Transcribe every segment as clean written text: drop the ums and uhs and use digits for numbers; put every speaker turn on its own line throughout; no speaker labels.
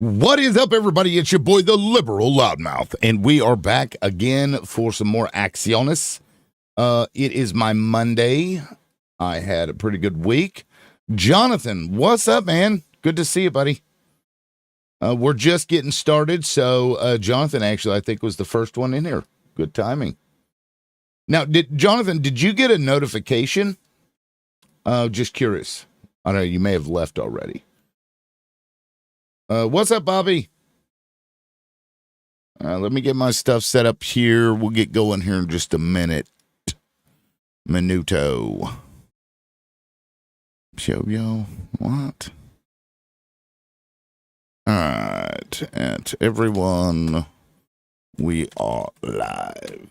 What is up, everybody? It's your boy, the Liberal Loudmouth, and we are back again for some more Acciones. It is my Monday. I had a pretty good week. Jonathan, what's up, man? Good to see you, buddy. We're just getting started, so Jonathan, actually, I think was the first one in here. Good timing. Now, Jonathan, did you get a notification? Just curious. I don't know, you may have left already. What's up, Bobby? Let me get my stuff set up here. We'll get going here in just a minute. Minuto. Yo, what? All right, and everyone, we are live.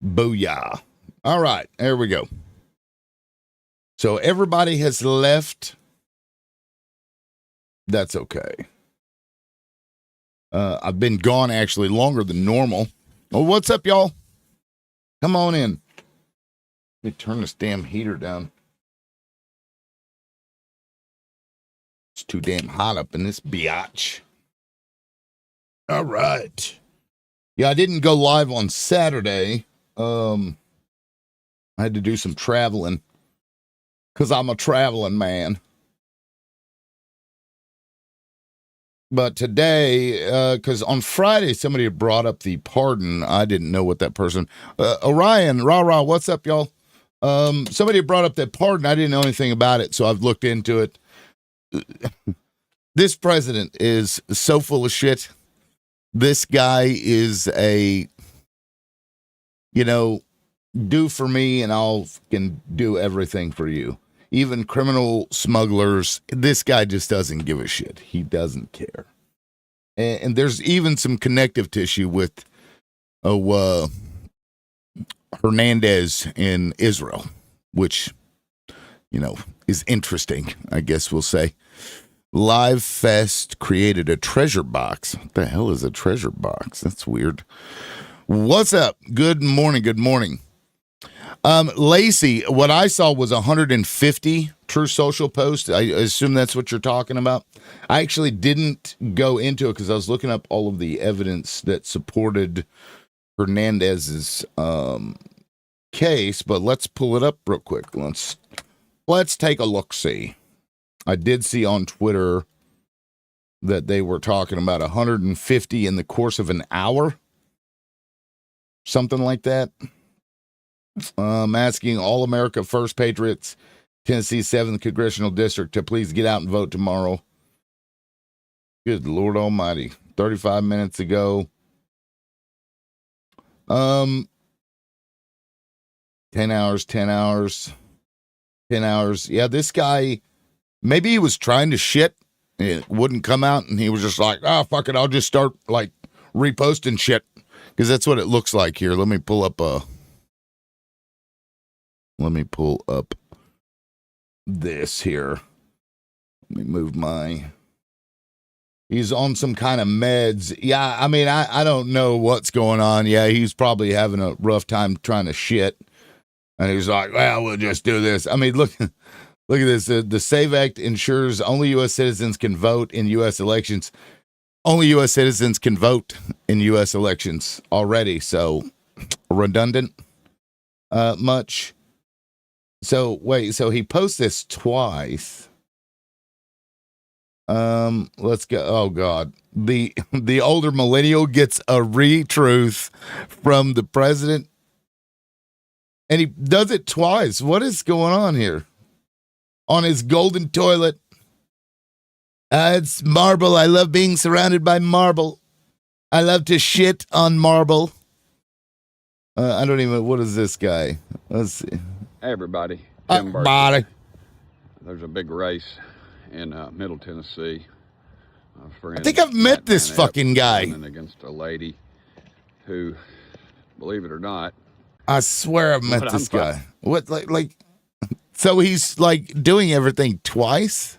Booyah. All right, there we go. So everybody has left. That's okay. I've been gone actually longer than normal. Oh, what's up, y'all? Come on in. Let me turn this damn heater down. It's too damn hot up in this biatch. All right. Yeah, I didn't go live on Saturday. I had to do some traveling because I'm a traveling man. But today, because on Friday, somebody had brought up the pardon. I didn't know what that person... Orion, rah, what's up, y'all? Somebody had brought up that pardon. I didn't know anything about it, so I've looked into it. This president is so full of shit. This guy is a, do for me and I'll can do everything for you. Even criminal smugglers, this guy just doesn't give a shit. He doesn't care. And there's even some connective tissue with Hernandez in Israel, which, is interesting, I guess we'll say. Live Fest created a treasure box. What the hell is a treasure box? That's weird. What's up? Good morning. Lacey, what I saw was 150 True Social posts. I assume that's what you're talking about. I actually didn't go into it because I was looking up all of the evidence that supported Hernandez's case, but let's pull it up real quick. Let's take a look-see. I did see on Twitter that they were talking about 150 in the course of an hour. Something like that. Asking All America First Patriots, Tennessee 7th Congressional District to please get out and vote tomorrow. Good Lord Almighty. 35 minutes ago. 10 hours. Yeah, this guy, maybe he was trying to shit. It wouldn't come out, and he was just like, fuck it, I'll just start, reposting shit. Because that's what it looks like here. Let me pull up this here. Let me move he's on some kind of meds. Yeah, I mean, I don't know what's going on. Yeah, he's probably having a rough time trying to shit. And he's like, well, we'll just do this. I mean, look at this. The SAVE Act ensures only U.S. citizens can vote in U.S. elections. Only U.S. citizens can vote in U.S. elections already. So redundant much. So wait, so he posts this twice. Let's go. Oh God. The older millennial gets a retruth from the president. And he does it twice. What is going on here? On his golden toilet. It's marble. I love being surrounded by marble. I love to shit on marble. I don't even, what is this guy? Let's see.
Hey everybody,
Body.
There's a big race in Middle Tennessee.
I think I've met this fucking guy.
Against a lady who, believe it or not,
I swear I've met this guy. What, like, so he's doing everything twice?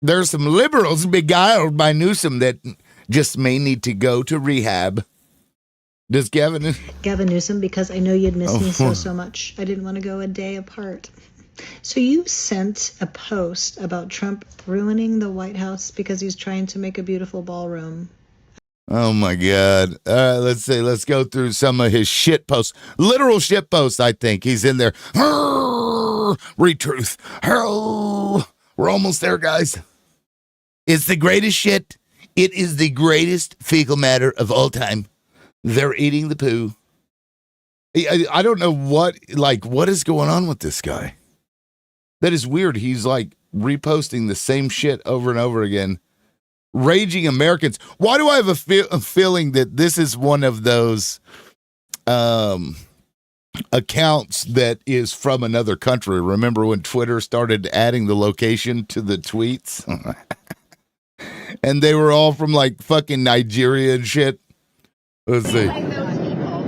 There's some liberals beguiled by Newsom that just may need to go to rehab. Does Gavin
Newsom, because I know you'd miss me so much. I didn't want to go a day apart. So you sent a post about Trump ruining the White House because he's trying to make a beautiful ballroom.
Oh my God. All right, let's see. Let's go through some of his shit posts. Literal shit posts, I think. He's in there. Retruth. We're almost there, guys. It's the greatest shit. It is the greatest fecal matter of all time. They're eating the poo. I don't know what is going on with this guy. That is weird. He's like reposting the same shit over and over again. Raging Americans. Why do I have a feeling that this is one of those accounts that is from another country? Remember when Twitter started adding the location to the tweets? And they were all from like fucking Nigeria and shit. Let's see.
Like those people.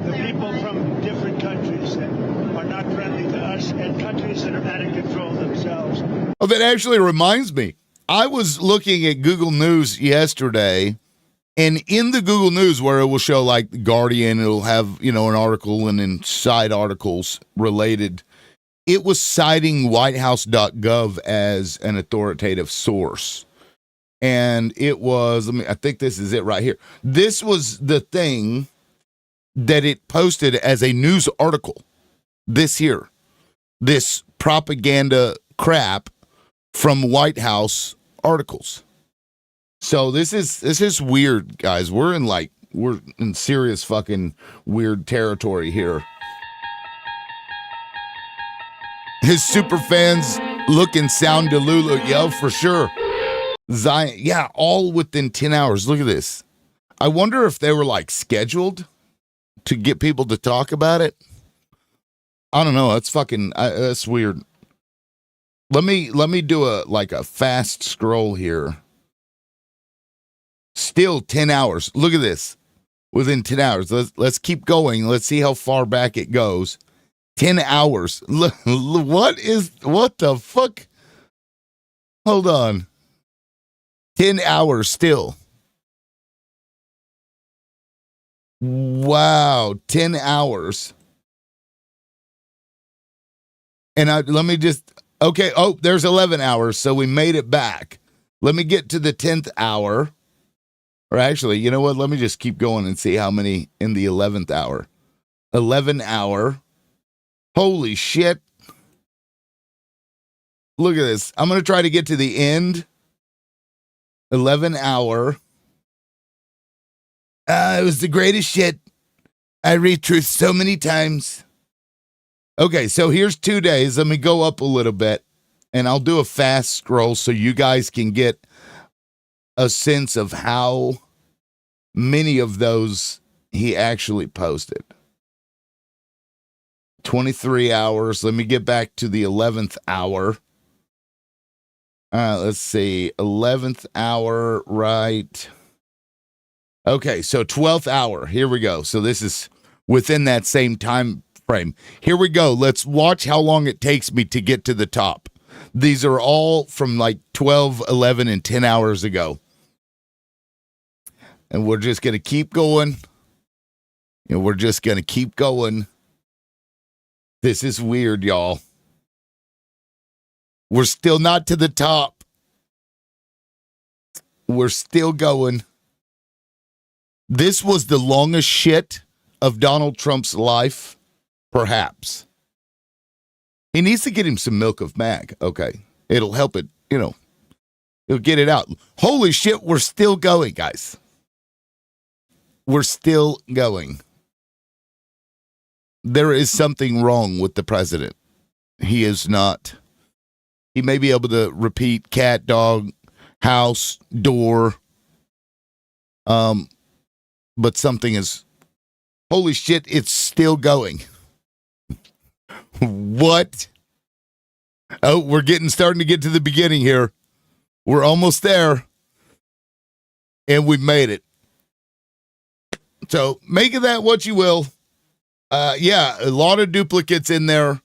The people from different countries that are not friendly to us and countries that are out of control themselves.
Oh, that actually reminds me. I was looking at Google News yesterday, and in the Google News where it will show like The Guardian, it'll have, an article and then side articles related. It was citing whitehouse.gov as an authoritative source. And it was, I think this is it right here. This was the thing that it posted as a news article this year. This propaganda crap from White House articles. So this is weird, guys. We're in serious fucking weird territory here. His super fans look and sound Delulu, yo, for sure. Zion, yeah, all within 10 hours. Look at this. I wonder if they were like scheduled to get people to talk about it. I don't know. That's weird. Let me do a fast scroll here. Still 10 hours. Look at this. Within 10 hours. Let's keep going. Let's see how far back it goes. 10 hours. Look, what the fuck? Hold on. 10 hours still. Wow, 10 hours. And let me just, okay, there's 11 hours, so we made it back. Let me get to the 10th hour. Or actually, you know what? Let me just keep going and see how many in the 11th hour. 11 hour. Holy shit. Look at this. I'm going to try to get to the end. 11 hour. It was the greatest shit. I read truth so many times. Okay, so here's 2 days. Let me go up a little bit, and I'll do a fast scroll so you guys can get a sense of how many of those he actually posted. 23 hours. Let me get back to the 11th hour. Let's see. 11th hour, right. Okay, so 12th hour. Here we go. So this is within that same time frame. Here we go. Let's watch how long it takes me to get to the top. These are all from like 12, 11, and 10 hours ago. And we're just going to keep going. And we're just going to keep going. This is weird, y'all. We're still not to the top. We're still going. This was the longest shit of Donald Trump's life, perhaps. He needs to get him some milk of mag. Okay. It'll help it, it'll get it out. Holy shit, we're still going, guys. We're still going. There is something wrong with the president. He is not. He may be able to repeat cat, dog, house, door. But something is, holy shit, it's still going. What? Oh, we're starting to get to the beginning here. We're almost there. And we've made it. So make of that what you will. Yeah, a lot of duplicates in there.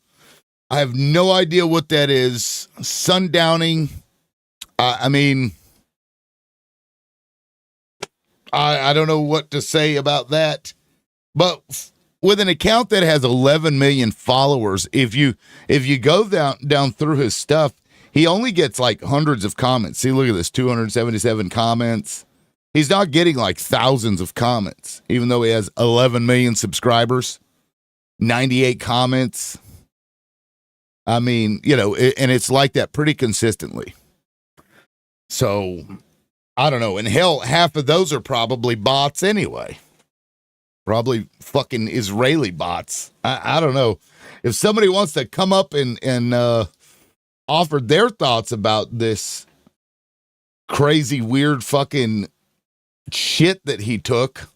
I have no idea what that is. Sundowning. I mean, I don't know what to say about that. But with an account that has 11 million followers, if you go down through his stuff, he only gets like hundreds of comments. See, look at this, 277 comments. He's not getting like thousands of comments, even though he has 11 million subscribers, 98 comments. I mean, and it's like that pretty consistently. So, I don't know. And hell, half of those are probably bots anyway. Probably fucking Israeli bots. I don't know. If somebody wants to come up and offer their thoughts about this crazy, weird fucking shit that he took,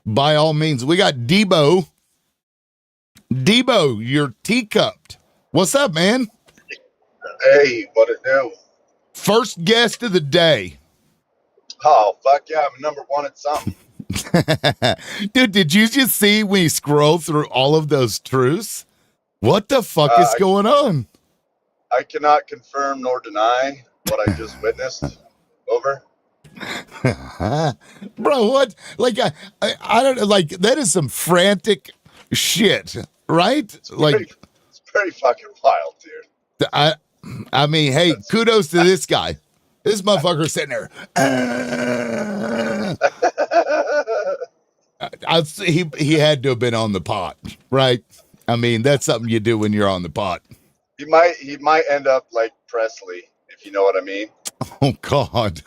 by all means. We got Debo. Debo, you're teacupped. What's up, man?
Hey, what it do?
First guest of the day.
Oh, fuck yeah, I'm number one at something.
Dude, did you just see when you scroll through all of those truths? What the fuck is going on?
I cannot confirm nor deny what I just witnessed. Over.
Bro, what? Like, I don't know. Like, that is some frantic shit, right?
It's pretty fucking wild, dude.
I mean, hey, kudos to this guy. This motherfucker sitting there. He had to have been on the pot, right? I mean, that's something you do when you're on the pot.
He might end up like Presley, if you know what I mean.
Oh God.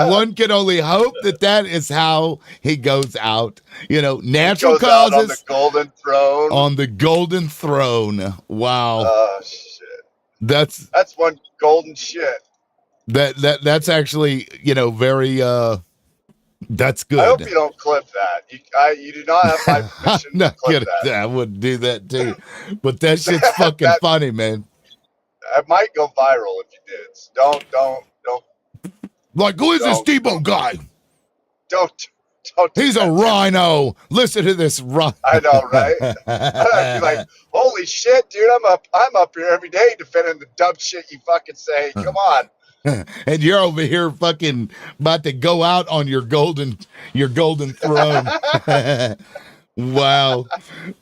one can only hope that is how he goes out. Natural causes
on the golden throne.
On the golden throne. Wow.
Oh shit.
That's
one golden shit.
That's actually, very that's good.
I hope you don't clip that. You do not have my permission to clip that.
I wouldn't do that too. But that shit's fucking funny, man.
It might go viral if you did. So don't.
Like, who is this Debo guy?
Don't.
He's a rhino. Listen to this rhino.
I know, right? I'd be like, holy shit, dude! I'm up here every day defending the dumb shit you fucking say. Come on.
And you're over here fucking about to go out on your golden throne. Wow.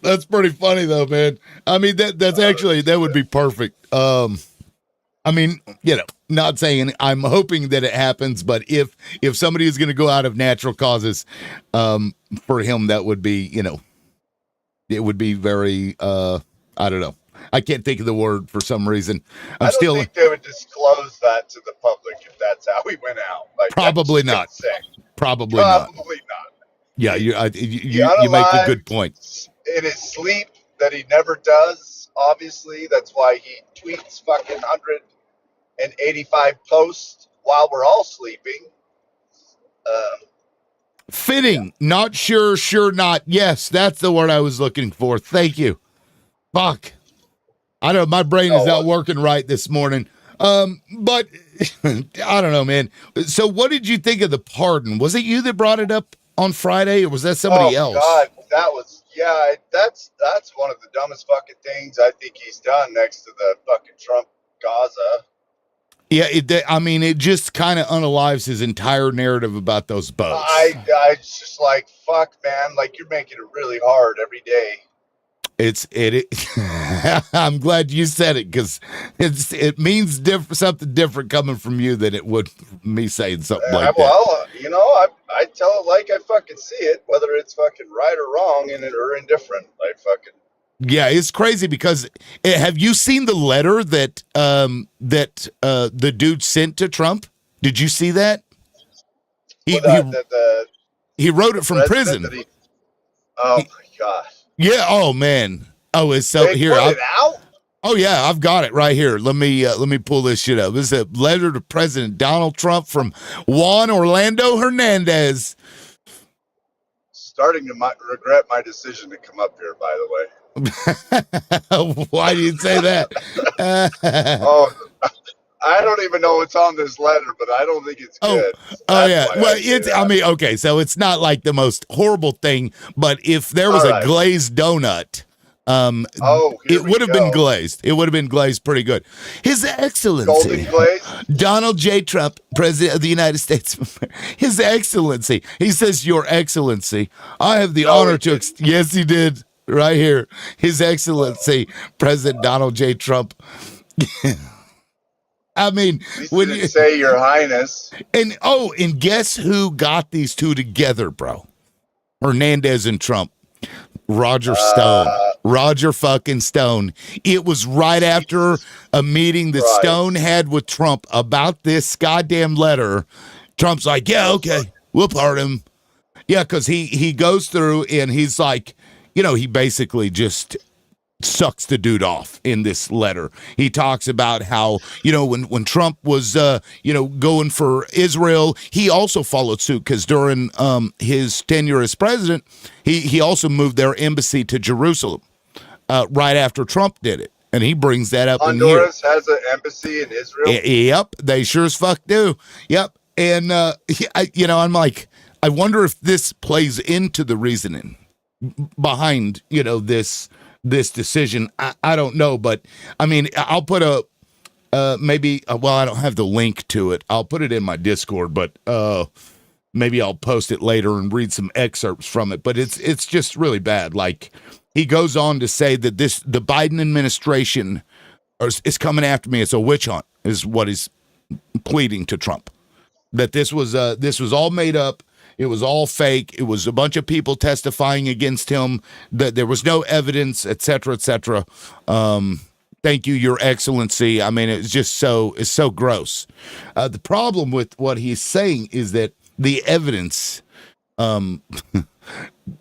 That's pretty funny though, man. I mean, that's actually, that would be perfect. I mean, not saying I'm hoping that it happens, but if somebody is going to go out of natural causes, for him, that would be, it would be very, I don't know. I can't think of the word for some reason.
I don't think they would disclose that to the public if that's how we went out. Like,
probably not. Probably not. Yeah, you make a good point.
In his sleep that he never does, obviously. That's why he tweets fucking 185 posts while we're all sleeping.
Fitting. Yeah. Not sure, not. Yes, that's the word I was looking for. Thank you. Fuck. I don't know. My brain is not working right this morning. But I don't know, man. So what did you think of the pardon? Was it you that brought it up on Friday, or was that somebody else?
God, that's one of the dumbest fucking things I think he's done next to the fucking Trump Gaza.
Yeah, it just kind of unalives his entire narrative about those boats.
I just like, fuck, man. Like, you're making it really hard every day.
I'm glad you said it, because it means something different coming from you than it would me saying something like that.
Well, I tell it like I fucking see it, whether it's fucking right or wrong or indifferent.
Yeah, it's crazy because have you seen the letter that the dude sent to Trump? Did you see that? He wrote it from prison.
Oh my gosh.
Yeah. Oh man. Oh, it's so
they
here.
Put it out?
Oh yeah, I've got it right here. Let me pull this shit up. This is a letter to President Donald Trump from Juan Orlando Hernandez.
Starting to regret my decision to come up here, by the way.
Why do you say that?
I don't even know what's on this letter, but I don't think it's good.
Oh yeah. Well, okay, so it's not like the most horrible thing, but if there was a glazed donut
Oh, here
It
we
would have been
go.
glazed. It would have been glazed pretty good. His Excellency,
Golden glaze.
Donald J. Trump, President of the United States. His Excellency. He says, Your Excellency, I have the
No,
honor
he
to.
didn't.
Yes, he did. Right here. His Excellency, President Donald J. Trump. I mean,
At least
when
he didn't
you
say Your Highness.
and guess who got these two together, bro? Hernandez and Trump. Roger Stone. Roger fucking Stone. It was right after a meeting that
Christ.
Stone had with Trump about this goddamn letter. Trump's like, yeah, okay, we'll pardon him. Yeah, because he goes through and he's like, he basically just sucks the dude off in this letter. He talks about how, when Trump was, going for Israel, he also followed suit because during his tenure as president, he also moved their embassy to Jerusalem right after Trump did it. And he brings that up
Honduras has an embassy in Israel.
Yep, they sure as fuck do. Yep. And, I'm like, I wonder if this plays into the reasoning behind, this decision. I don't know, but I mean, I'll put I don't have the link to it. I'll put it in my Discord, but maybe I'll post it later and read some excerpts from it. But it's just really bad. Like, he goes on to say that the Biden administration is coming after me. It's a witch hunt, is what he's pleading to Trump. That this was all made up. It was all fake. It was a bunch of people testifying against him. That there was no evidence, et cetera, et cetera. Thank you, Your Excellency. I mean, it's so gross. The problem with what he's saying is that the evidence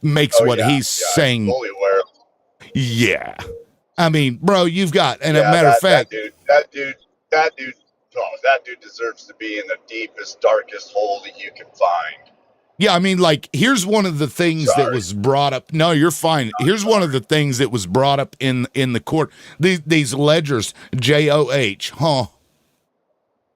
makes he's saying.
Fully aware.
Yeah. I mean, bro, you've got, and
Yeah,
a matter of fact,
that dude deserves to be in the deepest, darkest hole that you can find.
yeah, I mean, like, here's one of the things that was brought up. No, you're fine. Here's one of the things that was brought up in the court. These ledgers, JOH, huh?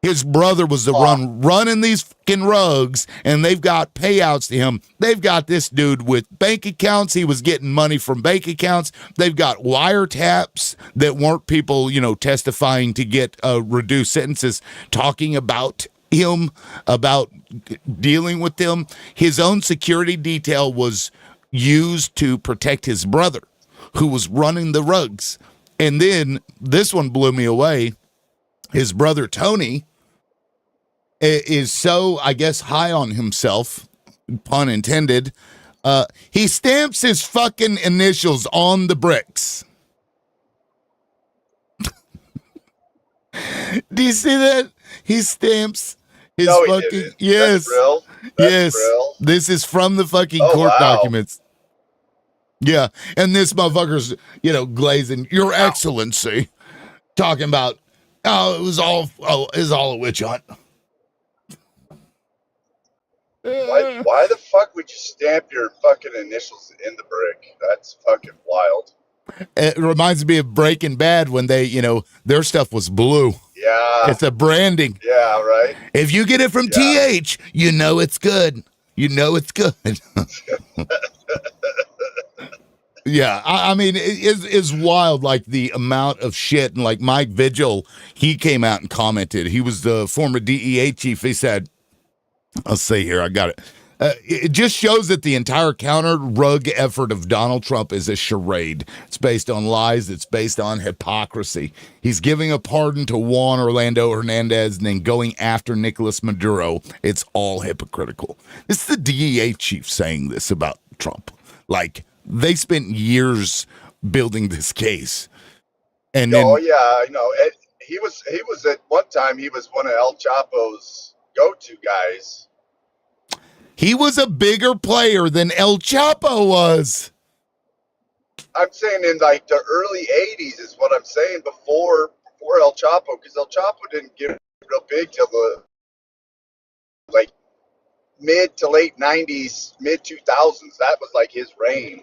His brother was the running these fucking rugs, and they've got payouts to him. They've got this dude with bank accounts. He was getting money from bank accounts. They've got wiretaps that weren't people, testifying to get reduced sentences, talking about him, about dealing with them. His own security detail was used to protect his brother, who was running the rugs. And then this one blew me away. His brother Tony is so, I guess, high on himself, pun intended. He stamps his fucking initials on the bricks. Do you see that? He stamps his fucking yes. Yes.
Real.
This is from the fucking court documents. Yeah. And this motherfucker's, glazing, Your Excellency, talking about, it was all a witch hunt.
Why the fuck would you stamp your fucking initials in the brick? That's fucking wild.
It reminds me of Breaking Bad when they, their stuff was blue.
Yeah.
It's a branding.
Yeah, right.
If you get it from TH, it's good. It's good. Yeah, I mean, it's wild, like, the amount of shit. And, like, Mike Vigil, he came out and commented. He was the former DEA chief. He said, let's see here, I got it. It just shows that the entire counter-rug effort of Donald Trump is a charade. It's based on lies. It's based on hypocrisy. He's giving a pardon to Juan Orlando Hernandez and then going after Nicolas Maduro. It's all hypocritical. This is the DEA chief saying this about Trump. Like, they spent years building this case. And then,
he was at one time, he was one of El Chapo's go-to guys.
he was a bigger player than El Chapo was.
I'm saying in like the early 80s is what I'm saying, before El Chapo, because El Chapo didn't get real big till the like mid to late 90s, mid 2000s. That was like his reign,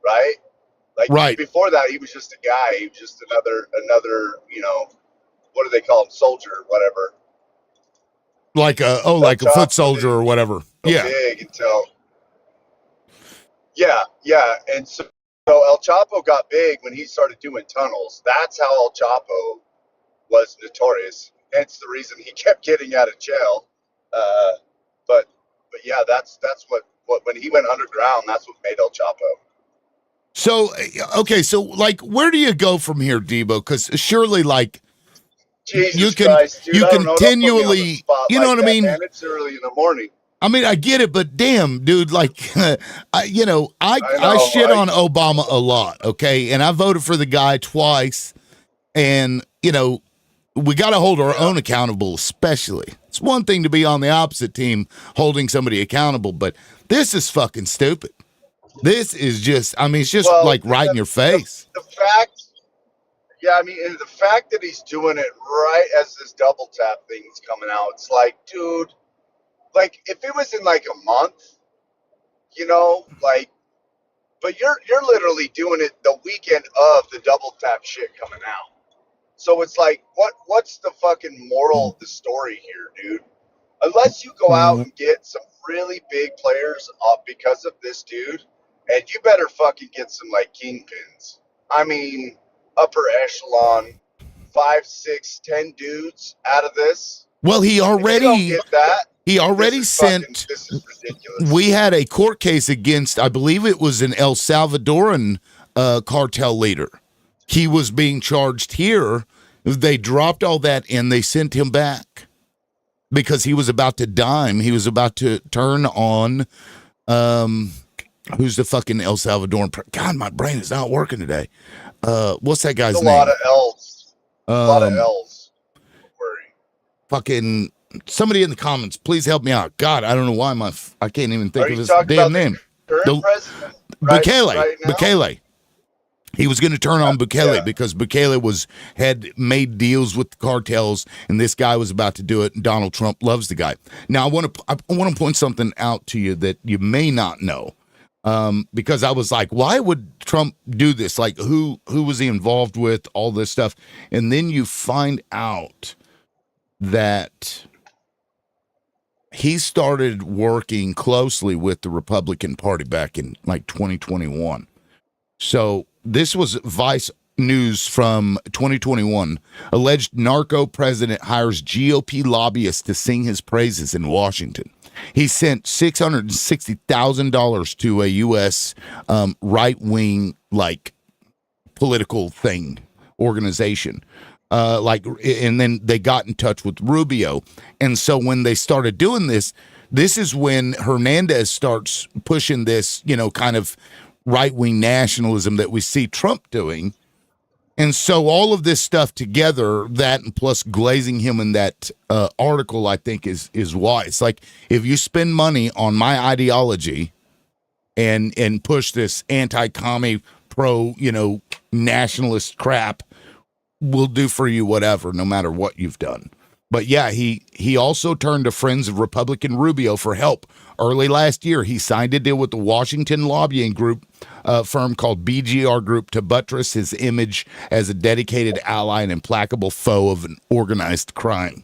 right? Like
Right.
Before that, he was just a guy. He was just another, what do they call him? Soldier, whatever.
Like a foot soldier or whatever. Yeah.
Big until. Yeah. And so So El Chapo got big when he started doing tunnels. That's how El Chapo was notorious. Hence the reason he kept getting out of jail. Uh, but yeah, that's what when he went underground, that's what made El Chapo.
So, okay, so like, where do you go from here, Debo? Because surely, like,
Jesus Christ, dude!
you
I don't know. Don't put me on the
continually,
spot
you know
like
what I
that,
mean?
man. It's early in the morning.
I mean, I get it, but damn, dude, like, I
I
I
know.
shit on Obama a lot, okay, and I voted for the guy twice, and we got to hold our own accountable, especially. It's one thing to be on the opposite team holding somebody accountable, but this is fucking stupid. This is just, I mean, it's just like right in your face.
The fact, yeah, I mean, and the fact that he's doing it right as this double tap thing's coming out, it's like, dude, like if it was in like a month, like, but you're literally doing it the weekend of the double tap shit coming out. So it's like, what's the fucking moral of the story here, dude? Unless you go out and get some really big players because of this dude, and you better fucking get some like kingpins. I mean, upper echelon, 5, 6, 10 dudes out of this.
Well,
If you don't get that,
he already
this is ridiculous.
We had a court case against, I believe it was an El Salvadoran cartel leader. He was being charged here. They dropped all that and they sent him back because he was about to dime. He was about to turn on, who's the fucking El Salvadoran? God, my brain is not working today. What's that guy's name?
A lot of L's. A lot of L's. Don't worry.
Fucking somebody in the comments, please help me out. God, I don't know why I can't even think of his damn name.
Current president,
Bukele. He was going to turn on Bukele because Bukele had made deals with the cartels, and this guy was about to do it. And Donald Trump loves the guy. Now, I want to point something out to you that you may not know, because I was like, why would Trump do this? Like, who was he involved with? All this stuff, and then you find out that he started working closely with the Republican Party back in like 2021. So this was Vice News from 2021. Alleged narco president hires GOP lobbyist to sing his praises in Washington. He sent $660,000 to a U.S. Right-wing political organization. And then they got in touch with Rubio. And so when they started doing this is when Hernandez starts pushing this, kind of right-wing nationalism that we see Trump doing. And so all of this stuff together, that and plus glazing him in that article, I think is why. It's like, if you spend money on my ideology and push this anti-commie, pro, nationalist crap, we'll do for you whatever, no matter what you've done. But yeah, he also turned to Friends of Republican Rubio for help. Early last year, he signed a deal with the Washington lobbying group firm called BGR Group to buttress his image as a dedicated ally and implacable foe of an organized crime.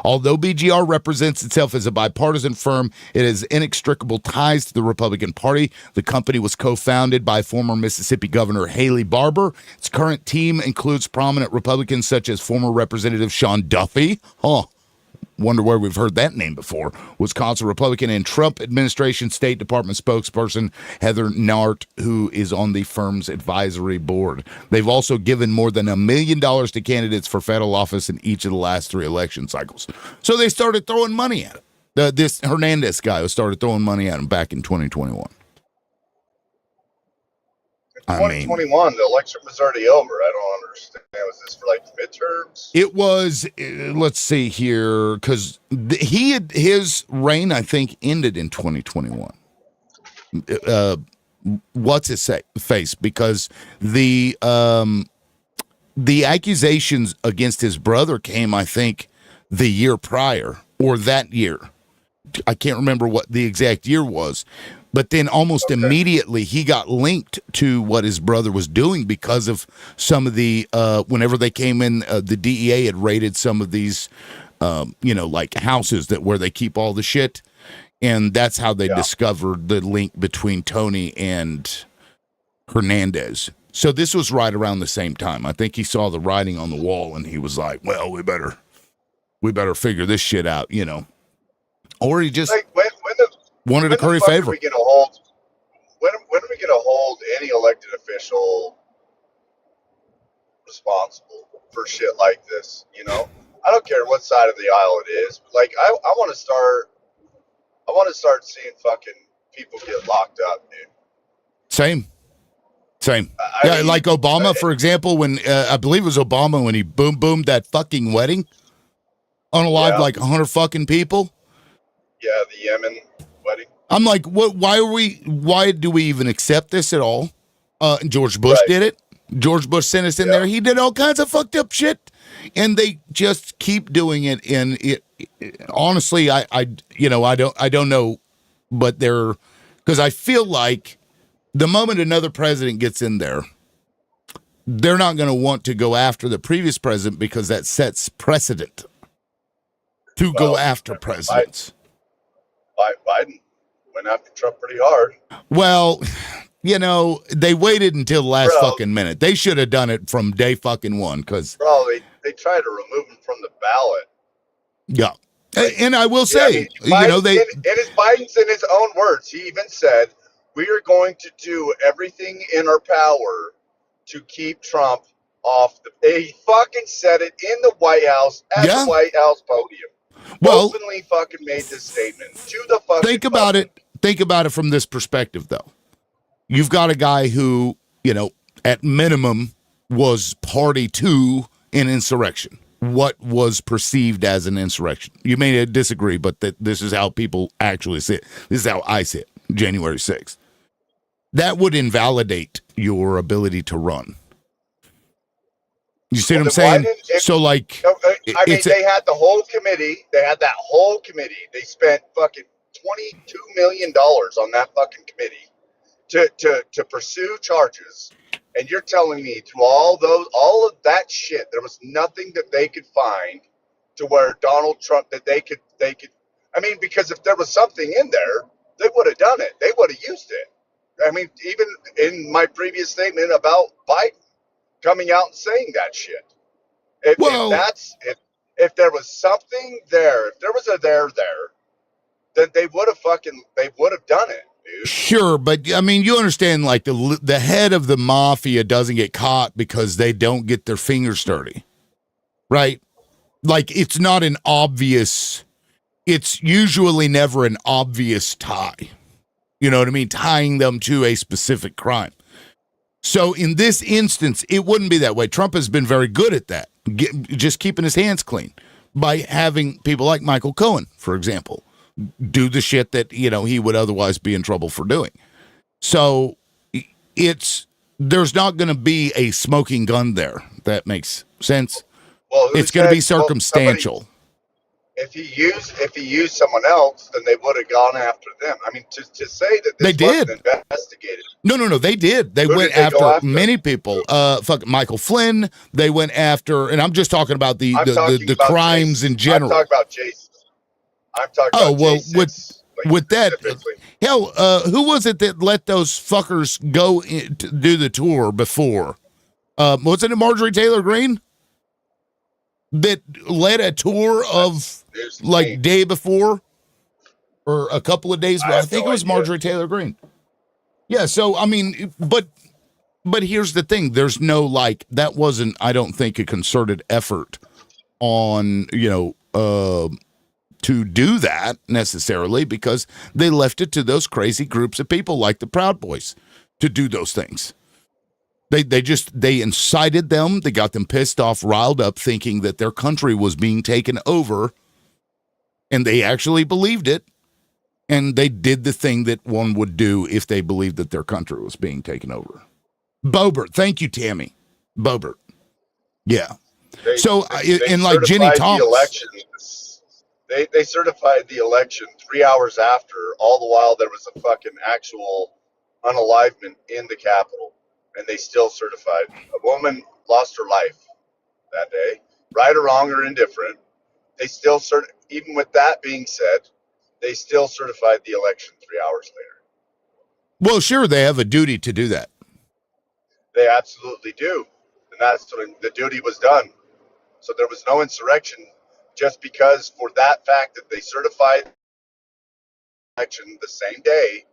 Although BGR represents itself as a bipartisan firm, it has inextricable ties to the Republican Party. The company was co-founded by former Mississippi Governor Haley Barbour. Its current team includes prominent Republicans such as former Representative Sean Duffy. Wonder where we've heard that name before. Wisconsin Republican and Trump administration State Department spokesperson Heather Nauert, who is on the firm's advisory board. They've also given more than $1 million to candidates for federal office in each of the last 3 election cycles. So they started throwing money at him. This Hernandez guy started throwing money at him back in 2021.
2021, the election was already over. I don't understand. Was this for the midterms?
It was. Let's see here, because his reign, I think, ended in 2021. What's his face? Because the accusations against his brother came, I think, the year prior or that year. I can't remember what the exact year was. But then almost immediately he got linked to what his brother was doing because of some of the, whenever they came in, the DEA had raided some of these, houses where they keep all the shit. And that's how they discovered the link between Tony and Hernandez. So this was right around the same time. I think he saw the writing on the wall and he was like, well, we better figure this shit out, you know. Or he just
Like
wanted to
when the
curry
fuck
favor.
are we gonna hold? When are we gonna hold any elected official responsible for shit like this? You know, I don't care what side of the aisle it is. But like, I want to start. I want to start seeing fucking people get locked up, dude.
Same.
I
Yeah,
mean,
like Obama, for example, when I believe it was Obama when he boomed that fucking wedding, unalived
yeah,
like 100 fucking people.
yeah, the Yemen wedding.
I'm like, what? Why do we even accept this at all? George Bush
Right.
did it. George Bush sent us in
Yeah.
there. He did all kinds of fucked up shit, and they just keep doing it. And honestly, I don't know, but they're because I feel like the moment another president gets in there, they're not going to want to go after the previous president because that sets precedent to go
Well,
after presidents.
Biden went after Trump pretty hard.
Well, you know, they waited until the last
Bro.
fucking minute. They should have done it from day fucking one because,
Bro, they tried to remove him from the ballot.
yeah.
Like,
And I will
yeah, I
say,
mean,
you know,
Biden's in his own words. He even said, "We are going to do everything in our power to keep Trump off the." He fucking said it in the White House at the
yeah.
White House podium.
Well,
Openly fucking made this statement to the fucking.
think about
public.
it. Think about it from this perspective, though. You've got a guy who, you know, at minimum was party to an insurrection. What was perceived as an insurrection? You may disagree, but this is how people actually see it. This is how I see it. January 6th. That would invalidate your ability to run. You see what I'm saying? So, like,
I mean, they had the whole committee. They had that whole committee. They spent fucking $22 million on that fucking committee to pursue charges. And you're telling me through all of that shit, there was nothing that they could find to where Donald Trump that they could. I mean, because if there was something in there, they would have done it. They would have used it. I mean, even in my previous statement about Biden coming out and saying that shit.
well,
If there was something there, if there was a there, then they would have done it, dude.
sure, but I mean, you understand, like the head of the mafia doesn't get caught because they don't get their fingers dirty, right? Like it's not an obvious. It's usually never an obvious tie. You know what I mean? Tying them to a specific crime. So in this instance, it wouldn't be that way. Trump has been very good at that, just keeping his hands clean by having people like Michael Cohen, for example, do the shit that, you know, he would otherwise be in trouble for doing. So there's not going to be a smoking gun there. That makes sense.
Well,
It's going to be circumstantial.
If he used someone else, then they would have gone after them. I mean, to say that this
They did.
wasn't investigated.
No, they did. They
Who
went
did they go after?
many people. Michael Flynn. They went after, and I'm just talking about the
about
crimes
Jason.
in general.
I'm talking about Jason. I'm talking about Jason,
with that, hell, who was it that let those fuckers go to do the tour before? Wasn't it Marjorie Taylor Greene that led a tour of like day before or a couple of days? I think it was Marjorie Taylor Greene. Yeah. So I mean, but here's the thing: there's no like that wasn't, I don't think, a concerted effort on to do that necessarily, because they left it to those crazy groups of people like the Proud Boys to do those things. They incited them. They got them pissed off, riled up, thinking that their country was being taken over, and they actually believed it. And they did the thing that one would do if they believed that their country was being taken over. Bobert, thank you, Tammy. Bobert, yeah. And like Jenny Thomas,
they certified the election 3 hours after. All the while there was a fucking actual unalivement in the Capitol, and they still certified. A woman lost her life that day, right or wrong or indifferent. They still even with that being said, they still certified the election 3 hours later.
Well, sure, they have a duty to do that.
They absolutely do. And that's when the duty was done. So there was no insurrection just because for that fact that they certified election the same day,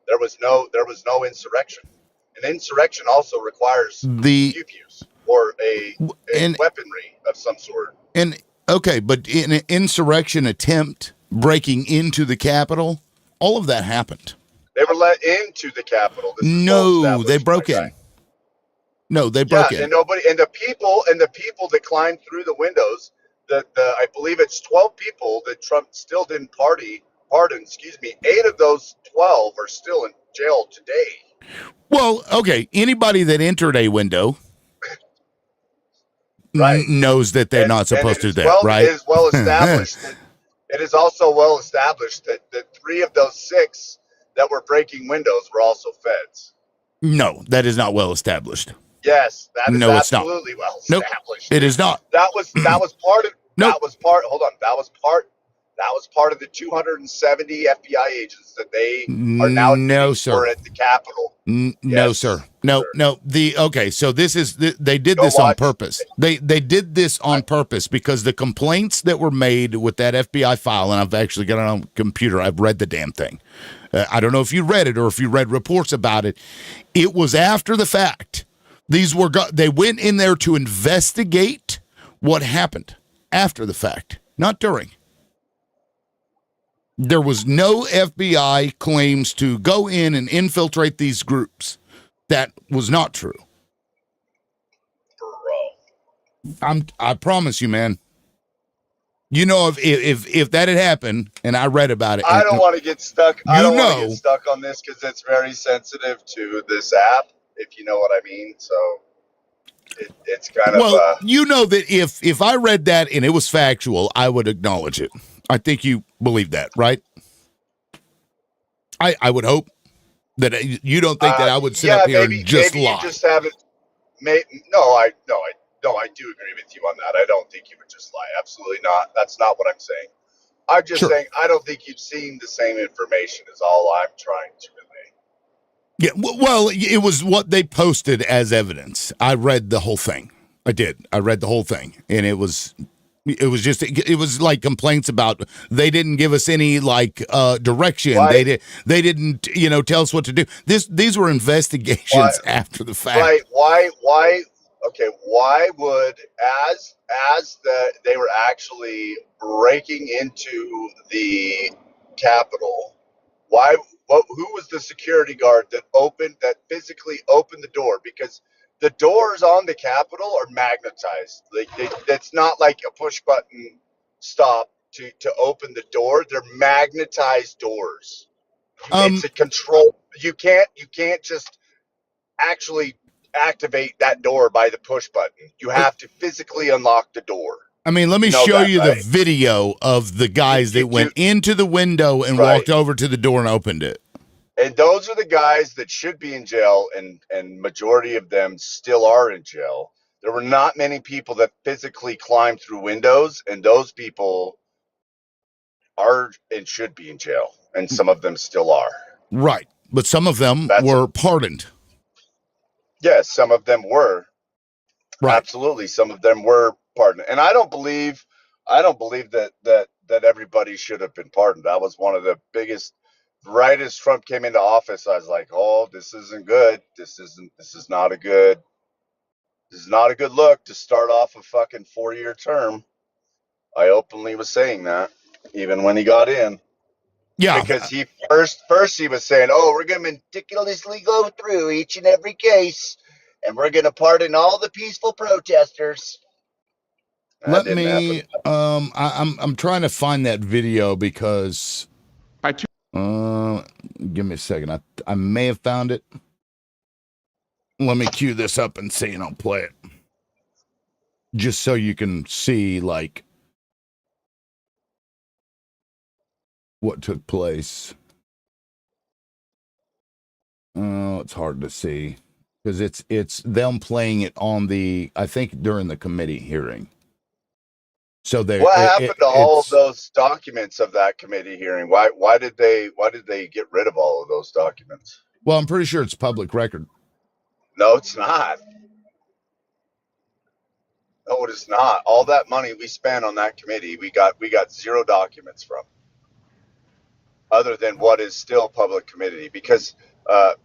there was no insurrection. An insurrection also requires
The
pew pews or a
and
weaponry of some sort.
and okay, but in an insurrection attempt breaking into the Capitol, all of that happened.
They were let into the Capitol. This is well
No, they
established, my
broke
guy.
in. No, they
Yeah,
broke in.
and the people that climbed through the windows, the I believe it's 12 people that Trump still didn't pardon, excuse me. 8 of those 12 are still in jail today.
Well, okay, anybody that entered a window
Right.
knows that they're not
And
supposed to do that, right?
it is well established that it is also well established that 3 of those 6 that were breaking windows were also feds.
No, that is not well established.
Yes, that is
No, it's not.
absolutely well
Nope,
established.
it is not.
That was part of
Nope.
hold on. That was part of the 270 FBI agents that they are now
No,
admitting
sir.
were at the Capitol.
No,
Yes,
sir. No,
sir.
no. Okay. So this is they did
Go
this on
watch.
purpose. They did this on purpose because the complaints that were made with that FBI file, and I've actually got it on computer. I've read the damn thing. I don't know if you read it or if you read reports about it. It was after the fact. They went in there to investigate what happened after the fact, not during. There was no FBI claims to go in and infiltrate these groups. That was not true.
Bro.
I promise you, man. You know, if that had happened and I read about it,
I don't want to get stuck. I don't want to
know-
get stuck on this because it's very sensitive to this app, if you know what I mean. So it's kind
well,
of
you know that if I read that and it was factual, I would acknowledge it. I think you believe that, right? I would hope that you don't think that I would sit up here and just
maybe
lie.
you just haven't. I do agree with you on that. I don't think you would just lie. Absolutely not. That's not what I'm saying. I'm just
Sure.
saying I don't think you've seen the same information is all I'm trying to relay.
Yeah, well, it was what they posted as evidence. I read the whole thing. I did. I read the whole thing, and it was like complaints about they didn't give us any direction.
Right.
They didn't tell us what to do. These were investigations after the fact.
Right? Why? Okay. Why would they were actually breaking into the Capitol? Why? Who was the security guard that physically opened the door? Because the doors on the Capitol are magnetized. That's not like a push button stop to open the door. They're magnetized doors. It's a control. You can't just actually activate that door by the push button. You have to physically unlock the door.
I mean, let me show you the video of the guys that went into the window and walked over to the door and opened it.
And those are the guys that should be in jail, and majority of them still are in jail. There were not many people that physically climbed through windows, and those people are and should be in jail, and some of them still are.
Right, but some of them were pardoned.
Yes, some of them were.
Right.
Absolutely, some of them were pardoned, and I don't believe that everybody should have been pardoned. That was one of the biggest. Right as Trump came into office, I was like, "Oh, this isn't good. This is not a good look to start off a fucking 4-year term." I openly was saying that, even when he got in.
Yeah,
because he first he was saying, "Oh, we're going to meticulously go through each and every case, and we're going to pardon all the peaceful protesters."
Let me. I'm trying to find that video because. Give me a second. I may have found it. Let me cue this up and see, and I'll play it, just so you can see what took place. Oh, it's hard to see because it's them playing it on I think during the committee hearing. So
what happened to all of those documents of that committee hearing? Why did they get rid of all of those documents?
Well, I'm pretty sure it's public record.
No, it's not. No, it is not. All that money we spent on that committee, we got zero documents from, other than what is still public committee, because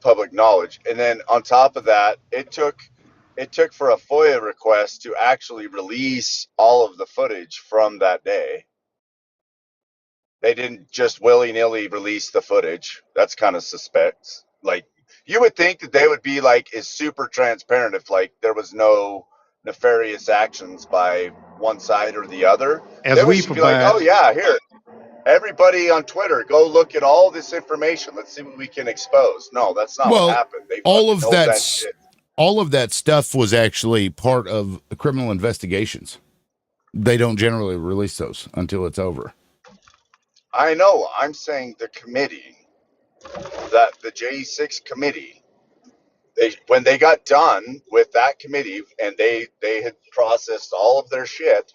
public knowledge. And then on top of that, it took for a FOIA request to actually release all of the footage from that day. They didn't just willy-nilly release the footage. That's kind of suspect. Like, you would think that they would be like is super transparent if like there was no nefarious actions by one side or the other.
As
Then we
we
should be like,
provide,
oh yeah, here, everybody on Twitter, go look at all this information. Let's see what we can expose. No, that's not what
Well,
happened. They
all
fucking
of
held
that
that shit.
all of that stuff was actually part of criminal investigations. They don't generally release those until it's over.
I know. I'm saying the committee, that the J6 committee, when they got done with that committee and they had processed all of their shit,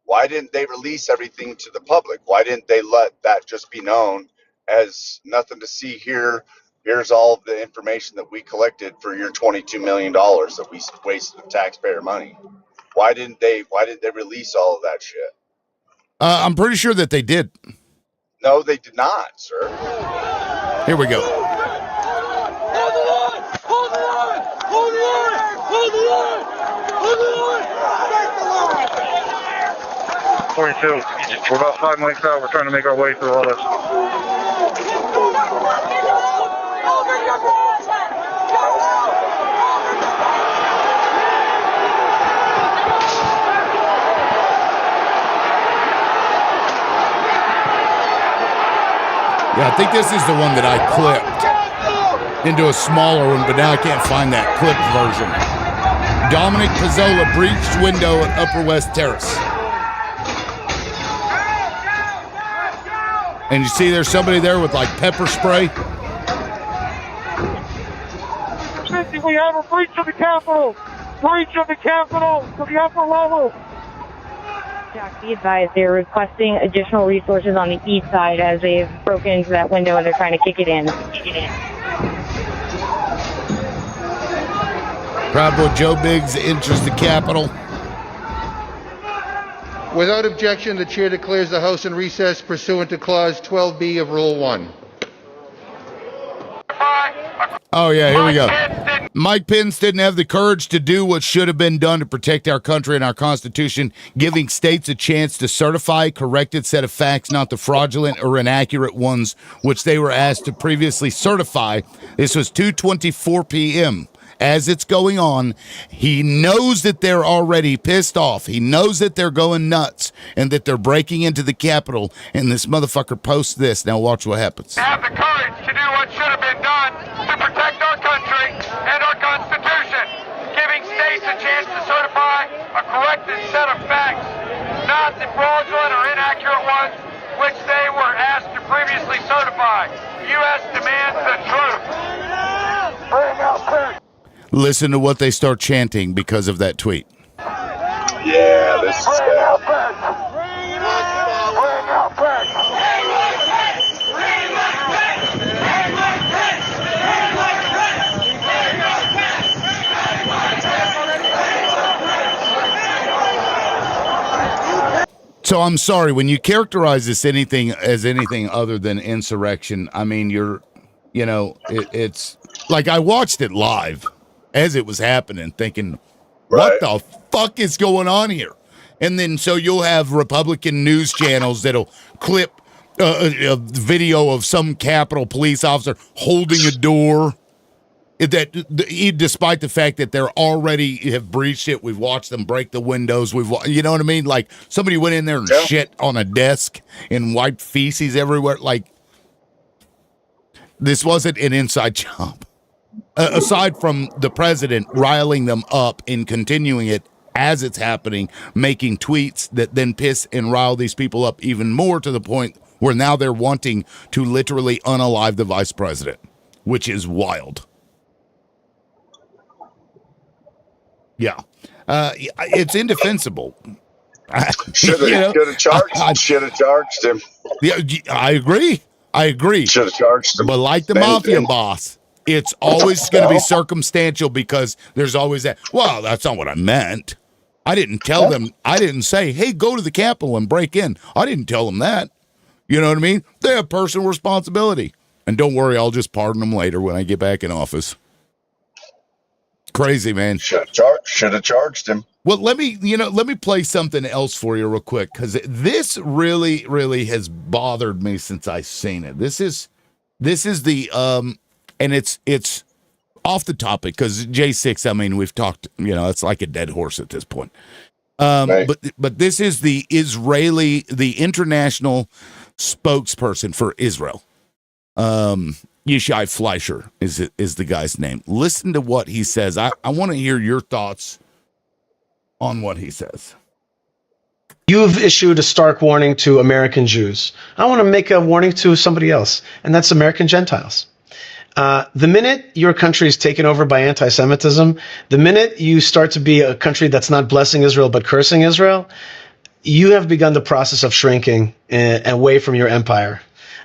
why didn't they release everything to the public? Why didn't they let that just be known as nothing to see here? Here's all of the information that we collected for your $22 million that we wasted of taxpayer money. Why didn't they release all of that shit?
I'm pretty sure that they did.
No, they did not, sir.
Here we go.
Hold the line! Hold the line! Hold the line! Hold the line! Hold the line! Break the line!
42. We're about 5 miles out. We're trying to make our way through all this.
Yeah, I think this is the one that I clipped into a smaller one, but now I can't find that clipped version. Dominic Pizzola breached window at Upper West Terrace. And you see there's somebody there with like pepper spray.
We have a breach of the Capitol. Breach of the Capitol to the upper level.
Jack, be advised they're requesting additional resources on the east side as they've broken into that window and they're trying to kick it in.
Proud Boy Joe Biggs enters the Capitol.
without objection, the chair declares the House in recess pursuant to Clause 12B of Rule 1.
Oh, yeah, here we go. Mike Pence didn't have the courage to do what should have been done to protect our country and our Constitution, giving states a chance to certify a corrected set of facts, not the fraudulent or inaccurate ones which they were asked to previously certify. This was 2:24 p.m. As it's going on, he knows that they're already pissed off. He knows that they're going nuts and that they're breaking into the Capitol, and this motherfucker posts this. Now watch what happens.
Have the courage to do what should have been done to protect our country and our Constitution, giving states a chance to certify a corrected set of facts, not the fraudulent or inaccurate ones which they were asked to previously certify. U.S. demands the truth. Bring out Pence.
Listen to what they start chanting because of that tweet.
Yeah, this is bad.
So I'm sorry, when you characterize this anything other than insurrection, I mean, it's like I watched it live as it was happening, thinking, what the fuck is going on here? And then so you'll have Republican news channels that'll clip a video of some Capitol police officer holding a door. Despite the fact that they're already have breached it, we've watched them break the windows. You know what I mean? Like somebody went in there and shit on a desk and wiped feces everywhere. Like this wasn't an inside job. Aside from the president riling them up and continuing it as it's happening, making tweets that then piss and rile these people up even more to the point where now they're wanting to literally unalive the vice president, which is wild. Yeah. It's indefensible.
Should have charged him.
Yeah, I agree.
Should have charged him.
But like the mafia boss, It's always going to be circumstantial because there's always that. Well, that's not what I meant. I didn't tell them. I didn't say, hey, go to the Capitol and break in. I didn't tell them that. You know what I mean? They have personal responsibility. And don't worry, I'll just pardon them later when I get back in office. Crazy, man.
Should have charged him.
Well, let me play something else for you real quick, because this really, really has bothered me since I seen it. This is the and it's off the topic because J6. I mean, we've talked. It's like a dead horse at this point.
Right.
But this is the international spokesperson for Israel. Yishai Fleischer is the guy's name. Listen to what he says. I want to hear your thoughts on what he says.
You've issued a stark warning to American Jews. I want to make a warning to somebody else, and that's American Gentiles. The minute your country is taken over by anti-Semitism, the minute you start to be a country that's not blessing Israel but cursing Israel, you have begun the process of shrinking away from your empire.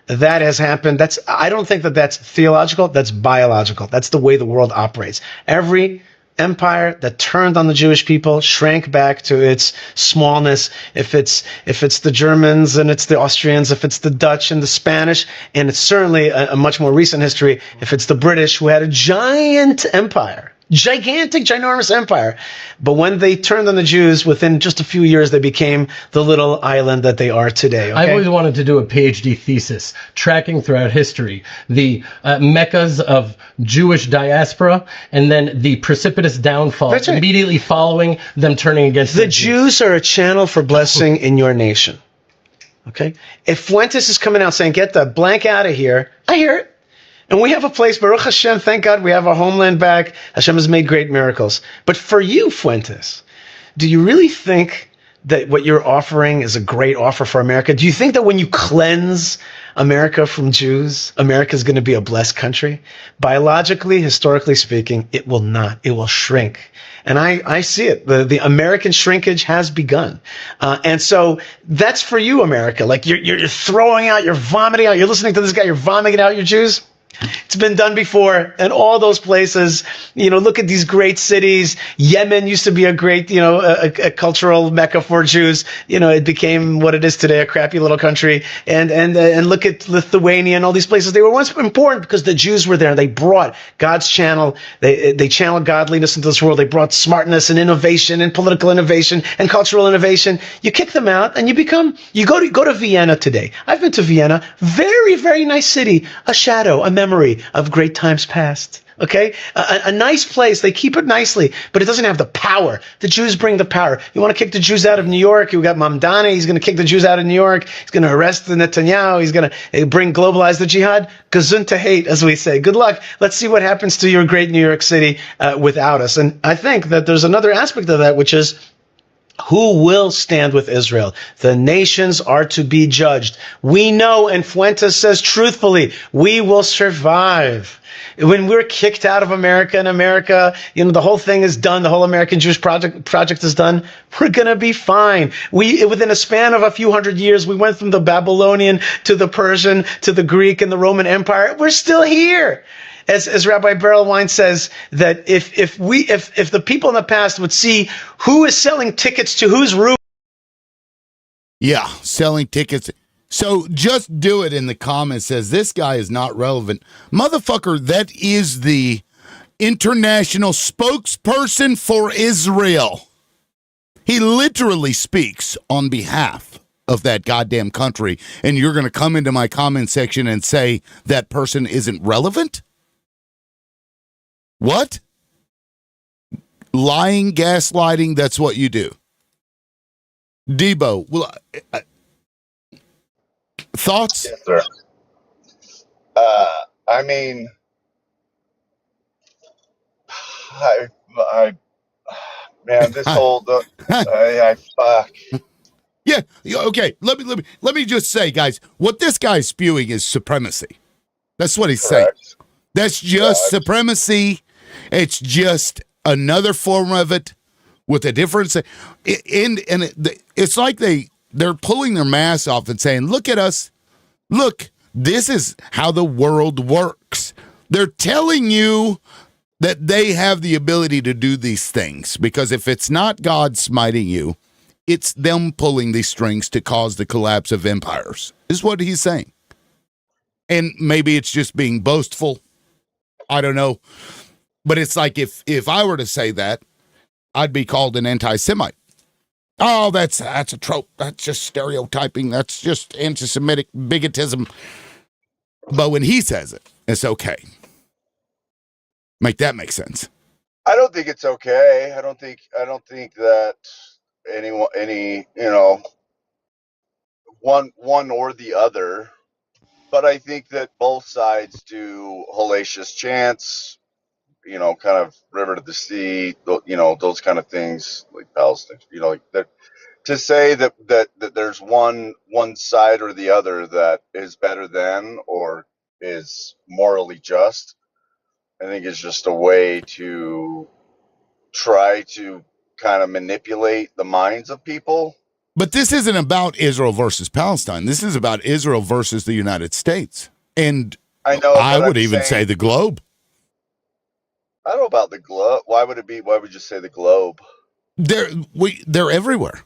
That has happened. I don't think that's theological. That's biological. That's the way the world operates. Every empire that turned on the Jewish people shrank back to its smallness. If it's the Germans and it's the Austrians, if it's the Dutch and the Spanish, and it's certainly a much more recent history, if it's the British, who had a giant empire, gigantic, ginormous empire. But when they turned on the Jews, within just a few years, they became the little island that they are today. Okay?
I've always wanted to do a PhD thesis tracking throughout history the meccas of Jewish diaspora and then the precipitous downfall immediately following them turning against
the Jews are a channel for blessing in your nation. Okay? If Fuentes is coming out saying, get the blank out of here, I hear it. And we have a place, Baruch Hashem, thank God we have our homeland back. Hashem has made great miracles. But for you, Fuentes, do you really think that what you're offering is a great offer for America? Do you think that when you cleanse America from Jews, America is going to be a blessed country? Biologically, historically speaking, it will not. It will shrink. And I see it. The American shrinkage has begun. And so that's for you, America. Like you're throwing out, you're vomiting out, you're listening to this guy, you're vomiting out your Jews. It's been done before, and all those places. Look at these great cities. Yemen used to be a great, a cultural mecca for Jews. It became what it is today, a crappy little country. And look at Lithuania and all these places. They were once important because the Jews were there. They brought God's channel. They channeled godliness into this world. They brought smartness and innovation and political innovation and cultural innovation. You kick them out, and you go to Vienna today. I've been to Vienna. Very, very nice city. A shadow, a memory of great times past. Okay? A nice place. They keep it nicely, but it doesn't have the power. The Jews bring the power. You want to kick the Jews out of New York? You got Mamdani. He's going to kick the Jews out of New York. He's going to arrest the Netanyahu. He's going to globalize the jihad. Gesundheit, hate, as we say. Good luck. Let's see what happens to your great New York City without us. And I think that there's another aspect of that, which is, who will stand with Israel? The nations are to be judged. We know, and Fuentes says truthfully, we will survive. When we're kicked out of America and America, the whole thing is done, the whole American Jewish project is done, we're going to be fine. Within a span of a few hundred years, we went from the Babylonian to the Persian to the Greek and the Roman Empire. We're still here. As Rabbi Berelwein says, that if the people in the past would see who is selling tickets to whose roof.
Yeah, selling tickets. So just do it in the comments. Says this guy is not relevant. Motherfucker, that is the international spokesperson for Israel. He literally speaks on behalf of that goddamn country. And you're going to come into my comment section and say that person isn't relevant? What? Lying, gaslighting, that's what you do. Debo, well, thoughts?
Yes, sir. I mean, man, this whole, fuck.
Yeah, okay, let me just say, guys, what this guy's spewing is supremacy. That's what he's saying. That's just supremacy. It's just another form of it with a difference. It's like they're pulling their masks off and saying, look at us. Look, this is how the world works. They're telling you that they have the ability to do these things, because if it's not God smiting you, it's them pulling these strings to cause the collapse of empires, is what he's saying. And maybe it's just being boastful. I don't know. But it's like if I were to say that, I'd be called an anti-Semite. Oh, that's a trope. That's just stereotyping. That's just anti-Semitic bigotism. But when he says it, it's okay. Make that make sense.
I don't think it's okay. I don't think that any one or the other. But I think that both sides do hellacious chants, kind of river to the sea, those kind of things, like Palestine, like that. To say that there's one side or the other that is better than or is morally just, I think is just a way to try to kind of manipulate the minds of people.
But this isn't about Israel versus Palestine. This is about Israel versus the United States. And
I know,
I would even say the globe.
I don't know about the globe. Why would you say the globe?
They're everywhere.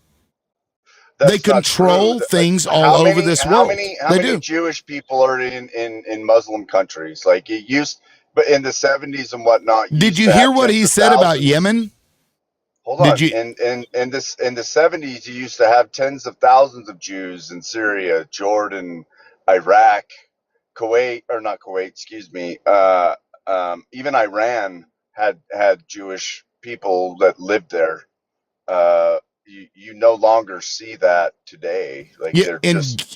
That's
they control things all over this world.
How many Jewish people are in Muslim countries? Like it used, but in the 70s and whatnot.
Did you hear what he said about Yemen?
Hold on. In the 70s, you used to have tens of thousands of Jews in Syria, Jordan, Iraq, Kuwait, or not Kuwait, excuse me. Even Iran had Jewish people that lived there. You no longer see that today. Like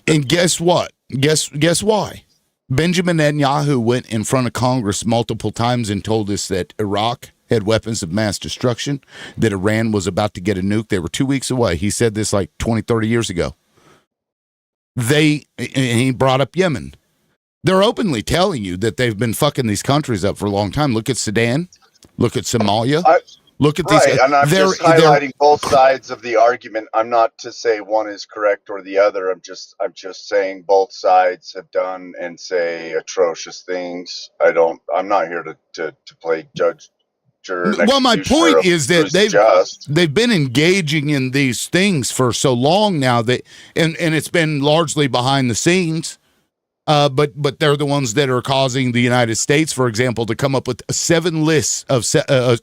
and guess what? Guess why? Benjamin Netanyahu went in front of Congress multiple times and told us that Iraq had weapons of mass destruction, that Iran was about to get a nuke. They were 2 weeks away. He said this like 20, 30 years ago. And he brought up Yemen. They're openly telling you that they've been fucking these countries up for a long time. Look at Sudan. Look at Somalia. Look at these.
And I'm just highlighting both sides of the argument. I'm not to say one is correct or the other. I'm just saying both sides have done and say atrocious things. I'm not here to play judge.
Well, my point is that they've been engaging in these things for so long now that and it's been largely behind the scenes. But they're the ones that are causing the United States, for example, to come up with a list of 7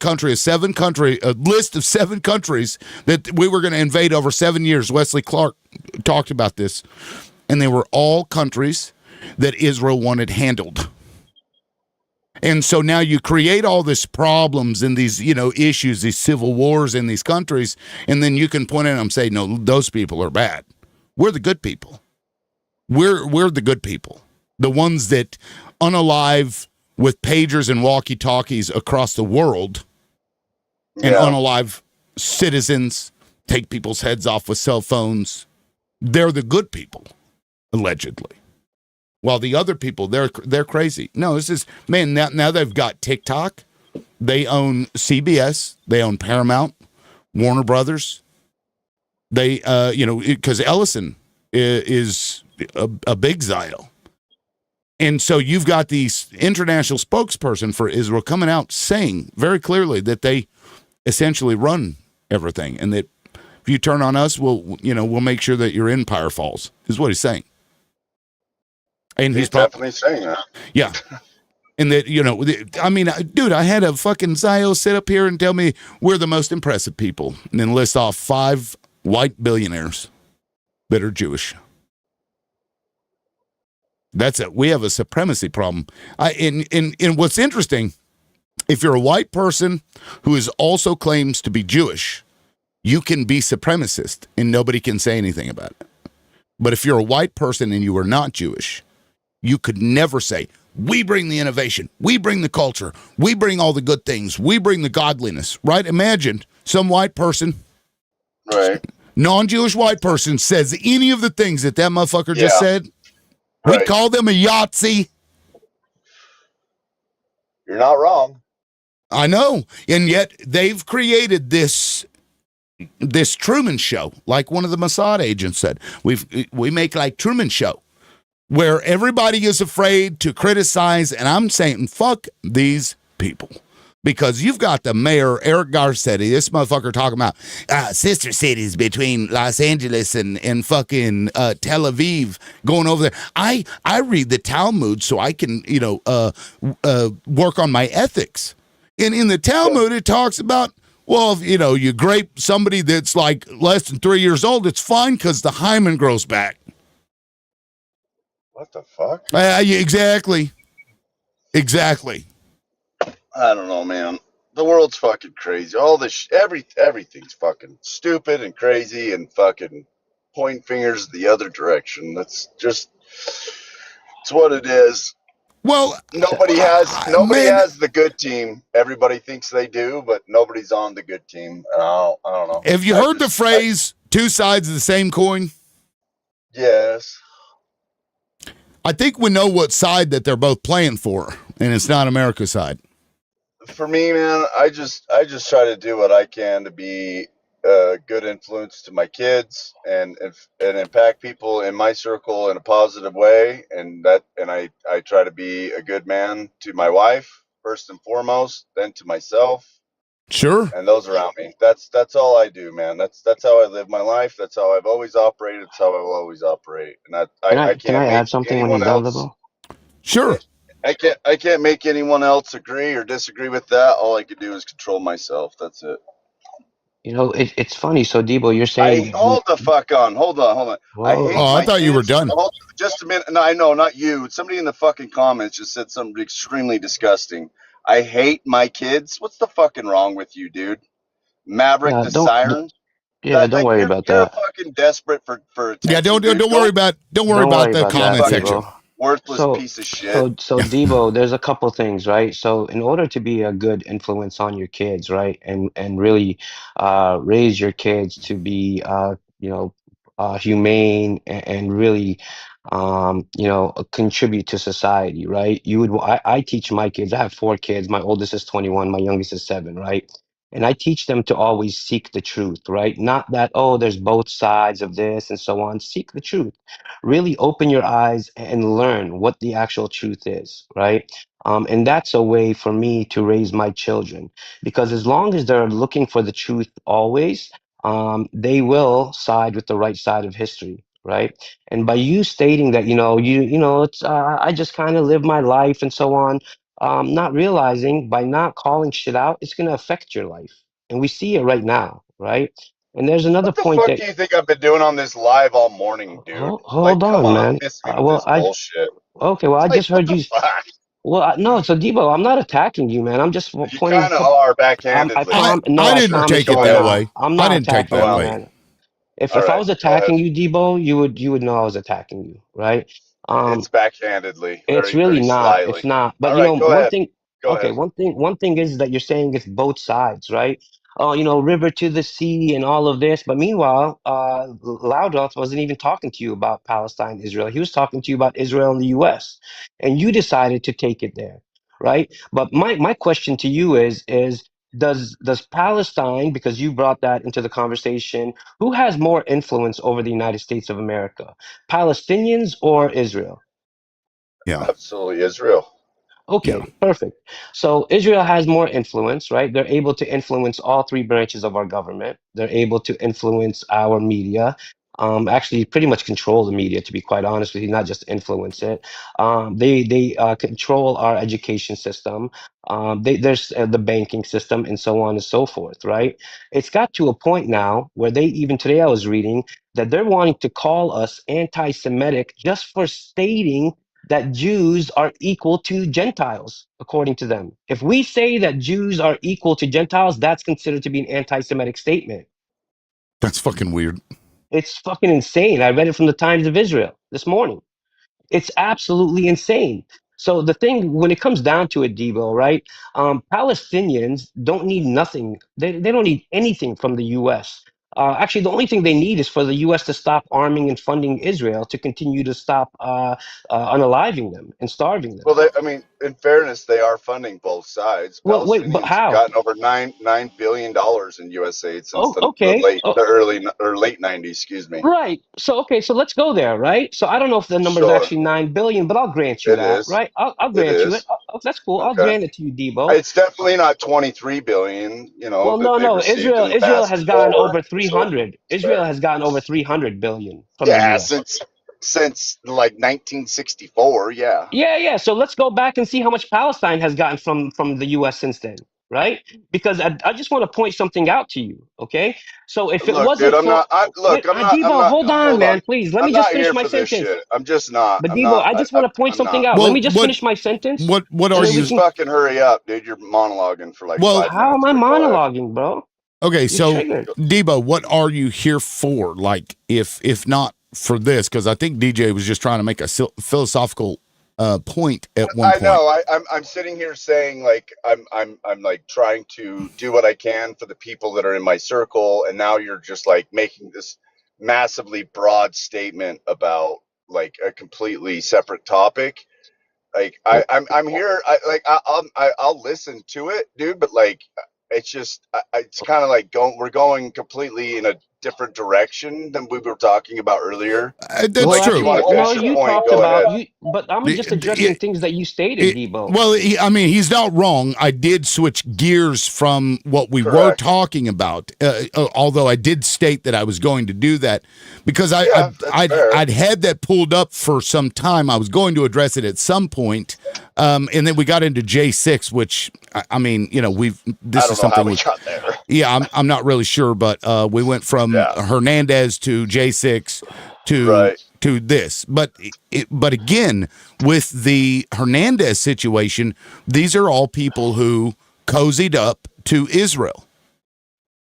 countries that we were going to invade over 7 years. Wesley Clark talked about this, and they were all countries that Israel wanted handled. And so now you create all these problems and these, issues, these civil wars in these countries, and then you can point at them and say, no, those people are bad. We're the good people. We're the good people, the ones that unalive with pagers and walkie-talkies across the world, and unalive citizens, take people's heads off with cell phones. They're the good people, allegedly. While the other people, they're crazy. No, this is, man, now they've got TikTok. They own CBS. They own Paramount, Warner Brothers. They, because Ellison is a big Zio. And so you've got these international spokesperson for Israel coming out saying very clearly that they essentially run everything, and that if you turn on us, we'll make sure that your empire falls, is what he's saying. And he's
definitely saying that.
Yeah. And that, dude, I had a fucking Zio sit up here and tell me we're the most impressive people, and then list off 5 white billionaires that are Jewish. That's it. We have a supremacy problem. And what's interesting, if you're a white person who is also claims to be Jewish, you can be supremacist and nobody can say anything about it. But if you're a white person and you are not Jewish, you could never say, we bring the innovation, we bring the culture, we bring all the good things, we bring the godliness, right? Imagine some white person,
right,
non-Jewish white person, says any of the things that motherfucker just said. We call them a Yahtzee.
You're not wrong.
I know. And yet they've created this Truman Show, like one of the Mossad agents said. We make like Truman Show. where everybody is afraid to criticize, and I'm saying fuck these people. Because you've got the mayor, Eric Garcetti, this motherfucker talking about sister cities between Los Angeles and fucking Tel Aviv going over there. I read the Talmud so I can, work on my ethics. And in the Talmud, it talks about, well, if, you grape somebody that's like less than 3 years old, it's fine because the hymen grows back.
What the fuck?
Exactly.
I don't know, man. The world's fucking crazy. All this, everything's fucking stupid and crazy and fucking pointing fingers the other direction. That's just, it's what it is.
Well,
nobody has the good team. Everybody thinks they do, but nobody's on the good team. I don't know.
Have you heard the phrase two sides of the same coin?
Yes.
I think we know what side that they're both playing for, and it's not America's side.
For me, man, I just try to do what I can to be a good influence to my kids and impact people in my circle in a positive way, and I try to be a good man to my wife first and foremost, then to myself.
Sure.
And those around me. That's all I do, man. That's how I live my life. That's how I've always operated. That's how I will always operate. And I
Can I
can't
add
make
something when
anyone
you're done,
else.
Liberal?
Sure.
I can't make anyone else agree or disagree with that. All I can do is control myself. That's it.
It's funny. So, Debo, you're saying
Hold the fuck on. Hold on. I hate
I
my
thought
kids.
you were done.
Hold, just a minute. No, I know, not you. Somebody in the fucking comments just said something extremely disgusting. I hate my kids. What's the fucking wrong with you, dude? Maverick the Siren.
Don't worry about
You're
that.
fucking desperate for attention.
Yeah, don't worry about the comment section.
Worthless piece of shit.
So Debo, there's a couple things, right? So in order to be a good influence on your kids, right, and really raise your kids to be humane and really contribute to society, right? I teach my kids. I have 4 kids. My oldest is 21, my youngest is 7, right? And I teach them to always seek the truth, right? Not that, oh, there's both sides of this and so on. Seek the truth. Really open your eyes and learn what the actual truth is, right? And that's a way for me to raise my children, because as long as they're looking for the truth always, they will side with the right side of history, right? And by you stating that, it's I just kind of live my life and so on, not realizing by not calling shit out, it's going to affect your life, and we see it right now, right? And there's another
What the
point
fuck
that
do you think I've been doing on this live all morning, dude?
hold
Come
on,
on,
man.
miss me with this bullshit.
Okay, well, I just
What
heard
the
you.
fuck?
Well, no, so Debo, I'm not attacking you, man. I'm just
You
pointing.
kind of are backhandedly.
I
I
didn't
promise
take
you,
it
I'm
that
not.
way.
I'm
I
not
didn't take
attacking
that
you,
way.
man. If
All
I
right,
was
go ahead.
attacking you, Debo, you would know I was attacking you, right?
It's backhandedly,
It's
very,
really
very
not. It's
slyly.
not. But
All right, go
one
ahead.
thing.
Go
Okay,
ahead.
one thing is that you're saying it's both sides, right? Oh, river to the sea and all of this. But meanwhile, Loudmouth wasn't even talking to you about Palestine, Israel. He was talking to you about Israel and the U.S. And you decided to take it there, right? But my question to you is does Palestine, because you brought that into the conversation, who has more influence over the United States of America, Palestinians or Israel?
Yeah.
Absolutely, Israel.
Okay, perfect. So Israel has more influence, right? They're able to influence all 3 branches of our government. They're able to influence our media. Actually, pretty much control the media, to be quite honest with you, not just influence it. They control our education system. There's the banking system and so on and so forth, right? It's got to a point now where even today I was reading that they're wanting to call us anti-Semitic just for stating that Jews are equal to Gentiles, according to them. If we say that Jews are equal to Gentiles, that's considered to be an anti-Semitic statement.
That's fucking weird.
It's fucking insane. I read it from the Times of Israel this morning. It's absolutely insane. So the thing, when it comes down to it, Debo, right? Palestinians don't need nothing. They don't need anything from the U.S. Actually, the only thing they need is for the U.S. to stop arming and funding Israel to continue to stop unaliving them and starving them.
Well, in fairness, they are funding both sides.
Well, wait, but
Palestinians have
how?
gotten over $9 billion in U.S. aid since
Oh, okay.
the early or late '90s. Excuse me.
Right. So okay, so let's go there, right? So I don't know if the number is
Sure,
actually 9 billion, but I'll grant you
it
that,
is.
right? I'll
It
grant you it.
is.
That's cool. I'll
Okay.
grant it to you, Debo.
It's definitely not 23 billion,
Well,
that
no,
they've
no.
received in the
Israel
past
has gotten
forward.
over
So
300.
it's fair.
Israel has gotten over 300 billion from the
Yeah,
U.S.
since like 1964. Yeah.
Yeah, yeah. So let's go back and see how much Palestine has gotten from the U.S. since then, right? Because I just want to point something out to you, okay? So if it
Look, dude,
wasn't for wait,
I'm
Debo,
not.
hold on,
Hold on.
man, please. Let me
I'm
just
not
finish
here
my
for this
sentence.
shit. I'm just not.
But Debo, I just want to point
I'm
something
not.
out. Let
Well,
me just finish my sentence,
what
and
are
then we
Just
you?
can.
fucking hurry up, dude. You're monologuing for like
Well,
5 minutes,
How am I
but go ahead.
monologuing, bro?
okay,
You're
so
triggered.
Debo, what are you here for? Like, if not for this, because I think DJ was just trying to make a philosophical point at one
I
point.
know. I'm sitting here saying like I'm like trying to do what I can for the people that are in my circle, and now you're just like making this massively broad statement about like a completely separate topic. Like I'm here. I'll listen to it, dude. But like, it's just it's kind of like we're going completely in a different direction than we were talking about earlier. But
That's
Well,
like, if you
true.
want
actually,
to
no.
finish your
You
point,
talked
go
about
ahead.
you, but I'm just addressing things that you stated, Debo.
Well, I mean, he's not wrong. I did switch gears from what we were
Correct.
talking about, although I did state that I was going to do that because
Yeah, that's fair.
I'd had that pulled up for some time. I was going to address it at some point, and then we got into J6, which I mean, you know,
I
this
don't
is
know how
something
we
we
got there.
yeah, I'm not really sure, but we went from
Yeah.
Hernandez to J6
Right.
to this. But again, with the Hernandez situation, these are all people who cozied up to Israel.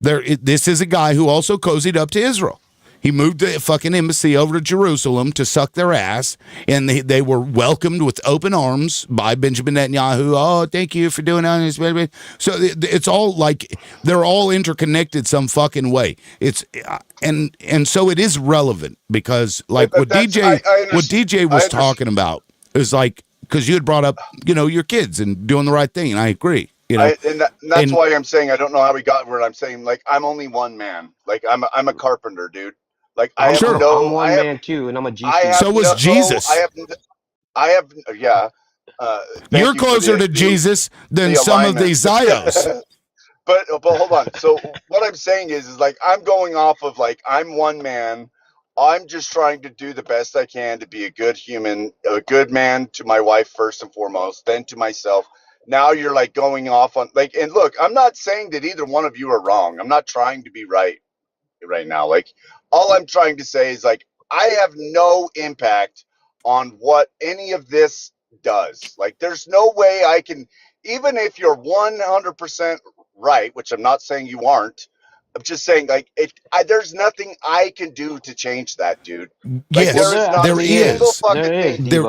This is a guy who also cozied up to Israel. He moved the fucking embassy over to Jerusalem to suck their ass, and they were welcomed with open arms by Benjamin Netanyahu. Oh, thank you for doing this. So it's all like they're all interconnected some fucking way. It's and so it is relevant because like what DJ was talking about is like because you had brought up your kids and doing the right thing, and I agree.
And that's why I'm saying I don't know how we got where I'm saying like I'm only one man. Like I'm a carpenter, dude. Like
I'm one man too, and I'm a G suit.
So was Jesus.
Yeah. Thank
You're
you for
closer to Jesus than some of these Zios.
but hold on. So what I'm saying is like I'm going off of like I'm one man. I'm just trying to do the best I can to be a good human, a good man to my wife first and foremost, then to myself. Now you're like going off on like, and look, I'm not saying that either one of you are wrong. I'm not trying to be right now. Like all I'm trying to say is like I have no impact on what any of this does. Like there's no way I can, even if you're 100% right, which I'm not saying you aren't. I'm just saying like there's nothing I can do to change that, dude. Like
Yes, there is.
Fucking thing.
There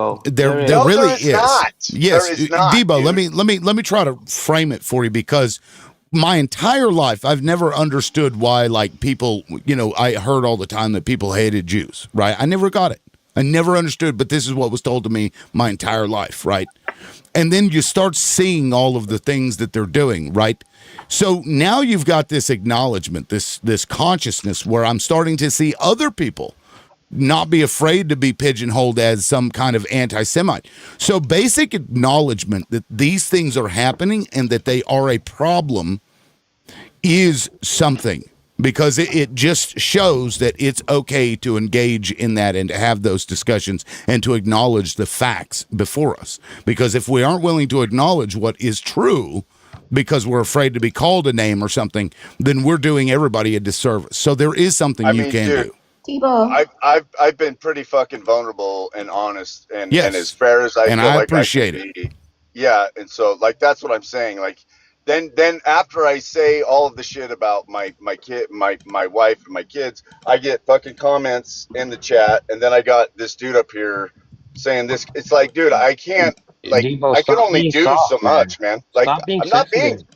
No,
really
there is not.
Yes,
There is not,
Debo.
dude.
Let me try to frame it for you because my entire life I've never understood why like people. I heard all the time that people hated Jews. Right? I never got it. I never understood. But this is what was told to me my entire life. Right? And then you start seeing all of the things that they're doing. Right? So now you've got this acknowledgement, this consciousness where I'm starting to see other people not be afraid to be pigeonholed as some kind of anti-Semite. So basic acknowledgement that these things are happening and that they are a problem is something because it just shows that it's okay to engage in that and to have those discussions and to acknowledge the facts before us. Because if we aren't willing to acknowledge what is true because we're afraid to be called a name or something, then we're doing everybody a disservice. So there is something you can
dude,
do.
I've been pretty fucking vulnerable and honest and as
Yes.
fair as I
And
feel
I
like I
appreciate
can
it.
be. Yeah, and so like that's what I'm saying. Like then after I say all of the shit about my kid, my wife and my kids, I get fucking comments in the chat, and then I got this dude up here saying this. It's like, dude, I can't like
Debo,
I can
stop
only
being
do so
soft, man.
much, man. Like
Stop being
I'm not being
sensitive.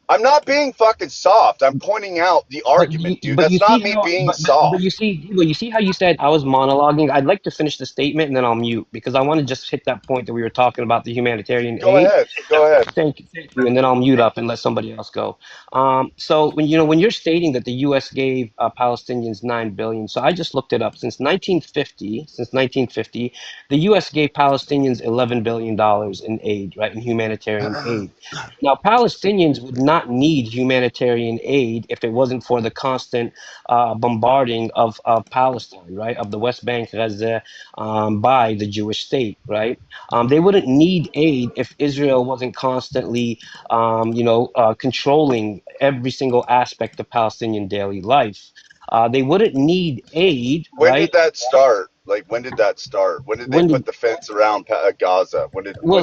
I'm not being fucking soft. I'm pointing out the argument, dude.
But you
That's
see
not me
how,
being
but
soft.
you see how you said I was monologuing. I'd like to finish the statement and then I'll mute because I want to just hit that point that we were talking about the humanitarian
Go
aid.
ahead. Go ahead.
Thank you, and then I'll mute up and let somebody else go. So when you're stating that the U.S. gave Palestinians 9 billion, so I just looked it up. Since 1950, the U.S. gave Palestinians $11 billion in aid, right, in humanitarian aid. Now, Palestinians would not need humanitarian aid if it wasn't for the constant bombarding of Palestine, right, of the West Bank, Gaza, by the Jewish state, right? They wouldn't need aid if Israel wasn't constantly, controlling every single aspect of Palestinian daily life. They wouldn't need aid,
When
right?
did that start? Like, when did that start? When did they
When did
put the fence around Gaza?
well,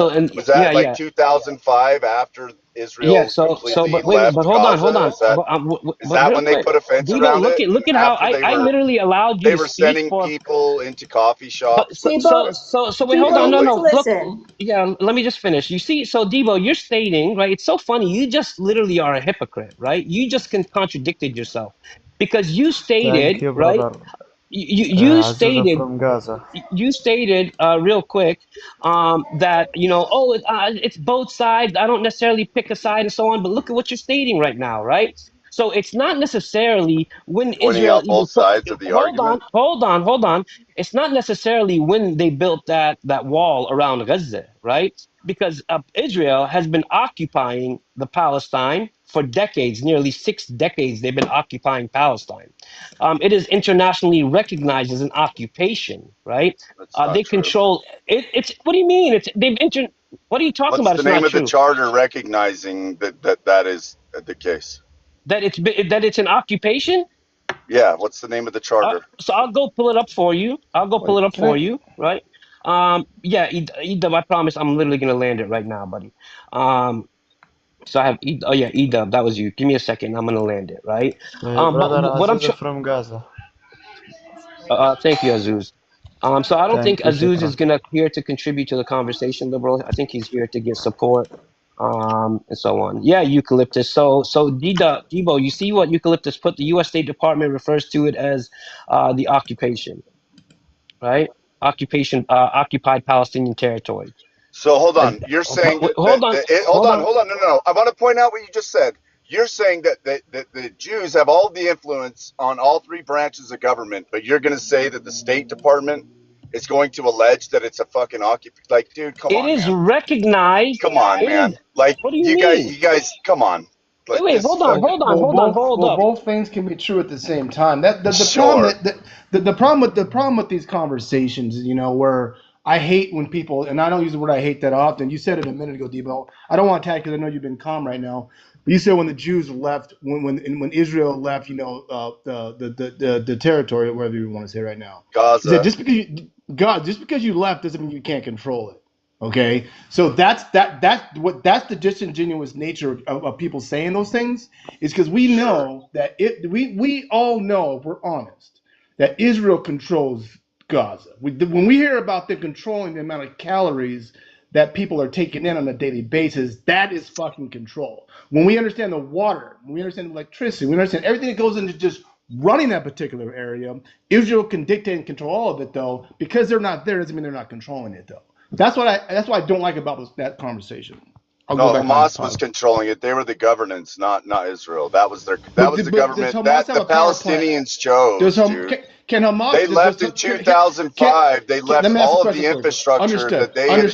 and
Was that
yeah,
like
yeah.
2005 after
Yeah,
Israel
so,
completely
but wait, but
left
hold
Gaza?
on,
Is that
but
is that
real
when they
quick,
put a fence
Debo,
around it? And
look at how
after
I literally allowed you
they
to
were
speak
sending
for.
people into coffee
But
shops with
Debo,
wait, hold on,
like
Debo,
no,
just
no, look,
listen.
yeah, let me just finish. You see, so Debo, you're stating, right? It's so funny. You just literally are a hypocrite, right? You just contradicted yourself because you
Thank
stated,
you,
right?
brother.
You
Azusa
stated
from Gaza.
real quick that it's both sides. I don't necessarily pick a side and so on, but look at what you're stating right now, right? So it's not necessarily when
pointing
Israel
out
even
both sides of the argument.
hold on. It's not necessarily when they built that wall around Gaza, right? Because Israel has been occupying the Palestine for decades, nearly 6 decades. They've been occupying Palestine. It is internationally recognized as an occupation, right?
That's not
They
true.
control it. It's what do you mean? What are you talking
What's
about?
the
It's
name
not
of the
true.
charter recognizing that is the case?
That it's an occupation.
Yeah, what's the name of the charter?
So I'll go pull it up for you.
Wait, can I?
Right? Yeah, Edub, I promise I'm literally gonna land it right now, buddy. So I have Edub, that was you. Give me a second. I'm gonna land it, right? But
Brother
what I'm
Azusa
trying.
from Gaza.
Thank you, Azuz. So I don't think
Thank you,
Azuz
shukran.
is gonna here to contribute to the conversation, liberal. I think he's here to get support, and so on. Yeah, eucalyptus. So Debo, you see what eucalyptus put? The U.S. State Department refers to it as the occupation, right? Occupied Palestinian territory.
So hold
As
on. You're saying
hold on,
hold
hold
on,
on.
hold on. No, no, no. I want to point out what you just said. You're saying that the Jews have all the influence on all three branches of government, but you're going to say that the State Department is going to allege that it's a fucking occupation. Like, dude, come
It
on,
is
man.
recognized.
Come on,
It
man.
is.
Like,
What do you mean?
you guys, come on. Like,
Wait,
this is
hold on,
fucking
hold up.
Both things can be true at the same time. That the problem
sure.
that the problem with these conversations, where I hate when people, and I don't use the word I hate that often. You said it a minute ago, Debo. I don't want to attack because I know you've been calm right now. But you said when the Jews left, when Israel left, the territory, whatever you want to say right now. You said
Gaza.
just because you left doesn't mean you can't control it. Okay, so that's the disingenuous nature of people saying those things is because we
Sure.
know that we all know, if we're honest, that Israel controls Gaza. When we hear about them controlling the amount of calories that people are taking in on a daily basis, that is fucking control. When we understand the water, when we understand electricity, we understand everything that goes into just running that particular area, Israel can dictate and control all of it though. Because they're not there doesn't mean they're not controlling it though. That's what I don't like about that conversation. I'll go
No,
back on
Hamas was
pause.
controlling it. They were the governance, not Israel. That was the
But does
government
Hamas
that
have
the
a power plant?
Palestinians
Does
chose, dude.
can
They
Hamas
left in
can
2005. They
let
left
me ask a
all of
question
the
for you, bro.
infrastructure
Understood.
that they had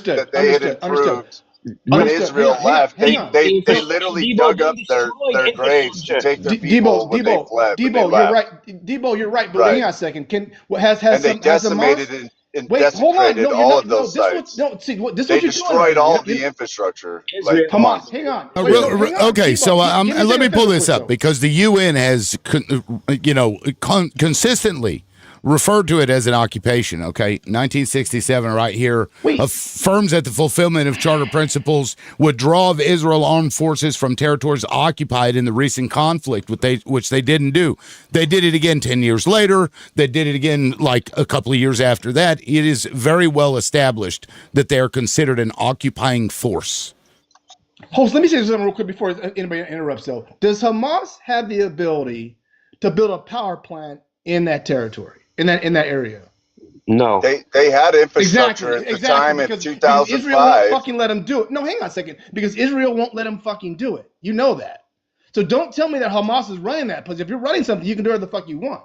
improved when
Understood.
Israel left.
Hang on.
They
So
literally
Debo,
dug
they
up
destroyed
their graves to
infrastructure.
take their people when they fled when they
You're
left.
right. Debo, you're right. But hang
Right.
on a second. Can what has
And they
some has Hamas?
decimated and
Wait, hold on.
desecrated
No, you're
all
not.
of
No,
those
this is what
sites.
no. See, this is
They
what you're doing right
destroyed
now.
all of the infrastructure. Like,
Israel.
come on.
Hamas, hang on. Wait, no, hang on.
Okay, so
Debo, give me a
let
second
me
to
pull
finish
this
quick,
up
though.
because the UN has, consistently referred to it as an occupation. Okay, 1967, right here, affirms that the fulfillment of charter principles, withdrawal of Israel armed forces from territories occupied in the recent conflict, which they didn't do. They did it again 10 years later. They did it again like a couple of years after that. It is very well established that they are considered an occupying force.
Host, let me say something real quick before anybody interrupts. Though, does Hamas have the ability to build a power plant in that territory, in that area?
No.
They had infrastructure at the time in
because
2005.
Israel won't fucking let them do it. No, hang on a second. Because Israel won't let them fucking do it. You know that. So don't tell me that Hamas is running that place. If you're running something, you can do whatever the fuck you want.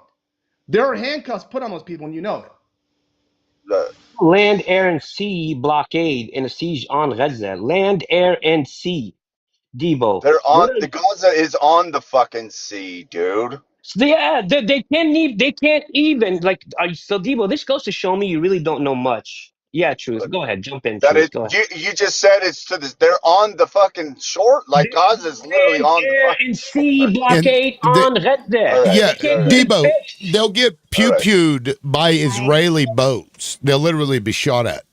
There are handcuffs put on those people, and you know it.
Land, air, and sea blockade in a siege on Gaza. Land, air, and sea. Debo.
They're on the Gaza is on the fucking sea, dude.
Yeah, they can't even like. So Debo, this goes to show me you really don't know much. Yeah, Truth. Go ahead, jump in.
That
Truth.
it,
Go ahead.
you just said it's to this. They're on the fucking shore. Like Gaza's literally on the fucking
and sea
And
blockade on Gaza.
yeah,
They can't
Debo,
even
they'll get pew-pewed by Israeli boats. They'll literally be shot at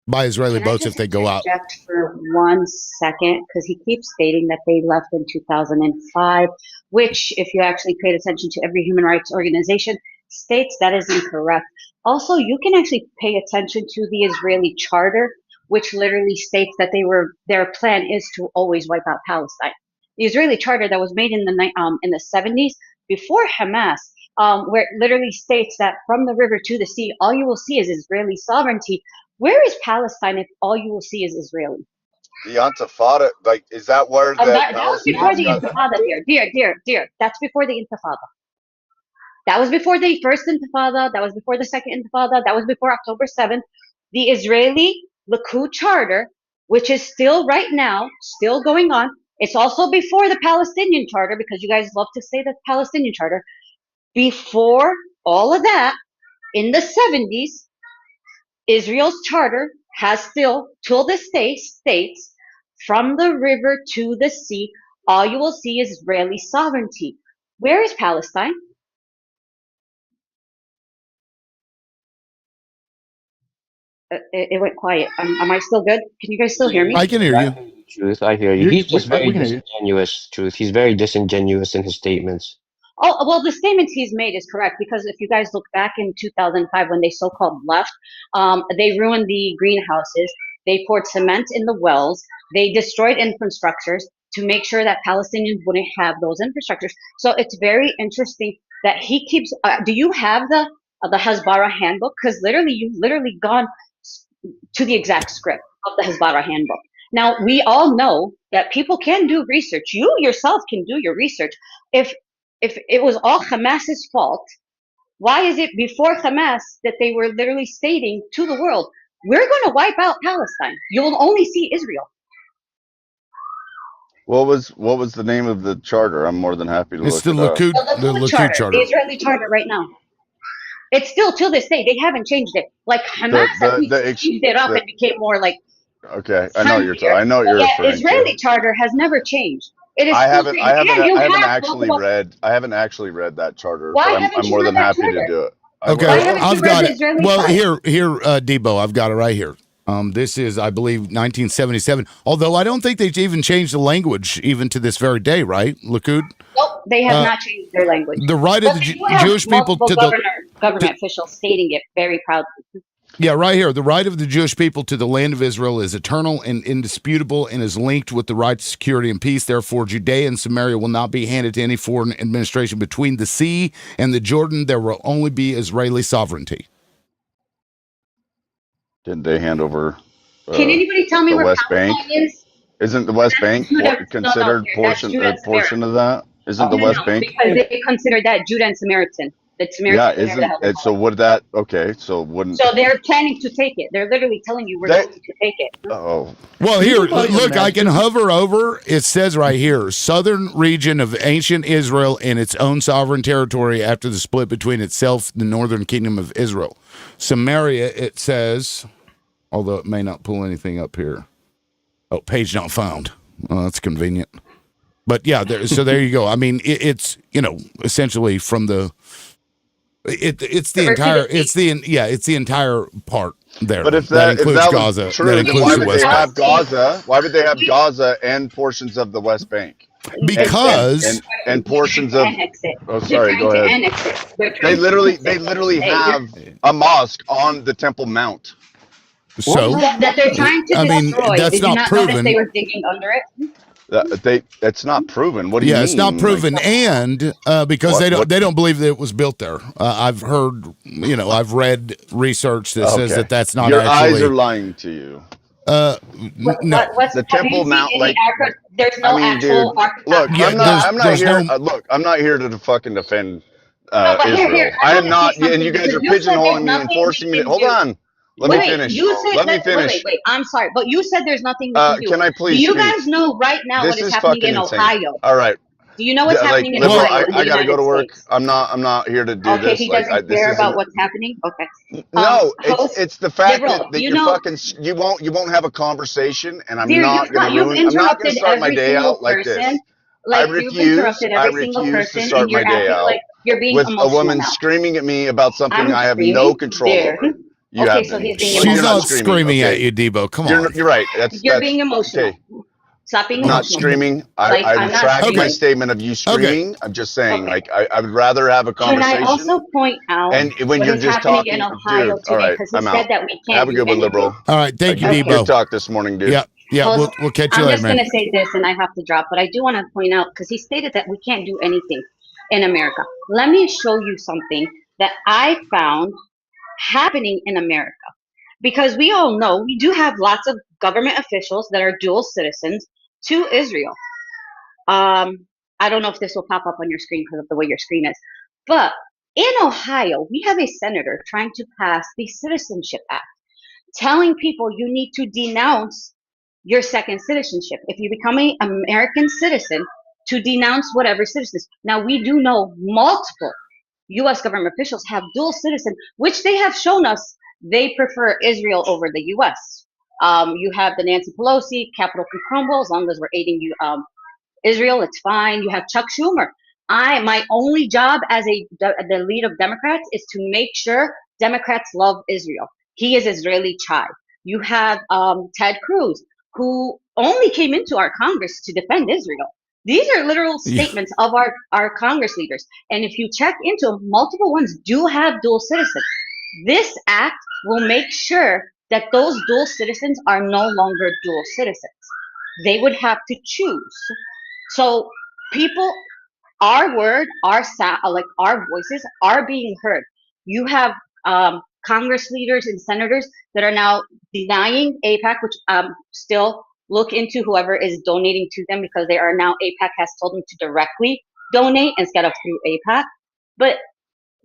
by Israeli
Can I
boats
just
if they go out.
interject for 1 second? Because he keeps stating that they left in 2005, which, if you actually paid attention to every human rights organization, states that is incorrect. Also, you can actually pay attention to the Israeli charter, which literally states that their plan is to always wipe out Palestine. The Israeli charter that was made in the 70s before Hamas, where it literally states that from the river to the sea, all you will see is Israeli sovereignty. Where is Palestine if all you will see is Israeli?
The Intifada, like, is that where the
That was before the
Palestinians got?
Intifada, dear. That's before the Intifada. That was before the first Intifada. That was before the second Intifada. That was before October 7th. The Israeli Likud charter, which is still right now, still going on. It's also before the Palestinian charter, because you guys love to say the Palestinian charter. Before all of that, in the 70s, Israel's charter has still, till this day, states from the river to the sea, all you will see is Israeli sovereignty. Where is Palestine? It went quiet. Am I still good? Can you guys still hear me?
I can hear you.
Truth, I hear you. He's just very disingenuous, Truth. He's very disingenuous in his statements.
Oh, well, the statement he's made is correct, because if you guys look back in 2005 when they so-called left, they ruined the greenhouses. They poured cement in the wells. They destroyed infrastructures to make sure that Palestinians wouldn't have those infrastructures. So it's very interesting that he keeps. Do you have the Hasbara handbook? Because you've literally gone to the exact script of the Hasbara handbook. Now, we all know that people can do research. You yourself can do your research. If it was all Hamas's fault, why is it before Hamas that they were literally stating to the world, we're going to wipe out Palestine. You'll only see Israel.
What was the name of the charter? I'm more than happy to
It's
look
the
it up.
Likud, the Likud charter.
The Israeli charter right now. It's still till this day. They haven't changed it. Like Hamas changed it up and became more like.
Okay, I know what you're talking. I know what you're referring
Israeli
to.
charter has never changed. It is
I
still
haven't actually read that charter,
Why
but I'm more than happy to do it.
Okay, I've got it. Well,
charter?
here, Debo, I've got it right here. This is, I believe, 1977. Although I don't think they've even changed the language even to this very day, right, Likud?
Nope, they have not changed their language.
The right of the Jewish people to
government officials stating it very proudly.
Yeah, right here. The right of the Jewish people to the land of Israel is eternal and indisputable and is linked with the right to security and peace. Therefore, Judea and Samaria will not be handed to any foreign administration. Between the sea and the Jordan, there will only be Israeli sovereignty.
Didn't they hand over
Can anybody tell me
the
where
West
Palestine
Bank?
is?
Isn't the West Bank considered portion of that? Isn't the West Bank?
Because they consider that Judah and Samaritan.
Yeah, isn't so would that okay, so wouldn't
So they're planning to take it. They're literally telling you we're going to take it.
Oh.
Well, here, look, I can hover over. It says right here, southern region of ancient Israel and its own sovereign territory after the split between itself, the northern kingdom of Israel. Samaria, it says, although it may not pull anything up here. Oh, page not found. Oh, that's convenient. But yeah, so there you go. I mean, it's, essentially from the, it's the entire part there.
But if
that includes
was
Gaza,
true,
that
then
includes
why
the
would
West
they
Bank.
have Gaza? Why would they have Gaza and portions of the West Bank?
Because
and portions of sorry, go ahead. They literally have a mosque on the Temple Mount.
So
that they're trying to
I mean,
destroy.
that's
Did you
not
not notice they
proven.
were digging under it?
That's not proven. What do you
Yeah,
mean?
it's not proven,
Like,
and because they don't believe that it was built there. I've heard, I've read research that says that that's not
your
actually.
eyes are lying to you.
No.
The Temple Mount, like,
there's no
dude. Look,
Yeah,
I'm not here.
no.
Look, I'm not here to fucking defend
But
Israel. I am not, and you
because
guys are
you said there's
pigeonholing me and
nothing
forcing
we
me to.
can
Hold
do.
on. Let me finish.
You said
Let me
that.
finish.
Wait. I'm sorry, but you said there's nothing we can do.
Can I please
Do you
speak?
guys know right now what
This
is
is
happening
fucking
in
insane.
Ohio?
All right.
Do you know what's
Like,
happening in
liberal,
Ohio in the
I gotta go
United
to work.
States?
I'm not here to do
Okay,
this.
he
Like,
doesn't
this
care about
isn't.
what's happening. Okay.
No,
Host,
it's the fact
liberal.
that
You
you're
know,
fucking. You won't have a conversation, and I'm
dear,
not gonna
you've
ruin. I'm not gonna
interrupted
start my
every
day
single
out like
person.
this.
Like you've interrupted
I
every single
refuse to
person, and
start my
you're
day
acting
out
like you're being
with a
emotional
woman
now.
screaming at me about something
I'm
I have no
screaming
control
there.
over. You
Okay,
have
so
been.
he's being
She's
You're
emotional.
not
not
screaming.
screaming
Okay,
at you, Debo. Come on.
you're right.
You're being emotional.
Okay.
Stop being
I'm not
emotional, please.
screaming.
Like
I
I'm not
retract my
screaming.
statement of you
Okay.
screaming. I'm just saying,
Okay.
like, I would rather have a
Can I
conversation.
also point out
And when
what
you're
is
just
happening in
talking,
Ohio
dude, all
today?
right,
Because he
I'm
said
out.
that we
Have
can't
a
do
good one,
anything.
liberal.
All right. Thank you,
Good
Debo.
talk this morning, dude.
Yeah.
Hold on.
We'll catch you
I'm
later,
just
man.
going to say this, and I have to drop, but I do want to point out because he stated that we can't do anything in America. Let me show you something that I found happening in America. Because we all know we do have lots of government officials that are dual citizens to Israel. I don't know if this will pop up on your screen because of the way your screen is. But in Ohio, we have a senator trying to pass the Citizenship Act, telling people you need to denounce your second citizenship. If you become an American citizen, to denounce whatever citizens. Now, we do know multiple U.S. government officials have dual citizen, which they have shown us they prefer Israel over the U.S. You have the Nancy Pelosi, Capitol can crumble as long as we're aiding you, Israel. It's fine. You have Chuck Schumer. My only job as the lead of Democrats is to make sure Democrats love Israel. He is Israeli child. You have Ted Cruz, who only came into our Congress to defend Israel. These are literal statements of our Congress leaders. And if you check into them, multiple ones do have dual citizens. This act will make sure that those dual citizens are no longer dual citizens. They would have to choose. So people, our word, our sound, like our voices are being heard. You have Congress leaders and senators that are now denying APAC, which still look into whoever is donating to them because they are now, APAC has told them to directly donate instead of through APAC. But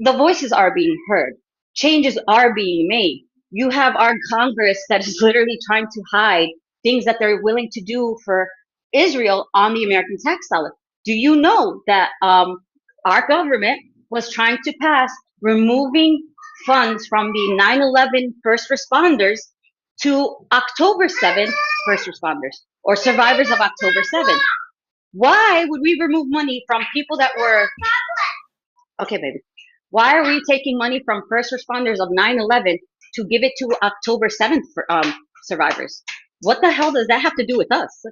the voices are being heard. Changes are being made. You have our Congress that is literally trying to hide things that they're willing to do for Israel on the American tax dollar. Do you know that our government was trying to pass removing funds from the 9/11 first responders to October 7th first responders or survivors of October 7th? Why would we remove money from people that were okay, baby? Why are we taking money from first responders of 9/11 to give it to October 7th for, survivors? What the hell does that have to do with us?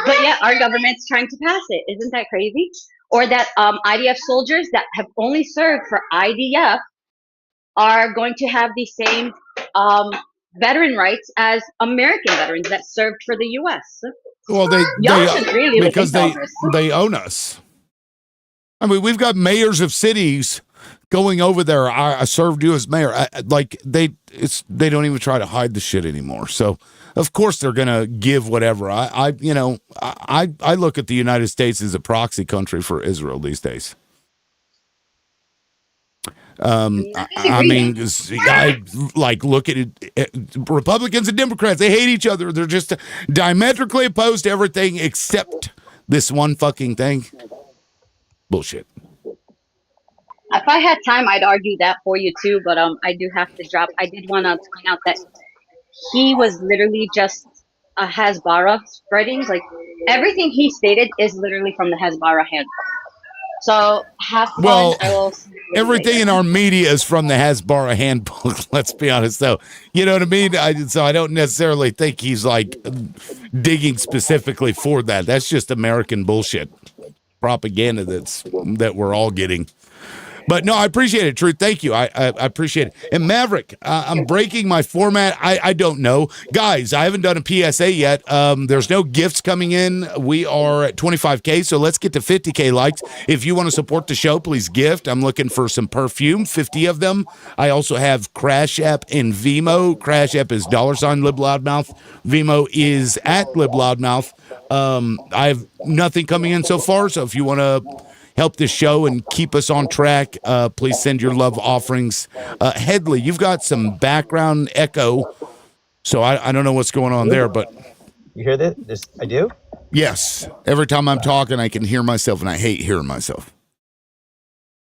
But yeah, our government's trying to pass it. Isn't that crazy? Or that IDF soldiers that have only served for IDF are going to have the same veteran rights as American veterans that served for the U.S.
Well,
Y'all should really look
because
into all this.
they own us. I mean, we've got mayors of cities going over there. I served you as mayor. They don't even try to hide the shit anymore. So of course they're gonna give whatever. I look at the United States as a proxy country for Israel these days. I mean, I like look at it. Republicans and Democrats, they hate each other. They're just diametrically opposed to everything except this one fucking thing. Bullshit.
If I had time, I'd argue that for you too, but I do have to drop. I did want to point out that he was literally just a Hasbara spreadings. Like everything he stated is literally from the Hasbara handbook. So have fun.
Well,
I will see you
everything
later.
in our media is from the Hasbara handbook. Let's be honest, though. You know what I mean? So I don't necessarily think he's like digging specifically for that. That's just American bullshit propaganda that we're all getting. But no, I appreciate it, Truth. Thank you. I appreciate it. And Maverick, I'm breaking my format. I don't know. Guys, I haven't done a PSA yet. There's no gifts coming in. We are at 25K, so let's get to 50K likes. If you want to support the show, please gift. I'm looking for some perfume, 50 of them. I also have Crash App and Vimo. Crash App is $LibLoudmouth. Vimo is at LibLoudmouth. I have nothing coming in so far, so if you want to help this show and keep us on track, please send your love offerings. Headley, you've got some background echo, so I don't know what's going on there, but
you hear this? I do?
Yes. Every time I'm talking, I can hear myself, and I hate hearing myself,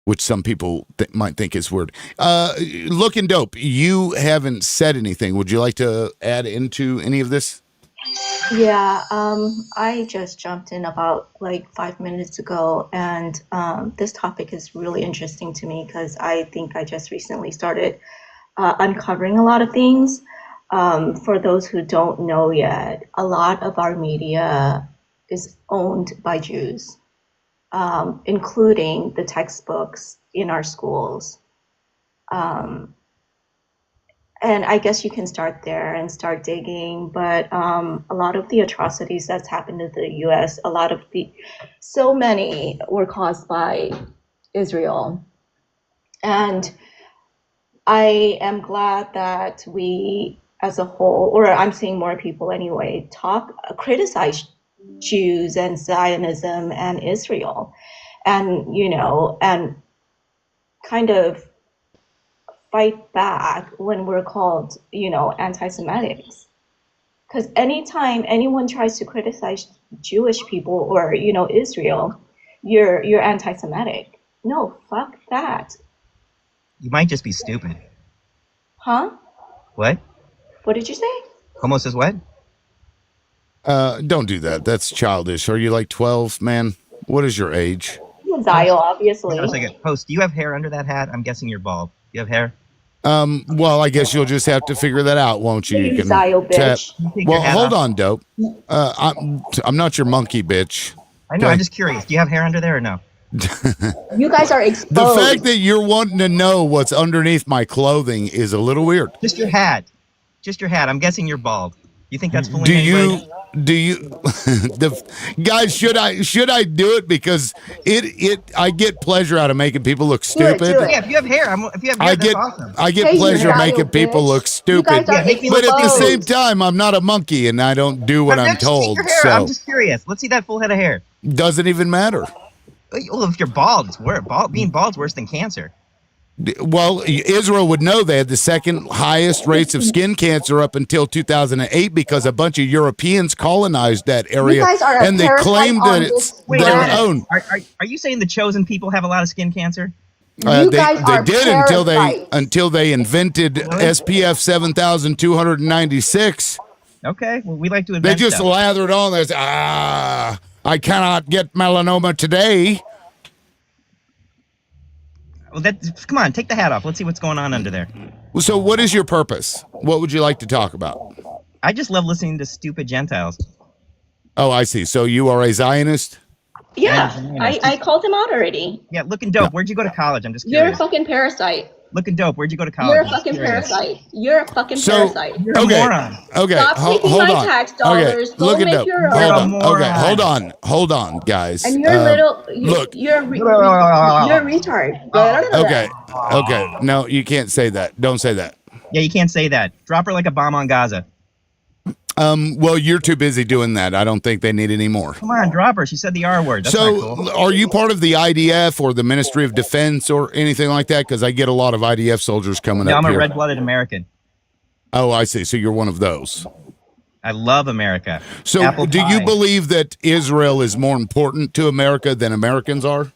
which some people might think is weird. Looking dope. You haven't said anything. Would you like to add into any of this?
Yeah, I just jumped in about like 5 minutes ago, and this topic is really interesting to me because I think I just recently started uncovering a lot of things. For those who don't know yet, a lot of our media is owned by Jews, including the textbooks in our schools. And I guess you can start there and start digging, but a lot of the atrocities that's happened in the U.S., so many were caused by Israel. And I am glad that we, as a whole, or I'm seeing more people anyway, criticize Jews and Zionism and Israel, and and kind of fight back when we're called, anti-Semitics. Because anytime anyone tries to criticize Jewish people or, Israel, you're anti-Semitic. No, fuck that.
You might just be stupid.
Huh?
What?
What did you say?
Homo says what?
Don't do that. That's childish. Are you like 12, man? What is your age?
Zio, obviously.
Hold on a second. Post, do you have hair under that hat? I'm guessing you're bald. You have hair?
Well, I guess you'll just have to figure that out, won't you? You
Zio, bitch.
Well, hold on, dope. I'm not your monkey, bitch.
I know. I'm just curious. Do you have hair under there or no?
You guys are exposed.
The fact that you're wanting to know what's underneath my clothing is a little weird.
Just your hat. Just your hat. I'm guessing you're bald. You think that's fooling
anybody? Guys, should I do it because I get pleasure out of making people look stupid.
Do it. Yeah, if you have hair, that's awesome.
I get pleasure making people look stupid. But at the same time, I'm not a monkey and I don't do what I'm told. So
I'm just curious. Let's see that full head of hair.
Doesn't even matter.
Well, if you're bald, it's worse. Being bald's worse than cancer.
Well, Israel would know they had the second highest rates of skin cancer up until 2008 because a bunch of Europeans colonized that area and they claimed that it's their own.
Are you saying the chosen people have a lot of skin cancer?
They did until they invented SPF 7296.
Okay, well, we like to invent
They just
stuff.
lathered on this. I cannot get melanoma today.
Well, come on, take the hat off. Let's see what's going on under there.
So what is your purpose? What would you like to talk about?
I just love listening to stupid Gentiles.
Oh, I see. So you are a Zionist?
Yeah, I called him out already.
Yeah, looking dope. Where'd you go to college? I'm just
You're
curious.
a fucking parasite.
Looking dope. Where'd you go to college?
You're a fucking parasite. You're a fucking parasite.
You're a moron.
Okay,
Stop taking
hold
my
on.
tax dollars. Go
Look
make
at
your
hold
own.
on. Okay, hold on, guys.
And you're
look.
You're a retard.
Okay. No, you can't say that. Don't say that.
Yeah, you can't say that. Drop her like a bomb on Gaza.
Well, you're too busy doing that. I don't think they need any more.
Come on, drop her. She said the R word. That's not cool.
Are you part of the IDF or the Ministry of Defense or anything like that? Because I get a lot of IDF soldiers coming up
I'm
here.
a red-blooded American.
Oh, I see. So you're one of those.
I love America.
So
Apple
do
pie.
you believe that Israel is more important to America than Americans are?
Of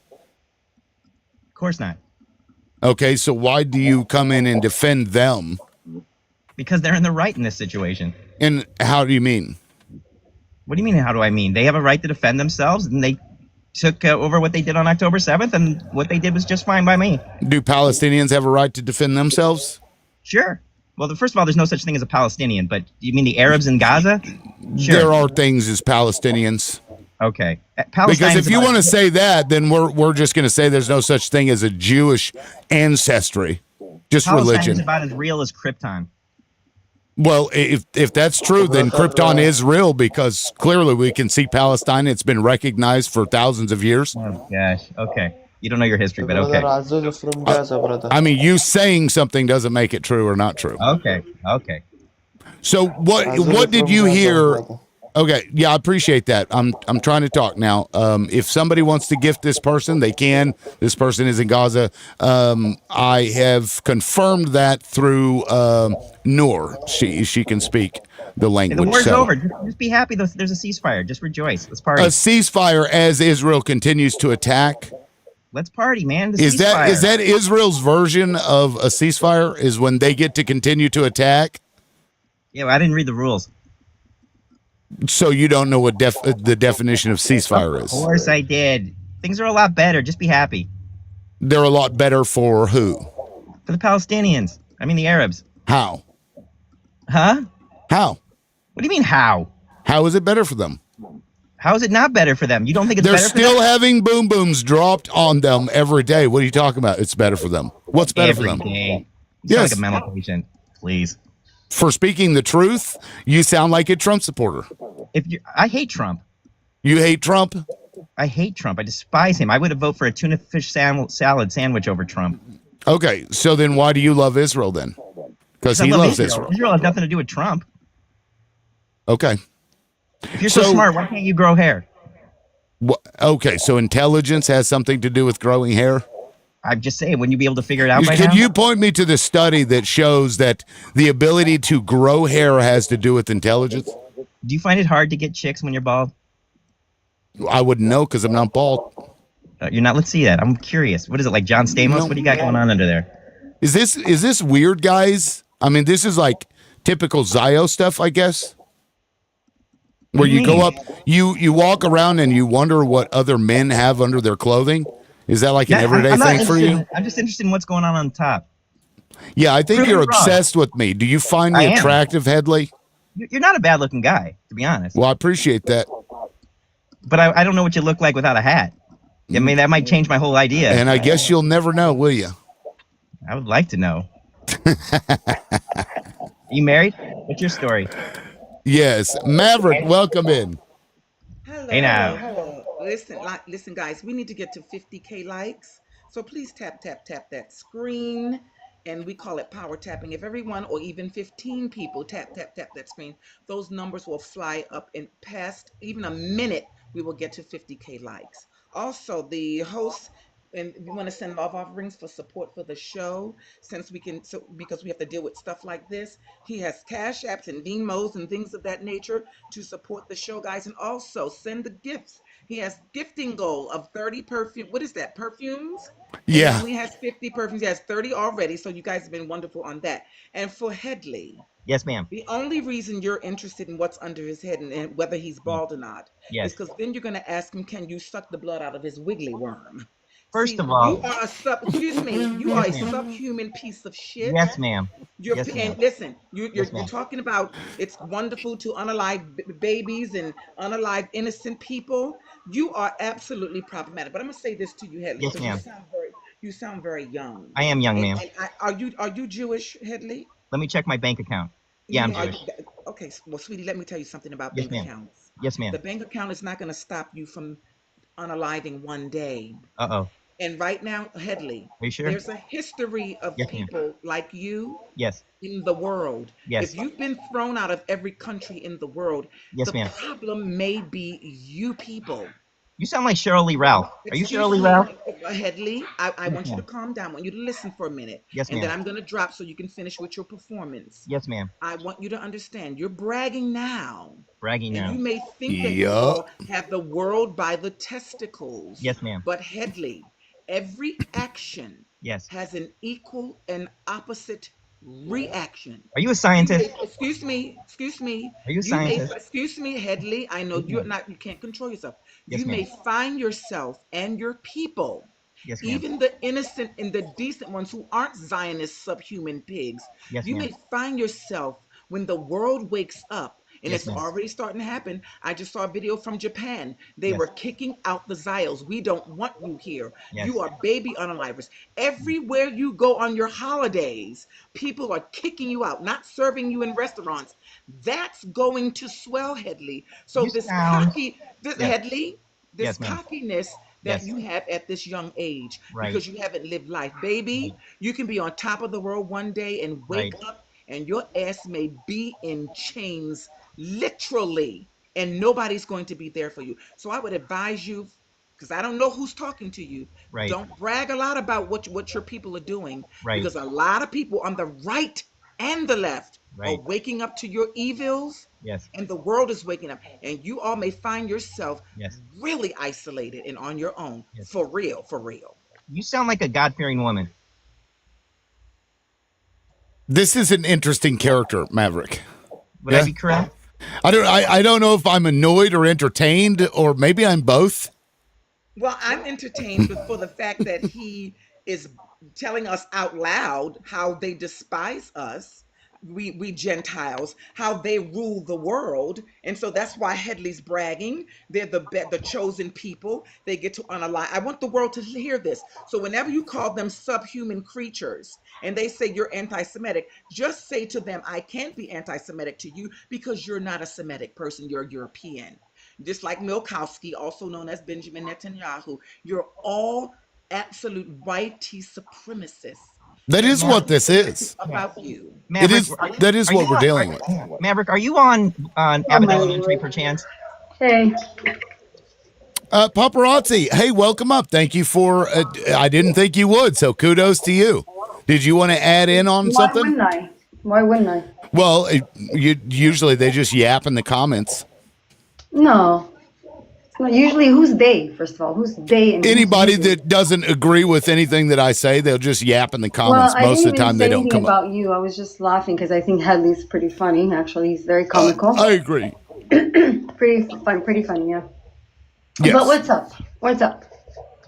course not.
Okay, so why do you come in and defend them?
Because they're in the right in this situation.
And how do you mean?
What do you mean, how do I mean? They have a right to defend themselves, and they took over what they did on October 7th, and what they did was just fine by me.
Do Palestinians have a right to defend themselves?
Sure. Well, first of all, there's no such thing as a Palestinian, but you mean the Arabs in Gaza? Sure.
There are things as Palestinians.
Okay.
Because
Palestine
if
is
you
about
want to
as,
say that, then we're just going to say there's no such thing as a Jewish ancestry, just
Palestine is
religion.
about as real as Krypton.
Well, if that's true, then Krypton is real because clearly we can see Palestine. It's been recognized for thousands of years.
Oh gosh. Okay. You don't know your history, but
Brother
okay.
Azul is from Gaza, brother.
I mean, you saying something doesn't make it true or not true.
Okay. Okay.
So what
Azul
did
from
you
Gaza,
hear?
brother.
Okay, yeah, I appreciate that. I'm trying to talk now. If somebody wants to gift this person, they can. This person is in Gaza. I have confirmed that through Noor. She can speak the
Hey, the
language.
war's
So
over. Just be happy. There's a ceasefire. Just rejoice. Let's
a
party.
ceasefire as Israel continues to attack.
Let's party, man. The
Is
ceasefire.
that Israel's version of a ceasefire? Is when they get to continue to attack?
Yeah, well, I didn't read the rules.
So you don't know what the definition of ceasefire
Of
is?
course I did. Things are a lot better. Just be happy.
They're a lot better for who?
For the Palestinians. I mean the Arabs.
How?
Huh?
How?
What do you mean how?
How is it better for them?
How is it not better for them? You don't think it's
They're
better
still
for them?
having boom booms dropped on them every day. What are you talking about? It's better for them. What's better
Every
for them?
day. You
Yes.
sound like a mental patient. Please.
For speaking the truth, you sound like a Trump supporter.
I hate Trump.
You hate Trump?
I hate Trump. I despise him. I would have voted for a tuna fish salad sandwich over Trump.
Okay, so then why do you love Israel then? Because he
I love
loves Israel.
Israel has nothing to do with Trump.
Okay.
If you're so smart, why can't you grow hair?
Okay, so intelligence has something to do with growing hair?
I'm just saying, wouldn't you be able to figure it out by
Can
now?
you point me to the study that shows that the ability to grow hair has to do with intelligence?
Do you find it hard to get chicks when you're bald?
I wouldn't know because I'm not bald.
You're not. Let's see that. I'm curious. What is it, like John Stamos?
No.
What do you got going on under there?
Is this weird, guys? I mean, this is like typical Zio stuff, I guess. Where you go up, you walk around and you wonder what other men have under their clothing. Is that like an everyday
I'm not
thing for you?
interested- I'm just interested in what's going on top.
Yeah, I think
Prove
you're
me wrong.
obsessed with me. Do you find
I
me
am.
attractive, Headley?
You're not a bad-looking guy, to be honest.
Well, I appreciate that.
But I don't know what you look like without a hat. I mean, that might change my whole idea.
And I guess you'll never know, will you?
I would like to know. You married? What's your story?
Yes. Maverick, welcome in.
Hello.
Hey now.
Hello. Listen, guys. We need to get to 50K likes. So please tap that screen, and we call it power tapping. If everyone, or even 15 people, tap that screen, those numbers will fly up in past even a minute. We will get to 50K likes. Also, the host. And we want to send love offerings for support for the show, since because we have to deal with stuff like this. He has cash apps and Venmos and things of that nature to support the show, guys. And also send the gifts. He has gifting goal of 30 perfume. What is that? Perfumes?
Yeah.
And he only has 50 perfumes. He has 30 already. So you guys have been wonderful on that. And for Headley,
Yes, ma'am.
the only reason you're interested in what's under his head and whether he's bald or not
Yes.
is because then you're going to ask him, can you suck the blood out of his wiggly worm?
First of all,
You are a subhuman piece of shit.
yes, ma'am.
You're,
Yes, ma'am.
and listen, you're
Yes, ma'am.
talking about it's wonderful to unalive babies and unalive innocent people. You are absolutely problematic. But I'm gonna say this to you, Headley,
Yes,
because
ma'am.
you sound very young.
I am young, ma'am.
And are you Jewish, Headley?
Let me check my bank account. Yeah, I'm
Are
Jewish.
you- okay, well, sweetie, let me tell you something about
Yes,
bank
ma'am.
accounts.
Yes, ma'am.
The bank account is not gonna stop you from unaliving one day.
Uh-oh.
And right now, Headley,
Are you sure?
there's a history of
Yes, ma'am.
people like you
Yes.
in the world.
Yes.
If you've been thrown out of every country in the world,
Yes,
the
ma'am.
problem may be you people.
You sound like Cheryl Lee Ralph. Are you
Excuse
Cheryl Lee
me,
Ralph?
Headley, I
Yes,
want you to
ma'am.
calm down. I want you to listen for a minute.
Yes,
And then
ma'am.
I'm going to drop so you can finish with your performance.
Yes, ma'am.
I want you to understand, you're bragging now.
Bragging
And
now.
you may think that you all have the world by the testicles.
Yes, ma'am.
But Headley, every action
Yes.
has an equal and opposite reaction.
Are you a scientist?
Excuse me.
Are you a scientist?
Excuse me, Headley. I know
Yes,
you
ma'am.
can't control yourself.
Yes,
You
ma'am.
may find yourself and your people,
Yes, ma'am.
even the innocent and the decent ones who aren't Zionist subhuman pigs.
Yes,
You
ma'am.
may find yourself when the world wakes up and
Yes,
it's
ma'am.
already starting to happen. I just saw a video from Japan. They
Yes.
were kicking out the Zios. We don't want you here.
Yes.
You are baby unalivers. Everywhere you go on your holidays, people are kicking you out, not serving you in restaurants. That's going to swell, Headley. So
You
this
sound.
this
Yes.
Headley, this
Yes, ma'am.
cockiness that
Yes.
you have at this young age
Right.
because you haven't lived life, baby. You can be on top of the world one day and wake
Right.
up and your ass may be in chains, literally, and nobody's going to be there for you. So I would advise you, because I don't know who's talking to you,
Right.
don't brag a lot about what your people are doing,
Right.
because a lot of people on the right and the left are
Right.
waking up to your evils,
Yes.
and the world is waking up, and you all may find yourself
Yes.
really isolated and on your own.
Yes.
For real, for real.
You sound like a God-fearing woman.
This is an interesting character, Maverick.
Would I be correct?
I don't know if I'm annoyed or entertained, or maybe I'm both.
Well, I'm entertained for the fact that he is telling us out loud how they despise us, we Gentiles, how they rule the world, and so that's why Headley's bragging. They're the chosen people. They get to unalive. I want the world to hear this. So whenever you call them subhuman creatures and they say you're anti-Semitic, just say to them, "I can't be anti-Semitic to you because you're not a Semitic person. You're European." Just like Milkowski, also known as Benjamin Netanyahu, you're all absolute whitey supremacists.
That is what this is.
About you.
Maverick,
That is what we're dealing with.
Maverick, are you on Abbott Elementary perchance?
Hey.
Paparazzi, hey, welcome up. Thank you for. I didn't think you would, so kudos to you. Did you want to add in on something?
Why wouldn't I?
Well, usually they just yap in the comments.
No. Usually, who's they? First of all, who's they? And
Anybody that doesn't agree with anything that I say, they'll just yap in the comments.
Well,
Most of the time, they don't come up.
about you. I was just laughing because I think Headley's pretty funny. Actually, he's very comical.
I agree.
Pretty funny, yeah.
Yes.
But what's up? What's up?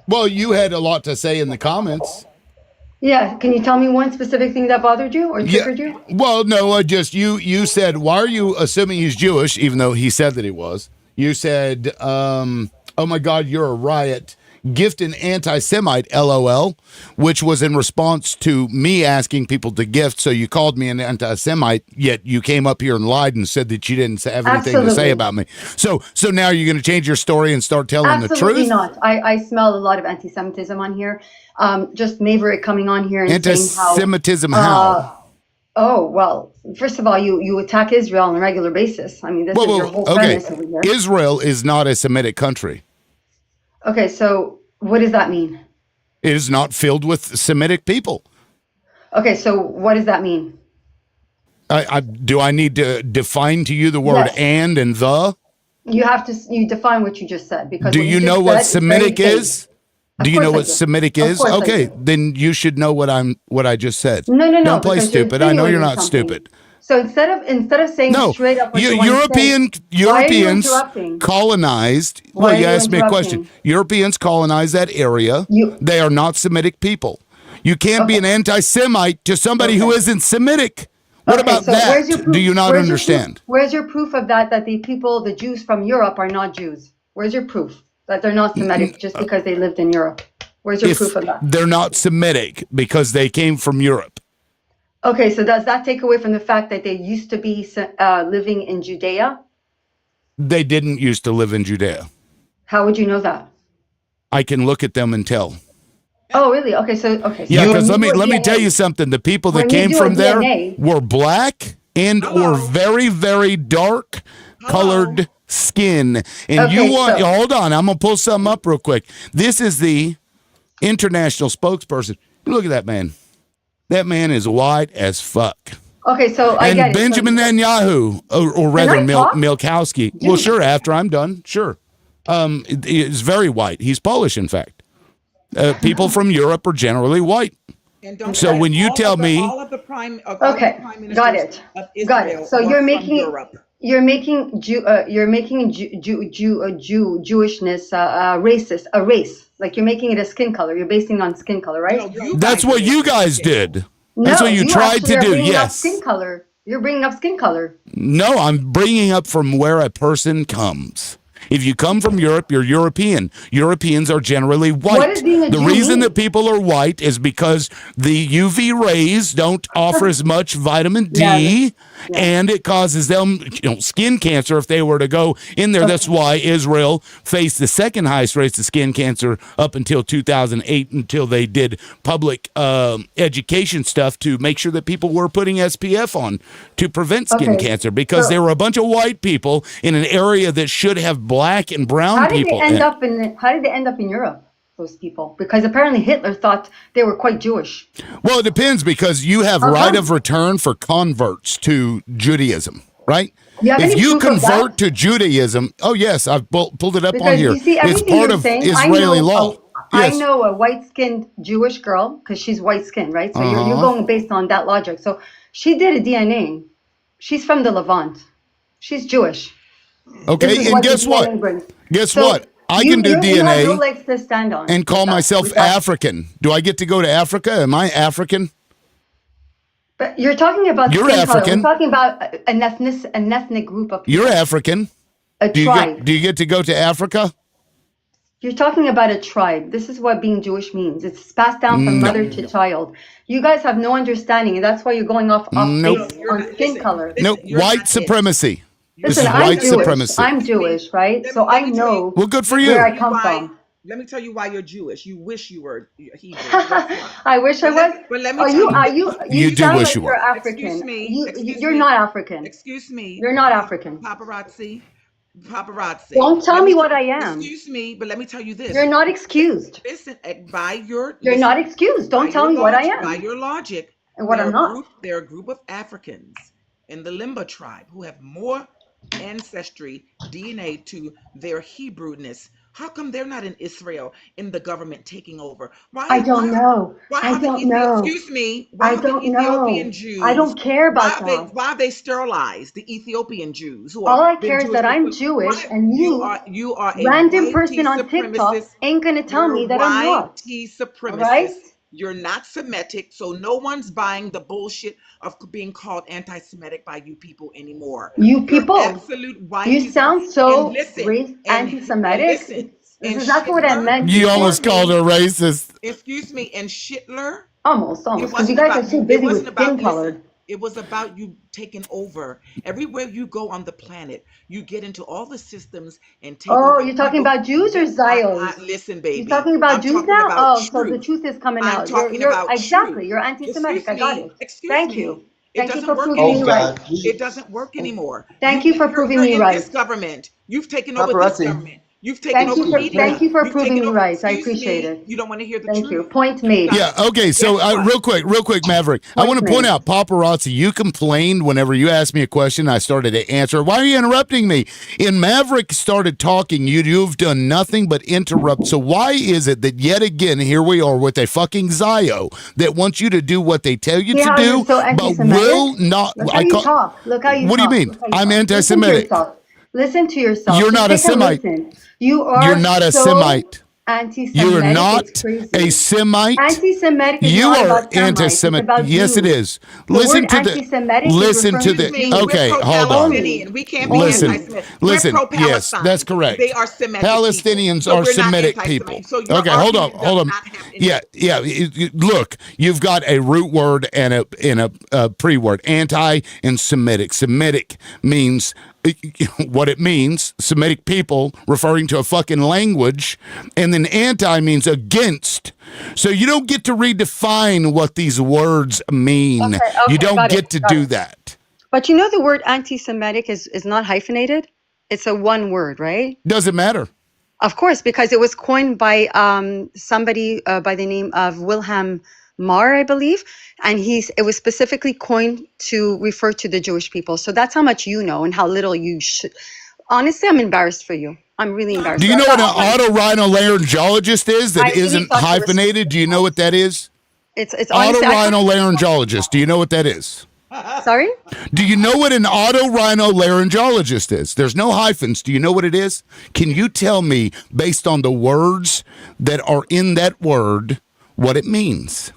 Well, you had a lot to say in the comments.
Yeah, can you tell me one specific thing that bothered you or triggered you?
Well, no, you said, why are you assuming he's Jewish, even though he said that he was? You said, oh my God, you're a riot. Gift an anti-Semite, LOL, which was in response to me asking people to gift. So you called me an anti-Semite, yet you came up here and lied and said that you didn't have anything to say about me. So now you're going to change your story and start telling the truth?
Absolutely not. I smell a lot of anti-Semitism on here. Just Maverick coming on here and saying how...
Anti-Semitism how?
Oh, well, first of all, you attack Israel on a regular basis. I mean, this is your whole premise over here.
Israel is not a Semitic country.
Okay, so what does that mean?
It is not filled with Semitic people.
Okay, so what does that mean?
Do I need to define to you the word and the?
You define what you just said. Because
do you know what Semitic is? Do you know what Semitic is? Okay, then you should know what I just said.
No.
Don't play stupid. I know you're not stupid.
So instead of saying straight up what
Europeans colonized. Well, you asked me a question. Europeans colonized that area. They are not Semitic people. You can't be an anti-Semite to somebody who isn't Semitic. What about that? Do you not understand?
Where's your proof of that the Jews from Europe are not Jews? Where's your proof that they're not Semitic just because they lived in Europe? Where's your proof of that?
They're not Semitic because they came from Europe.
Okay, so does that take away from the fact that they used to be living in Judea?
They didn't used to live in Judea.
How would you know that?
I can look at them and tell.
Oh, really? Okay.
Yeah, because let me tell you something. The people that came from there were black and or very, very dark colored skin. And hold on, I'm gonna pull something up real quick. This is the international spokesperson. Look at that man. That man is white as fuck.
Okay, so I get it.
Benjamin Netanyahu, or rather Milkowski. Well, sure, after I'm done, sure. Is very white. He's Polish, in fact. People from Europe are generally white. So when you tell me,
all of the prime ministers
got it. So you're making Jewishness racist, a race. Like you're making it a skin color. You're basing it on skin color, right?
That's what you guys did. That's what you tried to do. Yes.
Skin color You're bringing up skin color.
No, I'm bringing up from where a person comes. If you come from Europe, you're European. Europeans are generally white.
What does being a
The
Jew
reason
mean?
that people are white is because the UV rays don't offer as much vitamin D, and it causes them, skin cancer if they were to go in there. That's why Israel faced the second highest rates of skin cancer up until 2008, until they did public education stuff to make sure that people were putting SPF on to prevent skin cancer, because there were a bunch of white people in an area that should have black and brown
How did
people.
they end up in? How did they end up in Europe? Those people, because apparently Hitler thought they were quite Jewish.
Well, it depends, because you have right of return for converts to Judaism, right? If you convert to Judaism, oh yes, I've pulled it up
Because
on here.
you see,
It's
everything
part
you're
of
saying,
Israeli law.
I
Yes.
know a white-skinned Jewish girl because she's white-skinned, right? So you're
Uh-huh.
going based on that logic. So she did a DNA. She's from the Levant. She's Jewish. This
Okay,
is
and
what the
guess what?
DNA brings.
Guess
So
what? I can do
you have no
DNA
legs to stand on.
and call myself African. Do I get to go to Africa? Am I African?
But you're talking about
You're
skin color.
African.
We're talking about an ethnic group of people.
You're African.
A tribe.
Do you get to go to Africa?
You're talking about a tribe. This is what being Jewish means. It's passed down from
No.
mother to child. You guys have no understanding, and that's why you're going off
Nope.
base on skin color.
No, white supremacy. This
Listen,
is
I'm
white
Jewish.
supremacy.
I'm Jewish, right? So I know
Well, good for you.
where I come from.
Let me tell you why you're Jewish. You wish you were Hebrew. That's why.
I wish I was.
But let me
Are
tell
you?
you.
Are you?
You do
sound
wish
like
you
you're
were.
African.
Excuse me.
You're not African.
Excuse me.
You're not African.
Paparazzi. Paparazzi.
Don't tell me what I am.
Excuse me, but let me tell you this.
You're not excused.
Listen, by your.
You're not excused. Don't tell me what I am.
By your logic,
And what I'm not.
There are a group of Africans in the Limba tribe who have more ancestry DNA to their Hebrewness. How come they're not in Israel in the government taking over?
I don't know. I don't know.
Excuse me. Why
I
have the
don't
Ethiopian
know.
Jews?
I don't care about that.
Why have they sterilized the Ethiopian Jews? Who
All
are
I care is that I'm Jewish, and
you are a
random
whitey
person on TikTok
supremacist.
ain't gonna tell me that I'm not.
Whitey supremacist.
Right?
You're not Semitic, so no one's buying the bullshit of being called anti-Semitic by you people anymore.
You people,
absolute white.
you sound so anti-Semitic.
Listen,
This is not what I meant.
You
before.
almost called her racist.
Excuse me, and Schittler.
Almost, because you guys are too busy with skin color.
It was about you taking over. Everywhere you go on the planet, you get into all the systems and take over.
Oh, you're talking about Jews or Zios?
Listen, baby.
You're talking about Jews now? Oh, so the truth is coming out.
Talking about
exactly. You're anti-Semitic. I got it.
Thank
you.
It
Thank you
doesn't
for
work
proving me
anymore.
right.
It doesn't work anymore.
Thank you for proving me right.
This government, you've taken over this government. You've taken over media.
Thank you for proving me right. I appreciate it.
You don't want to hear the
Thank
truth.
you. Point made.
Yeah, okay, so real quick, Maverick. I want to point out, paparazzi, you complained whenever you asked me a question, I started to answer. Why are you interrupting me? In Maverick started talking, you've done nothing but interrupt. So why is it that yet again, here we are with a fucking Zio that wants you to do what they tell you to do, but will not.
Look how you talk. Look how you
What
talk.
do you mean? I'm anti-Semitic.
Listen to yourself.
You're not a Semite.
You are.
You're not a Semite.
Anti-Semitic.
You're not a Semite.
Anti-Semitic is
you
not
are
about
anti-Semitic. Yes, it is.
The
Listen
word
to
anti-Semitic
the.
is
Listen to the.
referring
Okay,
We're
hold on.
pro-Palestinian. We can't be anti-Semitic.
Listen.
We're
Yes,
pro-Palestine.
that's correct.
They are Semitic
Palestinians
people. So
are
we're not
Semitic
anti-Semitic.
people.
So your
Okay, hold on,
argument
hold on.
does not have any-
Yeah. Look, you've got a root word and a pre-word. Anti and Semitic. Semitic means what it means, Semitic people referring to a fucking language, and then anti means against. So you don't get to redefine what these words mean.
Okay,
you don't
got
get
it,
to
got
do
it.
that.
But you know the word anti-Semitic is not hyphenated. It's a one word, right?
Doesn't matter.
Of course, because it was coined by somebody by the name of Wilhelm Marr, I believe, and it was specifically coined to refer to the Jewish people. So that's how much you know and how little you should. Honestly, I'm embarrassed for you. I'm really embarrassed.
Do you know what an otorhinolaryngologist is that
I really
isn't
thought you were-
hyphenated? Do you know what that is?
It's honestly.
Otorhinolaryngologist. Do you know what that is?
Sorry?
Do you know what an otorhinolaryngologist is? There's no hyphens. Do you know what it is? Can you tell me, based on the words that are in that word, what it means?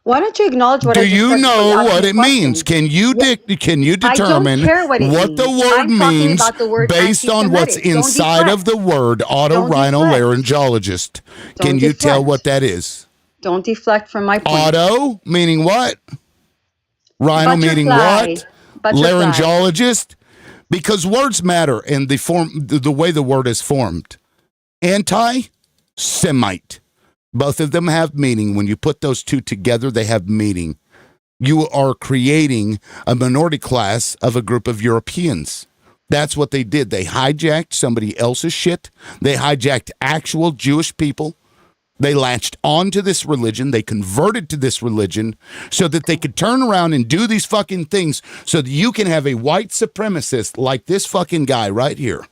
Why don't you acknowledge what I
Do
just
you
said before you
know
ask
what
me a
it means?
question?
Can you
I don't
determine
care what it
what the
means.
word
I'm talking
means
about the word
based on what's
anti-Semitic. Don't
inside of
deflect.
the word
Don't deflect.
otorhinolaryngologist? Can
Don't
you tell
deflect.
what that is?
Don't deflect from my point.
Auto meaning what? Rhino meaning
Butterfly.
what?
Butterfly.
Laryngologist? Because words matter and the way the word is formed. Anti-Semite. Both of them have meaning. When you put those two together, they have meaning. You are creating a minority class of a group of Europeans. That's what they did. They hijacked somebody else's shit. They hijacked actual Jewish people. They latched onto this religion. They converted to this religion so that they could turn around and do these fucking things so that you can have a white supremacist like this fucking guy right here.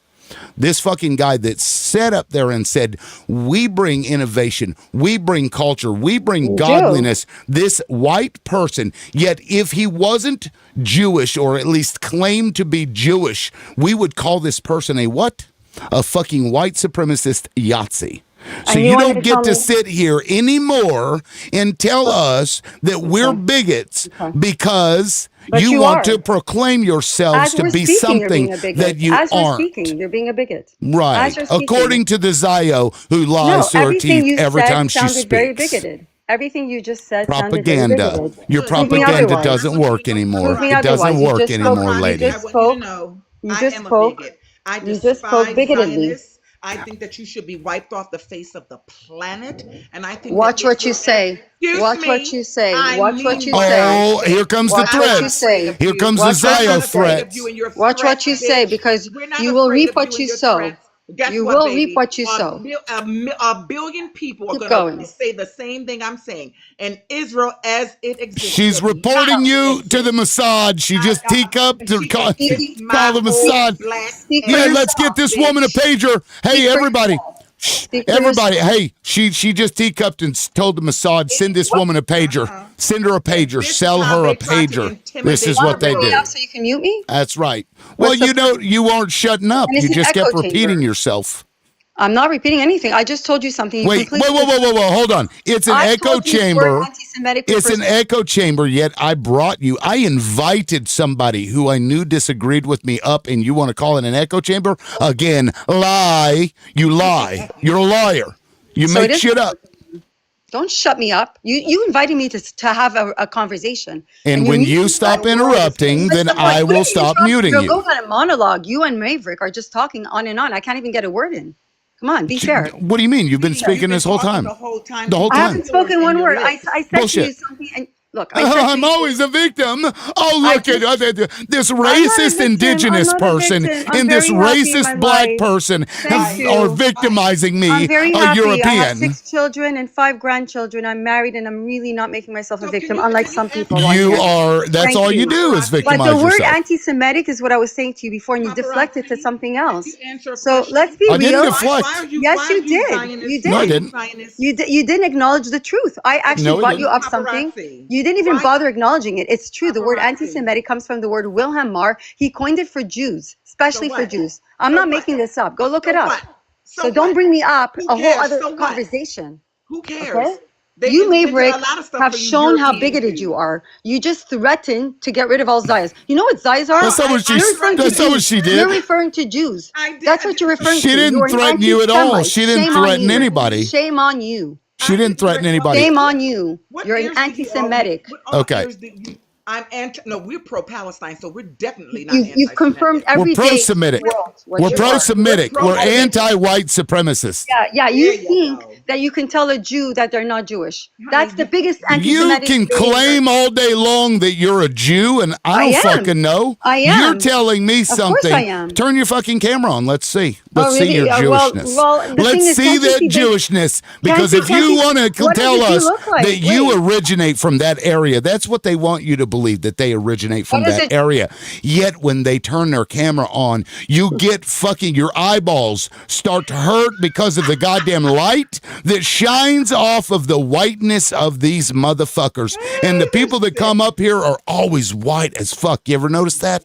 This fucking guy that sat up there and said, we bring innovation, we bring culture, we bring godliness, this white person. Yet if he wasn't Jewish or at least claimed to be Jewish, we would call this person a what? A fucking white supremacist Yahtzee. So you don't get to sit here anymore and tell us that we're bigots because you want to proclaim yourselves to be something that you
As we're
aren't.
speaking, you're being a bigot.
Right. According to the Zio who lies to her
everything you
teeth every
said
time she
sounded very
speaks.
bigoted. Everything you just said sounded very
Propaganda.
bigoted.
Your
Prove me
propaganda
otherwise.
doesn't work anymore.
Prove me
It doesn't
otherwise. You
work
just
anymore,
spoke.
lady.
You just spoke. You just spoke.
I
You just spoke
despise
bigotedly.
Zionists. I think that you should be wiped off the face of the planet. And I think
Watch
that
what you say. Watch what you say. Watch what you say.
Oh, here comes the
Watch what you
threat.
say.
Here comes the
Watch what
Zio
you say.
threat.
Watch what you say, because you will reap what you sow.
Guess
You
what,
will
baby?
reap what you sow.
A billion people are
Keep
going to
going.
say the same thing I'm saying. And Israel, as it exists,
She's reporting you to the Mossad. She just teacupped to call the Mossad. Man, let's get this woman a pager. Hey, everybody. Everybody, hey, she just teacupped and told the Mossad, send this woman a pager. Send her a pager. Sell her a pager. This is what they do.
So you can mute me?
That's right. Well, you aren't shutting up.
And it's
You
an
just kept
echo
repeating
chamber.
yourself.
I'm not repeating anything. I just told you something. You
Wait,
completely
whoa, hold on. It's an
I
echo
told you the word
chamber.
anti-Semitic
It's an
refers to-
echo chamber, yet I invited somebody who I knew disagreed with me up, and you want to call it an echo chamber? Again, lie. You lie. You're a liar. You
So
make
it is-
shit up.
Don't shut me up. You invited me to have a conversation.
And when you stop interrupting, then I will stop muting
You're
you.
going on a monologue. You and Maverick are just talking on and on. I can't even get a word in. Come on, be fair.
What do you mean? You've been speaking this whole time. The whole time.
I haven't spoken one word. I said to you
Bullshit.
something, and look, I said to
I'm
you,
always a victim. Oh, look at this racist indigenous person and this racist black person are victimizing me,
I'm very
a
happy. I have
European.
6 children and 5 grandchildren. I'm married, and I'm really not making myself a victim, unlike some people. on
You
here.
are, that's
Thank
all you do is victimize
But the word
yourself.
anti-Semitic is what I was saying to you before, and you deflected to something else. So let's be
I didn't
real.
deflect.
Yes, you did. You did.
No, I didn't.
You didn't acknowledge the truth. I actually
No, I
brought you
didn't.
up something. You didn't even bother acknowledging it. It's true. The word anti-Semitic comes from the word Wilhelm Marr. He coined it for Jews, especially for Jews. I'm not making this up. Go look it up. So don't bring me up a whole other conversation.
Who cares?
Okay?
They
You,
invented
Maverick,
a lot of stuff
have
for you
shown how
Europeans
bigoted
to
you are. You just threatened to get rid of all Zayas. You know what Zayas are?
That's not what she-
You're referring to
that's not what
Jews.
she did.
You're referring to Jews. That's what you're referring
She
to.
didn't
You're an
threaten you at all.
anti-Semite.
She didn't
Shame on
threaten
you.
anybody.
Shame on you.
She didn't threaten anybody.
Shame on you. You're an anti-Semitic.
Okay.
I'm anti. No, we're pro-Palestine, so we're definitely not.
You've confirmed
We're
every day.
pro-Semitic. We're pro-Semitic. We're anti-white supremacists.
Yeah. You think that you can tell a Jew that they're not Jewish. That's the biggest
You
anti-Semitic.
can claim all day long that you're a Jew, and I don't fucking know.
I am.
You're telling me
Of course
something.
I am.
Turn your fucking camera on. Let's see. Let's see
really?
your Jewishness.
Well, the thing
Let's
is,
see
can't you
that
see big-
Jewishness.
Can't
Because
you-
if
can't
you
you-
want to
what
tell
does he
us
look like?
that you
Wait.
originate from that area, that's what they want you to believe, that they originate from
What is
that
it?
area. Yet when they turn their camera on, you get fucking, your eyeballs start to hurt because of the goddamn light that shines off of the whiteness of these motherfuckers. And the people that come up here are always white as fuck. You ever notice that?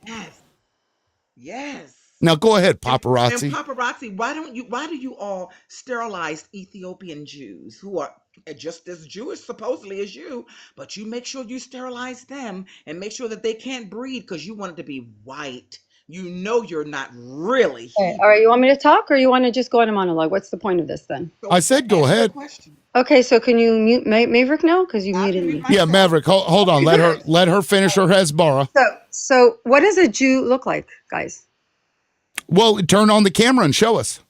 Yes.
Now go ahead,
And
paparazzi.
paparazzi, why do you all sterilize Ethiopian Jews who are just as Jewish supposedly as you, but you make sure you sterilize them and make sure that they can't breed because you want it to be white. You know you're not really
Okay.
Hebrew.
All right, you want me to talk or you want to just go on a monologue? What's the point of this then?
So
I said go
answer the
ahead.
question.
Okay, so can you mute Maverick now? Because you muted me.
Yeah, Maverick, hold on. Let her finish her Hezbollah.
So what does a Jew look like, guys?
Well, turn on the camera and show us.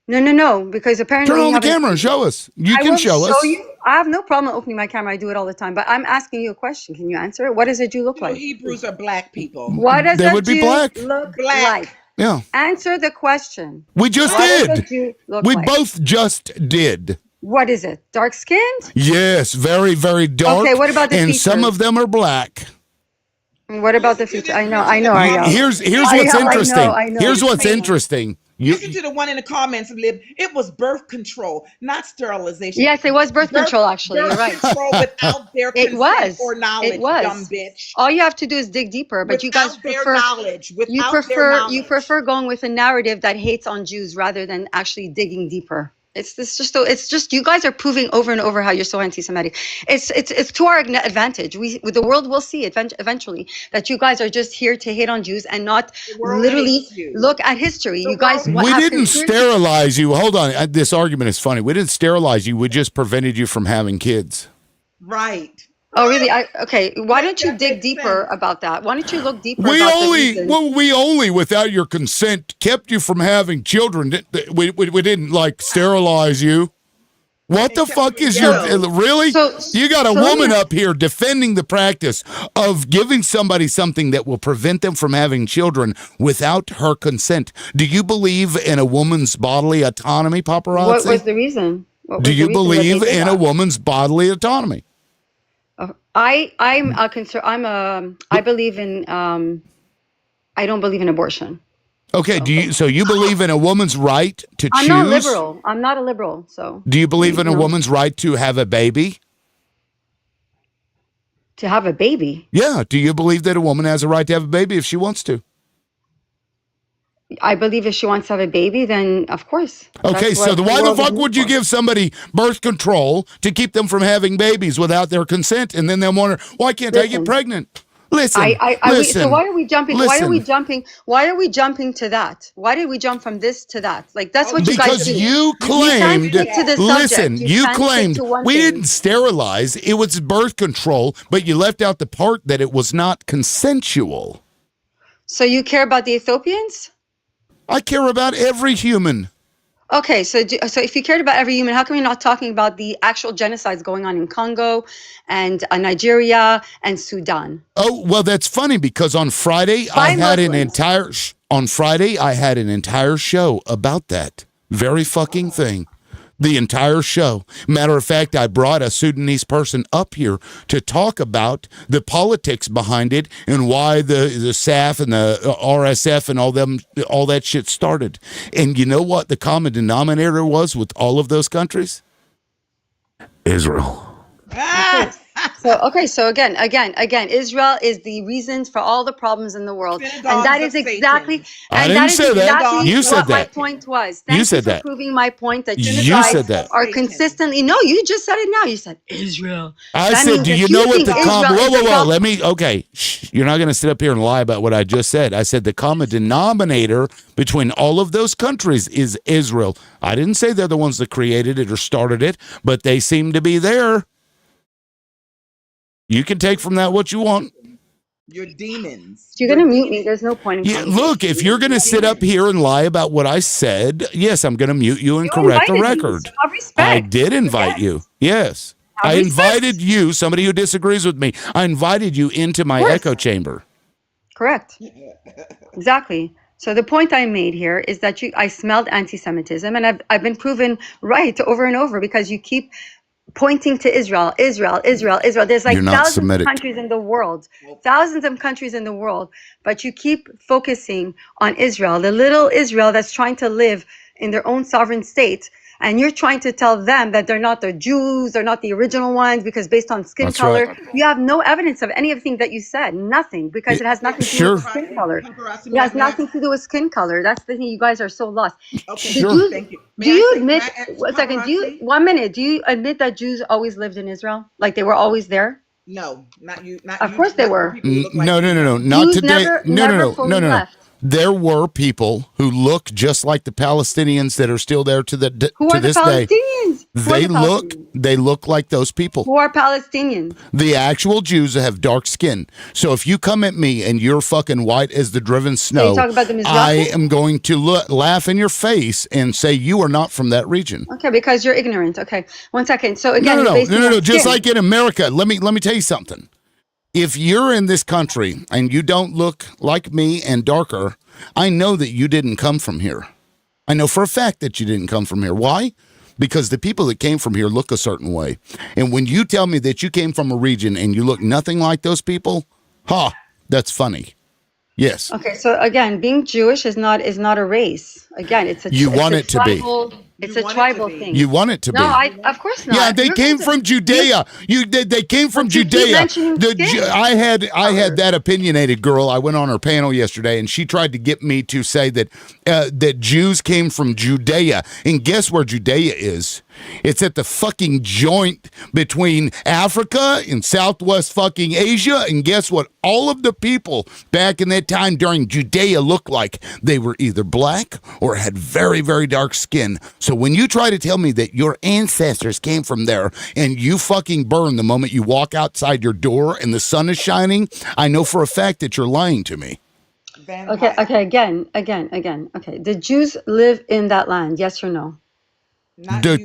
No, because apparently
Turn
you
on the
haven't
camera and
seen it.
show us. You
I
can
will
show us.
you. I have no problem opening my camera. I do it all the time. But I'm asking you a question. Can you answer it? What does a Jew look like?
Hebrews are black people.
What does
They
a
would be
Jew
black.
look
Black.
like?
Yeah.
Answer the question.
We just
What does a
did.
Jew look
We
like?
both just did.
What is it? Dark skinned?
Yes, very, very dark.
Okay, what about the
and
features?
some of them are black.
What about the features? I know. Ariel.
Here's what's interesting.
I know.
Here's what's interesting.
Listen to the one in the comments, Lib. It was birth control, not sterilization.
Yes, it was birth control, actually. You're right.
Control without their
It
consent
was.
or knowledge,
It was.
dumb bitch.
All you have to do is dig deeper. But you guys
Without their
prefer
knowledge,
you
without their
prefer
knowledge.
you prefer going with a narrative that hates on Jews rather than actually digging deeper. It's just you guys are proving over and over how you're so anti-Semitic. It's to our advantage. The world will see eventually that you guys are just here to hate on Jews and not literally look at history. You guys
We didn't sterilize you. Hold on. This argument is funny. We didn't sterilize you. We just prevented you from having kids.
Right.
Oh, really? Okay. Why don't you dig deeper about that? Why don't you look deeper
We
about
only,
the reasons?
we only, without your consent, kept you from having children. We didn't like sterilize you. What the fuck is your really? You got a woman up here defending the practice of giving somebody something that will prevent them from having children without her consent. Do you believe in a woman's bodily autonomy, paparazzi?
What was the reason?
Do you believe in a woman's bodily autonomy?
I believe in I don't believe in abortion.
Okay, so you believe in a woman's right to choose?
I'm not liberal. I'm not a liberal, so.
Do you believe in a woman's right to have a baby?
To have a baby?
Yeah. Do you believe that a woman has a right to have a baby if she wants to?
I believe if she wants to have a baby, then of course.
Okay, so why the fuck would you give somebody birth control to keep them from having babies without their consent? And then they'll wonder, why can't I get pregnant? Listen, listen.
So why are we jumping?
Listen.
Why are we jumping to that? Why did we jump from this to that? Like that's what you guys do.
Because you claimed.
You can't stick to the
listen,
subject.
you
can't
claimed
stick to one
we
thing.
didn't sterilize. It was birth control, but you left out the part that it was not consensual.
So you care about the Ethiopians?
I care about every human.
Okay, so if you cared about every human, how come you're not talking about the actual genocides going on in Congo and Nigeria and Sudan?
Oh, well, that's funny because on Friday I had an entire show about that very fucking thing. The entire show. Matter of fact, I brought a Sudanese person up here to talk about the politics behind it and why the SAF and the RSF and all that shit started. And you know what the common denominator was with all of those countries? Israel.
So again, Israel is the reason for all the problems in the world, and that is exactly.
I didn't say that. You said
what
that.
My point was. Thank
you said
for
that.
Proving my point that
you
guys
said that.
are consistently. No, you just said it now. You said Israel.
I said, do you know what the common? Whoa! Let me. Okay, you're not going to sit up here and lie about what I just said. I said the common denominator between all of those countries is Israel. I didn't say they're the ones that created it or started it, but they seem to be there. You can take from that what you want.
You're demons.
You're going to mute me. There's no point in
look, if you're going to sit up here and lie about what I said, yes, I'm going to mute you and correct the record. I did invite you. Yes. I invited you, somebody who disagrees with me. I invited you into my echo chamber.
Correct. Exactly. So the point I made here is that I smelled anti-Semitism, and I've been proven right over and over because you keep pointing to Israel. There's like thousands of countries in the world, but you keep focusing on Israel, the little Israel that's trying to live in their own sovereign state, And you're trying to tell them that they're not the Jews, they're not the original ones, because based on skin
That's
color,
right.
you have no evidence of anything that you said. Nothing, because it has nothing to do with
Sure.
skin color.
Paparazzi,
It has nothing to do with skin color. That's the thing. You guys are so lost.
Okay,
The
Sure.
Jews,
thank you.
do
May I
you
say,
admit,
may I ask,
1 second,
paparazzi?
1 minute, do you admit that Jews always lived in Israel? Like they were always there?
No, not you,
Of course they
not you
were.
people who look like
No,
me.
no, no, no,
No.
not
Jews
today.
never fully left.
There were people who look just like the Palestinians that are still there to
Who are the
this day.
Palestinians? Who are the Palestinians?
They look like those people.
Who are Palestinians?
The actual Jews have dark skin. So if you come at me and you're fucking white as the driven
So you
snow,
talk about the
I
Mizrahi?
am going to laugh in your face and say you are not from that region.
Okay, because you're ignorant. Okay, 1 second. So
No,
again,
no,
you're
no,
basing
no, no,
on
no. Just
skin.
like in America, let me tell you something. If you're in this country and you don't look like me and darker, I know that you didn't come from here. I know for a fact that you didn't come from here. Why? Because the people that came from here look a certain way. And when you tell me that you came from a region and you look nothing like those people, that's funny. Yes.
Okay, so again, being Jewish is not a race. Again, it's a
You
it's
want
a
it to be.
tribal it's a tribal thing.
You want it to
No,
be.
of course
Yeah,
not.
they
You're
came
going to-
from Judea. They came from
But you keep
Judea.
mentioning skin
I had
color.
that opinionated girl. I went on her panel yesterday, and she tried to get me to say that that Jews came from Judea. And guess where Judea is? It's at the fucking joint between Africa and Southwest fucking Asia. And guess what? All of the people back in that time during Judea looked like they were either black or had very, very dark skin. So when you try to tell me that your ancestors came from there and you fucking burn the moment you walk outside your door and the sun is shining, I know for a fact that you're lying to me.
Okay, again. Okay, the Jews live in that land, yes or no?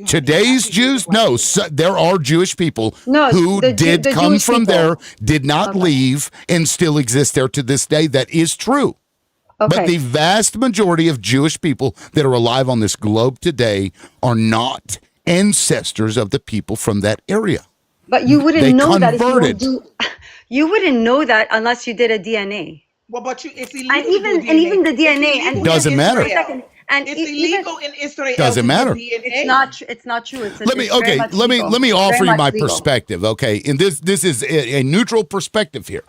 Today's Jews, no, there are Jewish people
No,
who
the
did come
Jewish
from
people.
there, did not leave, and still exist there to this day. That is true. But
Okay.
the vast majority of Jewish people that are alive on this globe today are not ancestors of the people from that area.
But you wouldn't
They
know that if you don't
converted.
do. You wouldn't know that unless you did a DNA.
Well, but it's illegal
And even
to do DNA.
the DNA
It's illegal
Doesn't
in
matter.
Israel.
And
It's
even
illegal in Israel
Doesn't
to
matter.
do DNA.
it's not true. It's
Let me
it's very
okay.
much
Let me
legal.
let me
It's
offer
very
you
much
my
legal.
perspective. Okay, and this is a neutral perspective here.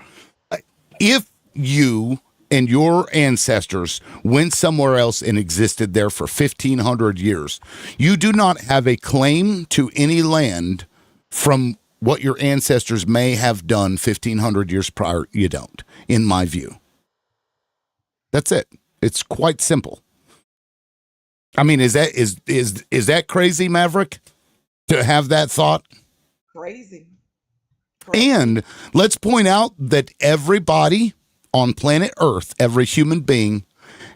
If you and your ancestors went somewhere else and existed there for 1,500 years, you do not have a claim to any land from what your ancestors may have done 1,500 years prior. You don't, in my view. That's it. It's quite simple. I mean, is that crazy, Maverick, to have that thought?
Crazy.
And let's point out that everybody on planet Earth, every human being,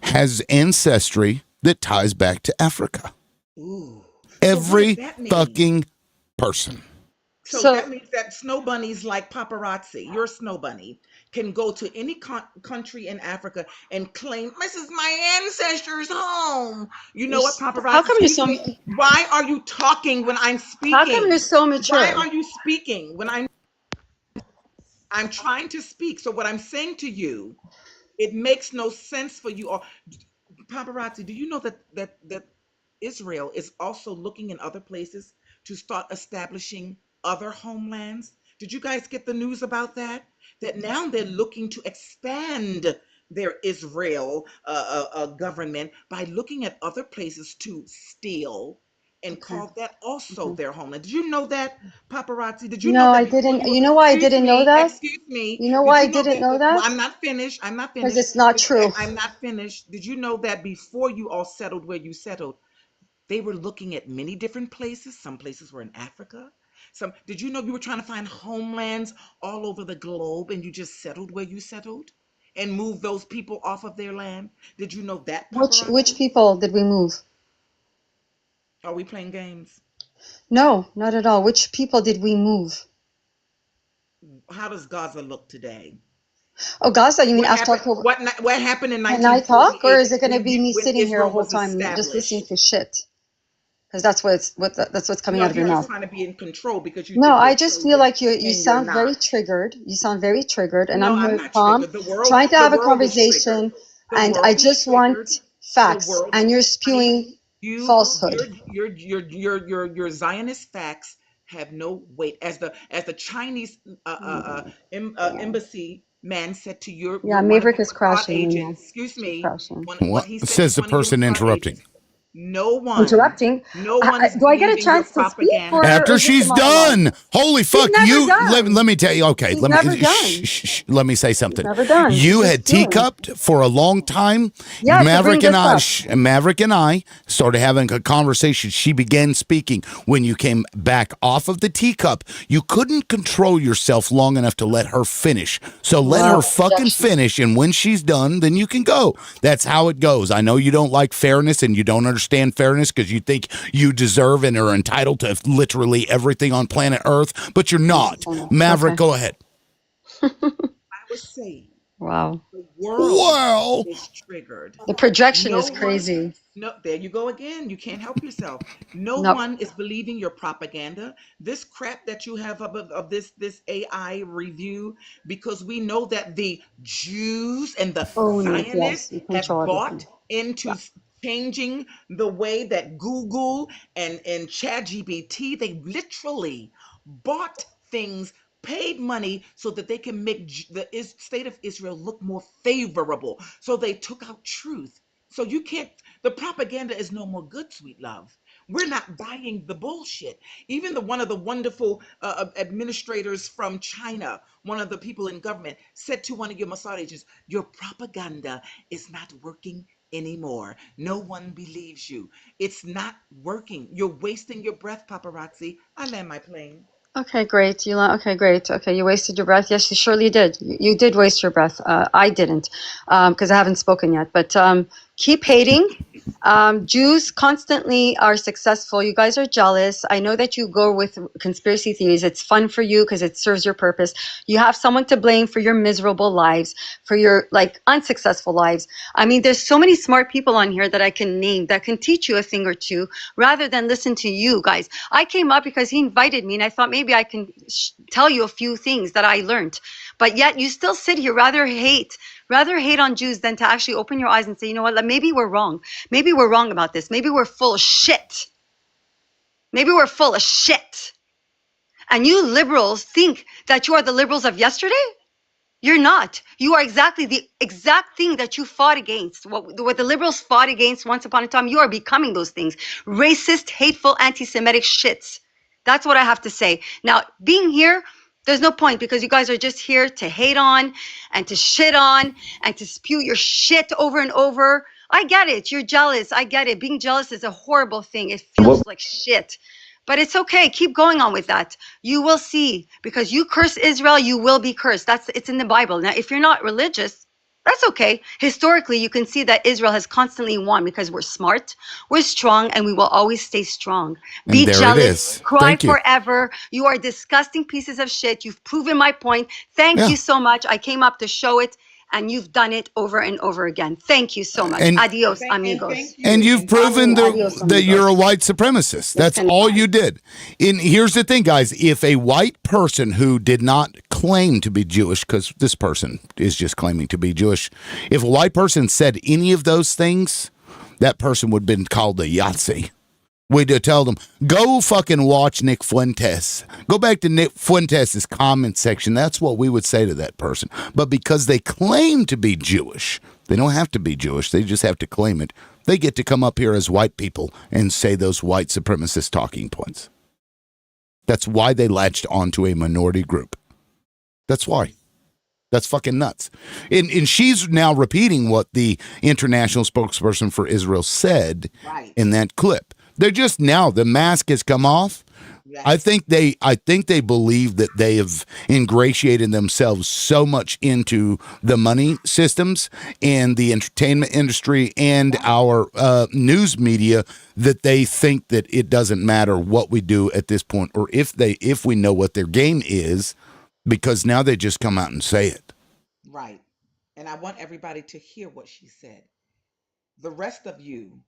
has ancestry that ties back to Africa.
Ooh.
Every
So what does that mean?
fucking person.
So that means that snow bunnies like paparazzi, your snow bunny, can go to any country in Africa and claim, "This is my ancestors' home." You know what, paparazzi?
How come you're so?
Why are you talking when I'm speaking?
How come you're so mature?
Why are you speaking when I'm trying to speak? So what I'm saying to you, it makes no sense for you. Or paparazzi, do you know that Israel is also looking in other places to start establishing other homelands? Did you guys get the news about that? That now they're looking to expand their Israel government by looking at other places to steal and call that also their homeland. Did you know that, paparazzi? Did you know
No,
that
I
before
didn't.
you?
You know why I
Excuse
didn't know
me.
that?
Excuse me.
You know
Did
why I
you know
didn't
that?
know that?
Well, I'm not finished. I'm not finished.
Because it's not true.
I'm not finished. Did you know that before you all settled where you settled, they were looking at many different places? Some places were in Africa. Did you know you were trying to find homelands all over the globe and you just settled where you settled and moved those people off of their land? Did you know that, paparazzi?
Which people did we move?
Are we playing games?
No, not at all. Which people did we move?
How does Gaza look today?
Oh, Gaza, you mean
What
after
happened?
October?
What happened in
Can I talk, or
1948
is it going to be me
when
sitting here a
Israel
whole
was
time just listening
established?
to shit? Because that's what's coming
No,
out of your
you're just
mouth.
trying to be in control because you
No,
think you're
I just feel
chosen
like you
and you're
sound very
not.
triggered. You sound very triggered, and
No,
I'm
I'm
here
not
calm,
triggered.
trying to
The
have a
world is triggered.
conversation,
The
and I
world is
just
triggered.
want
The
facts.
world,
And you're
honey,
spewing falsehood.
Your Zionist facts have no weight. As the Chinese embassy man said to
Yeah,
your one of
Maverick
your
is
Mossad
crashing. You know,
agents, excuse
she's
me,
crashing.
what
What
he said to
says the
one of your
person
Mossad
interrupting?
agents, no one,
Interrupting.
no one is
Do I get a
believing your
chance to speak,
propaganda.
or
After
is this a
she's
monologue?
done, holy
She's
fuck!
never
Let
done.
me tell you. Okay,
She's
let me
never done.
let me say
She's
something.
never done. She's
You
just
had
spewing.
teacupped for a long time.
Yeah, to bring this up.
Maverick and I started having a conversation. She began speaking. When you came back off of the teacup, you couldn't control yourself long enough to let her finish. So let her fucking finish, and when she's done, then you can go. That's how it goes. I know you don't like fairness and you don't understand fairness because you think you deserve and are entitled to literally everything on planet Earth, but you're not. Maverick, go ahead.
I was saying,
Wow.
the world
Well,
is triggered.
The projection
No
is
one,
crazy.
no, there you go again. You can't help yourself. No
Nope.
one is believing your propaganda. This crap that you have of this AI review, because we know that the Jews and the
Own it.
Zionists
Yes, you
have
control
bought
everything.
into changing the way that Google and ChatGPT, they literally bought things, paid money so that they can make the state of Israel look more favorable. So they took out truth. So you can't, the propaganda is no more good, sweet love. We're not buying the bullshit. Even one of the wonderful administrators from China, one of the people in government, said to one of your Mossad agents, your propaganda is not working anymore. No one believes you. It's not working. You're wasting your breath, paparazzi. I land my plane.
Okay, great. Okay, great. Okay, you wasted your breath. Yes, you surely did. You did waste your breath. I didn't, because I haven't spoken yet. But keep hating. Jews constantly are successful. You guys are jealous. I know that you go with conspiracy theories. It's fun for you because it serves your purpose. You have someone to blame for your miserable lives, for your like unsuccessful lives. I mean, there's so many smart people on here that I can name that can teach you a thing or two rather than listen to you guys. I came up because he invited me and I thought maybe I can tell you a few things that I learned. But yet you still sit here, rather hate on Jews than to actually open your eyes and say, you know what, maybe we're wrong. Maybe we're wrong about this. Maybe we're full of shit. Maybe we're full of shit. And you liberals think that you are the liberals of yesterday? You're not. You are exactly the exact thing that you fought against. What the liberals fought against once upon a time, you are becoming those things. Racist, hateful, anti-Semitic shits. That's what I have to say. Now, being here, there's no point because you guys are just here to hate on and to shit on and to spew your shit over and over. I get it. You're jealous. I get it. Being jealous is a horrible thing. It feels like shit. But it's okay. Keep going on with that. You will see, because you curse Israel, you will be cursed. It's in the Bible. Now, if you're not religious, that's okay. Historically, you can see that Israel has constantly won because we're smart, we're strong, and we will always stay strong.
And
Be
there it
jealous,
is.
cry
Thank you.
forever. You are disgusting pieces of shit. You've proven my point. Thank you so much. I came up to show it, and you've done it over and over again. Thank you so much.
And-
Adios, amigos.
And you've proven
Adios,
that you're a
amigos.
white supremacist. That's all you did. And here's the thing, guys. If a white person who did not claim to be Jewish, because this person is just claiming to be Jewish, if a white person said any of those things, that person would have been called a Yahtzee. We'd tell them, go fucking watch Nick Fuentes. Go back to Nick Fuentes' comment section. That's what we would say to that person. But because they claim to be Jewish, they don't have to be Jewish. They just have to claim it. They get to come up here as white people and say those white supremacist talking points. That's why they latched onto a minority group. That's why. That's fucking nuts. And she's now repeating what the international spokesperson for Israel said in that clip. They're just now, the mask has come off. Yes. I think they believe that they have ingratiated themselves so much into the money systems and the entertainment industry and our news media that they think that it doesn't matter what we do at this point, or if we know what their game is, because now they just come out and say it.
Right. And I want everybody to hear what she said. The rest of you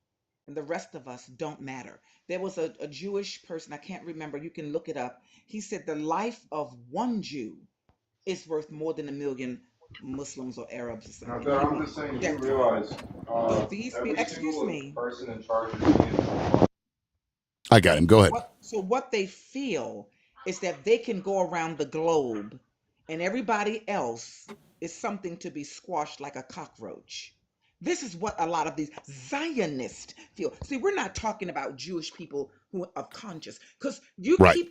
and the rest of us don't matter. There was a Jewish person, I can't remember, you can look it up. He said the life of one Jew is worth more than 1 million Muslims or Arabs or
Now,
something.
I'm just saying, you
That's
realize
these
every
excuse
single
me.
person in charge of the
I got him. Go ahead.
What they feel is that they can go around the globe and everybody else is something to be squashed like a cockroach. This is what a lot of these Zionists feel. See, we're not talking about Jewish people who are conscious, because
Right.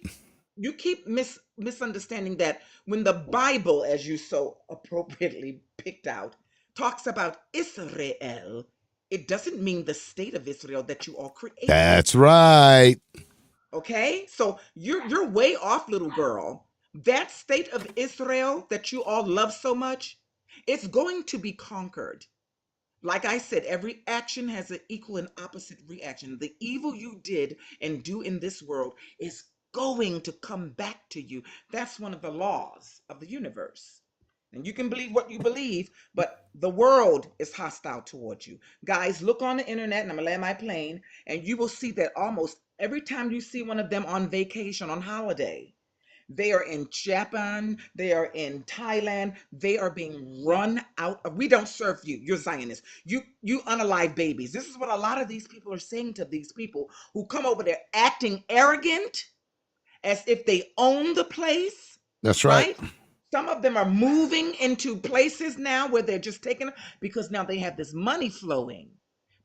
you keep misunderstanding that when the Bible, as you so appropriately picked out, talks about Israel, it doesn't mean the state of Israel that you all created.
That's right.
Okay, so you're way off, little girl. That state of Israel that you all love so much, it's going to be conquered. Like I said, every action has an equal and opposite reaction. The evil you did and do in this world is going to come back to you. That's one of the laws of the universe. And you can believe what you believe, but the world is hostile towards you. Guys, look on the internet, and I'm gonna land my plane, and you will see that almost every time you see one of them on vacation, on holiday, they are in Japan, they are in Thailand, they are being run out of. We don't serve you. You're Zionists. You unalive babies. This is what a lot of these people are saying to these people who come over there acting arrogant as if they own the place.
That's right.
Some of them are moving into places now where they're just taking, because now they have this money flowing.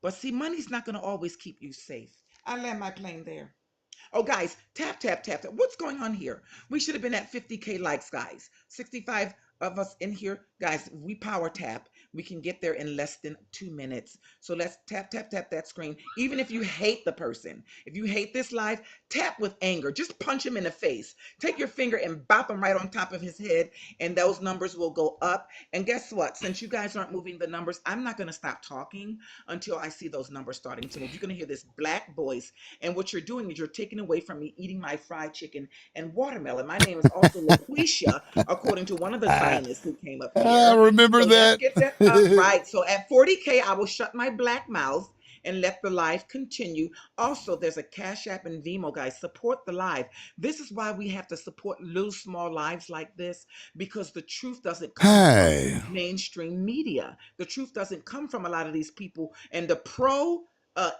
But see, money's not going to always keep you safe. I land my plane there. Oh, guys, tap, tap, tap, tap. What's going on here? We should have been at 50K likes, guys. 65 of us in here. Guys, we power tap. We can get there in less than 2 minutes. So let's tap, tap, tap that screen. Even if you hate the person, if you hate this live, tap with anger. Just punch him in the face. Take your finger and bop him right on top of his head, and those numbers will go up. And guess what? Since you guys aren't moving the numbers, I'm not going to stop talking until I see those numbers starting to move. You're going to hear this black voice, and what you're doing is you're taking away from me eating my fried chicken and watermelon. My name is also LaQuisha, according to one of the Zionists who came up here.
I remember
So
that.
let's get that up right. So at 40K, I will shut my black mouth and let the live continue. Also, there's a Cash App and Vimo, guys. Support the live. This is why we have to support little small lives like this, because the truth doesn't come from mainstream media. The truth doesn't come from a lot of these people, and the pro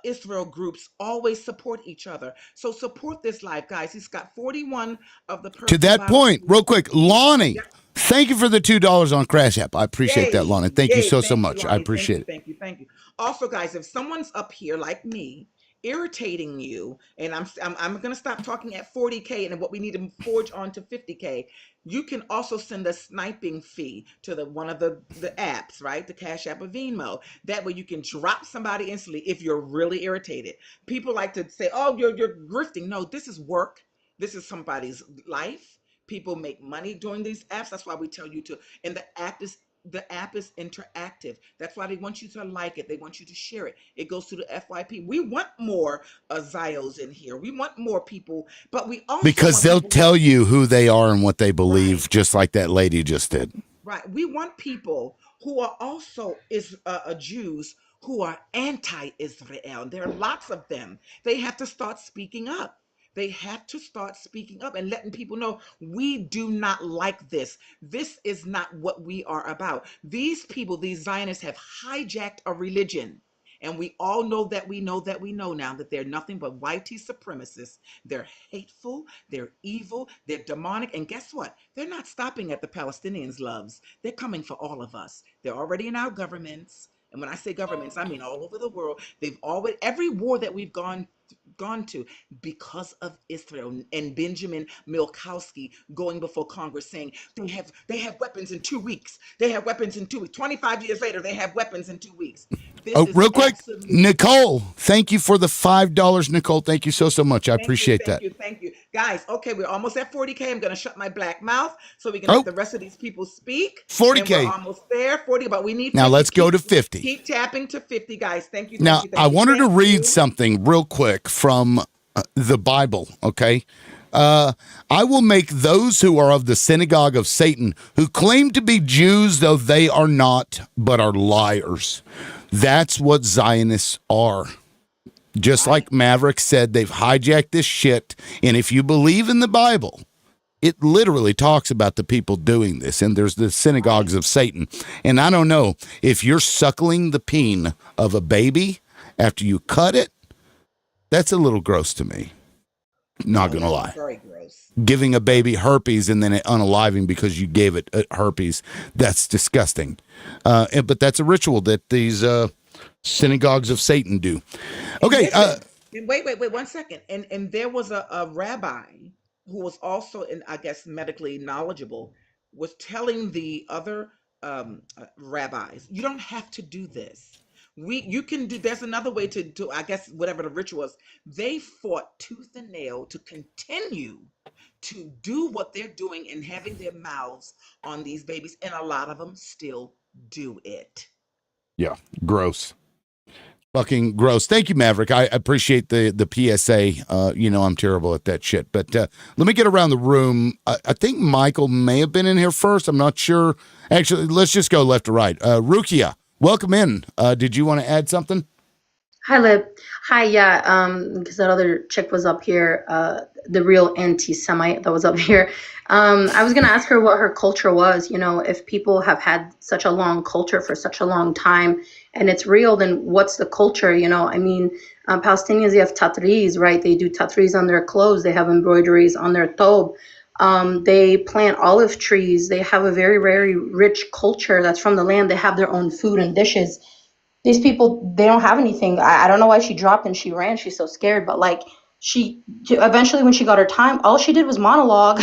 Israel groups always support each other. So support this live, guys. He's got 41 of the
To that point, real quick, Lonnie, thank you for the $2 on Crash App. I appreciate that, Lonnie. Thank you so much. I appreciate it.
Thank you. Also, guys, if someone's up here like me, irritating you, and I'm going to stop talking at 40K, and what we need to forge on to 50K, you can also send a sniping fee to one of the apps, right? The Cash App or Venmo. That way you can drop somebody instantly if you're really irritated. People like to say, oh, you're grifting. No, this is work. This is somebody's life. People make money doing these apps. That's why we tell you to, and the app is interactive. That's why they want you to like it. They want you to share it. It goes to the FYP. We want more Zios in here. We want more people, but we also
Because they'll tell you who they are and what they believe, just like that lady just did.
Right. We want people who are also Jews who are anti-Israel. There are lots of them. They have to start speaking up. They have to start speaking up and letting people know we do not like this. This is not what we are about. These people, these Zionists, have hijacked a religion. And we all know that we know now that they're nothing but white supremacists. They're hateful, they're evil, they're demonic. And guess what? They're not stopping at the Palestinians' loves. They're coming for all of us. They're already in our governments. And when I say governments, I mean all over the world. They've always, every war that we've gone to because of Israel, and Benjamin Milkowski going before Congress saying they have weapons in 2 weeks. They have weapons in 2 weeks. 25 years later, they have weapons in 2 weeks.
Real quick, Nicole, thank you for the $5, Nicole. Thank you so much. I appreciate that.
Thank you. Guys, okay, we're almost at 40K. I'm going to shut my black mouth so we can let the rest of these people speak.
40K.
And we're almost there, 40, but we need 50.
Now let's go to 50.
Keep tapping to 50, guys. Thank you.
Now, I wanted to read something real quick from the Bible, okay? I will make those who are of the synagogue of Satan, who claim to be Jews, though they are not, but are liars. That's what Zionists are. Just like Maverick said, they've hijacked this shit. And if you believe in the Bible, it literally talks about the people doing this, and there's the synagogues of Satan. And I don't know if you're suckling the peen of a baby after you cut it. That's a little gross to me. Not gonna lie.
Very gross.
Giving a baby herpes and then unaliving because you gave it herpes. That's disgusting. But that's a ritual that these synagogues of Satan do. Okay.
Wait 1 second. And there was a rabbi who was also, I guess, medically knowledgeable, was telling the other rabbis, you don't have to do this. You can do. There's another way to do. I guess whatever the ritual was, they fought tooth and nail to continue to do what they're doing and having their mouths on these babies, and a lot of them still do it.
Yeah, gross. Fucking gross. Thank you, Maverick. I appreciate the PSA. I'm terrible at that shit. But let me get around the room. I think Michael may have been in here first. I'm not sure. Actually, let's just go left to right. Rukia, welcome in. Did you want to add something?
Hi, Lib. Hi, yeah, because that other chick was up here, the real anti-Semite that was up here. I was going to ask her what her culture was. If people have had such a long culture for such a long time and it's real, then what's the culture? Palestinians, they have tatriz, right? They do tatriz on their clothes. They have embroideries on their thobe. They plant olive trees. They have a very, very rich culture that's from the land. They have their own food and dishes. These people, they don't have anything. I don't know why she dropped and she ran. She's so scared. But she eventually, when she got her time, all she did was monologue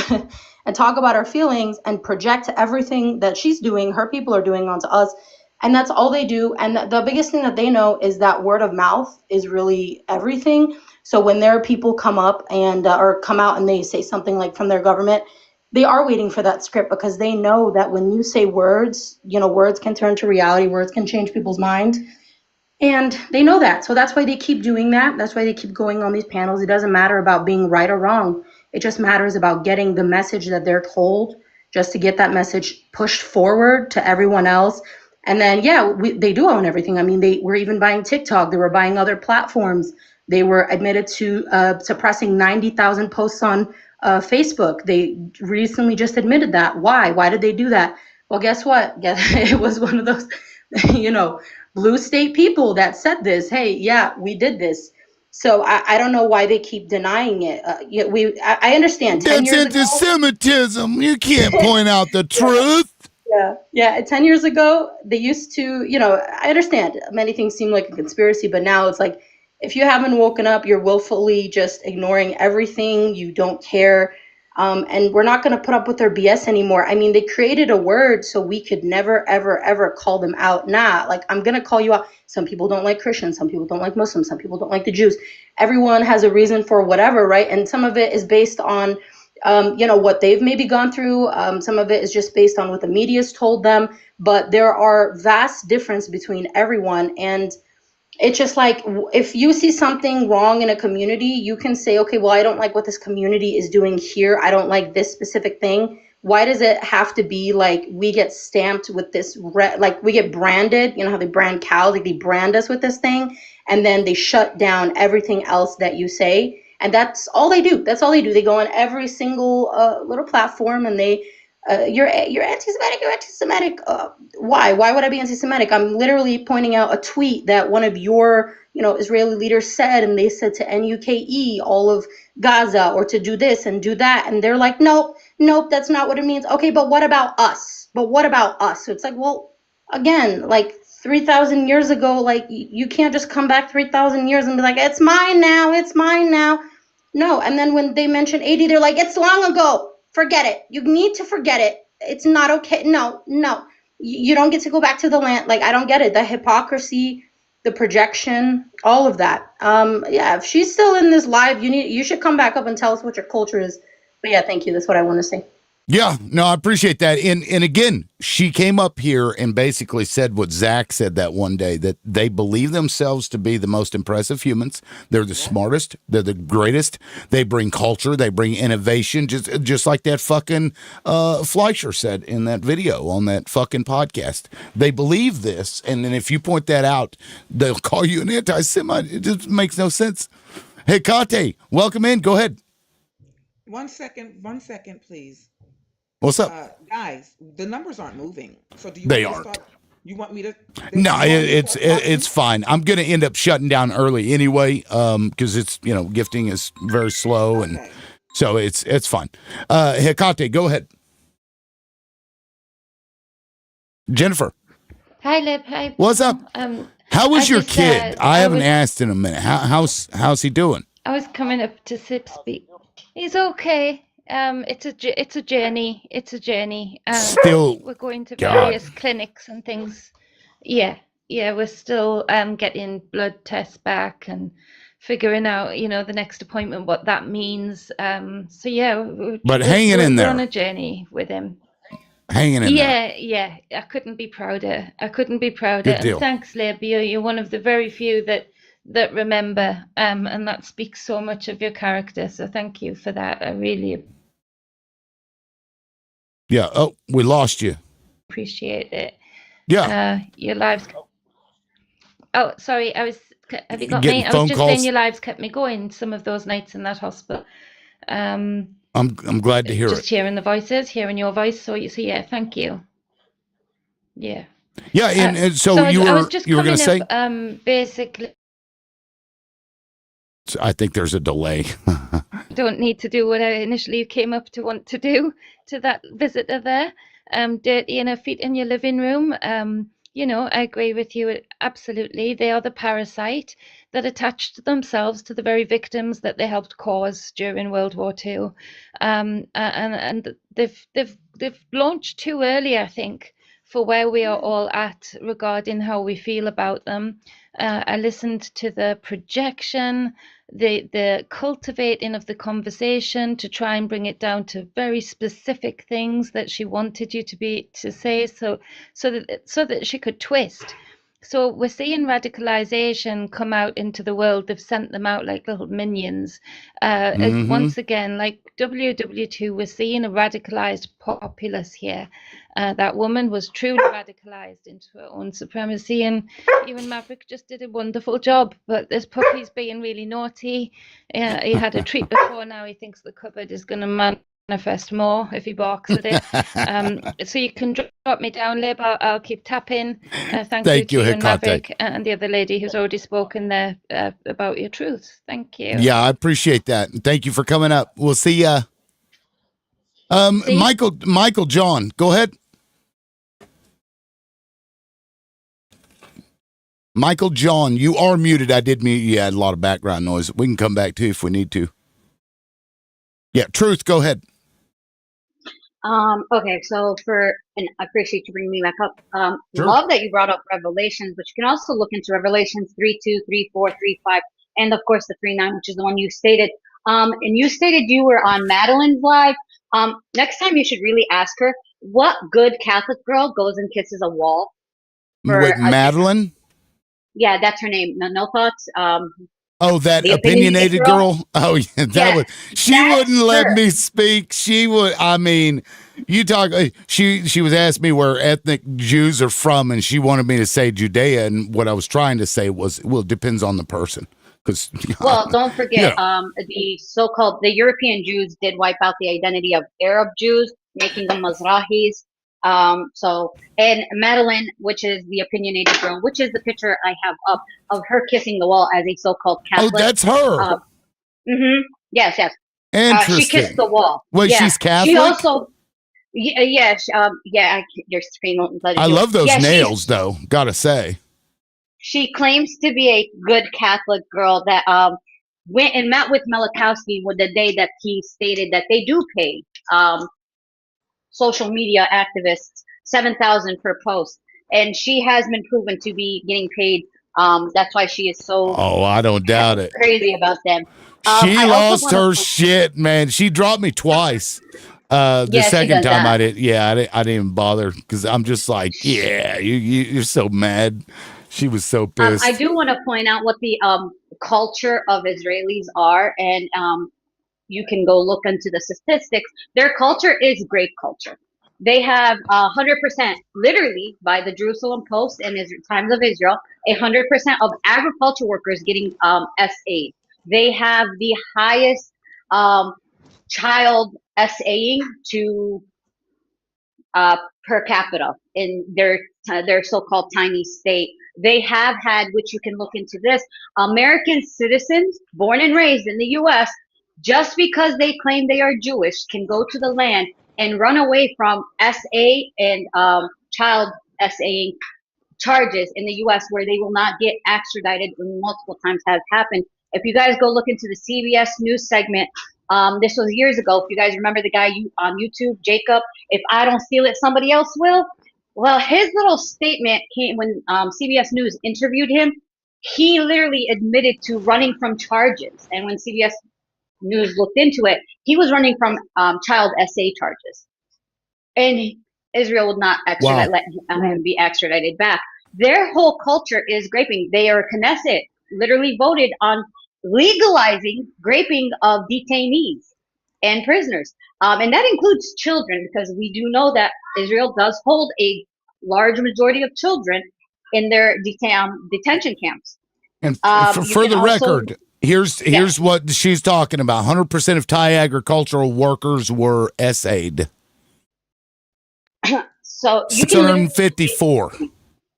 and talk about her feelings and project everything that she's doing, her people are doing onto us. And that's all they do. And the biggest thing that they know is that word of mouth is really everything. So when their people come up and or come out and they say something like from their government, they are waiting for that script because they know that when you say words, words can turn to reality, words can change people's minds. And they know that. So that's why they keep doing that. That's why they keep going on these panels. It doesn't matter about being right or wrong. It just matters about getting the message that they're told, just to get that message pushed forward to everyone else. And then, they do own everything. I mean, they were even buying TikTok. They were buying other platforms. They were admitted to suppressing 90,000 posts on Facebook. They recently just admitted that. Why? Why did they do that? Well, guess what? It was one of those, blue state people that said this. Hey, yeah, we did this. So I don't know why they keep denying it. I understand.
That's anti-Semitism. You can't point out the truth.
Yeah. 10 years ago, they used to, I understand many things seem like a conspiracy, but now it's like, if you haven't woken up, you're willfully just ignoring everything. You don't care. And we're not going to put up with their BS anymore. I mean, they created a word so we could never, ever, ever call them out. I'm going to call you out. Some people don't like Christians. Some people don't like Muslims. Some people don't like the Jews. Everyone has a reason for whatever, right? And some of it is based on, what they've maybe gone through. Some of it is just based on what the media's told them. But there are vast difference between everyone. And it's just like, if you see something wrong in a community, you can say, okay, well, I don't like what this community is doing here. I don't like this specific thing. Why does it have to be like we get stamped with this, like we get branded, how they brand cows, like they brand us with this thing, and then they shut down everything else that you say. And that's all they do. That's all they do. They go on every single little platform and they, you're anti-Semitic, you're anti-Semitic. Why? Why would I be anti-Semitic? I'm literally pointing out a tweet that one of your, Israeli leaders said, and they said to NUKE all of Gaza, or to do this and do that. And they're like, nope, that's not what it means. Okay, but what about us? So it's like, well, again, like 3,000 years ago, like you can't just come back 3,000 years and be like, it's mine now. No, and then when they mention 80, they're like, it's long ago. Forget it. You need to forget it. It's not okay. No. You don't get to go back to the land. Like, I don't get it. The hypocrisy, the projection, all of that. If she's still in this live, you should come back up and tell us what your culture is. But yeah, thank you. That's what I want to say.
Yeah, no, I appreciate that. And again, she came up here and basically said what Zach said that one day, that they believe themselves to be the most impressive humans. They're the smartest. They're the greatest. They bring culture. They bring innovation, just like that fucking Fleischer said in that video on that fucking podcast. They believe this, and then if you point that out, they'll call you an anti-Semite. It just makes no sense. Hey, Kate, welcome in. Go ahead.
One second, please.
What's up?
Guys, the numbers aren't moving. So do you want
They
me to
aren't.
start? You want me to?
No,
you want me to
it's
start talking?
it's fine. I'm going to end up shutting down early anyway, because it's gifting is very slow, and
Okay.
so it's fine. Hecate, go ahead. Jennifer,
Hi, Lib. Hi.
what's up? How
I
was your
just,
kid? I
I
haven't
was,
asked in a minute. How's he doing?
I was coming up to speak. He's okay. It's a journey. It's a journey.
Still,
We're going to
God.
various clinics and things. Yeah, yeah. We're still getting blood tests back and figuring out, the next appointment, what that means. So yeah,
But hanging in
we're on
there.
a journey with him.
Hanging in there.
Yeah. I couldn't be prouder. I couldn't be prouder.
Good
And
deal.
thanks, Lib. You're one of the very few that remember, and that speaks so much of your character. So thank you for that. I really
Yeah. Oh, we lost you.
appreciate it.
Yeah.
Your lives. Oh, sorry. Have you got
Getting
me? I was
phone
just saying
calls?
your lives kept me going some of those nights in that hospital.
I'm glad to hear
Just
it.
hearing the voices, hearing your voice. So yeah, thank you. Yeah.
Yeah, and so
I was
you
just
were going
coming
to say?
up, basically.
I think there's a delay.
Don't need to do what I initially came up to want to do to that visitor there. Dirty in her feet in your living room. I agree with you absolutely. They are the parasite that attached themselves to the very victims that they helped cause during World War II. And they've launched too early, I think, for where we are all at regarding how we feel about them. I listened to the projection, the cultivating of the conversation to try and bring it down to very specific things that she wanted you to say, so that she could twist. So we're seeing radicalization come out into the world. They've sent them out like little minions. Once again, like WW2, we're seeing a radicalized populace here. That woman was truly radicalized into her own supremacy, and you and Maverick just did a wonderful job. But this puppy's being really naughty. He had a treat before, now he thinks the cupboard is going to manifest more if he barks at it. So you can drop me down, Lib. I'll keep tapping. Thank you to you and Maverick and the other lady who's already spoken there about your truth. Thank you.
Yeah, I appreciate that. And thank you for coming up. We'll see ya. Michael John, go ahead. Michael John, you are muted. I did mute you. You had a lot of background noise. We can come back to if we need to. Yeah, Truth, go ahead.
Okay, so and I appreciate you bringing me back up.
Sure.
Love that you brought up Revelations, but you can also look into Revelations 3:2, 3:4, 3:5, and of course the 3:9, which is the one you stated. And you stated you were on Madeline's live. Next time you should really ask her what good Catholic girl goes and kisses a wall.
With Madeline?
Yeah, that's her name. No thoughts.
Oh, that
the
opinionated girl? Oh, yeah, that was. She wouldn't let
her.
me speak. She would. I mean, you talk. She was asking me where ethnic Jews are from, and she wanted me to say Judea, and what I was trying to say was, well, it depends on the person. Because
well, don't forget, the European Jews did wipe out the identity of Arab Jews, making them Mizrahis. And Madeline, which is the opinionated girl, which is the picture I have up of her kissing the wall as a so-called Catholic.
Oh, that's her.
Yes.
Interesting.
She kissed the wall.
Wait, she's Catholic?
She also, your screen won't let it
I
do it.
love those nails, though. Gotta say.
She claims to be a good Catholic girl that went and met with Malachowski with the day that he stated that they do pay social media activists $7,000 per post, and she has been proven to be getting paid. That's why she is so.
Oh, I don't doubt it.
Crazy about them.
She lost her shit, man. She dropped me twice. The second time I didn't even bother because I'm just like, yeah, you're so mad. She was so pissed.
I do want to point out what the culture of Israelis are, and you can go look into the statistics. Their culture is grape culture. They have 100%, literally by the Jerusalem Post and Times of Israel, 100% of agriculture workers getting SA'd. They have the highest child SAing to per capita in their so-called tiny state. They have had, which you can look into this, American citizens born and raised in the U.S. just because they claim they are Jewish can go to the land and run away from SA and child SAing charges in the U.S. where they will not get extradited, when multiple times has happened. If you guys go look into the CBS News segment, this was years ago. If you guys remember the guy on YouTube, Jacob, if I don't steal it, somebody else will. Well, his little statement came when CBS News interviewed him. He literally admitted to running from charges. And when CBS News looked into it, he was running from child SA charges. And Israel would not extradite, let him be extradited back. Their whole culture is graping. Their Knesset literally voted on legalizing graping of detainees and prisoners. And that includes children, because we do know that Israel does hold a large majority of children in their detention camps.
And for the record, here's what she's talking about. 100% of Thai agricultural workers were SA'd.
So
654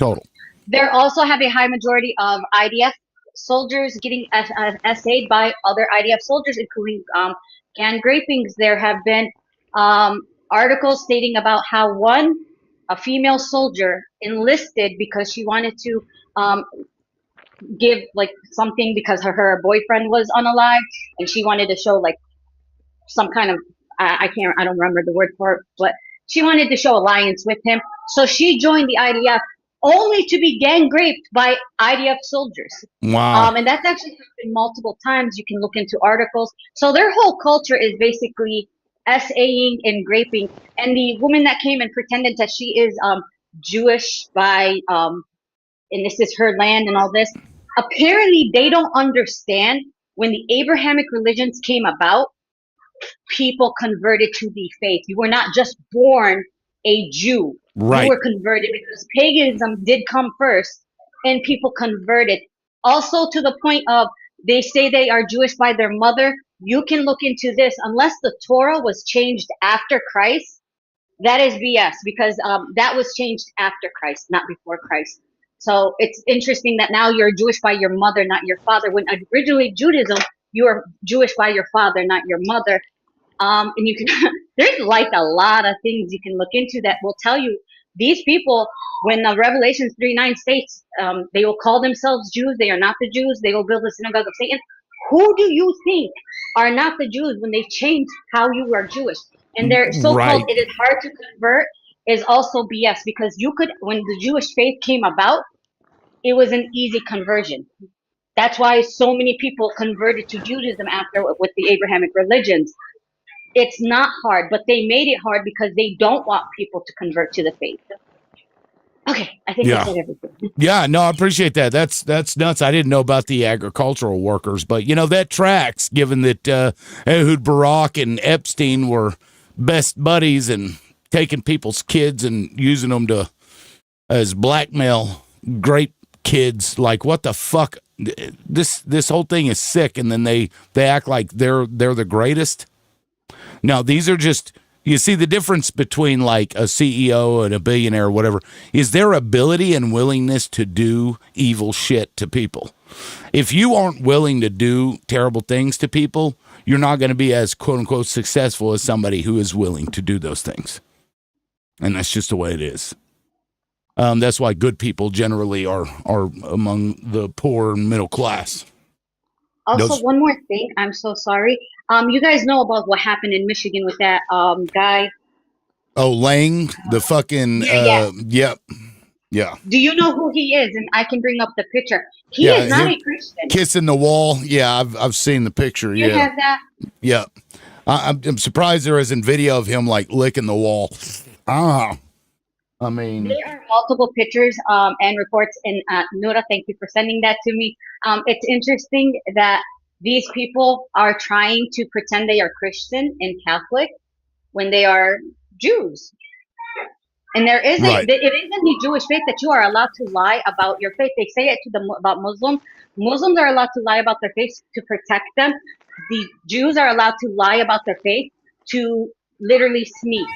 total.
There also have a high majority of IDF soldiers getting SA'd by other IDF soldiers, including gang grapings. There have been articles stating about how a female soldier enlisted because she wanted to give like something because her boyfriend was unalive, and she wanted to show like some kind of I don't remember the word for it, but she wanted to show alliance with him. So she joined the IDF only to be gang raped by IDF soldiers.
Wow.
And that's actually happened multiple times. You can look into articles. So their whole culture is basically SAing and graping. And the woman that came and pretended that she is Jewish by and this is her land and all this. Apparently they don't understand when the Abrahamic religions came about, people converted to the faith. You were not just born a Jew.
Right.
You were converted because paganism did come first and people converted. Also to the point of they say they are Jewish by their mother. You can look into this. Unless the Torah was changed after Christ, that is BS, because that was changed after Christ, not before Christ. So it's interesting that now you're Jewish by your mother, not your father. When originally Judaism, you are Jewish by your father, not your mother. And you can, there's like a lot of things you can look into that will tell you these people, when Revelations 3:9 states, they will call themselves Jews. They are not the Jews. They will build the synagogue of Satan. Who do you think are not the Jews when they change how you are Jewish? And their so-called, it is hard to convert is also BS, because you could, when the Jewish faith came about, it was an easy conversion. That's why so many people converted to Judaism after with the Abrahamic religions. It's not hard, but they made it hard because they don't want people to convert to the faith. Okay, I think I said everything.
Yeah, no, I appreciate that. That's nuts. I didn't know about the agricultural workers, but you know that tracks. Given that Ehud Barak and Epstein were best buddies and taking people's kids and using them to as blackmail great kids, like what the fuck? This whole thing is sick, and then they act like they're the greatest. Now, these are just, you see the difference between like a CEO and a billionaire or whatever is their ability and willingness to do evil shit to people. If you aren't willing to do terrible things to people, you're not going to be as quote unquote successful as somebody who is willing to do those things. And that's just the way it is. That's why good people generally are among the poor and middle class.
Also, one more thing. I'm so sorry. You guys know about what happened in Michigan with that guy?
Oh, Lang, the fucking yep. Yeah.
Do you know who he is? And I can bring up the picture. He is not a Christian.
Kissing the wall. Yeah, I've seen the picture.
You have that?
Yeah. I'm surprised there isn't video of him like licking the wall. I mean,
there are multiple pictures and reports, and Nora, thank you for sending that to me. It's interesting that these people are trying to pretend they are Christian and Catholic when they are Jews. And there is it is in the Jewish faith that you are allowed to lie about your faith. They say it to about Muslims. Muslims are allowed to lie about their faith to protect them. the Jews are allowed to lie about their faith to literally sneak.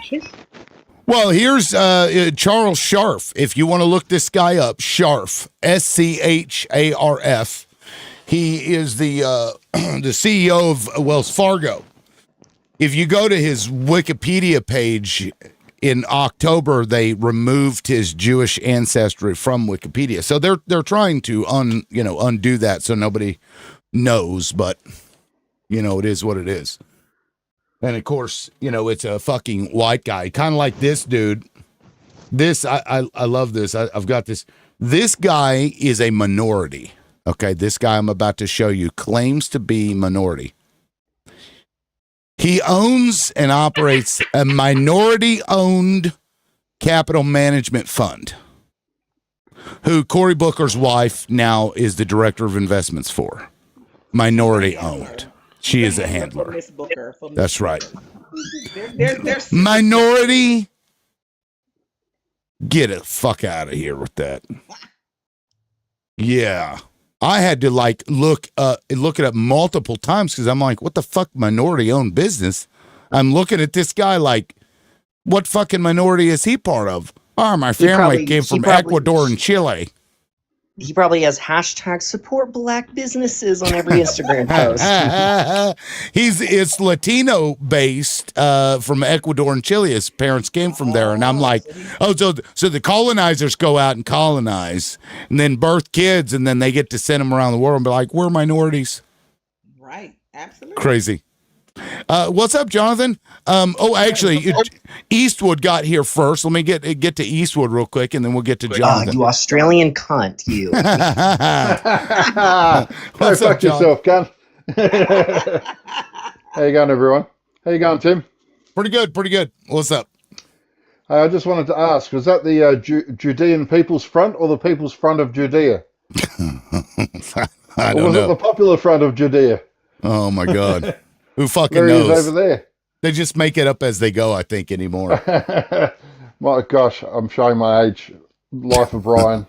Well, here's Charles Scharf. If you want to look this guy up, Scharf, Scharf. He is the the CEO of Wells Fargo. If you go to his Wikipedia page in October, they removed his Jewish ancestry from Wikipedia. So they're trying to undo that so nobody knows, but it is what it is. And of course, it's a fucking white guy, kind of like this dude. This I love this. I've got this. This guy is a minority. Okay, this guy I'm about to show you claims to be minority. He owns and operates a minority-owned capital management fund, who Cory Booker's wife now is the director of investments for. Minority-owned. She is a handler.
Miss Booker.
That's right.
They're
Minority. Get the fuck out of here with that. Yeah. I had to look it up multiple times because I'm like, what the fuck, minority owned business? I'm looking at this guy like, what fucking minority is he part of? Oh, my family came from Ecuador and Chile.
He probably has hashtag support black businesses on every Instagram post.
It's Latino based from Ecuador and Chile. His parents came from there, and I'm like, so the colonizers go out and colonize, and then birth kids, and then they get to send them around the world and be like, we're minorities.
Right, absolutely.
Crazy. What's up, Jonathan? Actually, Eastwood got here first. Let me get to Eastwood real quick, and then we'll get to Jonathan.
You Australian cunt, you.
What's
Go
up,
fuck
John?
yourself, cunt. How you going, everyone? How you going, Tim?
Pretty good. What's up?
I just wanted to ask, was that the Judean People's Front or the People's Front of Judea?
I
Or
don't
was
know.
it the Popular Front of Judea?
Oh my God. Who fucking
There he is
knows?
over there.
They just make it up as they go, I think, anymore.
My gosh, I'm showing my age. Life of Brian.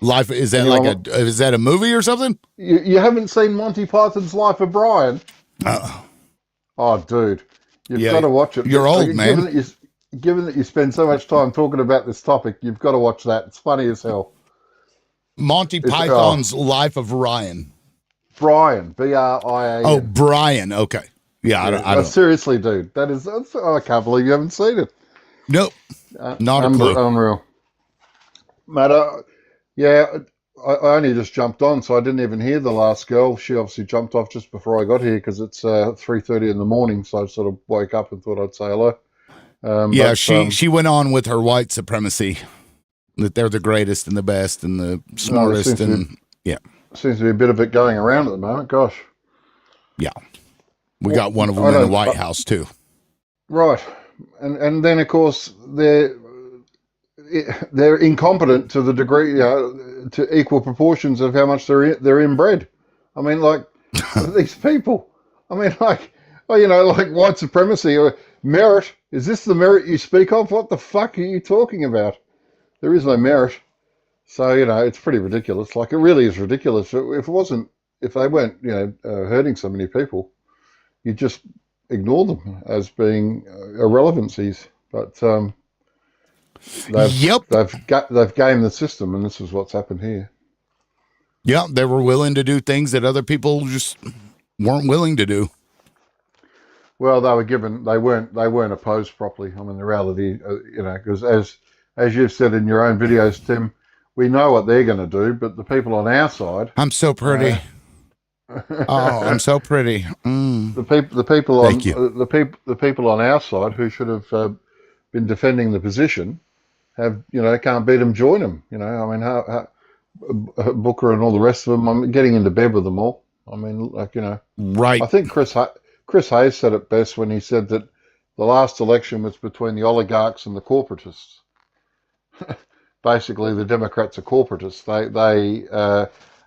Life is that is that a movie or something?
You haven't seen Monty Python's Life of Brian? Oh, dude, you've got to watch it.
You're old, man.
Given that you spend so much time talking about this topic, you've got to watch that. It's funny as hell.
Monty Python's Life of Ryan.
Brian, B-R-I-A-N.
Oh, Brian. Okay. Yeah, I don't.
Seriously, dude, I can't believe you haven't seen it.
Nope. Not a clue.
Unreal. Matt, I only just jumped on, so I didn't even hear the last girl. She obviously jumped off just before I got here because it's 3:30 in the morning, so I sort of woke up and thought I'd say hello.
She went on with her white supremacy, that they're the greatest and the best and the smartest,
Seems to be a bit of it going around at the moment. Gosh.
Yeah. We got one of them in the White House too.
Right. And then of course they're incompetent to the degree, to equal proportions of how much they're inbred. I mean, like these people. I mean, like white supremacy or merit. Is this the merit you speak of? What the fuck are you talking about? There is no merit. So it's pretty ridiculous. Like, it really is ridiculous. If they weren't hurting so many people, you just ignore them as being irrelevancies. But they've gamed the system, and this is what's happened here.
Yeah, they were willing to do things that other people just weren't willing to do.
Well, they weren't opposed properly. I mean, the reality, because as you've said in your own videos, Tim, we know what they're going to do, but the people on our side.
I'm so pretty. I'm so pretty.
The people on our side who should have been defending the position can't beat them, join them. I mean, how Booker and all the rest of them. I'm getting into bed with them all. I mean,
right.
I think Chris Hayes said it best when he said that the last election was between the oligarchs and the corporatists. Basically, the Democrats are corporatists.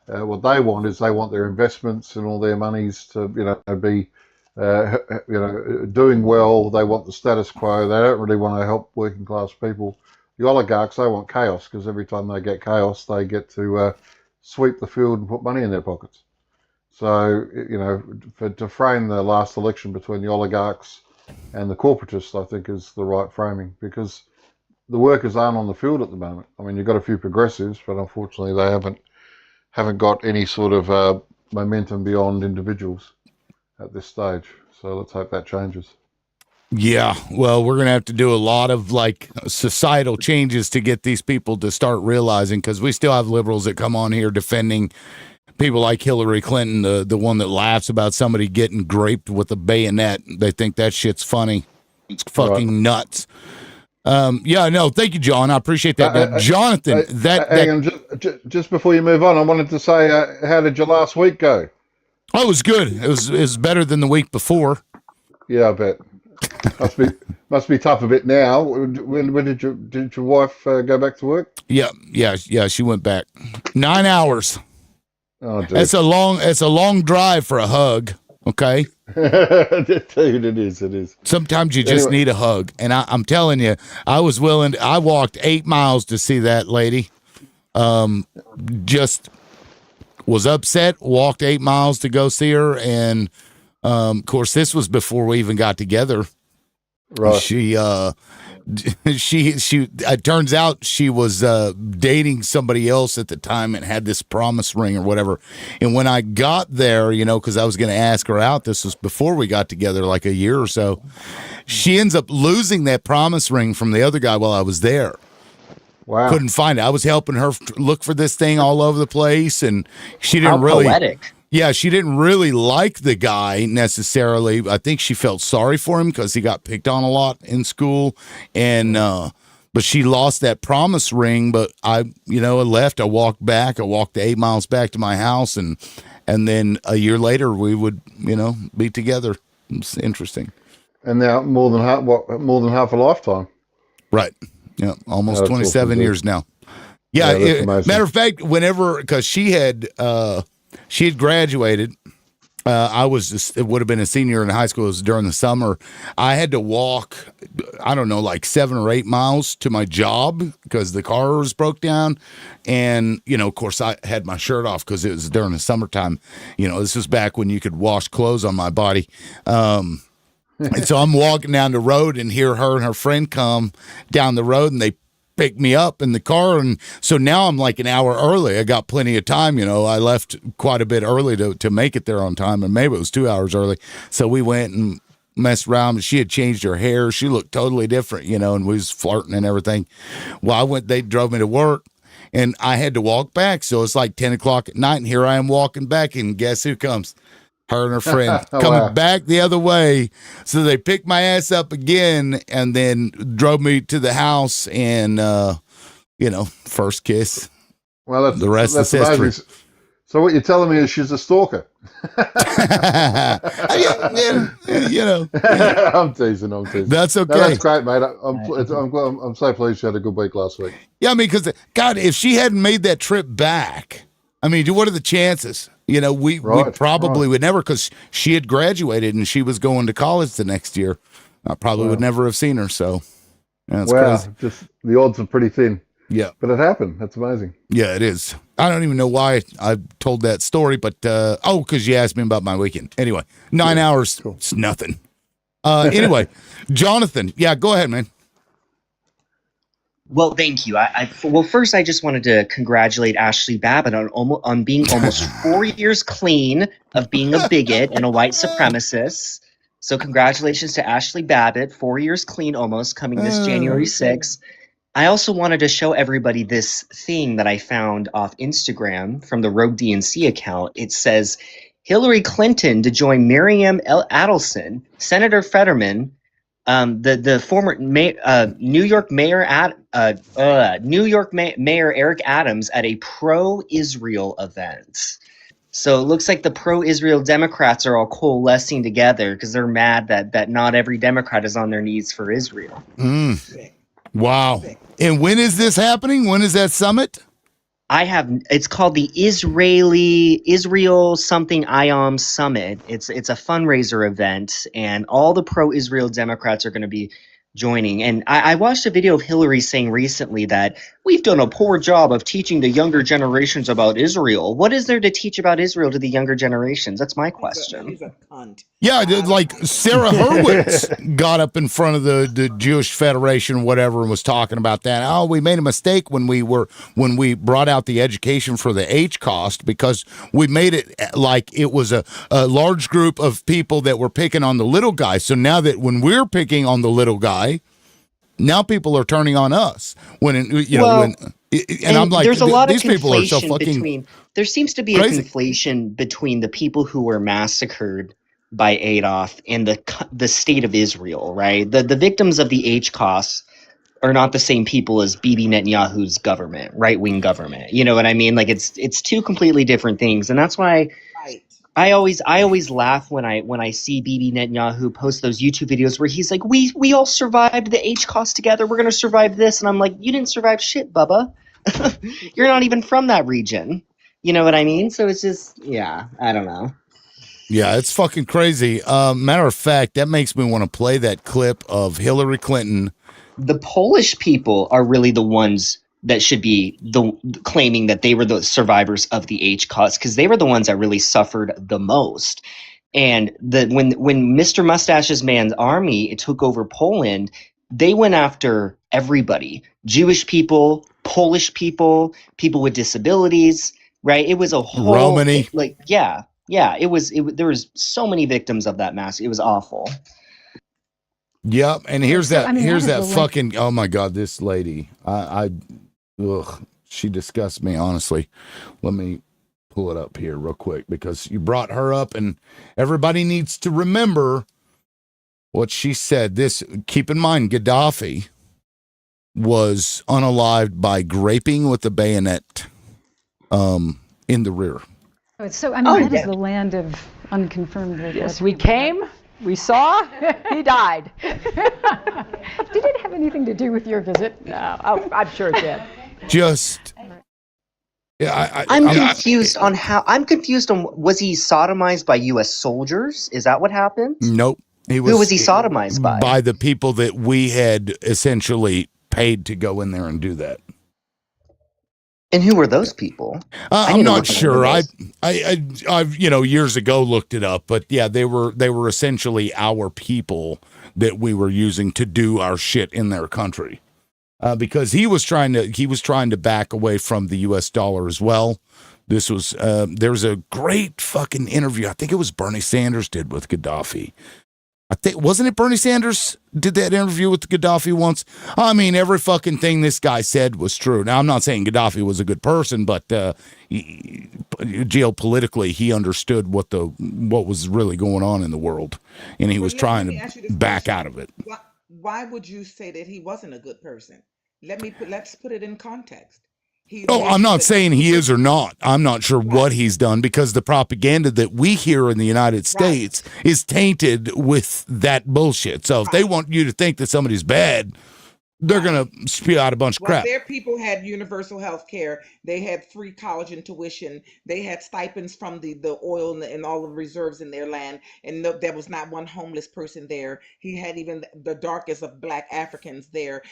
What they want is they want their investments and all their monies to be doing well. They want the status quo. They don't really want to help working class people. The oligarchs, they want chaos, because every time they get chaos, they get to sweep the field and put money in their pockets. So, to frame the last election between the oligarchs and the corporatists, I think is the right framing, because the workers aren't on the field at the moment. I mean, you've got a few progressives, but unfortunately they haven't got any sort of momentum beyond individuals at this stage. So let's hope that changes.
Yeah, well, we're going to have to do a lot of like societal changes to get these people to start realizing, because we still have liberals that come on here defending people like Hillary Clinton, the one that laughs about somebody getting graped with a bayonet. They think that shit's funny. It's fucking nuts. Yeah, no, thank you, John. I appreciate that. Now, Jonathan,
Hang on, just before you move on, I wanted to say, how did your last week go?
Oh, it was good. It was better than the week before.
Yeah, I bet. Must be tough a bit now. When did your wife go back to work?
Yeah. She went back 9 hours.
Oh, dude.
It's a long drive for a hug. Okay.
Dude, it is.
Sometimes you just need a hug, and I'm telling you, I walked 8 miles to see that lady. Just was upset. Walked 8 miles to go see her, and of course, this was before we even got together.
Right.
She it turns out she was dating somebody else at the time and had this promise ring or whatever. And when I got there, because I was going to ask her out, this was before we got together, like a year or so, she ends up losing that promise ring from the other guy while I was there.
Wow.
Couldn't find it. I was helping her look for this thing all over the place, and she didn't
How
really
poetic.
Yeah, she didn't really like the guy necessarily. I think she felt sorry for him because he got picked on a lot in school, and but she lost that promise ring. But I left. I walked back. I walked the 8 miles back to my house, and then a year later we would be together. It's interesting.
And now more than half a lifetime.
Right. Yeah, almost
That's
27
awesome,
years now. Yeah,
that's amazing.
matter of fact, because she had graduated. I would have been a senior in high school. It was during the summer. I had to walk, I don't know, like 7 or 8 miles to my job because the car was broke down. And, of course, I had my shirt off because it was during the summertime. This was back when you could wash clothes on my body. And so I'm walking down the road and hear her and her friend come down the road, and they pick me up in the car. And so now I'm like an hour early. I got plenty of time. I left quite a bit early to make it there on time, and maybe it was 2 hours early. So we went and messed around. She had changed her hair. She looked totally different, and we was flirting and everything. Well, they drove me to work, and I had to walk back. So it's like 10 o'clock at night, and here I am walking back, and guess who comes? Her and her friend coming back the other way. So they picked my ass up again and then drove me to the house, and first kiss.
Well,
the rest is history.
Amazing. So what you're telling me is she's a stalker.
I'm
teasing.
That's okay.
No, that's great, mate. I'm so pleased you had a good week last week.
Yeah, I mean, because God, if she hadn't made that trip back, I mean, what are the chances? We probably would never, because she had graduated and she was going to college the next year. I probably would never have seen her. So, that's crazy.
Just the odds are pretty thin.
Yeah,
but it happened. That's amazing.
Yeah, it is. I don't even know why I told that story, but because you asked me about my weekend. Anyway, 9 hours, it's nothing. Anyway, Jonathan, yeah, go ahead, man.
Well, thank you. Well, first, I just wanted to congratulate Ashley Babbitt on being almost 4 years clean of being a bigot and a white supremacist. So congratulations to Ashley Babbitt, 4 years clean almost, coming this January 6th. I also wanted to show everybody this thing that I found off Instagram from the Rogue DNC account. It says, Hillary Clinton to join Miriam Adelson, Senator Fetterman, the former New York Mayor Eric Adams at a pro-Israel event. So it looks like the pro-Israel Democrats are all coalescing together because they're mad that not every Democrat is on their knees for Israel.
Wow. And when is this happening? When is that summit?
It's called the Israel something IOM Summit. It's a fundraiser event, and all the pro-Israel Democrats are going to be joining. And I watched a video of Hillary saying recently that we've done a poor job of teaching the younger generations about Israel. What is there to teach about Israel to the younger generations? That's my question.
He's a cunt.
Yeah, like Sarah Hurwitz got up in front of the Jewish Federation, whatever, and was talking about that. Oh, we made a mistake when we brought out the education for the H cost because we made it like it was a large group of people that were picking on the little guy. So now that when we're picking on the little guy, now people are turning on us. And I'm like,
there's a lot
these
of
people are so
conflation
fucking
between. There seems to be
crazy.
a conflation between the people who were massacred by Adolf and the state of Israel, right? The victims of the Holocaust are not the same people as Bibi Netanyahu's government, right wing government. You know what I mean? Like it's two completely different things, and that's why.
Right.
I always laugh when I see Bibi Netanyahu post those YouTube videos where he's like, we all survived the Holocaust together. We're gonna survive this, and I'm like, you didn't survive shit, Bubba. You're not even from that region. You know what I mean? So it's just, yeah, I don't know.
Yeah, it's fucking crazy. Matter of fact, that makes me want to play that clip of Hillary Clinton.
The Polish people are really the ones that should be claiming that they were the survivors of the Holocaust because they were the ones that really suffered the most. And when Mr. Mustache's man's army took over Poland, they went after everybody: Jewish people, Polish people, people with disabilities. Right? It was a whole
Romani.
It was. There was so many victims of that massacre. It was awful.
Yep, and here's that. Here's that
the
fucking. Oh my god, this lady. She disgusts me. Honestly, let me pull it up here real quick because you brought her up, and everybody needs to remember what she said. This. Keep in mind, Gaddafi was unalived by graping with a bayonet, in the rear.
So, that is the land of unconfirmed reports.
Yes, we came, we saw, he died.
Did it have anything to do with your visit?
No, I'm sure it did.
Just. Yeah,
I'm confused on how. I'm confused on, was he sodomized by U.S. soldiers? Is that what happened?
Nope.
Who was he sodomized by?
By the people that we had essentially paid to go in there and do that.
And who were those people?
I'm not sure. I've years ago looked it up, but yeah, they were essentially our people that we were using to do our shit in their country. Because he was trying to back away from the U.S. dollar as well. This was there was a great fucking interview. I think it was Bernie Sanders did with Gaddafi. I think, wasn't it Bernie Sanders did that interview with Gaddafi once? I mean, every fucking thing this guy said was true. Now, I'm not saying Gaddafi was a good person, but geopolitically, he understood what was really going on in the world, and he was trying to back out of it.
Why would you say that he wasn't a good person? Let's put it in context.
I'm not saying he is or not. I'm not sure what he's done because the propaganda that we hear in the United States is tainted with that bullshit. So if they want you to think that somebody's bad, they're going to spew out a bunch of crap.
Their people had universal health care. They had free college and tuition. They had stipends from the oil and all the reserves in their land. And there was not one homeless person there. He had even the darkest of Black Africans there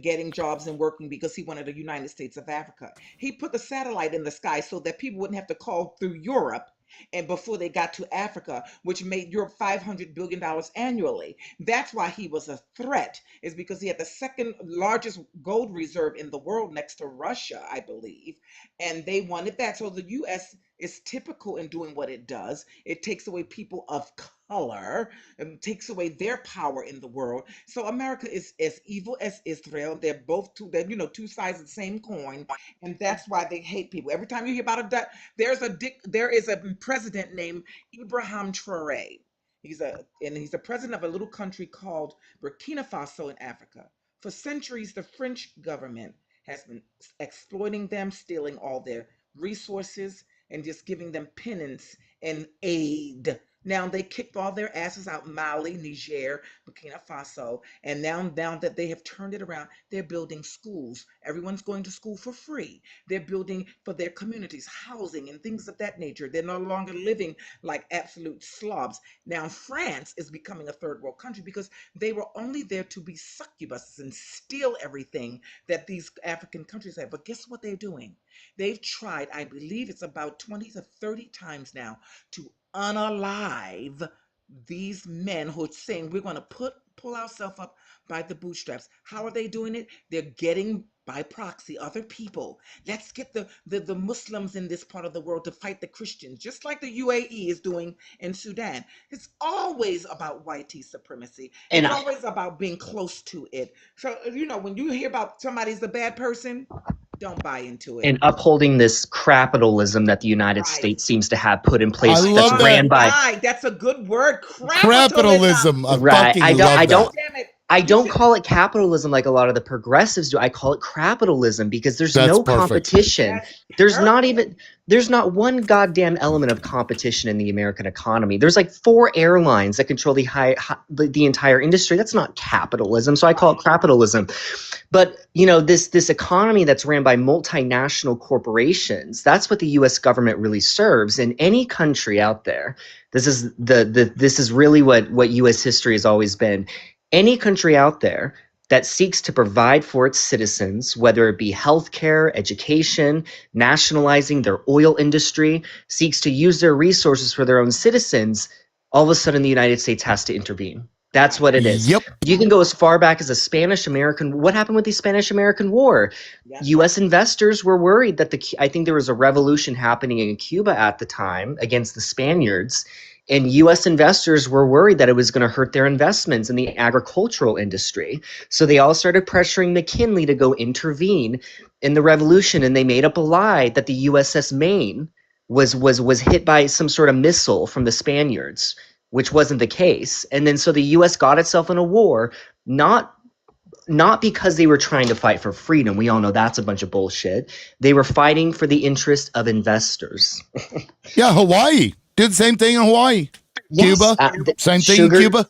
getting jobs and working because he wanted a United States of Africa. He put the satellite in the sky so that people wouldn't have to call through Europe and before they got to Africa, which made Europe $500 billion annually. That's why he was a threat, is because he had the second largest gold reserve in the world next to Russia, I believe. And they wanted that. So the U.S. is typical in doing what it does. It takes away people of color and takes away their power in the world. So America is as evil as Israel. They're both two sides of the same coin, and that's why they hate people. Every time you hear about there is a president named Ibrahim Traoré. He's a president of a little country called Burkina Faso in Africa. For centuries, the French government has been exploiting them, stealing all their resources, and just giving them penance and aid. Now they kicked all their asses out Mali, Niger, Burkina Faso, and now that they have turned it around, they're building schools. Everyone's going to school for free. They're building for their communities housing and things of that nature. They're no longer living like absolute slobs. Now France is becoming a third world country because they were only there to be succubuses and steal everything that these African countries have. But guess what they're doing? They've tried, I believe it's about 20 to 30 times now, to unalive these men who are saying we're going to pull ourselves up by the bootstraps. How are they doing it? They're getting by proxy other people. Let's get the Muslims in this part of the world to fight the Christians, just like the UAE is doing in Sudan. It's always about white supremacy.
And
It's always about being close to it. So, when you hear about somebody's a bad person, don't buy into it.
and upholding this capitalism that the United States seems to have put in place.
I
That's
love
ran
that.
by
Right, that's a good word.
Capitalism. I
right.
fucking love that.
I don't call it capitalism like a lot of the progressives do. I call it capitalism because there's
That's
no
perfect.
competition. There's not one goddamn element of competition in the American economy. There's like 4 airlines that control the entire industry. That's not capitalism. So I call it capitalism. But this economy that's ran by multinational corporations, that's what the US government really serves. In any country out there, this is really what US history has always been. Any country out there that seeks to provide for its citizens, whether it be healthcare, education, nationalizing their oil industry, seeks to use their resources for their own citizens, all of a sudden the United States has to intervene. That's what it is.
Yep.
You can go as far back as what happened with the Spanish-American War? U.S. investors were worried that I think there was a revolution happening in Cuba at the time against the Spaniards. And U.S. investors were worried that it was going to hurt their investments in the agricultural industry. So they all started pressuring McKinley to go intervene in the revolution. And they made up a lie that the USS Maine was hit by some sort of missile from the Spaniards, which wasn't the case. And then so the U.S. got itself in a war, not because they were trying to fight for freedom. We all know that's a bunch of bullshit. They were fighting for the interest of investors.
Yeah, Hawaii did the same thing in Hawaii.
Yes,
Cuba, same thing
sugar-
in Cuba.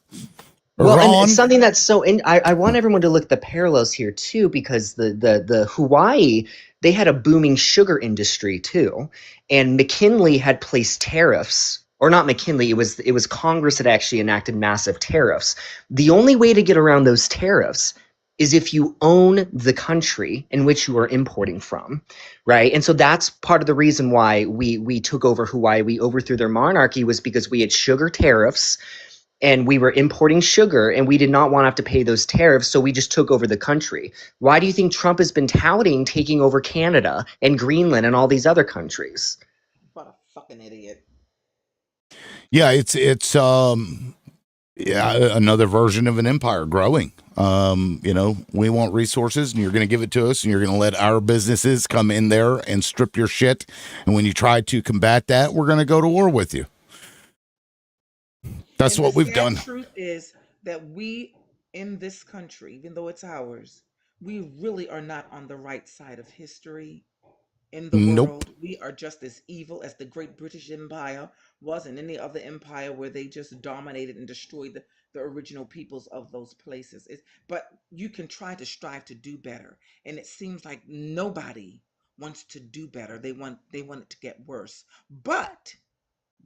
Well,
Iran.
and something that's so I want everyone to look at the parallels here too, because the Hawaii, they had a booming sugar industry too, and McKinley had placed tariffs, or not McKinley, it was Congress that actually enacted massive tariffs. The only way to get around those tariffs is if you own the country in which you are importing from, right? And so that's part of the reason why we took over Hawaii. We overthrew their monarchy was because we had sugar tariffs. And we were importing sugar and we did not want to have to pay those tariffs. So we just took over the country. Why do you think Trump has been touting taking over Canada and Greenland and all these other countries?
What a fucking idiot.
Yeah, it's another version of an empire growing. We want resources and you're going to give it to us and you're going to let our businesses come in there and strip your shit. And when you try to combat that, we're going to go to war with you. That's what we've done.
The truth is that we in this country, even though it's ours, we really are not on the right side of history. In the world, we are just as evil as the Great British Empire was, and any other empire where they just dominated and destroyed the original peoples of those places. But you can try to strive to do better, and it seems like nobody wants to do better. They want it to get worse. But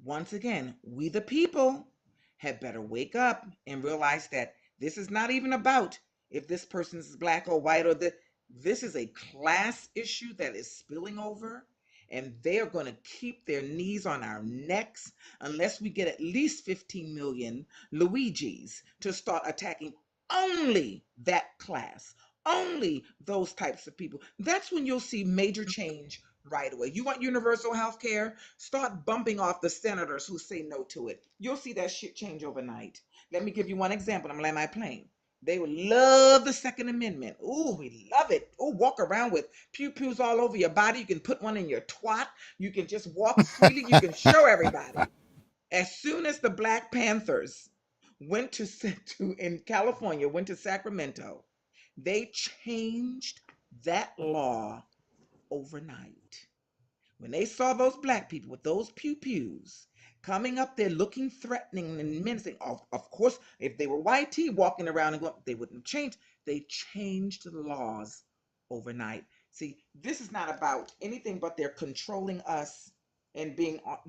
once again, we the people had better wake up and realize that this is not even about if this person is black or white or this is a class issue that is spilling over, and they are going to keep their knees on our necks unless we get at least 15 million Luigis to start attacking only that class, only those types of people. That's when you'll see major change right away. You want universal health care? Start bumping off the senators who say no to it. You'll see that shit change overnight. Let me give you one example. I'm going to land my plane. They would love the Second Amendment. Ooh, we love it. Ooh, walk around with pew-pews all over your body. You can put one in your twat. You can just walk freely. You can show everybody. As soon as the Black Panthers went in California, went to Sacramento, they changed that law overnight. When they saw those black people with those pew-pews coming up there looking threatening and menacing, of course, if they were white tee walking around and going, they wouldn't change. They changed the laws overnight. See, this is not about anything but they're controlling us and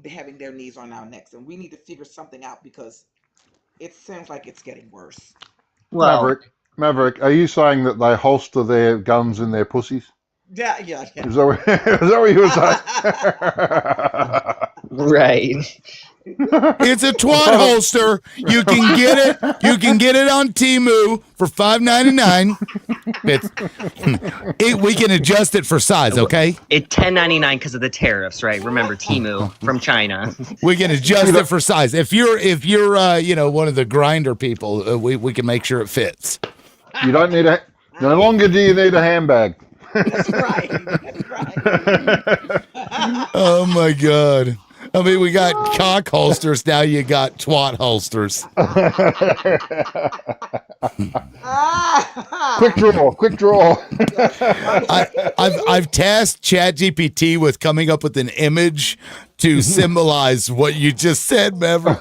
having their knees on our necks. And we need to figure something out because it seems like it's getting worse.
Well,
Maverick, are you saying that they holster their guns in their pussies?
Yeah.
Is that what you were saying?
right.
It's a twat holster. You can get it. You can get it on Temu for $5.99. We can adjust it for size, okay?
It's $10.99 because of the tariffs, right? Remember, Temu from China.
We can adjust it for size. If you're one of the grinder people, we can make sure it fits.
You don't need no longer do you need a handbag.
That's right.
Oh my God. I mean, we got cock holsters. Now you got twat holsters.
Quick draw.
I've tasked ChatGPT with coming up with an image to symbolize what you just said, Maverick.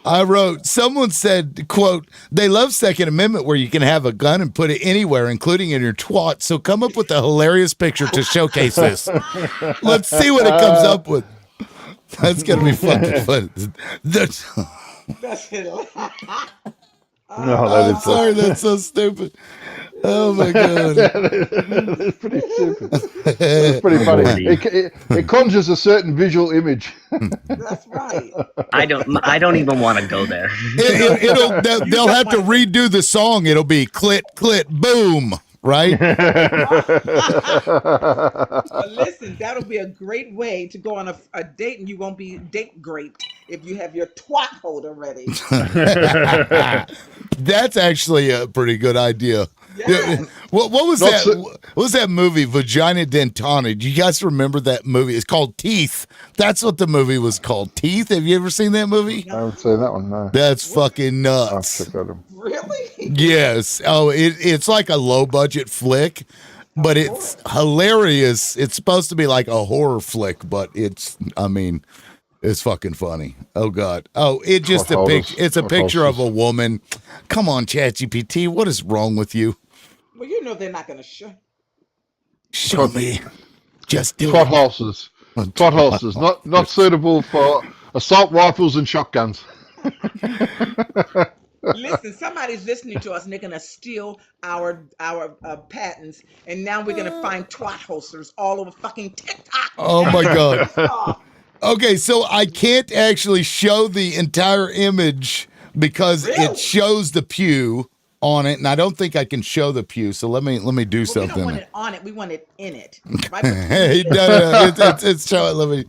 I wrote, someone said, quote, they love Second Amendment where you can have a gun and put it anywhere, including in your twat. So come up with a hilarious picture to showcase this. Let's see what it comes up with. That's going to be fucking fun.
That's
I'm sorry, that's so stupid. Oh my God.
That's pretty stupid. That's pretty funny. It conjures a certain visual image.
That's right.
I don't even want to go there.
They'll have to redo the song. It'll be clit, clit, boom. Right?
But listen, that'll be a great way to go on a date, and you won't be date graped if you have your twat holder ready.
That's actually a pretty good idea.
Yes.
What was that? What was that movie, Vagina Dentata? Do you guys remember that movie? It's called Teeth. That's what the movie was called. Teeth. Have you ever seen that movie?
I haven't seen that one, no.
That's fucking nuts.
I'll check that out.
Really?
Yes. Oh, it's like a low budget flick, but it's hilarious. It's supposed to be like a horror flick, but it's fucking funny. Oh God. Oh, it's a picture of a woman. Come on, ChatGPT. What is wrong with you?
Well, you know they're not going to show.
Show me. Just do
Twat
it.
holsters. Twat holsters. Not suitable for assault rifles and shotguns.
Listen, somebody's listening to us and they're going to steal our patents, and now we're going to find twat holsters all over fucking TikTok.
Oh my God. Okay, so I can't actually show the entire image because it shows the pew on it, and I don't think I can show the pew. So let me do something.
We don't want it on it. We want it in it. Right?
Hey, no, it's show it. Let me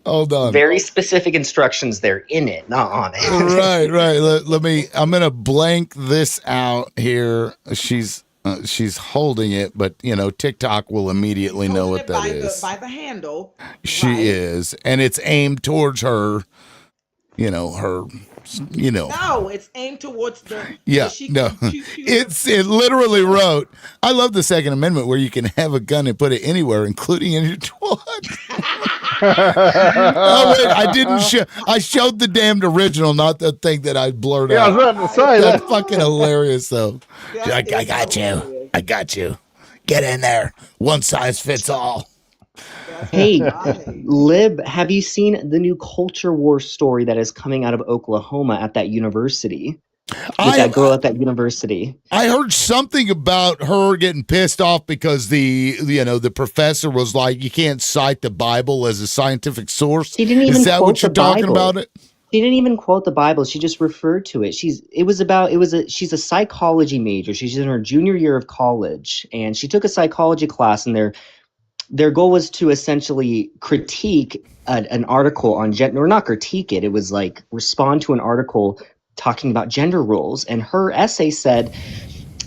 hold on.
Very specific instructions. They're in it, not on it.
Right. Let me. I'm gonna blank this out here. She's holding it, but TikTok will immediately know what that is.
By the handle.
She is, and it's aimed towards her.
No, it's aimed towards the.
Yeah, no. It literally wrote, I love the Second Amendment where you can have a gun and put it anywhere, including in your twat. Oh, wait, I didn't show. I showed the damned original, not the thing that I blurred out.
Yeah, I was about to say
That's fucking hilarious, though. I got you.
hilarious.
I got you. Get in there. One size fits all.
Hey, Lib, have you seen the new culture war story that is coming out of Oklahoma at that university? With that girl at that university.
I heard something about her getting pissed off because the professor was like, you can't cite the Bible as a scientific source.
She didn't even
Is that
quote
what you're
the
talking
Bible.
about it?
She didn't even quote the Bible. She just referred to it. She's a psychology major. She's in her junior year of college, and she took a psychology class, and their goal was to essentially critique an article on gender, or not critique it. It was like respond to an article talking about gender roles. And her essay said,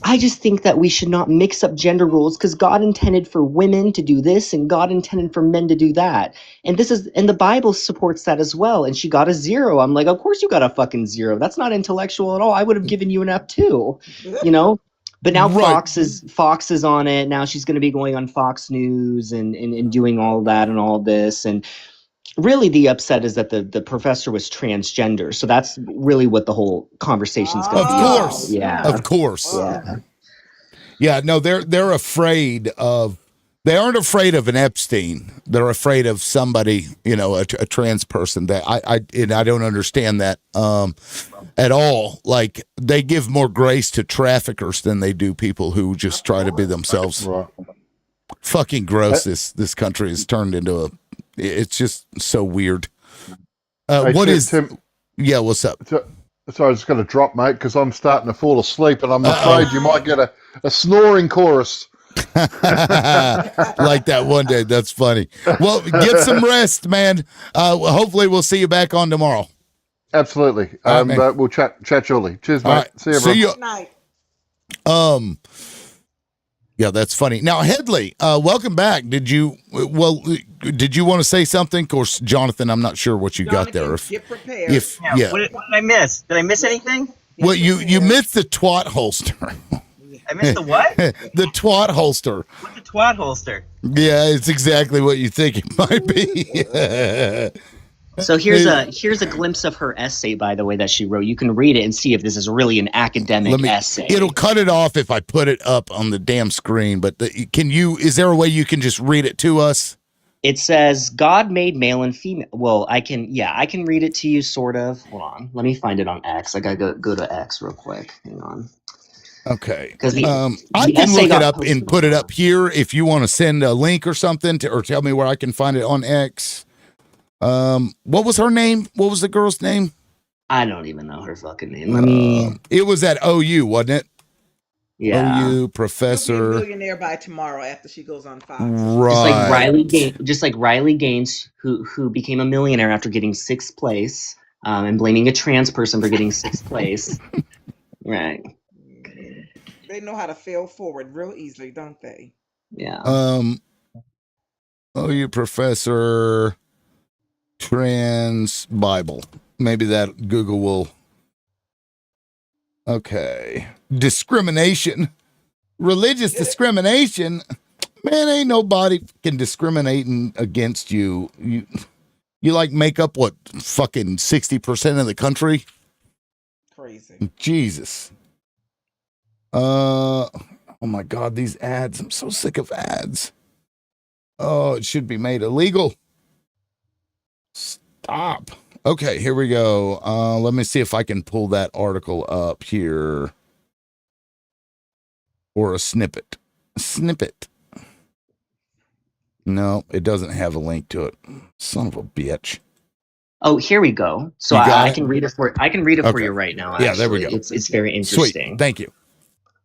I just think that we should not mix up gender roles because God intended for women to do this and God intended for men to do that. And the Bible supports that as well. And she got a 0. I'm like, of course you got a fucking 0. That's not intellectual at all. I would have given you an F too, But now
Right.
Fox is on it. Now she's going to be going on Fox News and doing all that and all this. And really the upset is that the professor was transgender. So that's really what the whole conversation's going to be about. Yeah.
Of course.
Yeah.
Yeah, no, they're afraid of. They aren't afraid of an Epstein. They're afraid of somebody, a trans person. That I don't understand that at all. Like they give more grace to traffickers than they do people who just try to be themselves.
Right.
Fucking gross. This country has turned into a. It's just so weird.
Hey,
What is?
Tim,
Yeah, what's up?
so I was going to drop, mate, because I'm starting to fall asleep, and I'm afraid you might get a snoring chorus.
Like that one day. That's funny. Well, get some rest, man. Hopefully we'll see you back on tomorrow.
Absolutely.
All right,
But we'll chat shortly. Cheers, mate.
All right.
See you, bro.
See you.
Good night.
Yeah, that's funny. Now, Headley, welcome back. Did you want to say something? Of course, Jonathan, I'm not sure what you got there.
Get prepared.
Yeah.
What did I miss? Did I miss anything?
Well, you missed the twat holster.
I missed the what?
The twat holster.
What's the twat holster?
Yeah, it's exactly what you think it might be.
So here's a glimpse of her essay, by the way, that she wrote. You can read it and see if this is really an academic essay.
It'll cut it off if I put it up on the damn screen. But is there a way you can just read it to us?
It says God made male and female. Well, I can read it to you, sort of. Hold on, let me find it on X. I gotta go to X real quick. Hang on.
Okay.
Because
I can look it up and put it up here if you want to send a link or something or tell me where I can find it on X. What was her name? What was the girl's name?
I don't even know her fucking name.
It was at OU, wasn't it?
Yeah.
OU professor.
She'll be a millionaire by tomorrow after she goes on Fox.
Right.
Just like Riley Gaines, who became a millionaire after getting 6th place, and blaming a trans person for getting 6th place. Right.
They know how to fail forward real easily, don't they?
Yeah.
OU professor trans Bible. Maybe that Google will. Okay. Discrimination. Religious discrimination. Man, ain't nobody can discriminate against you. You like make up what fucking 60% of the country?
Crazy.
Jesus. Oh my God, these ads. I'm so sick of ads. Oh, it should be made illegal. Stop. Okay, here we go. Let me see if I can pull that article up here. Or a snippet. No, it doesn't have a link to it. Son of a bitch.
Oh, here we go. So I can read it for you right now. Actually.
Yeah, there we go.
It's very interesting.
Sweet. Thank you.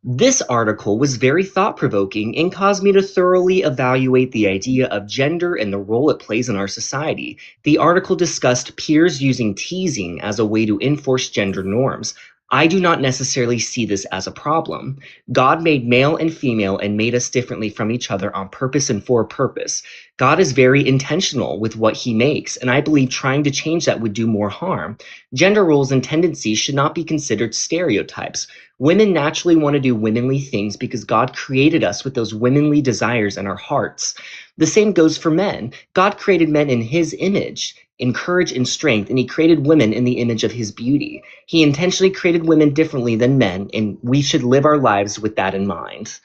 This article was very thought-provoking and caused me to thoroughly evaluate the idea of gender and the role it plays in our society. The article discussed peers using teasing as a way to enforce gender norms. I do not necessarily see this as a problem. God made male and female and made us differently from each other on purpose and for a purpose. God is very intentional with what he makes, and I believe trying to change that would do more harm. Gender roles and tendencies should not be considered stereotypes. Women naturally want to do womanly things because God created us with those womanly desires in our hearts. The same goes for men. God created men in his image, in courage and strength, and he created women in the image of his beauty. He intentionally created women differently than men, and we should live our lives with that in mind.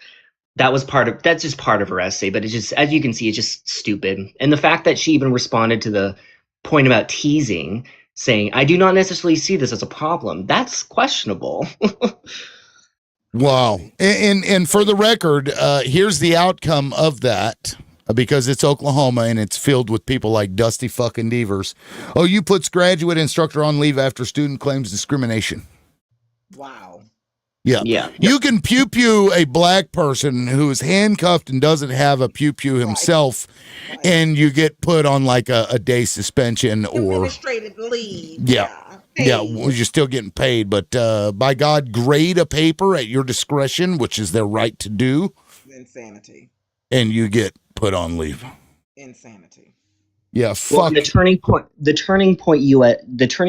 That's just part of her essay, but it's just, as you can see, it's just stupid. And the fact that she even responded to the point about teasing, saying, I do not necessarily see this as a problem, that's questionable.
Wow. And for the record, here's the outcome of that. Because it's Oklahoma and it's filled with people like Dusty fucking Devers. OU puts graduate instructor on leave after student claims discrimination.
Wow.
Yeah. You can pew a black person who is handcuffed and doesn't have a pew himself, and you get put on like a day suspension or
administrative leave.
Yeah, well, you're still getting paid, but by God, grade a paper at your discretion, which is their right to do.
Insanity.
And you get put on leave.
Insanity.
Yeah, fuck.
Well, the Turning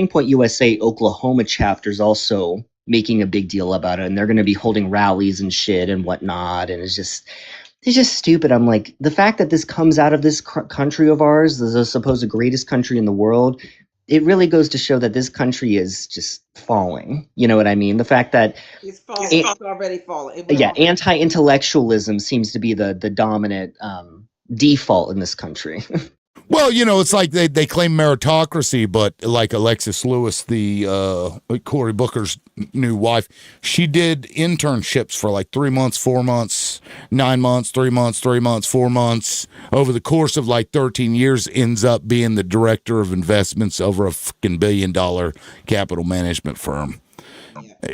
Point USA Oklahoma chapters also making a big deal about it, and they're going to be holding rallies and shit and whatnot, and it's just stupid. I'm like, the fact that this comes out of this country of ours, the supposed greatest country in the world, it really goes to show that this country is just falling. You know what I mean? The fact that
It's falling. It's already falling.
anti-intellectualism seems to be the dominant default in this country.
Well, it's like they claim meritocracy, but like Alexis Lewis, the Cory Booker's new wife, she did internships for like 3 months, 4 months, 9 months, 3 months, 3 months, 4 months. Over the course of like 13 years, ends up being the director of investments over a fucking $1 billion capital management firm.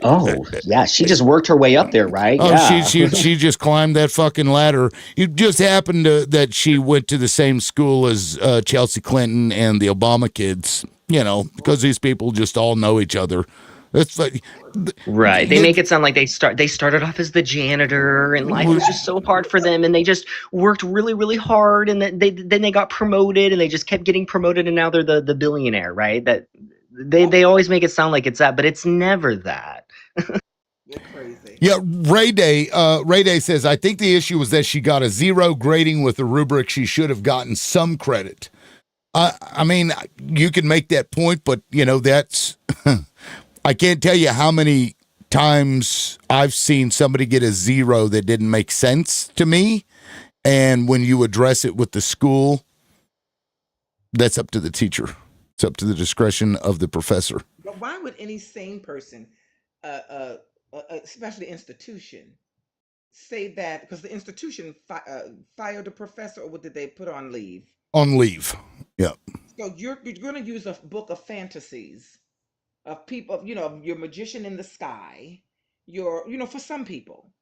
Oh, yeah, she just worked her way up there, right?
Oh,
yeah.
she just climbed that fucking ladder. It just happened that she went to the same school as Chelsea Clinton and the Obama kids, because these people just all know each other. That's like
right. They make it sound like they started off as the janitor, and life was just so hard for them, and they just worked really, really hard, and then they got promoted, and they just kept getting promoted, and now they're the billionaire, right? That they always make it sound like it's that, but it's never that.
You're crazy.
Yeah, Ray Day says, I think the issue was that she got a 0 grading with a rubric she should have gotten some credit. I mean, you can make that point, but that's I can't tell you how many times I've seen somebody get a 0 that didn't make sense to me, and when you address it with the school, that's up to the teacher. It's up to the discretion of the professor.
But why would any sane person, especially institution, say that? Because the institution fired the professor, or what did they put on leave?
On leave. Yeah.
So you're going to use a book of fantasies of people, your magician in the sky. For some people,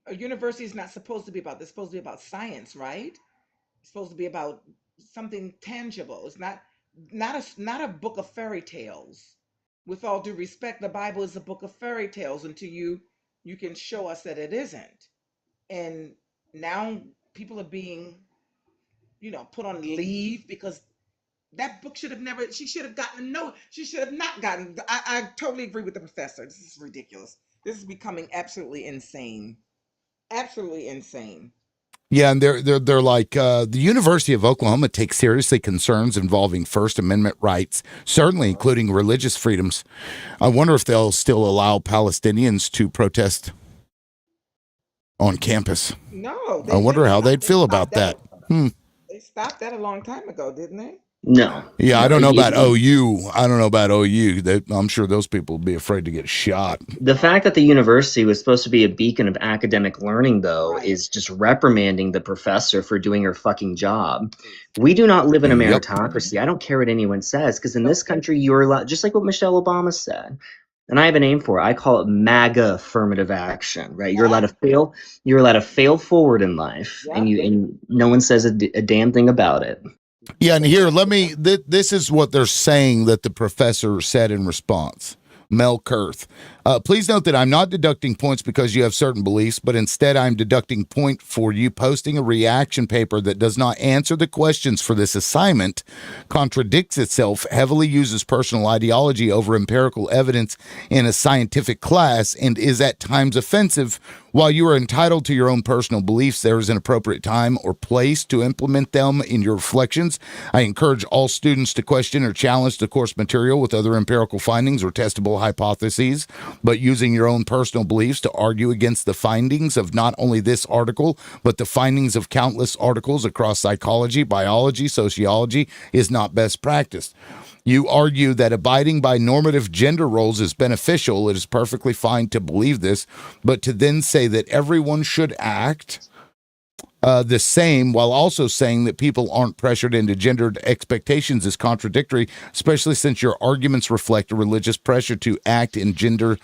a university is not supposed to be about. It's supposed to be about science, right? It's supposed to be about something tangible. It's not a book of fairy tales. With all due respect, the Bible is a book of fairy tales until you can show us that it isn't. And now people are being, put on leave because that book should have never. She should have gotten a note. She should have not gotten. I totally agree with the professor. This is ridiculous. This is becoming absolutely insane. Absolutely insane.
Yeah, and they're like the University of Oklahoma takes seriously concerns involving First Amendment rights, certainly including religious freedoms. I wonder if they'll still allow Palestinians to protest on campus.
No,
I wonder how they'd feel about that.
They stopped that a long time ago, didn't they?
No.
Yeah, I don't know about OU. I don't know about OU. I'm sure those people would be afraid to get shot.
The fact that the university was supposed to be a beacon of academic learning, though, is just reprimanding the professor for doing her fucking job. We do not live in a meritocracy. I don't care what anyone says, because in this country, you're allowed, just like what Michelle Obama said, and I have a name for it. I call it MAGA affirmative action, right? You're allowed to fail. You're allowed to fail forward in life, and no one says a damn thing about it.
Yeah, and here, this is what they're saying that the professor said in response. Mel Kurth. Please note that I'm not deducting points because you have certain beliefs, but instead I'm deducting point for you posting a reaction paper that does not answer the questions for this assignment, contradicts itself, heavily uses personal ideology over empirical evidence in a scientific class, and is at times offensive. While you are entitled to your own personal beliefs, there is an appropriate time or place to implement them in your reflections. I encourage all students to question or challenge the course material with other empirical findings or testable hypotheses, but using your own personal beliefs to argue against the findings of not only this article, but the findings of countless articles across psychology, biology, sociology is not best practice. You argue that abiding by normative gender roles is beneficial. It is perfectly fine to believe this, but to then say that everyone should act the same while also saying that people aren't pressured into gendered expectations is contradictory, especially since your arguments reflect a religious pressure to act in gender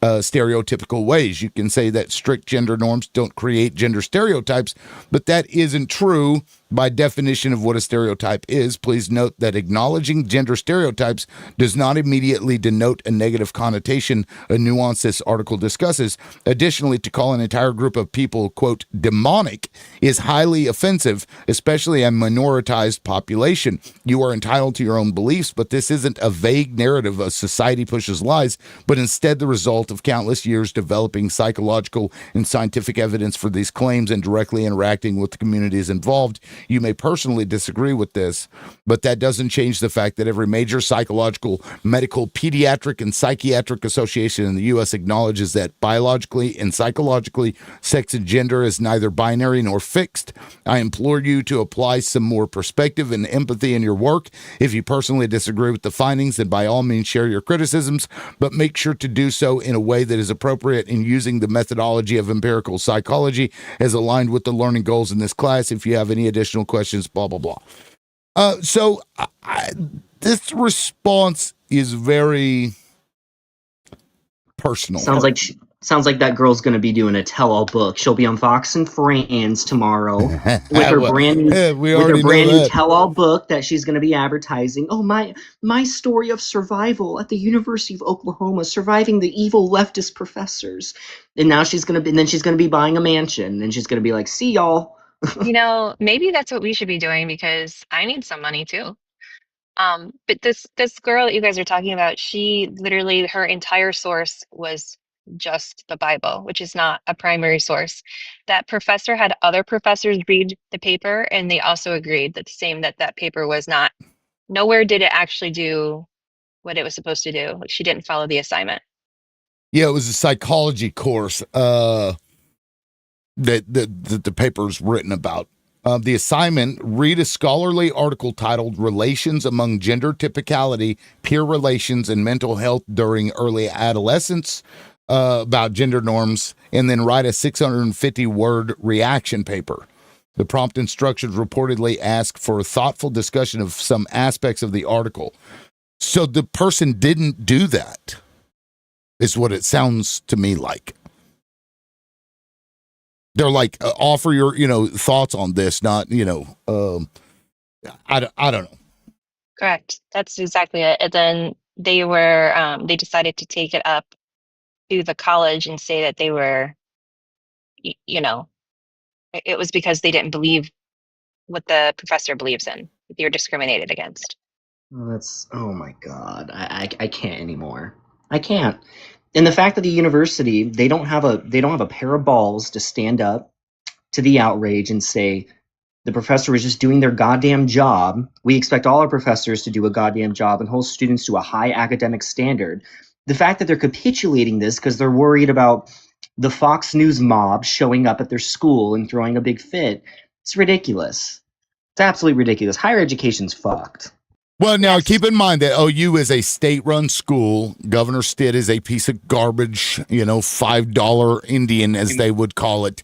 stereotypical ways. You can say that strict gender norms don't create gender stereotypes, but that isn't true By definition of what a stereotype is, please note that acknowledging gender stereotypes does not immediately denote a negative connotation, a nuance this article discusses. Additionally, to call an entire group of people, quote, demonic is highly offensive, especially a minoritized population. You are entitled to your own beliefs, but this isn't a vague narrative of society pushes lies, but instead the result of countless years developing psychological and scientific evidence for these claims and directly interacting with the communities involved. You may personally disagree with this, but that doesn't change the fact that every major psychological, medical, pediatric, and psychiatric association in the U.S. acknowledges that biologically and psychologically, sex and gender is neither binary nor fixed. I implore you to apply some more perspective and empathy in your work. If you personally disagree with the findings, then by all means share your criticisms, but make sure to do so in a way that is appropriate in using the methodology of empirical psychology as aligned with the learning goals in this class. If you have any additional questions, blah, blah, blah. So this response is very personal.
Sounds like that girl's gonna be doing a tell-all book. She'll be on Fox and Friends tomorrow with her brand new tell-all book that she's gonna be advertising. Oh, my story of survival at the University of Oklahoma, surviving the evil leftist professors. And now she's gonna be buying a mansion, and she's gonna be like, see y'all.
Maybe that's what we should be doing because I need some money too. But this girl that you guys are talking about, she literally her entire source was just the Bible, which is not a primary source. That professor had other professors read the paper, and they also agreed that that paper was not. Nowhere did it actually do what it was supposed to do. She didn't follow the assignment.
Yeah, it was a psychology course that the paper's written about. The assignment, read a scholarly article titled Relations Among Gender Typicality, Peer Relations, and Mental Health During Early Adolescence about gender norms, and then write a 650-word reaction paper. The prompt instructions reportedly ask for a thoughtful discussion of some aspects of the article. So the person didn't do that, is what it sounds to me like. They're like, offer your, thoughts on this, not, I don't know.
Correct. That's exactly it. And then they decided to take it up to the college and say that they were, it was because they didn't believe what the professor believes in, that they were discriminated against.
Oh my God. I can't anymore. I can't. And the fact that the university, they don't have a pair of balls to stand up to the outrage and say the professor was just doing their goddamn job. We expect all our professors to do a goddamn job and hold students to a high academic standard. The fact that they're capitulating this because they're worried about the Fox News mob showing up at their school and throwing a big fit, it's ridiculous. It's absolutely ridiculous. Higher education's fucked.
Well, now keep in mind that OU is a state-run school. Governor Stitt is a piece of garbage, $5 Indian, as they would call it.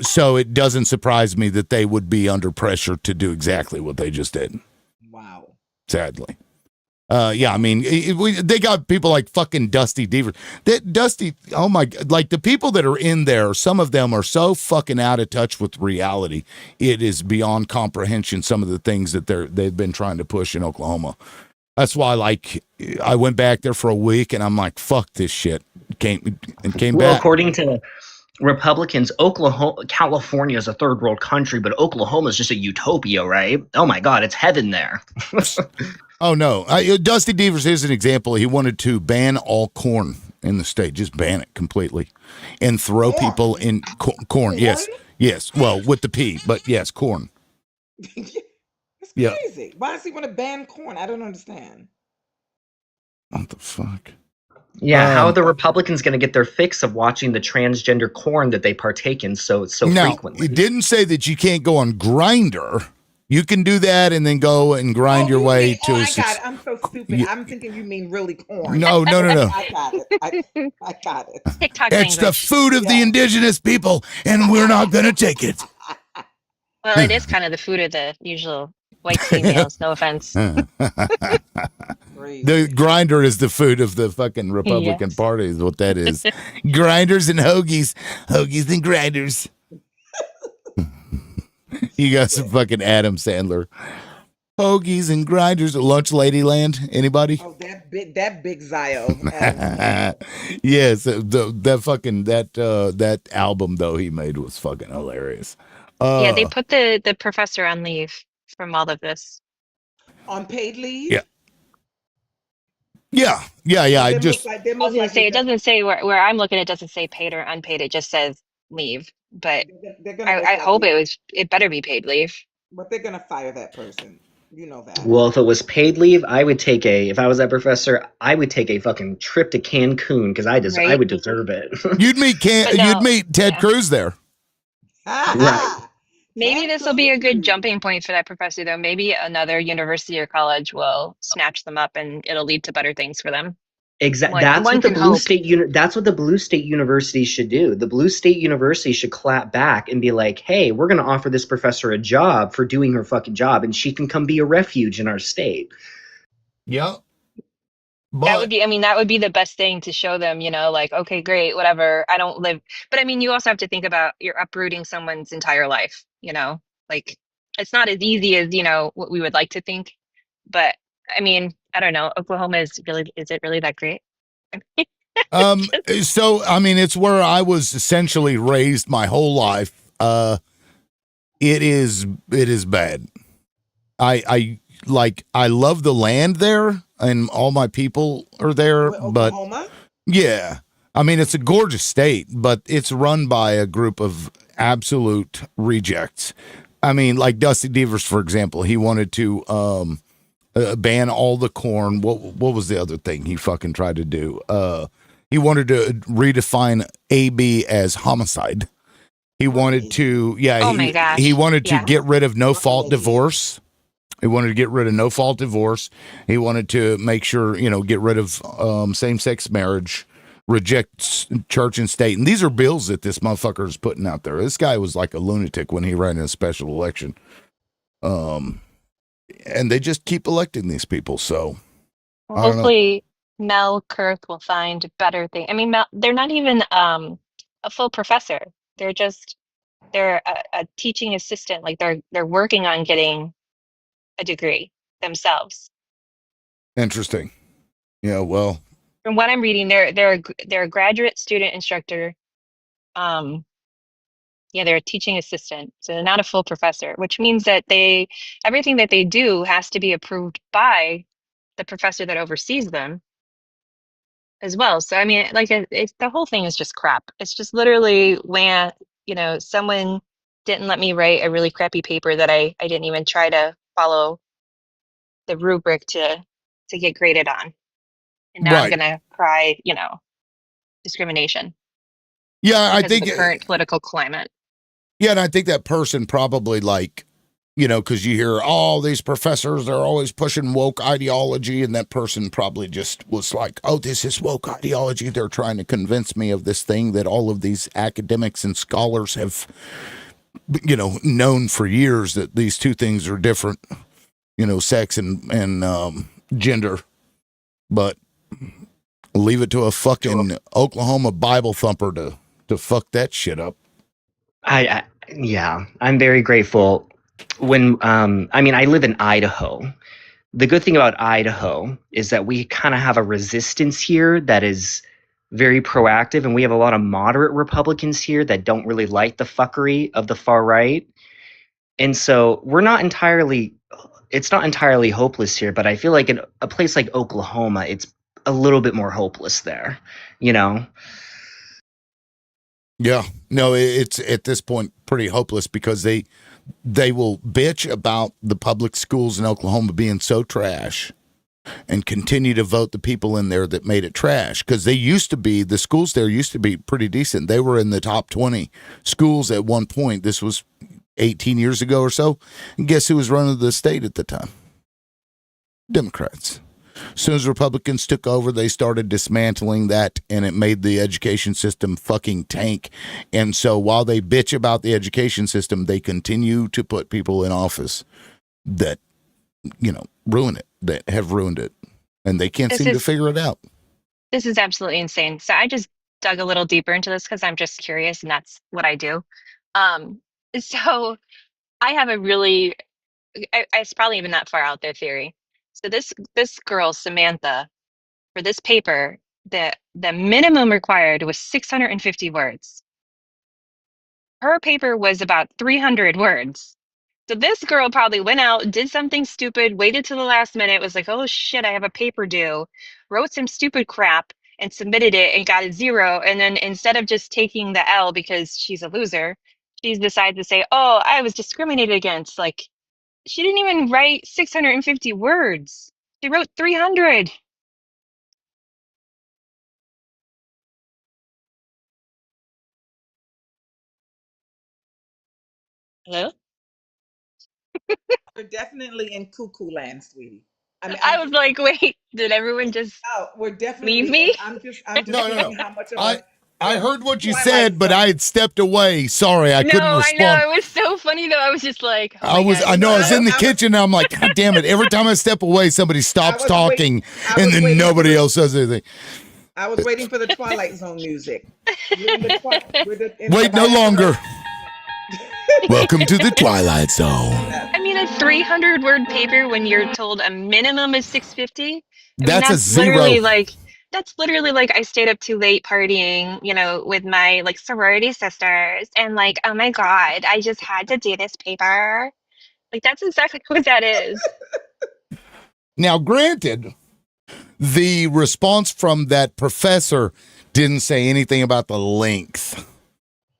So it doesn't surprise me that they would be under pressure to do exactly what they just did.
Wow.
Sadly. Yeah, I mean, they got people like fucking Dusty Deaver. Dusty, oh my, like the people that are in there, some of them are so fucking out of touch with reality. It is beyond comprehension, some of the things that they've been trying to push in Oklahoma. That's why, I went back there for a week and I'm like, fuck this shit. Came back.
According to Republicans, California is a third world country, but Oklahoma is just a utopia, right? Oh my God, it's heaven there.
Oh, no. Dusty Deavers is an example. He wanted to ban all corn in the state, just ban it completely, and throw people in corn. Yes. Yes. Well, with the P, but yes, corn.
It's crazy. Why does he want to ban corn? I don't understand.
What the fuck?
Yeah, how are the Republicans going to get their fix of watching the transgender corn that they partake in so frequently?
It didn't say that you can't go on Grindr. You can do that and then go and grind your way to.
I got it. I'm so stupid. I'm thinking you mean really corn.
No.
I got it. I got it.
TikTok
It's the food of the indigenous people, and we're not going to take it.
Well, it is kind of the food of the usual white females. No offense.
The Grindr is the food of the fucking Republican Party, is what that is. Grinders and hoagies and grinders. You got some fucking Adam Sandler. Hoagies and grinders at Lunch Ladyland. Anybody?
Oh, that big Zio. Adam Sandler.
Yes, that album though he made was fucking hilarious.
Yeah, they put the professor on leave from all of this.
On paid leave?
Yeah. Yeah. I
Them
just
I was gonna say it doesn't say where I'm looking. It doesn't say paid or unpaid. It just says leave. But
they're gonna
I
most
hope
likely,
it better be paid leave.
but they're gonna fire that person. You know that.
Well, if it was paid leave, I would take if I was that professor, I would take a fucking trip to Cancun because I
Right?
would deserve it.
you'd meet
But
you'd
no,
meet Ted
yeah.
Cruz there.
Right.
Maybe this will be a good jumping point for that professor, though. Maybe another university or college will snatch them up, and it'll lead to better things for them.
Exactly.
One can hope.
That's what the blue state universities should do. The blue state university should clap back and be like, "Hey, we're going to offer this professor a job for doing her fucking job, and she can come be a refuge in our state."
Yep.
That would be, I mean, that would be the best thing to show them, like, okay, great, whatever. I don't live, but I mean, you also have to think about you're uprooting someone's entire life, like it's not as easy as, what we would like to think. But I mean, I don't know. Oklahoma is it really that great?
So I mean, it's where I was essentially raised my whole life. It is bad. I love the land there and all my people are there, but
Oklahoma?
yeah. I mean, it's a gorgeous state, but it's run by a group of absolute rejects. I mean, like Dusty Devers, for example, he wanted to ban all the corn. What was the other thing he fucking tried to do? He wanted to redefine AB as homicide. He wanted to,
Oh my gosh.
he wanted to
Yeah.
get rid of no fault divorce. He wanted to get rid of no fault divorce. He wanted to make sure, get rid of same sex marriage, reject church and state. And these are bills that this motherfucker is putting out there. This guy was like a lunatic when he ran in a special election. And they just keep electing these people. So
Well,
I don't know.
hopefully Mel Kurth will find better things. I mean, they're not even a full professor. They're a teaching assistant. Like they're working on getting a degree themselves.
Interesting. Yeah, well,
From what I'm reading, they're a graduate student instructor. Yeah, they're a teaching assistant, so they're not a full professor, which means that everything that they do has to be approved by the professor that oversees them as well. So I mean, like the whole thing is just crap. It's just literally when someone didn't let me write a really crappy paper that I didn't even try to follow the rubric to get graded on, and now I'm
right.
gonna cry, discrimination
Yeah, I
because of
think
the current political climate.
Yeah, and I think that person probably because you hear all these professors, they're always pushing woke ideology, and that person probably just was like, oh, this is woke ideology. They're trying to convince me of this thing that all of these academics and scholars have, known for years that these two things are different, sex and gender. But leave it to a fucking Oklahoma Bible thumper to fuck that shit up.
Yeah, I'm very grateful. When I live in Idaho. The good thing about Idaho is that we kind of have a resistance here that is very proactive, and we have a lot of moderate Republicans here that don't really like the fuckery of the far right. And so it's not entirely hopeless here, but I feel like in a place like Oklahoma, it's a little bit more hopeless there, you know?
Yeah, no, it's at this point pretty hopeless because they will bitch about the public schools in Oklahoma being so trash and continue to vote the people in there that made it trash because the schools there used to be pretty decent. They were in the top 20 schools at one point. This was 18 years ago or so. And guess who was running the state at the time? Democrats. As soon as Republicans took over, they started dismantling that, and it made the education system fucking tank. And so while they bitch about the education system, they continue to put people in office that, ruin it, that have ruined it. And they can't seem to figure it out.
This is absolutely insane. So I just dug a little deeper into this because I'm just curious, and that's what I do. So I have a really, it's probably even not far out there theory. So this girl, Samantha, for this paper, the minimum required was 650 words. Her paper was about 300 words. So this girl probably went out, did something stupid, waited till the last minute, was like, oh shit, I have a paper due, wrote some stupid crap and submitted it and got a 0. And then instead of just taking the L because she's a loser, she's decided to say, oh, I was discriminated against. Like, she didn't even write 650 words. She wrote 300. Hello?
We're definitely in cuckoo land, sweetie. I mean,
I was like, wait, did everyone just
we're
leave
definitely, and
me?
I'm just
No.
saying how much of
I
a
I heard what you
Twilight
said, but
Zone.
I had stepped away. Sorry, I
No,
couldn't
I know.
respond.
It was so funny though. I was just like, oh
I
my
was
God,
I know I was
hello?
in the kitchen and I'm like, God damn it. Every time I step away, somebody stops talking and then nobody else says anything.
I was waiting for the Twilight Zone music. We're in the
Wait no
Valley of the
longer.
Dolls.
Welcome to the Twilight Zone.
I mean, a 300-word paper when you're told a minimum is 650. I mean,
That's a 0.
that's literally like I stayed up too late partying, you know, with my like sorority sisters, and like, oh my God, I just had to do this paper. Like, that's exactly what that is.
Now, granted, the response from that professor didn't say anything about the length.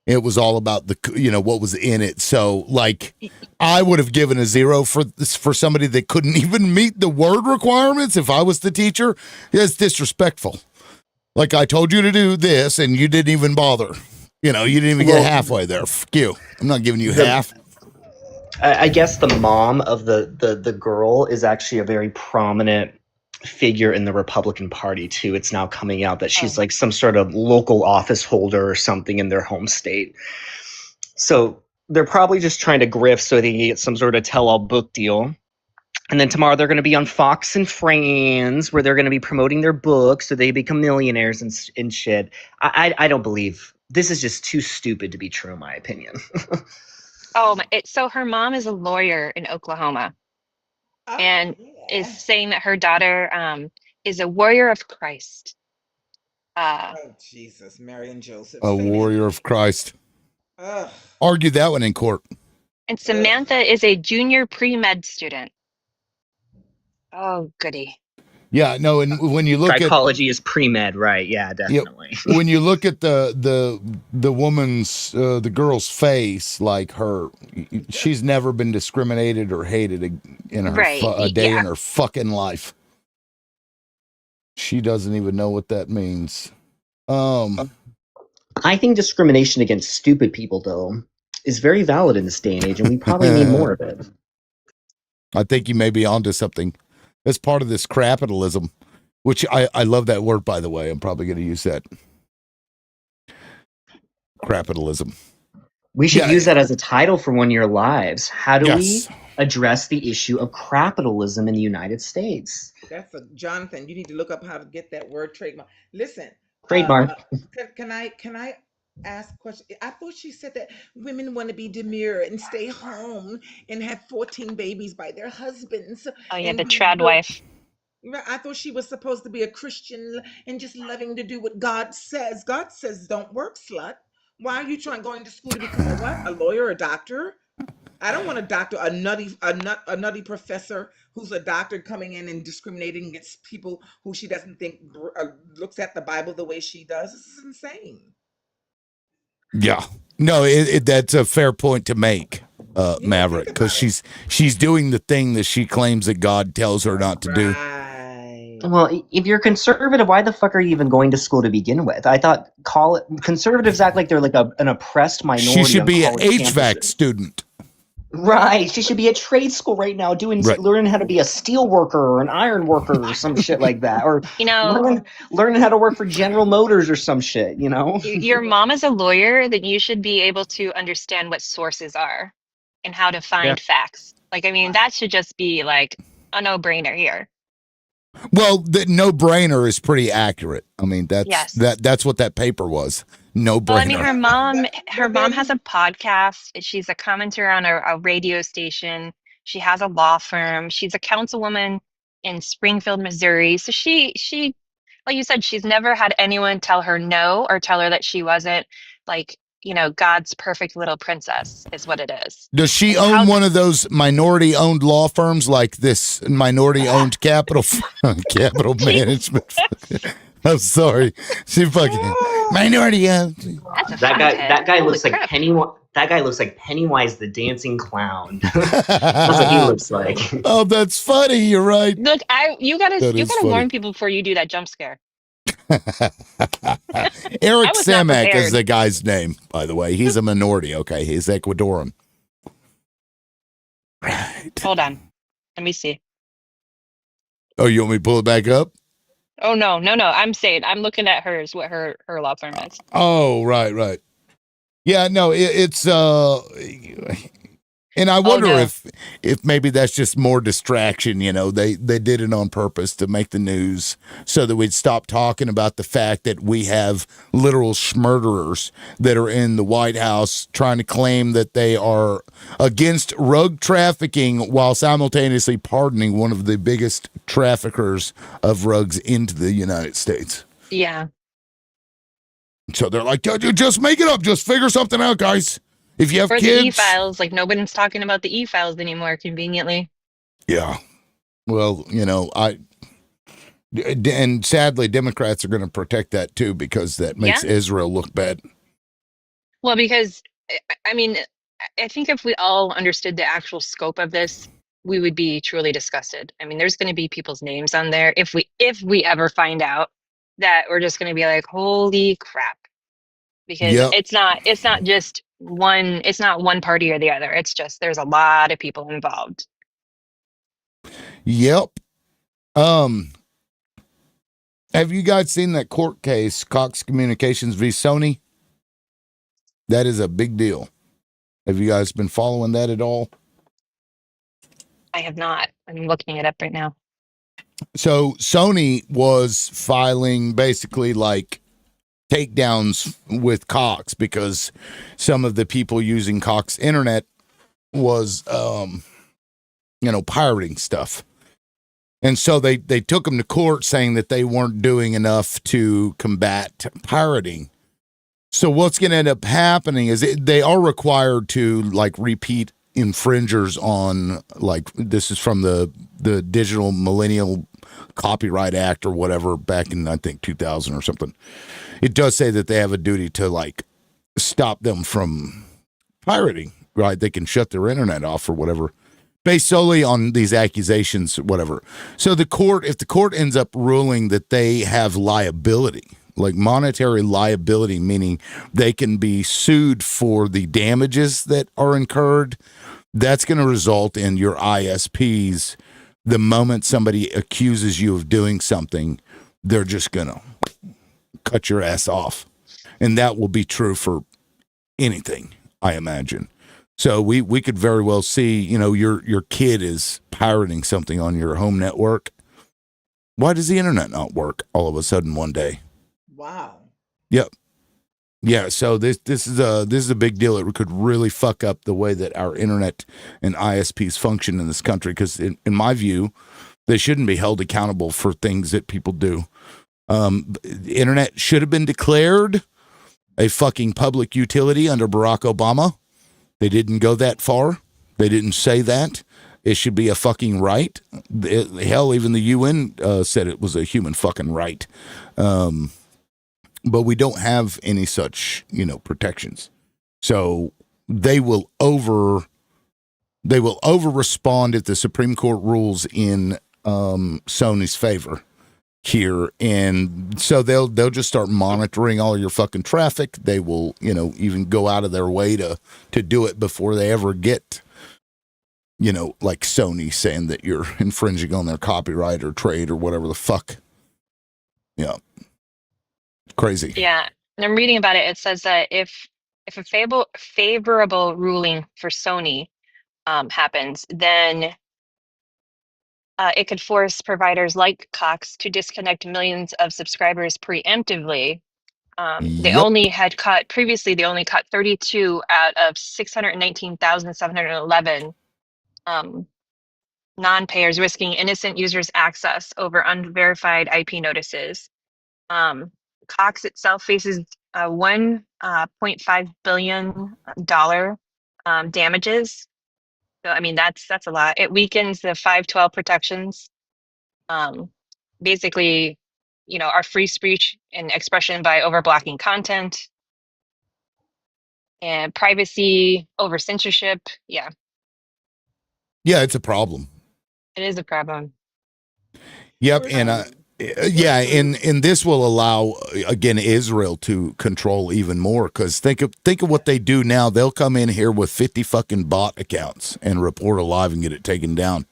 It was all about what was in it. So, like, I would have given a 0 for somebody that couldn't even meet the word requirements if I was the teacher. It's disrespectful. Like, I told you to do this and you didn't even bother. You didn't even get halfway there. Fuck you. I'm not giving you half.
I guess the mom of the girl is actually a very prominent figure in the Republican Party too. It's now coming out that she's like some sort of local office holder or something in their home state. So they're probably just trying to grift so they can get some sort of tell-all book deal. And then tomorrow they're going to be on Fox and Friends, where they're going to be promoting their book so they become millionaires and shit. I don't believe this is just too stupid to be true, in my opinion.
Oh my, so her mom is a lawyer in Oklahoma and is saying that her daughter is a warrior of Christ.
Oh Jesus, Mary and Joseph.
A warrior of Christ.
Ugh.
Argue that one in court.
And Samantha is a junior pre-med student. Oh, goody.
Yeah, no, and when you look
psychology is pre-med, right? Yeah, definitely.
When you look at the woman's the girl's face, like she's never been discriminated or hated in her a day in her fucking life. She doesn't even know what that means.
I think discrimination against stupid people, though, is very valid in this day and age, and we probably need more of it.
I think you may be onto something. That's part of this capitalism, which I love that word, by the way. I'm probably going to use that. Capitalism.
We should use that as a title for one of your lives. How do we address the issue of capitalism in the United States?
That's Jonathan. You need to look up how to get that word trademark. Listen,
trademark.
Can I ask a question? I thought she said that women want to be demure and stay home and have 14 babies by their husbands.
Oh yeah, the trad wife.
I thought she was supposed to be a Christian and just loving to do what God says. God says don't work, slut. Why are you going to school to become a what? A lawyer, a doctor? I don't want a doctor, a nutty professor who's a doctor coming in and discriminating against people who she doesn't think looks at the Bible the way she does. This is insane.
Yeah, no, that's a fair point to make, Maverick, because she's doing the thing that she claims that God tells her not to do.
Well, if you're conservative, why the fuck are you even going to school to begin with? I thought conservatives act like they're like an oppressed minority.
She should be an HVAC
campuses.
Student.
Right. She should be at trade school right now learning how to be a steel worker or an iron worker or some shit like that. Or learning how to work for General Motors or some shit,
Your mom is a lawyer, that you should be able to understand what sources are and how to find facts. Like, I mean, that should just be like a no-brainer here.
Well, the no brainer is pretty accurate. I mean,
Yes.
that's what that paper was. No brainer.
Well, I mean, her mom has a podcast. She's a commentator on a radio station. She has a law firm. She's a councilwoman in Springfield, Missouri. So she, like you said, she's never had anyone tell her no or tell her that she wasn't like, God's perfect little princess is what it is.
Does she
And so
own one of those minority-owned law firms like this minority-owned capital management? I'm sorry, she fucking minority-owned.
That's a
That guy
Holy
looks like
crap.
Pennywise. That guy looks like Pennywise the dancing clown. That's what he looks like.
Oh, that's funny. You're right.
Look, you gotta
That is funny.
warn people before you do that jump scare.
Eric
was not
Samak is
prepared.
the guy's name, by the way. He's a minority. Okay, he's Ecuadorian. Right.
Hold on. Let me see.
Oh, you want me to pull it back up?
Oh no. I'm saying I'm looking at hers, what her law firm is.
Oh, right. Yeah, no, it's and I wonder
no.
if maybe that's just more distraction. They did it on purpose to make the news so that we'd stop talking about the fact that we have literal schmurderers that are in the White House trying to claim that they are against rug trafficking while simultaneously pardoning one of the biggest traffickers of rugs into the United States.
Yeah.
So they're like, just make it up. Just figure something out, guys. If you have
Or the
kids.
e-files, like nobody's talking about the e-files anymore, conveniently.
Yeah. Well, and sadly, Democrats are going to protect that too because that makes Israel look bad.
Well, because, I mean, I think if we all understood the actual scope of this, we would be truly disgusted. I mean, there's going to be people's names on there. If we ever find out, that we're just going to be like, holy crap. Because it's not just it's not one party or the other. It's just there's a lot of people involved.
Yep. Have you guys seen that court case, Cox Communications v. Sony? That is a big deal. Have you guys been following that at all?
I have not. I'm looking it up right now.
So Sony was filing basically like takedowns with Cox because some of the people using Cox internet was pirating stuff. And so they took them to court saying that they weren't doing enough to combat pirating. So what's going to end up happening is they are required to like repeat infringers on, like, this is from the Digital Millennial Copyright Act or whatever back in, I think, 2000 or something. It does say that they have a duty to like stop them from pirating, right? They can shut their internet off or whatever, based solely on these accusations, whatever. So if the court ends up ruling that they have liability, like monetary liability, meaning they can be sued for the damages that are incurred, that's going to result in your ISPs. The moment somebody accuses you of doing something, they're just going to cut your ass off. And that will be true for anything, I imagine. So we could very well see, your kid is pirating something on your home network. Why does the internet not work all of a sudden one day?
Wow.
Yep. Yeah, so this is a big deal. It could really fuck up the way that our internet and ISPs function in this country because in my view, they shouldn't be held accountable for things that people do. The internet should have been declared a fucking public utility under Barack Obama. They didn't go that far. They didn't say that. It should be a fucking right. Hell, even the UN said it was a human fucking right. But we don't have any such, protections. So they will over respond if the Supreme Court rules in Sony's favor here, and so they'll just start monitoring all your fucking traffic. They will, even go out of their way to do it before they ever get, like Sony saying that you're infringing on their copyright or trade or whatever the fuck. Yeah, crazy.
Yeah, and I'm reading about it. It says that if a favorable ruling for Sony happens, then it could force providers like Cox to disconnect millions of subscribers preemptively. They
Yep.
only cut 32 out of 619,711 non-payers, risking innocent users access over unverified IP notices. Cox itself faces $1.5 billion damages. So I mean that's a lot. It weakens the 512 protections. Basically, our free speech and expression by overblocking content and privacy over censorship. Yeah,
Yeah, it's a problem.
it is a problem.
Yep, and yeah, and this will allow again Israel to control even more because think of what they do now. They'll come in here with 50 fucking bot accounts and report a live and get it taken down.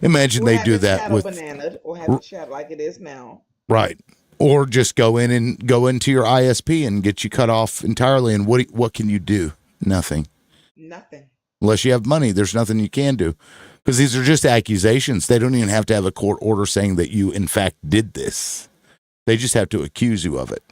Imagine
Or
they
have
do
it
that
shadow
with
bananaed, or have it shadow like it is now.
right, or just go into your ISP and get you cut off entirely. And what can you do? Nothing.
Nothing.
Unless you have money, there's nothing you can do. Because these are just accusations. They don't even have to have a court order saying that you, in fact, did this. They just have to accuse you of it.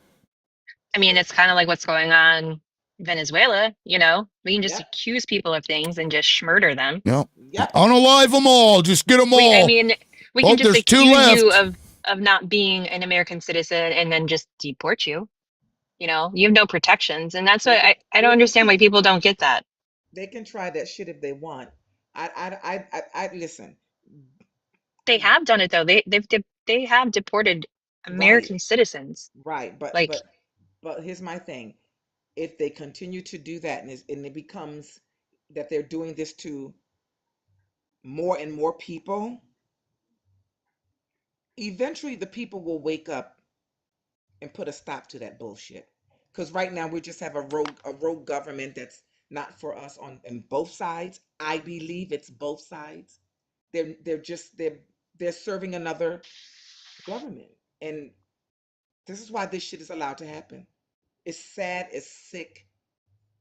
I mean, it's kind of like what's going on in Venezuela. We can just accuse people of things and just murder them.
Yep. Unalive them all. Just get them all.
We can just
there's two
accuse
left.
you of not being an American citizen and then just deport you. You have no protections, and that's what I don't understand why people don't get that.
They can try that shit if they want. I listen.
They have done it though. They have deported American citizens.
Right, but here's my thing. If they continue to do that, and it becomes that they're doing this to more and more people, eventually the people will wake up and put a stop to that bullshit. Because right now we just have a rogue government that's not for us on both sides. I believe it's both sides. They're serving another government, and this is why this shit is allowed to happen. It's sad. It's sick.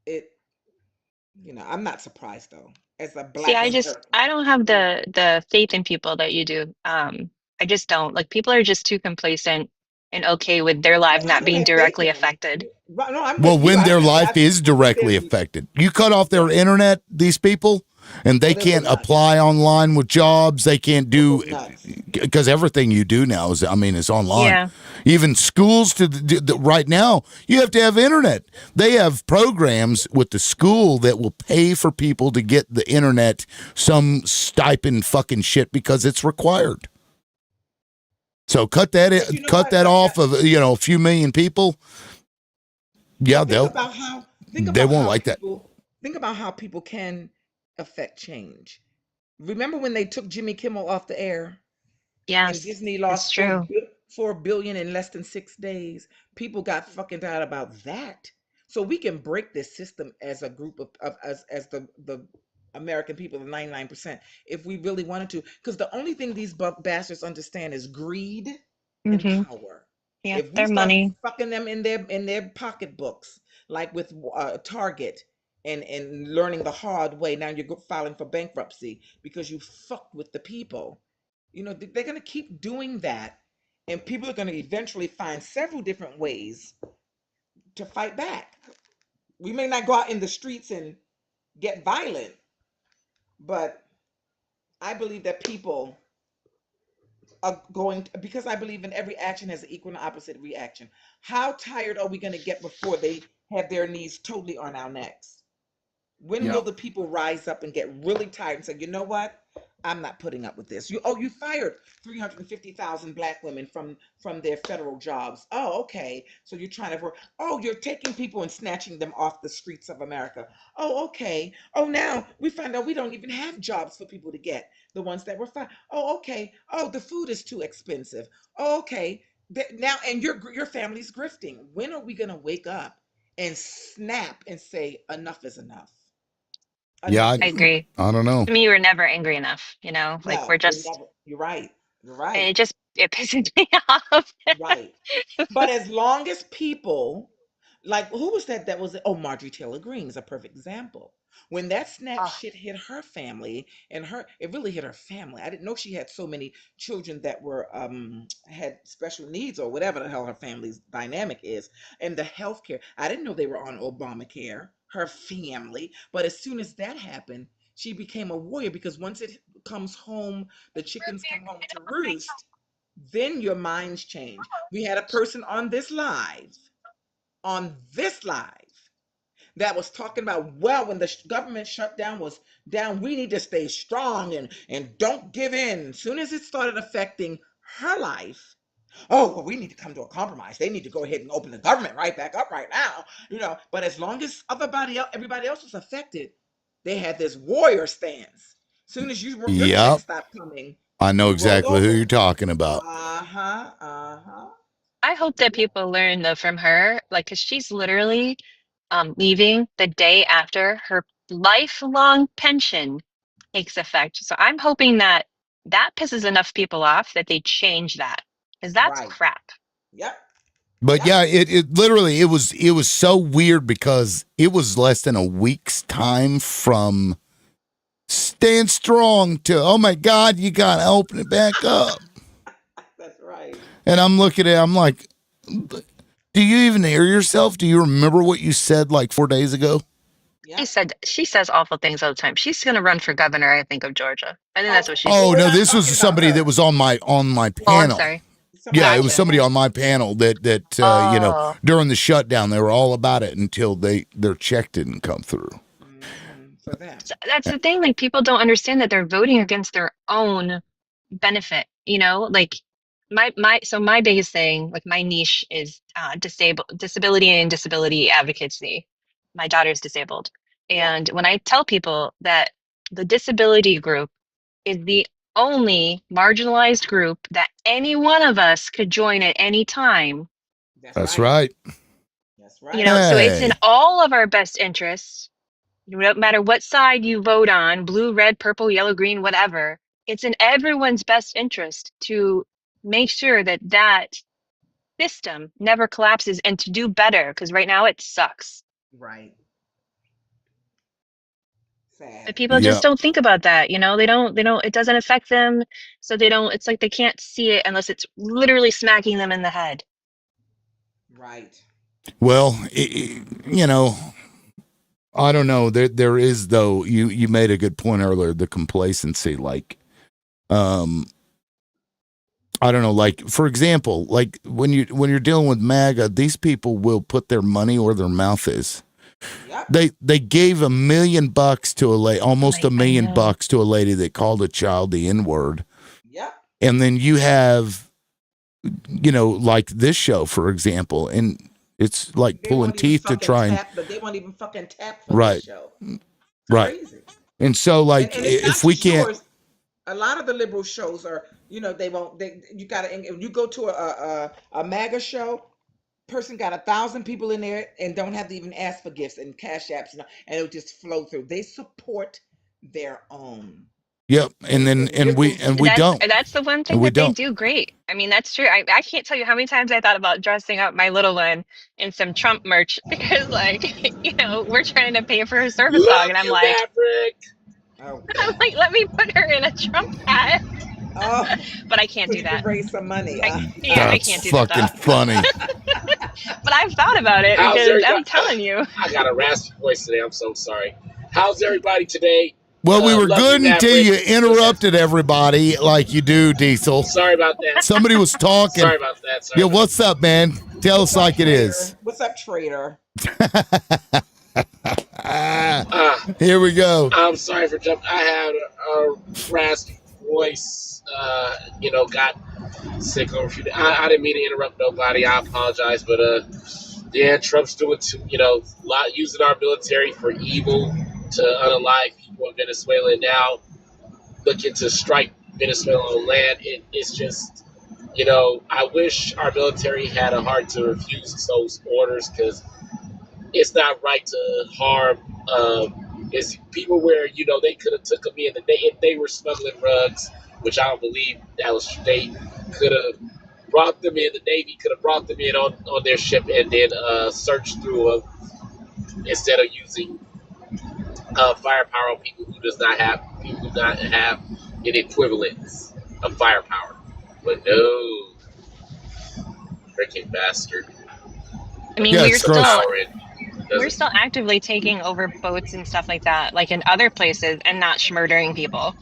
I'm not surprised though. As a
See,
black American,
I don't have the faith in people that you do. I just don't. Like, people are just too complacent and okay with their lives not being directly affected.
Well, when their life is directly affected, you cut off their internet, these people, and they can't apply online with jobs. They can't do, because everything you do now is online.
Yeah.
Even schools right now, you have to have internet. They have programs with the school that will pay for people to get the internet, some stipend fucking shit because it's required. So cut that off of a few million people. Yeah, they won't like that.
Think about how people can affect change. Remember when they took Jimmy Kimmel off the air?
Yes,
and Disney lost $4 billion in less than 6 days. People got fucking tired about that. So we can break this system as a group of as the American people, the 99%, if we really wanted to. Because the only thing these bastards understand is greed and power.
Yeah,
If we
their
start
money.
fucking them in their pocketbooks, like with Target, and learning the hard way, now you're filing for bankruptcy because you fucked with the people. They're going to keep doing that, and people are going to eventually find several different ways to fight back. We may not go out in the streets and get violent, but I believe that people are going to, because I believe in every action has an equal and opposite reaction. How tired are we going to get before they have their knees totally on our necks? When will the people rise up and get really tired and say, you know what? I'm not putting up with this. You fired 350,000 black women from their federal jobs. Oh, okay. So you're trying to work. Oh, you're taking people and snatching them off the streets of America. Oh, okay. Oh, now we find out we don't even have jobs for people to get, the ones that were fired. Oh, okay. Oh, the food is too expensive. Oh, okay. Now, and your family's grifting. When are we going to wake up and snap and say enough is enough?
Yeah,
I agree.
I don't know.
To me, we're never angry enough. Like, we're just.
You're right. You're right.
And it pisses me off.
Right. But as long as people Like, who was that? That was, oh, Marjorie Taylor Greene is a perfect example. When that snap
Ah.
shit hit her family, and it really hit her family. I didn't know she had so many children that were had special needs or whatever the hell her family's dynamic is, and the healthcare. I didn't know they were on Obamacare. Her family, but as soon as that happened, she became a warrior because once it comes home, the chickens come home to roost. Then your minds change. We had a person on this live that was talking about, well, when the government shutdown was down, we need to stay strong and don't give in. As soon as it started affecting her life, oh, well, we need to come to a compromise. They need to go ahead and open the government right back up right now, But as long as everybody else was affected, they had this warrior stance. As soon as your check
Yep.
stopped coming,
I know
you roll
exactly who
over.
you're talking about.
I hope that people learn though from her, like, because she's literally leaving the day after her lifelong pension takes effect. So I'm hoping that that pisses enough people off that they change that, because that's
Right.
crap.
Yep.
But yeah, it literally it was so weird because it was less than a week's time from stand strong to, oh my God, you gotta open it back up.
That's right.
And I'm looking at it, I'm like, do you even hear yourself? Do you remember what you said like 4 days ago?
She says awful things all the time. She's going to run for governor, I think, of Georgia. I think that's what she's.
Oh
we're
no,
not
this was
talking about
somebody
her.
that was on my
Oh, I'm
panel.
sorry.
Yeah, it was
Gotcha.
somebody on my panel that
Oh.
during the shutdown they were all about it until their check didn't come through.
For them.
So that's the thing. Like, people don't understand that they're voting against their own benefit. Like my biggest thing, like my niche is disability and disability advocacy. My daughter's disabled, and when I tell people that the disability group is the only marginalized group that any one of us could join at any time.
That's right.
That's right.
So it's in
Hey.
all of our best interests, no matter what side you vote on, blue, red, purple, yellow, green, whatever. It's in everyone's best interest to make sure that that system never collapses and to do better, because right now it sucks.
Right. Sad.
But people just don't think about that. They don't, it doesn't affect them. So it's like they can't see it unless it's literally smacking them in the head.
Right.
Well, I don't know. There is, though. You made a good point earlier. The complacency, like, I don't know. Like, for example, like when you're dealing with MAGA, these people will put their money where their mouth is.
Yep.
They gave $1 million to a lady, almost $1 million to a lady that called a child the N-word.
Yep.
And then you have, like this show, for example, and it's like pulling teeth to try and.
But they won't even fucking tap for
Right.
this show.
Right.
Crazy.
And so, like,
And it's not
if we
just
can't.
yours. A lot of the liberal shows are, they won't. You gotta. When you go to a MAGA show, person got 1,000 people in there and don't have to even ask for gifts and cash apps, and it'll just flow through. They support their own.
Yep, and we don't.
That's the one thing
we
that they
don't.
do great. I mean, that's true. I can't tell you how many times I thought about dressing up my little one in some Trump merch because, like, we're trying to pay for her service dog, and I'm like, let me put her in a Trump hat.
Oh,
but I can't
so
do
you
that.
can raise some money.
I
That's
can't do
fucking
that.
funny.
But I've thought about it
How's
because
everybody?
I'm telling you.
I got a raspy voice today. I'm so sorry. How's everybody today?
Well, we were
Love
good
you,
until you
Maverick.
interrupted everybody like you do, Diesel.
Sorry about that.
Somebody was talking.
Sorry about that. Sorry
Yo,
about
what's up, man? Tell us like it is.
What's up, traitor?
Here we go.
I'm sorry for jumping. I had a raspy voice. Got sick over a few days. I didn't mean to interrupt nobody. I apologize, but yeah, Trump's doing using our military for evil to unalive people in Venezuela, and now looking to strike Venezuela on land. It's just, I wish our military had a heart to refuse those orders, because it's not right to harm. It's people where they could have took them in if they were smuggling drugs, which I don't believe that was. They could have brought them in. The Navy could have brought them in on their ship and then searched through them instead of using firepower on people who do not have an equivalence of firepower. But no, freaking bastard.
I mean,
Yeah,
we're
it's gross.
still we're still actively taking over boats and stuff like that, like in other places, and not murdering people.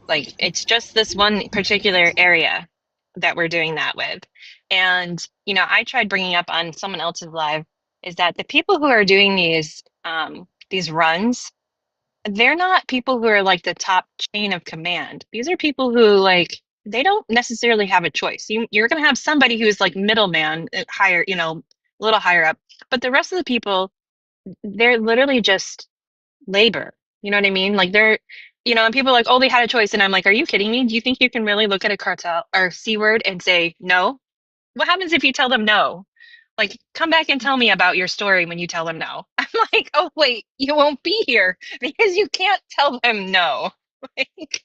Like it's just this one particular area that we're doing that with. And I tried bringing up on someone else's live is that the people who are doing these runs, they're not people who are like the top chain of command. These are people who like they don't necessarily have a choice. You're going to have somebody who's like middleman, higher, a little higher up, but the rest of the people, they're literally just labor. You know what I mean? Like and people are like, oh, they had a choice, and I'm like, are you kidding me? Do you think you can really look at a cartel or C word and say no? What happens if you tell them no? Like, come back and tell me about your story when you tell them no. I'm like, oh, wait, you won't be here because you can't tell them no. Like,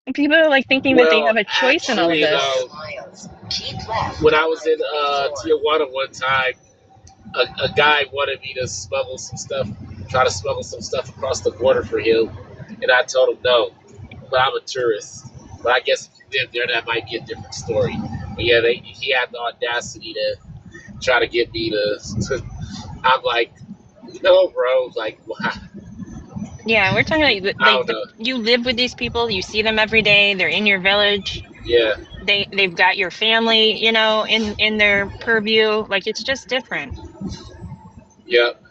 and people are like thinking that they
Well,
have a choice in all of
actually,
this.
when I was in Tijuana one time, a guy wanted me to try to smuggle some stuff across the border for him, and I told him no, but I'm a tourist. But I guess if you live there, that might be a different story. But yeah, he had the audacity to try to get me to I'm like, no, bro. Like, wow.
Yeah, we're talking
I don't know.
you live with these people, you see them every day, they're in your village.
Yeah.
They've got your family, in their purview. Like it's just different.
Yep.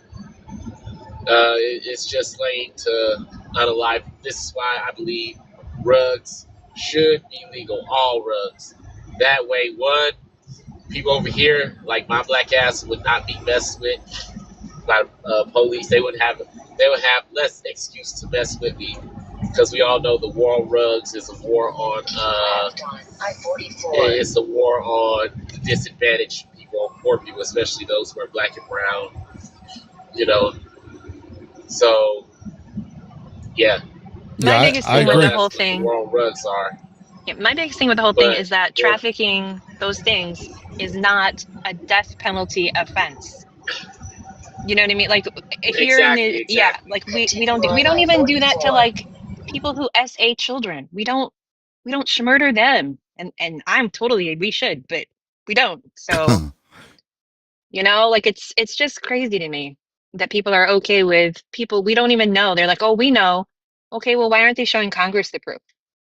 It's just laying to unalive. This is why I believe rugs should be legal. All rugs. That way, one, people over here, like my black ass, would not be messed with by police. They would have less excuse to mess with me because we all know the war on rugs is a war on it's a war on disadvantaged people, poor people, especially those who are black and brown. You know, so yeah.
My biggest
I
thing with
agree.
the
That's
whole
what the
thing,
war on rugs are.
yeah, my biggest thing with the whole thing
But
is that
yeah,
trafficking those things is not a death penalty offense. You know what I mean? Like here in
exactly,
the yeah,
exactly.
like we don't even do that to like people who SA children. We don't murder them. And I'm totally we should, but we don't. So, like it's just crazy to me that people are okay with people we don't even know. They're like, "Oh, we know." Okay, well, why aren't they showing Congress the proof?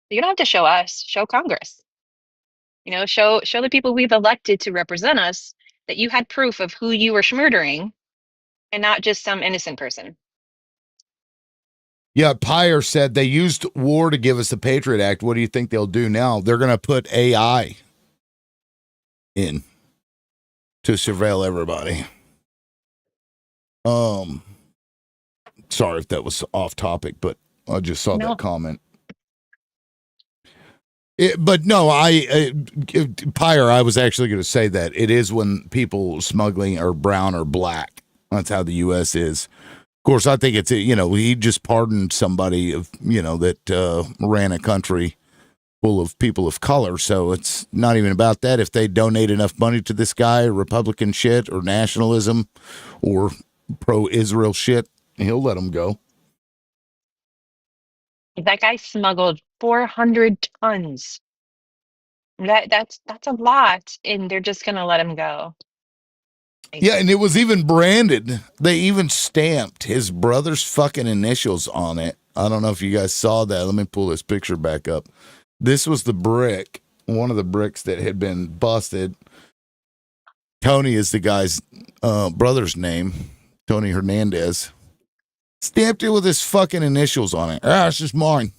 You don't have to show us, show Congress. Show the people we've elected to represent us that you had proof of who you were murdering and not just some innocent person.
Yeah, Pyre said they used war to give us the Patriot Act. What do you think they'll do now? They're going to put AI in to surveil everybody. Sorry if that was off topic, but I just saw
No.
that comment. But no, Pyre, I was actually going to say that it is when people smuggling are brown or black. That's how the U.S. is. Of course, I think it's, he just pardoned somebody that ran a country full of people of color. So it's not even about that. If they donate enough money to this guy, Republican shit or nationalism or pro-Israel shit, he'll let them go.
That guy smuggled 400 tons. That's a lot, and they're just gonna let him go.
Yeah, and it was even branded. They even stamped his brother's fucking initials on it. I don't know if you guys saw that. Let me pull this picture back up. This was the brick, one of the bricks that had been busted. Tony is the guy's brother's name, Tony Hernandez. Stamped it with his fucking initials on it. It's just mine.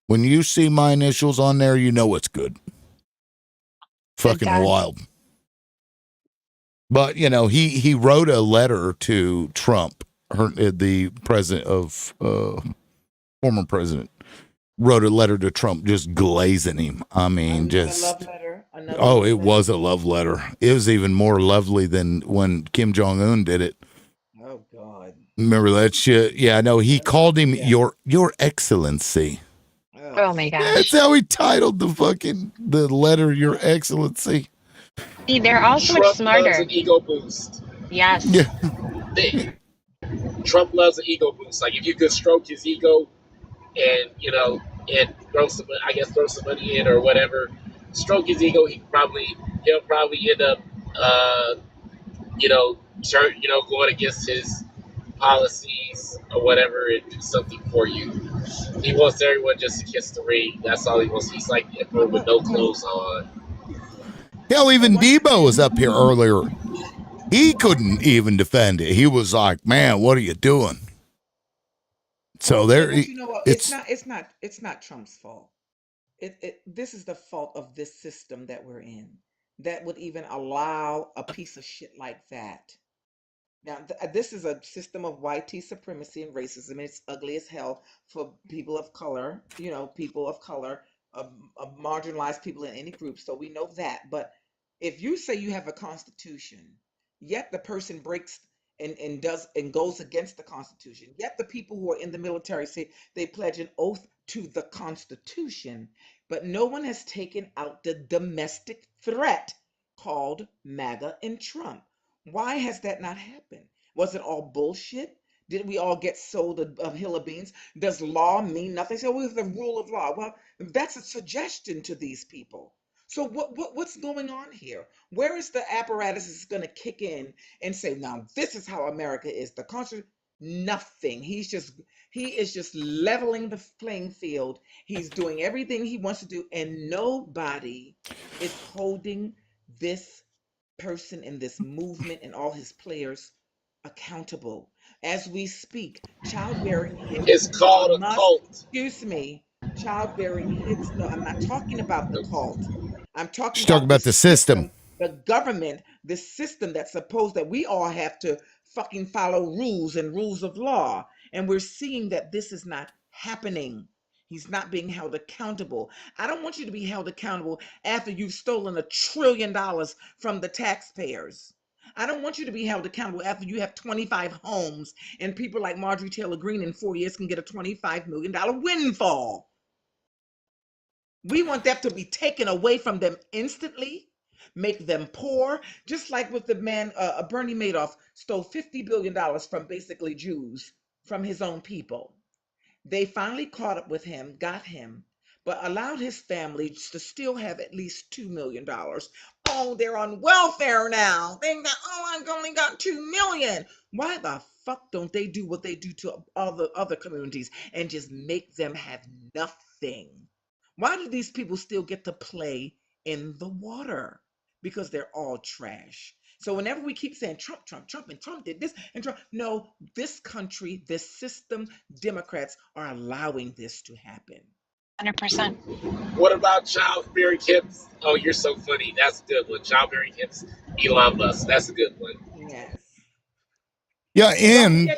When you see my initials on there, you know it's good. Fucking wild. But, he wrote a letter to Trump, the president of, former president, wrote a letter to Trump just glazing him. I mean, just.
Love letter.
It was a love letter. It was even more lovely than when Kim Jong-un did it.
Oh, God.
Remember that shit? Yeah, no, he called him your excellency.
Oh my
That's
gosh.
how he titled the letter, Your Excellency.
See, they're all so much
Trump loves
smarter.
an ego boost.
Yes.
Trump loves an ego boost. Like if you could stroke his ego and and throw some money in or whatever, stroke his ego, he'll probably end up going against his policies or whatever and do something for you. He wants everyone just to kiss the ring. That's all he wants. He's like Emperor with no clothes on.
Hell, even Debo was up here earlier. He couldn't even defend it. He was like, "Man, what are you doing?" So there,
But you know what? It's not Trump's fault. This is the fault of this system that we're in that would even allow a piece of shit like that. Now, this is a system of white supremacy and racism. It's ugly as hell for people of color, people of color, marginalized people in any group. So we know that. But if you say you have a constitution, yet the person breaks and goes against the constitution, yet the people who are in the military say they pledge an oath to the constitution, but no one has taken out the domestic threat called MAGA and Trump. Why has that not happened? Was it all bullshit? Did we all get sold a hill of beans? Does law mean nothing? So with the rule of law. Well, that's a suggestion to these people. So what's going on here? Where is the apparatus that's going to kick in and say, now this is how America is? The Constitution, nothing. He is just leveling the playing field. He's doing everything he wants to do, and nobody is holding this person in this movement and all his players accountable. As we speak, childbearing hits.
It's called a cult.
Excuse me, childbearing hits. No, I'm not talking about the cult. I'm talking
she's talking
about
about the system.
the government, the system that's supposed that we all have to fucking follow rules and rules of law. And we're seeing that this is not happening. He's not being held accountable. I don't want you to be held accountable after you've stolen $1 trillion from the taxpayers. I don't want you to be held accountable after you have 25 homes and people like Marjorie Taylor Greene in 4 years can get a $25 million windfall. We want that to be taken away from them instantly, make them poor, just like with the man, Bernie Madoff stole $50 billion from basically Jews, from his own people. They finally caught up with him, got him, but allowed his family to still have at least $2 million. Oh, they're on welfare now. I've only got 2 million. Why the fuck don't they do what they do to other communities and just make them have nothing? Why do these people still get to play in the water? Because they're all trash. So whenever we keep saying Trump, and Trump did this, and Trump, no, this country, this system, Democrats are allowing this to happen.
100%.
What about childbearing hips? Oh, you're so funny. That's a good one. Childbearing hips, Elon Musk. That's a good one.
Yes.
Yeah, and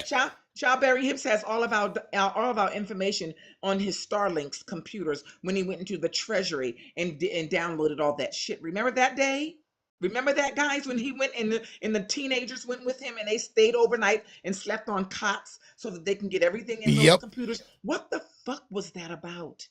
Childbearing Hips has all of our information on his Starlink's computers when he went into the Treasury and downloaded all that shit. Remember that day? Remember that, guys, when he went and the teenagers went with him and they stayed overnight and slept on cots so that they can get everything in those computers? What the fuck was that about?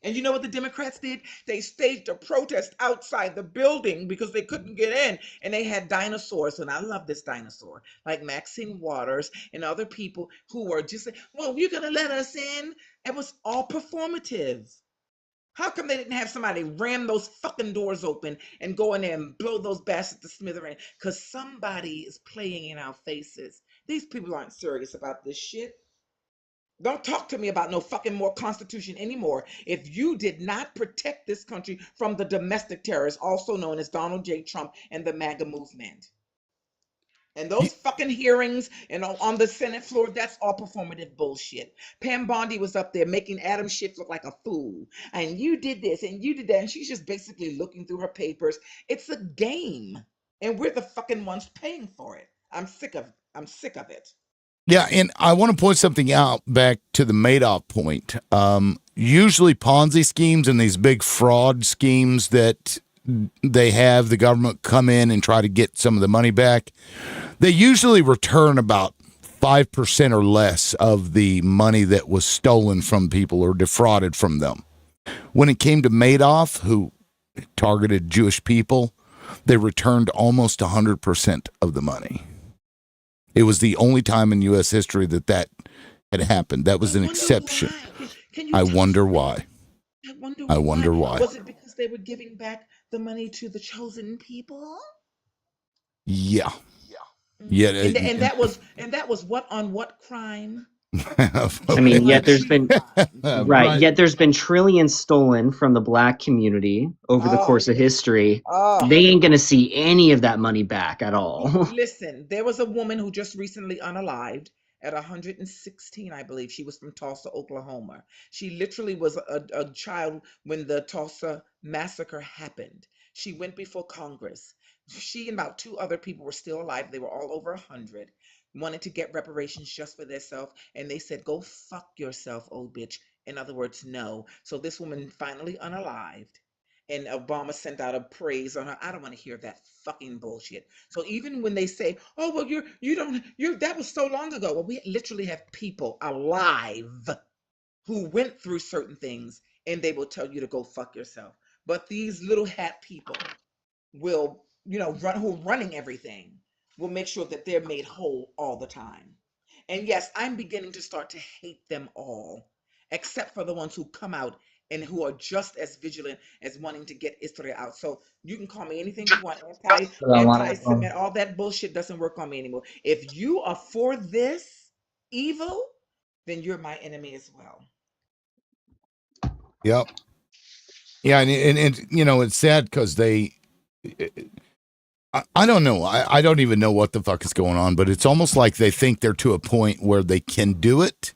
And you know what the Democrats did? They staged a protest outside the building because they couldn't get in. And they had dinosaurs, and I love this dinosaur, like Maxine Waters and other people who were just like, well, you're going to let us in? It was all performative. How come they didn't have somebody ram those fucking doors open and go in there and blow those bastards to smithereens? Because somebody is playing in our faces. These people aren't serious about this shit. Don't talk to me about no fucking more Constitution anymore if you did not protect this country from the domestic terrorists, also known as Donald J. Trump and the MAGA movement. And those fucking hearings and on the Senate floor, that's all performative bullshit. Pam Bondi was up there making Adam Schiff look like a fool. And you did this and you did that. And she's just basically looking through her papers. It's a game. And we're the fucking ones paying for it. I'm sick of it.
Yeah, and I want to point something out back to the Madoff point. Usually Ponzi schemes and these big fraud schemes that they have the government come in and try to get some of the money back, they usually return about 5% or less of the money that was stolen from people or defrauded from them. When it came to Madoff, who targeted Jewish people, they returned almost 100% of the money. It was the only time in U.S. history that had happened. That was an exception.
Can you
I
tell us
wonder
why?
why. I wonder why.
Was it because they were giving back the money to the chosen people?
Yeah. Yeah.
And that was what on what crime?
I mean, yet there's been
Right.
Yet there's been trillions stolen from the black community over the course of history. They ain't gonna see any of that money back at all.
Listen, there was a woman who just recently unalived at 116, I believe. She was from Tulsa, Oklahoma. She literally was a child when the Tulsa massacre happened. She went before Congress. She and about 2 other people were still alive. They were all over 100. Wanted to get reparations just for themselves, and they said, "Go fuck yourself, old bitch." In other words, no. So this woman finally unalived, and Obama sent out a praise on her. I don't want to hear that fucking bullshit. So even when they say, "Oh well, you're that was so long ago," well, we literally have people alive who went through certain things, and they will tell you to go fuck yourself. But these little hat people will, who are running everything, will make sure that they're made whole all the time. And yes, I'm beginning to start to hate them all, except for the ones who come out and who are just as vigilant as wanting to get Israel out. So you can call me anything you want, anti-Semitic, all that bullshit doesn't work on me anymore. If you are for this evil, then you're my enemy as well.
Yep. Yeah, and it's sad because I don't know. I don't even know what the fuck is going on, but it's almost like they think they're to a point where they can do it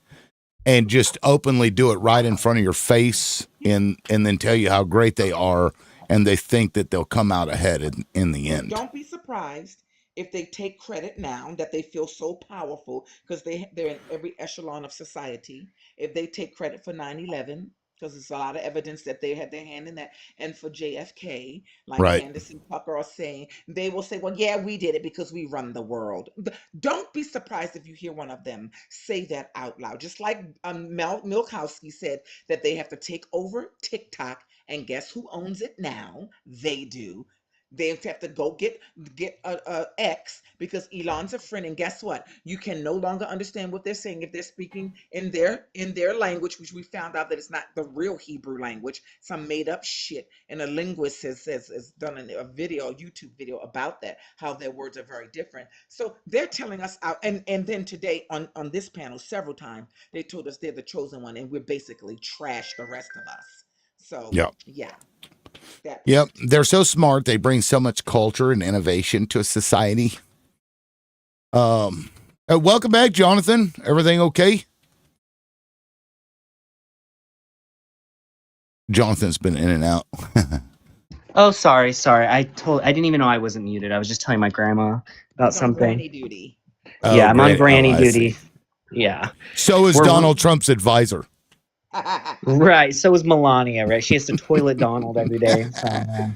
and just openly do it right in front of your face and then tell you how great they are, and they think that they'll come out ahead in the end.
Don't be surprised if they take credit now that they feel so powerful because they're in every echelon of society. If they take credit for 9/11, because there's a lot of evidence that they had their hand in that, and for JFK, like
Right.
Candace and Tucker are saying, they will say, well, yeah, we did it because we run the world. Don't be surprised if you hear one of them say that out loud. Just like Milkowski said that they have to take over TikTok, and guess who owns it now? They do. They have to go get a X because Elon's a friend, and guess what? You can no longer understand what they're saying if they're speaking in their language, which we found out that it's not the real Hebrew language, some made up shit. And a linguist has done a YouTube video about that, how their words are very different. So they're telling us out, and then today on this panel several times they told us they're the chosen one, and we're basically trash the rest of us. So
Yep.
yeah.
Yep, they're so smart. They bring so much culture and innovation to a society. Welcome back, Jonathan. Everything okay? Jonathan's been in and out.
Oh, sorry. I didn't even know I wasn't muted. I was just telling my grandma about something.
Granny duty.
Yeah, I'm on granny
I
duty.
see.
Yeah.
So is Donald Trump's advisor.
Right. So is Melania, right? She has to toilet Donald every day. So,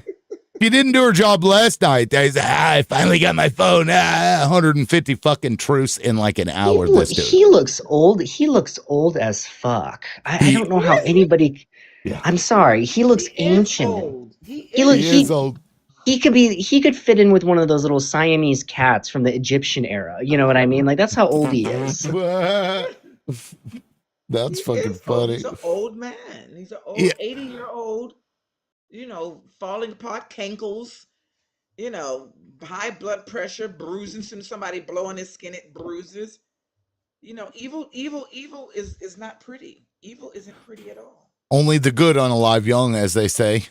She didn't do her job last night. I finally got my phone. 150 fucking truce in like an hour. This dude.
he looks old. He looks old as fuck. I don't know how anybody.
Yeah.
I'm sorry. He looks ancient.
He
is old.
He could fit in with one of those little Siamese cats from the Egyptian era. You know what I mean? Like that's how old he is.
That's fucking funny.
He's an old man. He's an old 80-year-old, falling apart, cankles, high blood pressure, bruising. Soon as somebody blowing his skin, it bruises. Evil is not pretty. Evil isn't pretty at all.
Only the good unalive young, as they say.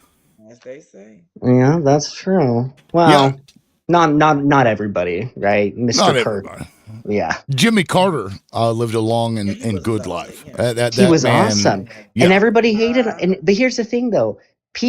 As they say.
Yeah, that's true. Well, not everybody, right? Mr.
Not
Kirk.
everybody.
Yeah.
Jimmy Carter lived a long and good life.
He was
man,
awesome.
Yeah.
And everybody hated him. But here's the thing, though.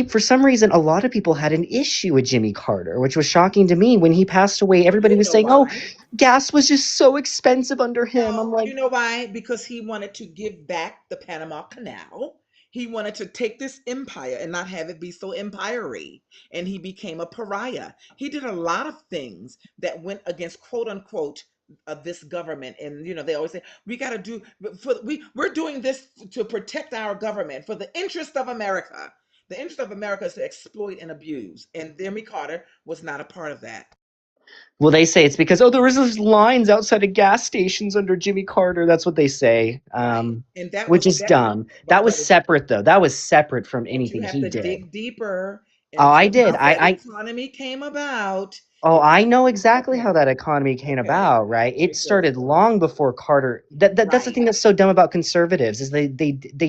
For some reason, a lot of people had an issue with Jimmy Carter, which was shocking to me. When he passed away, everybody was saying, "Oh, gas was just so expensive under him." I'm like,
you know why? Because he wanted to give back the Panama Canal. He wanted to take this empire and not have it be so empire-y. And he became a pariah. He did a lot of things that went against, quote unquote, this government. And they always say we got to do we're doing this to protect our government for the interest of America. The interest of America is to exploit and abuse, and Jimmy Carter was not a part of that.
Well, they say it's because there was those lines outside of gas stations under Jimmy Carter. That's what they say,
And that
which
was
is dumb. That was separate, though. That was separate from anything
you have
he
to
did.
dig deeper
Oh, I
into
did.
how that economy came about.
Oh, I know exactly how that economy came about, right? It started long before Carter. That's the thing that's so dumb about conservatives is they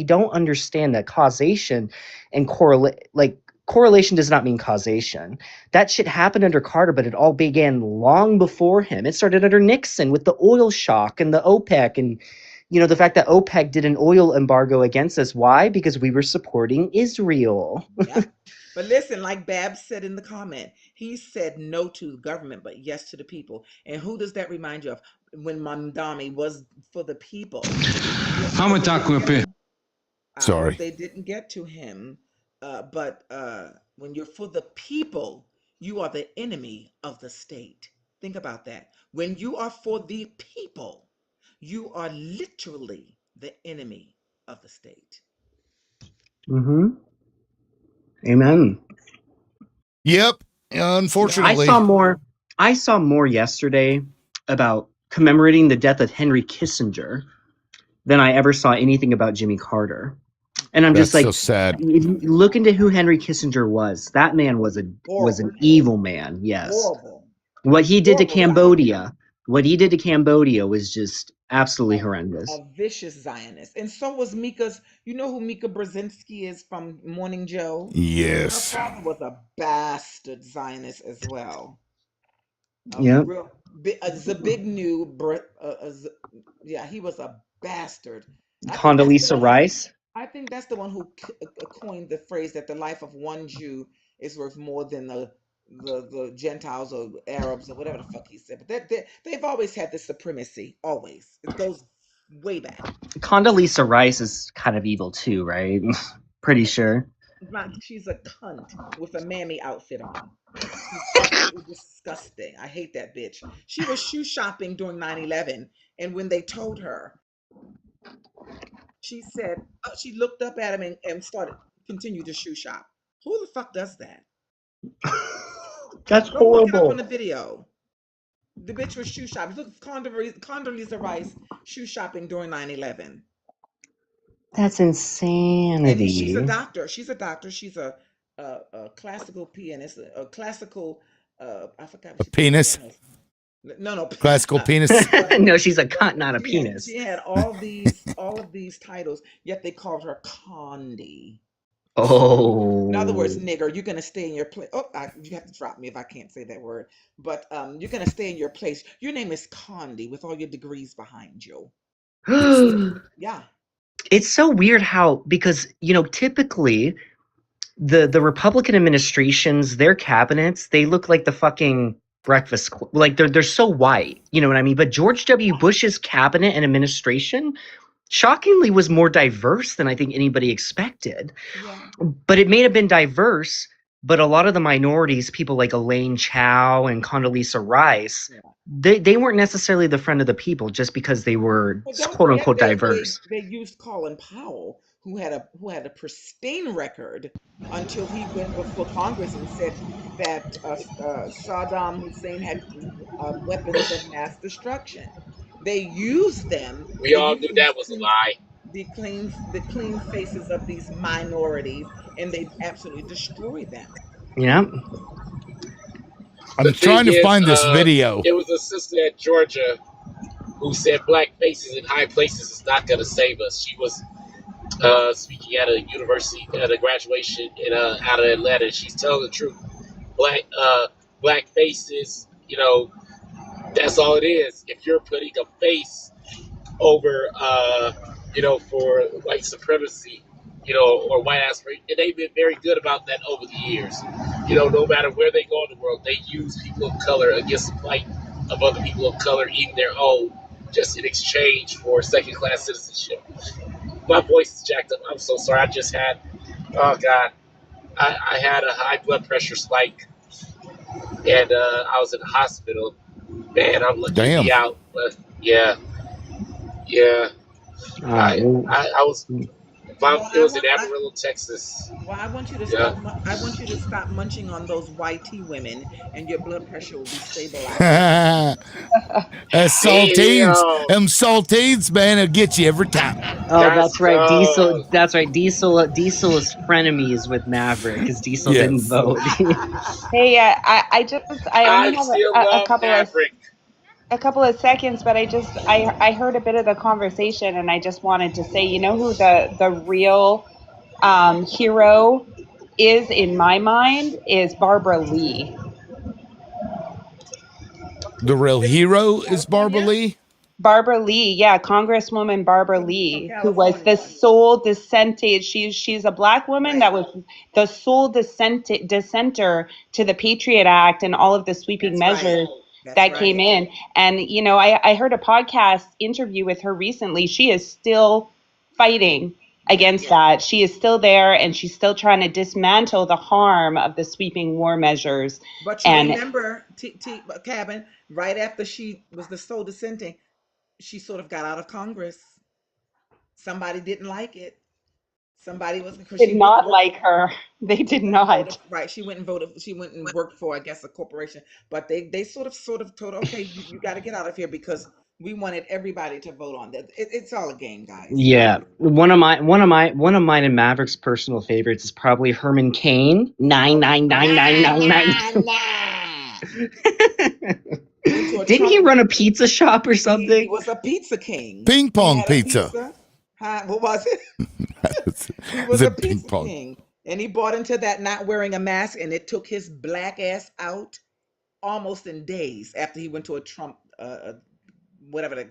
don't understand that causation and correlation does not mean causation. That shit happened under Carter, but it all began long before him. It started under Nixon with the oil shock and the OPEC and the fact that OPEC did an oil embargo against us. Why? Because we were supporting Israel.
Yeah. But listen, like Babs said in the comment, he said no to the government, but yes to the people. And who does that remind you of? When Mamdani was for the people.
Sorry.
They didn't get to him. But when you're for the people, you are the enemy of the state. Think about that. When you are for the people, you are literally the enemy of the state.
Mm-hmm. Amen.
Yep. Unfortunately.
I saw more yesterday about commemorating the death of Henry Kissinger than I ever saw anything about Jimmy Carter. And I'm just like,
so sad.
Look into who Henry Kissinger was. That man was an evil man. Yes.
Horrible.
What he did to Cambodia, was just absolutely horrendous.
A vicious Zionist. And so was Mika's. You know who Mika Brzezinski is from Morning Joe?
Yes.
Her father was a bastard Zionist as well.
Yeah.
Zabignew, yeah, he was a bastard.
Condoleezza Rice.
I think that's the one who coined the phrase that the life of one Jew is worth more than the Gentiles or Arabs or whatever the fuck he said. But they've always had this supremacy. Always. It goes way back.
Condoleezza Rice is kind of evil too, right? Pretty sure.
She's a cunt with a mammy outfit on. She's absolutely disgusting. I hate that bitch. She was shoe shopping during 9/11, and when they told her, she said, she looked up at him and continued to shoe shop. Who the fuck does that?
That's
Go look it up
horrible.
on the video. The bitch was shoe shopping. Look, Condoleezza Rice shoe shopping during 9/11.
That's insanity.
And she's a doctor. She's a classical pianist, a classical. I forgot. What
penis.
No.
Classical penis.
No, she's a cunt, not a penis.
She had all of these titles, yet they called her Condi.
Oh.
In other words, nigger, you're gonna stay in your place. Oh, you have to drop me if I can't say that word. But you're gonna stay in your place. Your name is Condi with all your degrees behind you. Yeah.
It's so weird how, because typically the Republican administrations, their cabinets, they look like the fucking Breakfast Club. Like they're so white, you know what I mean? But George W. Bush's cabinet and administration shockingly was more diverse than I think anybody expected.
Yeah.
But it may have been diverse, but a lot of the minorities, people like Elaine Chao and Condoleezza Rice, they weren't necessarily the friend of the people just because they were quote unquote diverse.
They used Colin Powell, who had a pristine record until he went before Congress and said that Saddam Hussein had weapons of mass destruction. They used them.
We all knew that was a lie.
The clean faces of these minorities, and they absolutely destroyed them.
Yeah.
I'm trying to find this video.
There was a sister at Georgia who said black faces in high places is not going to save us. She was speaking at a university at a graduation out of Atlanta. She's telling the truth. Black faces, that's all it is. If you're putting a face over, for white supremacy, or white aspiration, and they've been very good about that over the years. No matter where they go in the world, they use people of color against the plight of other people of color, even their own, just in exchange for second-class citizenship. My voice is jacked up. I'm so sorry. I just had, oh God, I had a high blood pressure spike, and I was in the hospital. Man, I'm lucky to
Damn.
be out. But yeah, yeah.
All right. Well,
I was.
Well,
It was in Amarillo, Texas.
I want you to
Yeah.
stop. I want you to stop munching on those YT women, and your blood pressure will be stabilized.
That's saltines.
Damn.
Them saltines, man, it'll get you every time.
Oh,
That's
that's right. Diesel.
tough.
That's right. Diesel is frenemies with Maverick because Diesel didn't
Yes.
vote.
Hey, I only
I
have
still
a
love
couple of
Maverick.
seconds, but I heard a bit of the conversation, and I just wanted to say, you know who the real hero is in my mind is Barbara Lee.
The real hero is Barbara
California?
Lee.
Barbara Lee, yeah, Congresswoman Barbara
From
Lee, who was the
California.
sole dissented. She's a black woman that
Right.
was the sole dissenter to the Patriot Act and all of the sweeping
That's right.
measures
That's
that came
right.
in. And you know, I heard a podcast interview with her recently. She is still fighting
Yeah.
against that. She is still there, and she's still trying to dismantle the harm of the sweeping war measures.
But you
And
remember, Cabin, right after she was the sole dissenting, she sort of got out of Congress. Somebody didn't like it. Somebody was because
did
she went
not
work.
like her. They
She
did
went and voted.
not.
Right. She went and voted. She went and worked for, I guess, a corporation. But they sort of told her, okay, you got to get out of here because we wanted everybody to vote on that. It's all a game, guys.
Yeah, one of mine and Maverick's personal favorites is probably Herman Cain. Nine
Oh,
nine nine nine
nah,
nine nine.
nah, nah. Went to a
Didn't
Trump.
he run a pizza shop or
He
something?
was a pizza king.
Ping
He
pong
had a
pizza.
pizza. Huh? What was it? He
Is
was a
it ping
pizza
pong?
king. And he bought into that not wearing a mask, and it took his black ass out almost in days after he went to a Trump, whatever the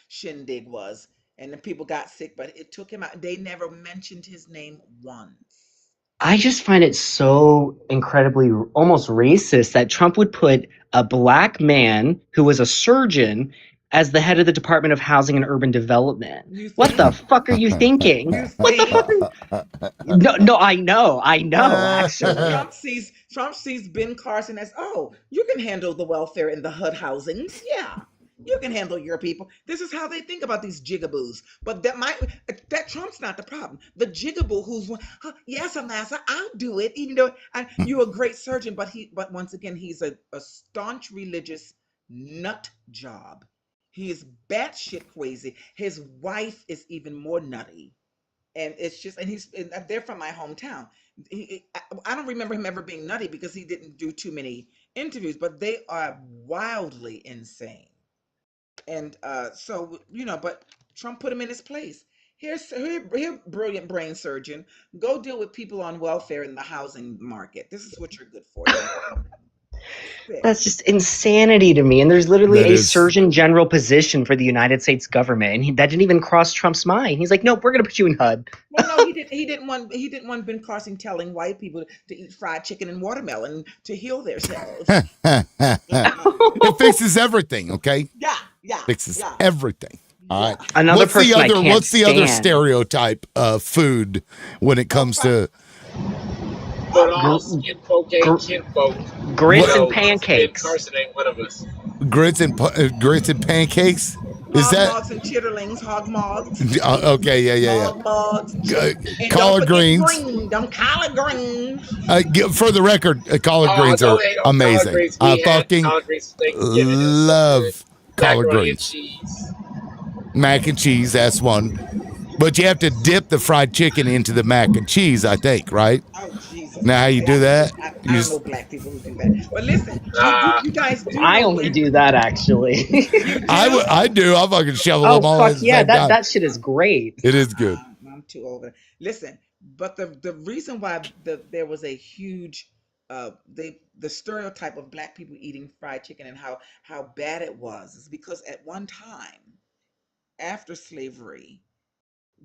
shindig was. And then people got sick, but it took him out. They never mentioned his name once.
I just find it so incredibly almost racist that Trump would put a black man who was a surgeon as the head of the Department of Housing and Urban Development.
You
What the
see?
fuck are you thinking?
You
What the
see?
fuck are you... No, I know, actually.
Trump sees Ben Carson as, oh, you can handle the welfare in the HUD housings. Yeah. You can handle your people. This is how they think about these jigaboos. But that Trump's not the problem. The jigaboo who's yes, Amasa, I'll do it, even though you're a great surgeon. But once again, he's a staunch religious nut job. He is batshit crazy. His wife is even more nutty, and it's just and they're from my hometown. I don't remember him ever being nutty because he didn't do too many interviews, but they are wildly insane. And so but Trump put him in his place. Here, brilliant brain surgeon, go deal with people on welfare in the housing market. This is what you're good for. Sick.
That's just insanity to me. And there's literally
That
a
is.
Surgeon General position for the United States government, and that didn't even cross Trump's mind. He's like, "Nope, we're going to put you in HUD."
Well, no, he didn't. He didn't want Ben Carson telling white people to eat fried chicken and watermelon to heal themselves.
It fixes everything, okay?
Yeah,
Fixes
yeah,
everything. All right.
Another person I can't
What's the other
stand.
stereotype of food when it comes to
But all skin folk ain't kin folk.
Grits and
So Ben
pancakes.
Carson ain't one of us.
grits and pancakes? Is
hog
that
mogs and chitterlings, hog mogs,
okay? Yeah.
hog mogs, and don't
Collard
forget
greens.
green, them collard greens.
For the record, collard
Oh,
greens
don't
are
hate on collard
amazing.
greens.
I
We had
fucking
collard greens for Thanksgiving. It was so good.
love collard
Macaroni and
greens.
cheese.
Mac and cheese, that's one. But you have to dip the fried chicken into the mac and cheese, I think, right?
Oh Jesus!
Now, how you do that?
I don't know black people who do that. But listen, you guys do
I
know
only
where
do that actually.
you do.
I do. I fucking shovel
Oh
them all
fuck
at the
yeah,
same time.
that shit is great.
It is good.
I'm too old. Listen, but the reason why there was a huge the stereotype of black people eating fried chicken and how bad it was is because at one time after slavery,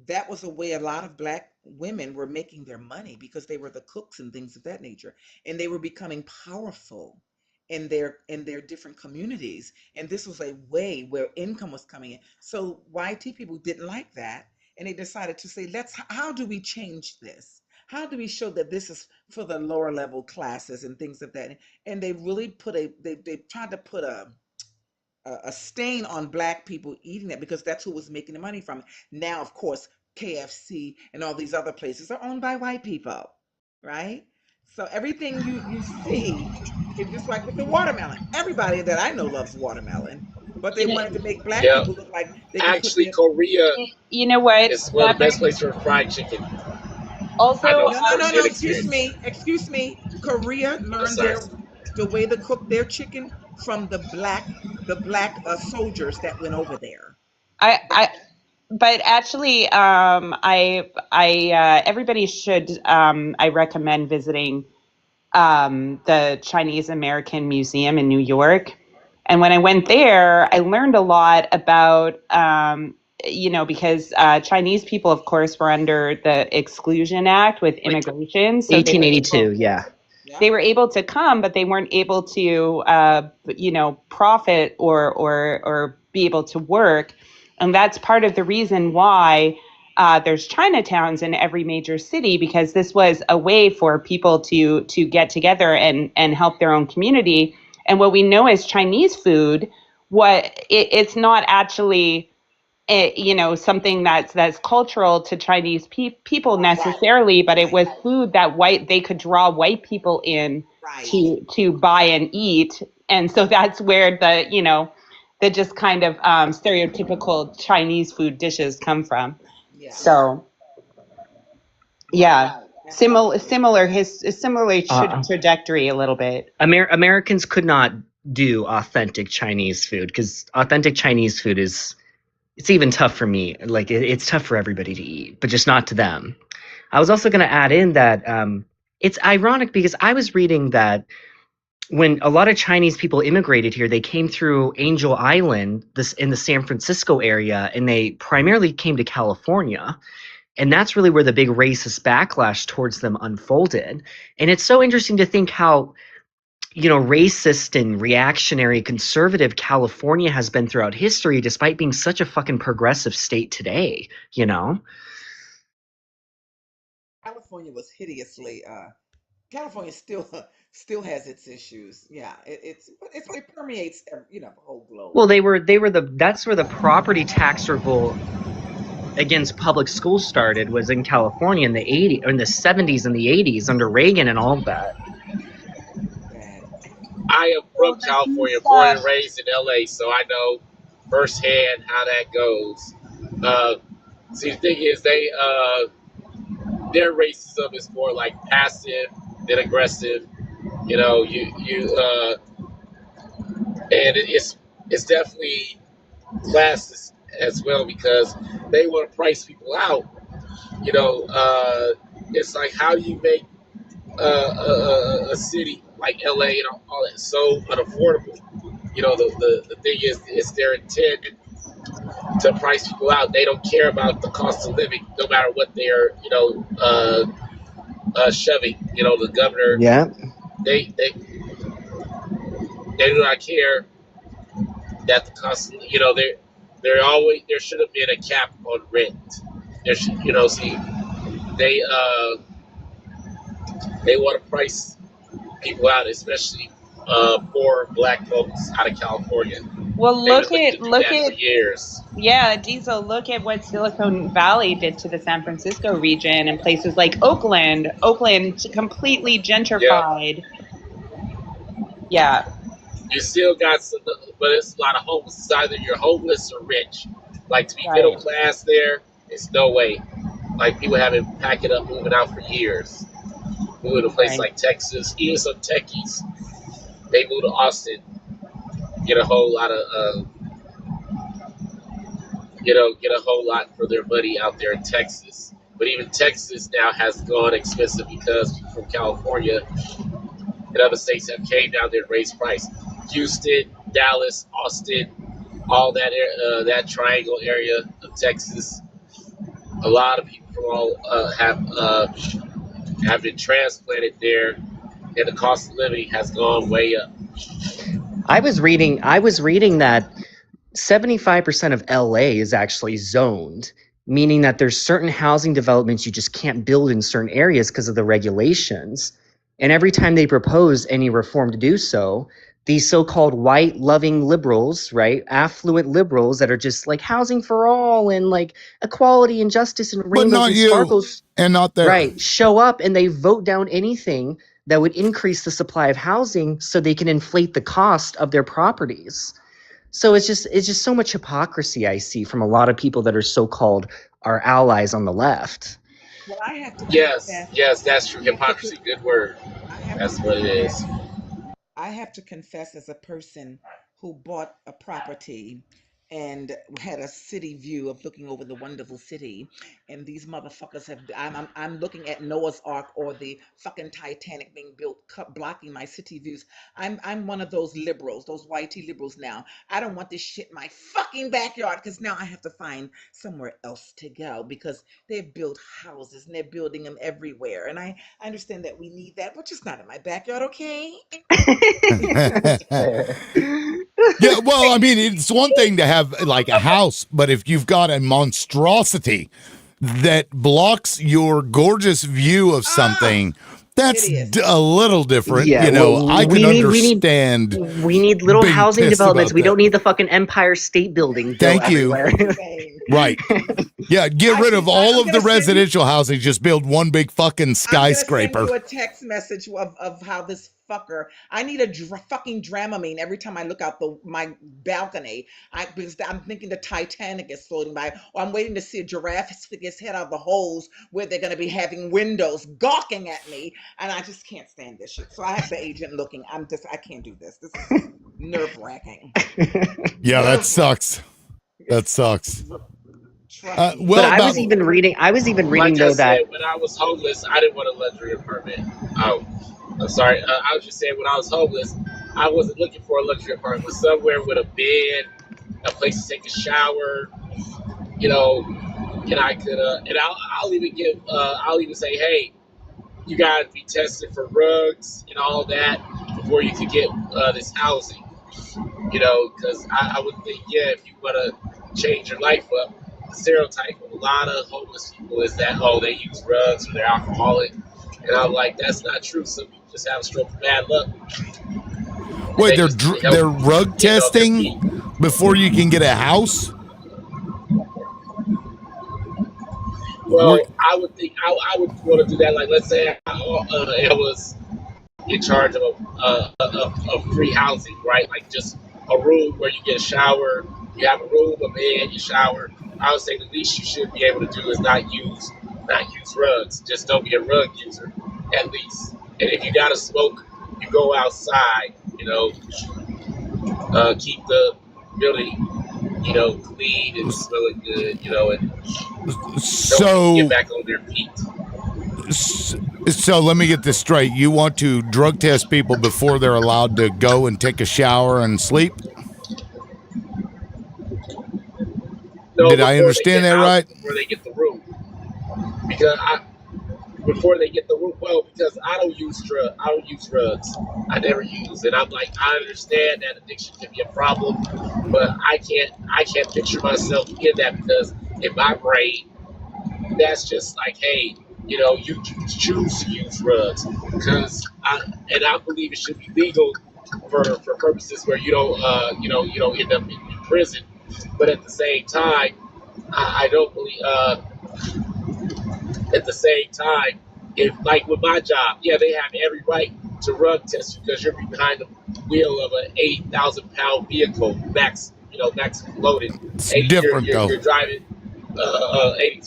that was a way a lot of black women were making their money because they were the cooks and things of that nature, and they were becoming powerful in their different communities, and this was a way where income was coming in. So YT people didn't like that, and they decided to say, let's how do we change this, how do we show that this is for the lower level classes and things of that, and they really put they tried to put a stain on black people eating that because that's who was making the money from it. Now, of course, KFC and all these other places are owned by white people, right? So everything you see is just like with the watermelon. Everybody that I know loves watermelon, but they
You know,
wanted to make black
Yeah.
people look like they can put
Actually,
their
Korea
you know what?
is one of the best places for fried chicken.
Also,
I know
no, no, no, no.
firsthand
Excuse
experience.
me. Excuse me. Korea
I'm
learned
sorry.
the way to cook their chicken from the black soldiers that went over there.
I but actually, everybody should, I recommend visiting the Chinese American Museum in New York. And when I went there, I learned a lot about, because Chinese people, of course, were under the Exclusion Act with immigration. So they were able,
1882, yeah.
they were able to come, but they weren't able to, profit or be able to work. And that's part of the reason why there's Chinatowns in every major city, because this was a way for people to get together and help their own community. And what we know as Chinese food, it's not actually something that's cultural to Chinese people necessarily, but it was food that they could draw white people in to buy and eat. And so that's where the just kind of stereotypical Chinese food dishes come from.
Yeah.
So yeah, similar trajectory a little bit.
Americans could not do authentic Chinese food because authentic Chinese food it's even tough for me. Like it's tough for everybody to eat, but just not to them. I was also going to add in that it's ironic because I was reading that when a lot of Chinese people immigrated here, they came through Angel Island, this in the San Francisco area, and they primarily came to California. And that's really where the big racist backlash towards them unfolded. And it's so interesting to think how, racist and reactionary conservative California has been throughout history, despite being such a fucking progressive state today,
California was hideously. California still has its issues. Yeah, it permeates the whole globe.
Well, that's where the property tax revolt against public schools started, was in California in the 80s, or in the 70s and the 80s under Reagan and all that.
I am from California, born and raised in LA, so I know firsthand how that goes. See, the thing is, their racism is more like passive than aggressive. And it's definitely classist as well because they want to price people out. It's like how you make a city like LA and all that so unaffordable. The thing is, it's their intent to price people out. They don't care about the cost of living, no matter what they're, shoving. The governor,
Yeah.
they do not care that the cost. There should have been a cap on rent. There should, see, they they want to price people out, especially poor black folks out of California.
Well,
They've been looking to do that for years.
Yeah, Diesel, look at what Silicon Valley did to the San Francisco region and places like Oakland. Oakland completely gentrified. Yeah.
You still got some, but it's a lot of homeless. It's either you're homeless or rich. Like to be
Right.
middle class there, it's no way. Like people have been packing up, moving out for years. Moving to a place like Texas, even some techies, they move to Austin, get a whole lot of, get a whole lot for their money out there in Texas. But even Texas now has gone expensive because from California and other states have came down there and raised price. Houston, Dallas, Austin, all that triangle area of Texas. A lot of people from all have been transplanted there, and the cost of living has gone way up.
I was reading that 75% of LA is actually zoned, meaning that there's certain housing developments you just can't build in certain areas because of the regulations. And every time they propose any reform to do so, these so-called white loving liberals, right? Affluent liberals that are just like housing for all and like equality and justice and
But
rainbows
not
and
you,
sparkles,
and not there.
right? Show up and they vote down anything that would increase the supply of housing so they can inflate the cost of their properties. So it's just so much hypocrisy I see from a lot of people that are so-called our allies on the left.
Well, I have to
Yes,
confess.
yes, that's true.
I have to.
Hypocrisy, good word.
I have to
That's what it is.
confess. I have to confess, as a person who bought a property and had a city view of looking over the wonderful city, and these motherfuckers have. I'm looking at Noah's Ark or the fucking Titanic being built, blocking my city views. I'm one of those liberals, those YT liberals now. I don't want this shit in my fucking backyard because now I have to find somewhere else to go because they've built houses and they're building them everywhere. And I understand that we need that, but just not in my backyard, okay?
Yeah, well, I mean, it's one thing to have like a house, but if you've got a monstrosity that blocks your gorgeous view of something, that's a little different.
Yeah,
You know,
well,
I can understand
we need little
being
housing
pissed
developments.
about
We
that.
don't need the fucking Empire State Building built
Thank you.
everywhere.
Right. Yeah, get rid of all of the residential housing, just build one big fucking
I'm gonna send
skyscraper.
you a text message of how this fucker. I need a fucking Dramamine every time I look out my balcony. Because I'm thinking the Titanic is floating by, or I'm waiting to see a giraffe stick its head out of the holes where they're gonna be having windows gawking at me, and I just can't stand this shit. So I have the agent looking. I can't do this. This is nerve wracking.
Yeah, that sucks. That sucks.
Trust me.
But I was even reading
Like I
though
said,
that
when I was homeless, I didn't want a luxury apartment. Oh, I'm sorry. I was just saying, when I was homeless, I wasn't looking for a luxury apartment. Somewhere with a bed, a place to take a shower, you know, and I could, and I'll even give, I'll even say, hey, you got to be tested for rugs and all that before you could get this housing. You know, because I would think, yeah, if you want to change your life up, the stereotype of a lot of homeless people is that, oh, they use drugs or they're alcoholic. And I'm like, that's not true. Some people just have a stroke of bad luck.
Wait,
They just need help
they're rug
getting off their
testing
feet.
before you can get a house?
Well, I would think I would want to do that. Like, let's say I was in charge of free housing, right? Like just a room where you get a shower, you have a room, a bed, you shower. I would say the least you should be able to do is not use rugs. Just don't be a rug user, at least. And if you gotta smoke, you go outside. You know, keep the building, you know, clean and smelling good. You know, and don't get back on their feet.
So let me get this straight. You want to drug test people before they're allowed to go and take a shower and sleep?
No,
Did I
before they
understand
get
that
out,
right?
before they get the room, because before they get the room. Well, because I don't use drugs. I never use, and I'm like, I understand that addiction can be a problem, but I can't picture myself in that because in my brain, that's just like, hey, you know, you choose to use drugs because I believe it should be legal for purposes where you don't you don't end up in prison, but at the same time, I don't believe. At the same time, if like with my job, yeah, they have every right to rug test you because you're behind the wheel of an 80,000-pound vehicle, max loaded.
It's
80,
different though.
you're driving 80.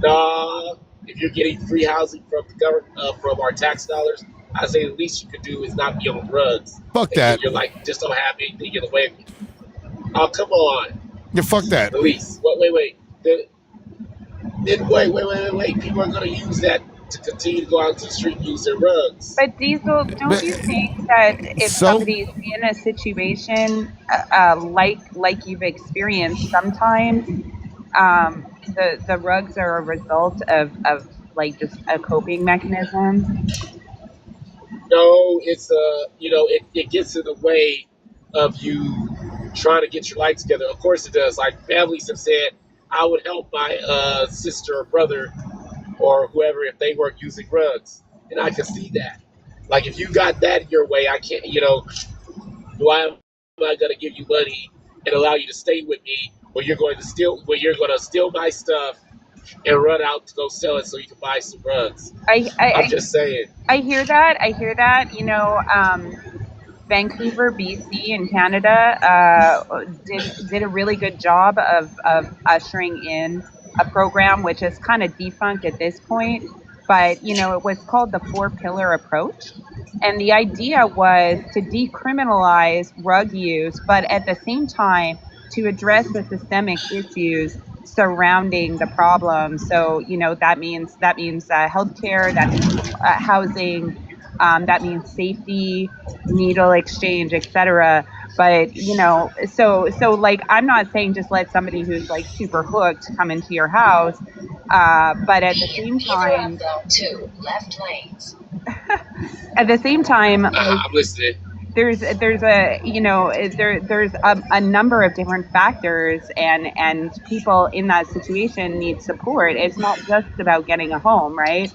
Nah, if you're getting free housing from the government, from our tax dollars, I say the least you could do is not be on drugs.
Fuck
And
that.
you're like, just don't have anything in the way of you. Oh, come on.
Yeah, fuck that.
The least. Wait. Wait. People are going to use that to continue to go out to the street and use their rugs.
But Diesel, don't you think that if somebody's in a situation like you've experienced, sometimes the rugs are a result of like just a coping mechanism?
No, it's it gets in the way of you trying to get your life together. Of course it does. Like families have said, I would help my sister or brother or whoever if they weren't using rugs, and I can see that. Like if you got that in your way, I can't. You know, Why am I going to give you money and allow you to stay with me when you're going to steal my stuff and run out to go sell it so you can buy some rugs? I'm just saying.
I hear that. I hear that. Vancouver, BC, in Canada, did a really good job of ushering in a program which is kind of defunct at this point. But it was called the 4-pillar approach, and the idea was to decriminalize rug use, but at the same time to address the systemic issues surrounding the problem. So that means healthcare, that means housing, that means safety, needle exchange, etc. But so like, I'm not saying just let somebody who's like super hooked come into your house, but at the same time,
left lanes.
at the same time, like,
I'm listening.
there's a number of different factors, and people in that situation need support. It's not just about getting a home, right?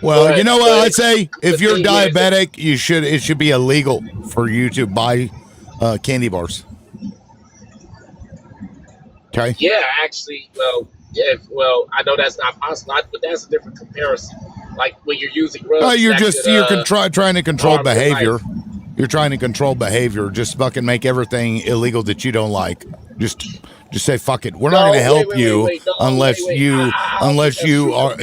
Well, you know what I'd
But
say? If
the
you're
thing is,
diabetic, it should be illegal for you to buy candy bars. Okay.
yeah, actually, I know that's not possible, but that's a different comparison. Like when you're using rugs,
You're
that
just
could
trying to control
harm your
behavior.
life.
You're trying to control behavior. Just fucking make everything illegal that you don't like. Just say fuck it. We're not going to help you unless you are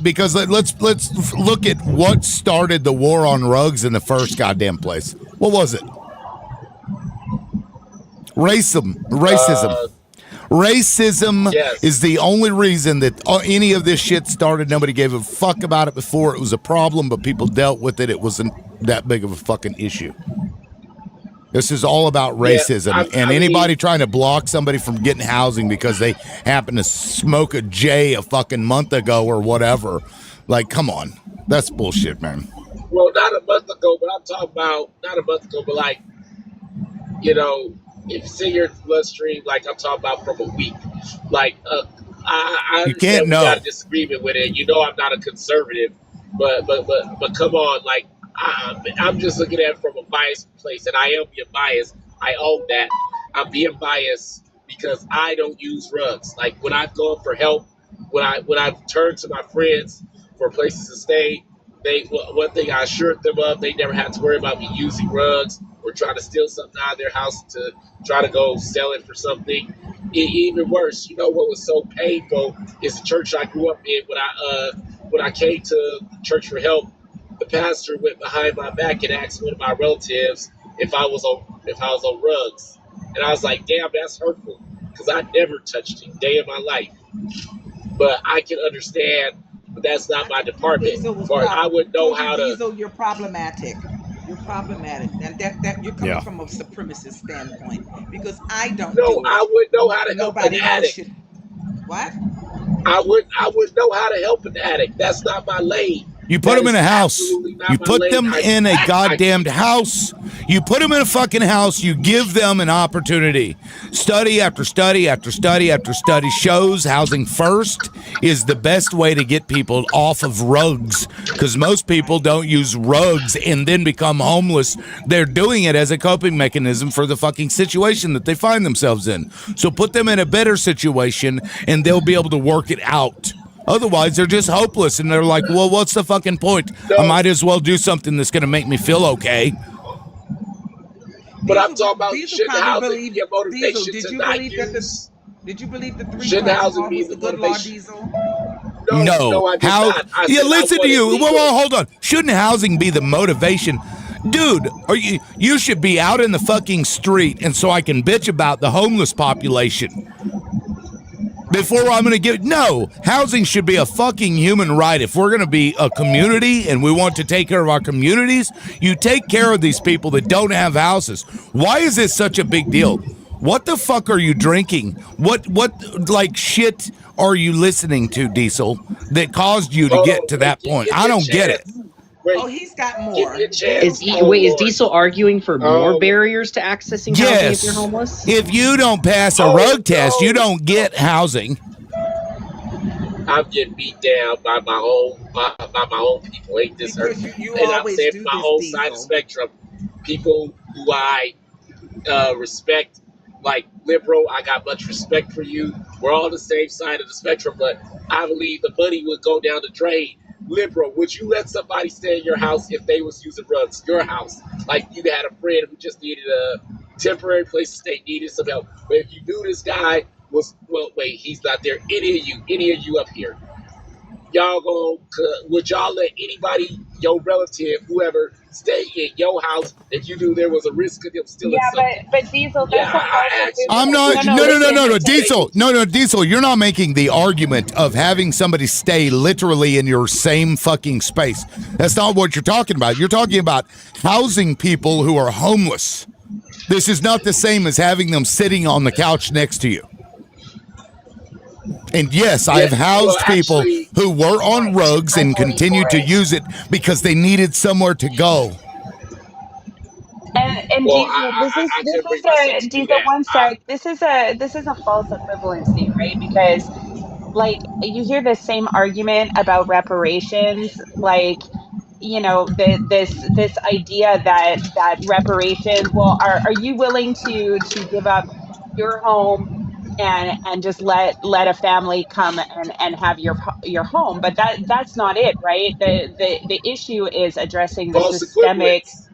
because let's look at what started the war on rugs in the first goddamn place. What was it? Racism. Racism
Yes.
is the only reason that any of this shit started. Nobody gave a fuck about it before. It was a problem, but people dealt with it. It wasn't that big of a fucking issue. This is all about racism. Anybody trying to block somebody from getting housing because they happen to smoke a J a fucking month ago or whatever, like, come on. That's bullshit, man.
Well, not a month ago, but I'm talking about not a month ago, but like, if it's in your bloodstream, like I'm talking about from a week, like I
You can't
understand we got a disagreement with it. I'm not a conservative, but come on, like I'm just looking at it from a biased place, and I am being biased. I own that. I'm being biased because I don't use rugs. Like when I've gone for help, when I've turned to my friends for places to stay, one thing I assured them of, they never had to worry about me using rugs or trying to steal something out of their house to try to go sell it for something. Even worse, what was so painful is the church I grew up in. When I came to church for help, the pastor went behind my back and asked one of my relatives if I was on rugs, and I was like, "Damn, that's hurtful," because I never touched it day of my life. But I can understand, but that's not my department. I would know how to.
Diesel, you're problematic. You're problematic, and that you're coming from a supremacist standpoint, because I don't do it.
I wouldn't know how to help an addict.
What?
I would know how to help an addict. That's not my lane.
You put them in a house. You put them in a goddamned house. You put them in a fucking house. You give them an opportunity. Study after study after study after study shows housing first is the best way to get people off of rugs, because most people don't use rugs and then become homeless. They're doing it as a coping mechanism for the fucking situation that they find themselves in. So put them in a better situation and they'll be able to work it out. Otherwise, they're just hopeless, and they're like, well, what's the fucking point? I might as well do something that's going to make me feel okay.
But I'm talking about shouldn't housing be a motivation to not use?
Did you believe the 3
shouldn't housing be
was
the
a good law,
motivation?
Diesel?
No, I did not. I said
listen
I
to you.
wanted
Well, hold on. Shouldn't housing be the motivation? Dude, you should be out in the fucking street, and so I can bitch about the homeless population. Before I'm going to give... No, housing should be a fucking human right. If we're going to be a community and we want to take care of our communities, you take care of these people that don't have houses. Why is this such a big deal? What the fuck are you drinking? What like shit are you listening to, Diesel, that caused you to get to that point? I don't get it.
Oh, he's got more.
Is Diesel arguing for more barriers to accessing housing if you're homeless?
If you don't pass a rug test, you don't get housing.
I'm getting beat down by my own people. Ain't this hurt?
Because you
And I'm
always
saying
do
from my
this,
own side of the
Diesel.
spectrum, people who I respect, like liberal. I got much respect for you. We're all on the same side of the spectrum, but I believe the money would go down the drain. Liberal, would you let somebody stay in your house if they was using rugs? Your house, like you had a friend who just needed a temporary place to stay, needed some help. But if you knew this guy was, well, wait, he's not there. Any of you up here, y'all would y'all let anybody, your relative, whoever, stay in your house if you knew there was a risk of them stealing
Yeah,
something?
but Diesel,
Yeah,
that's a false
I asked you
I'm
that.
equivalent.
not.
No,
Would you
no,
No, no,
let
no, no,
listen.
no,
somebody stay
Diesel.
with you?
No, no, Diesel. You're not making the argument of having somebody stay literally in your same fucking space. That's not what you're talking about. You're talking about housing people who are homeless. This is not the same as having them sitting on the couch next to you. And yes, I
Yeah,
have
well,
housed people
actually,
who were on rugs
I
and
voted for
continued to
it.
use it because they needed somewhere to go.
And
well,
Diesel,
I couldn't bring myself to do
Diesel.
that.
One sec. This is a false equivalency, right? Because like you hear the same argument about reparations, like this idea that reparations. Well, are you willing to give up your home and just let a family come and have your home? But that's not it, right? The issue is addressing
False equivalence.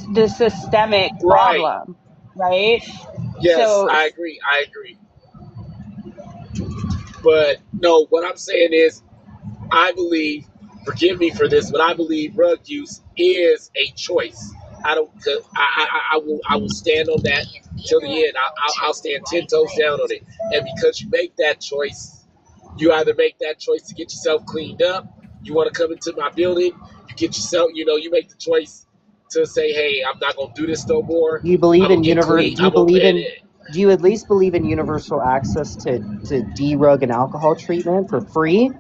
the systemic
Right.
problem, right?
Yes,
So
I agree. I agree. But no, what I'm saying is, I believe, forgive me for this, but I believe rug use is a choice. I don't. I will stand on that till the end. I'll stand 10 toes down on it. And because you make that choice, you either make that choice to get yourself cleaned up. You want to come into my building. You get yourself. You make the choice to say, "Hey, I'm not gonna do this no more.
Do you believe
I'm gonna
in
get clean.
do you
I'm gonna
believe
pay
in
it."
do you at least believe in universal access to drug and alcohol treatment for free,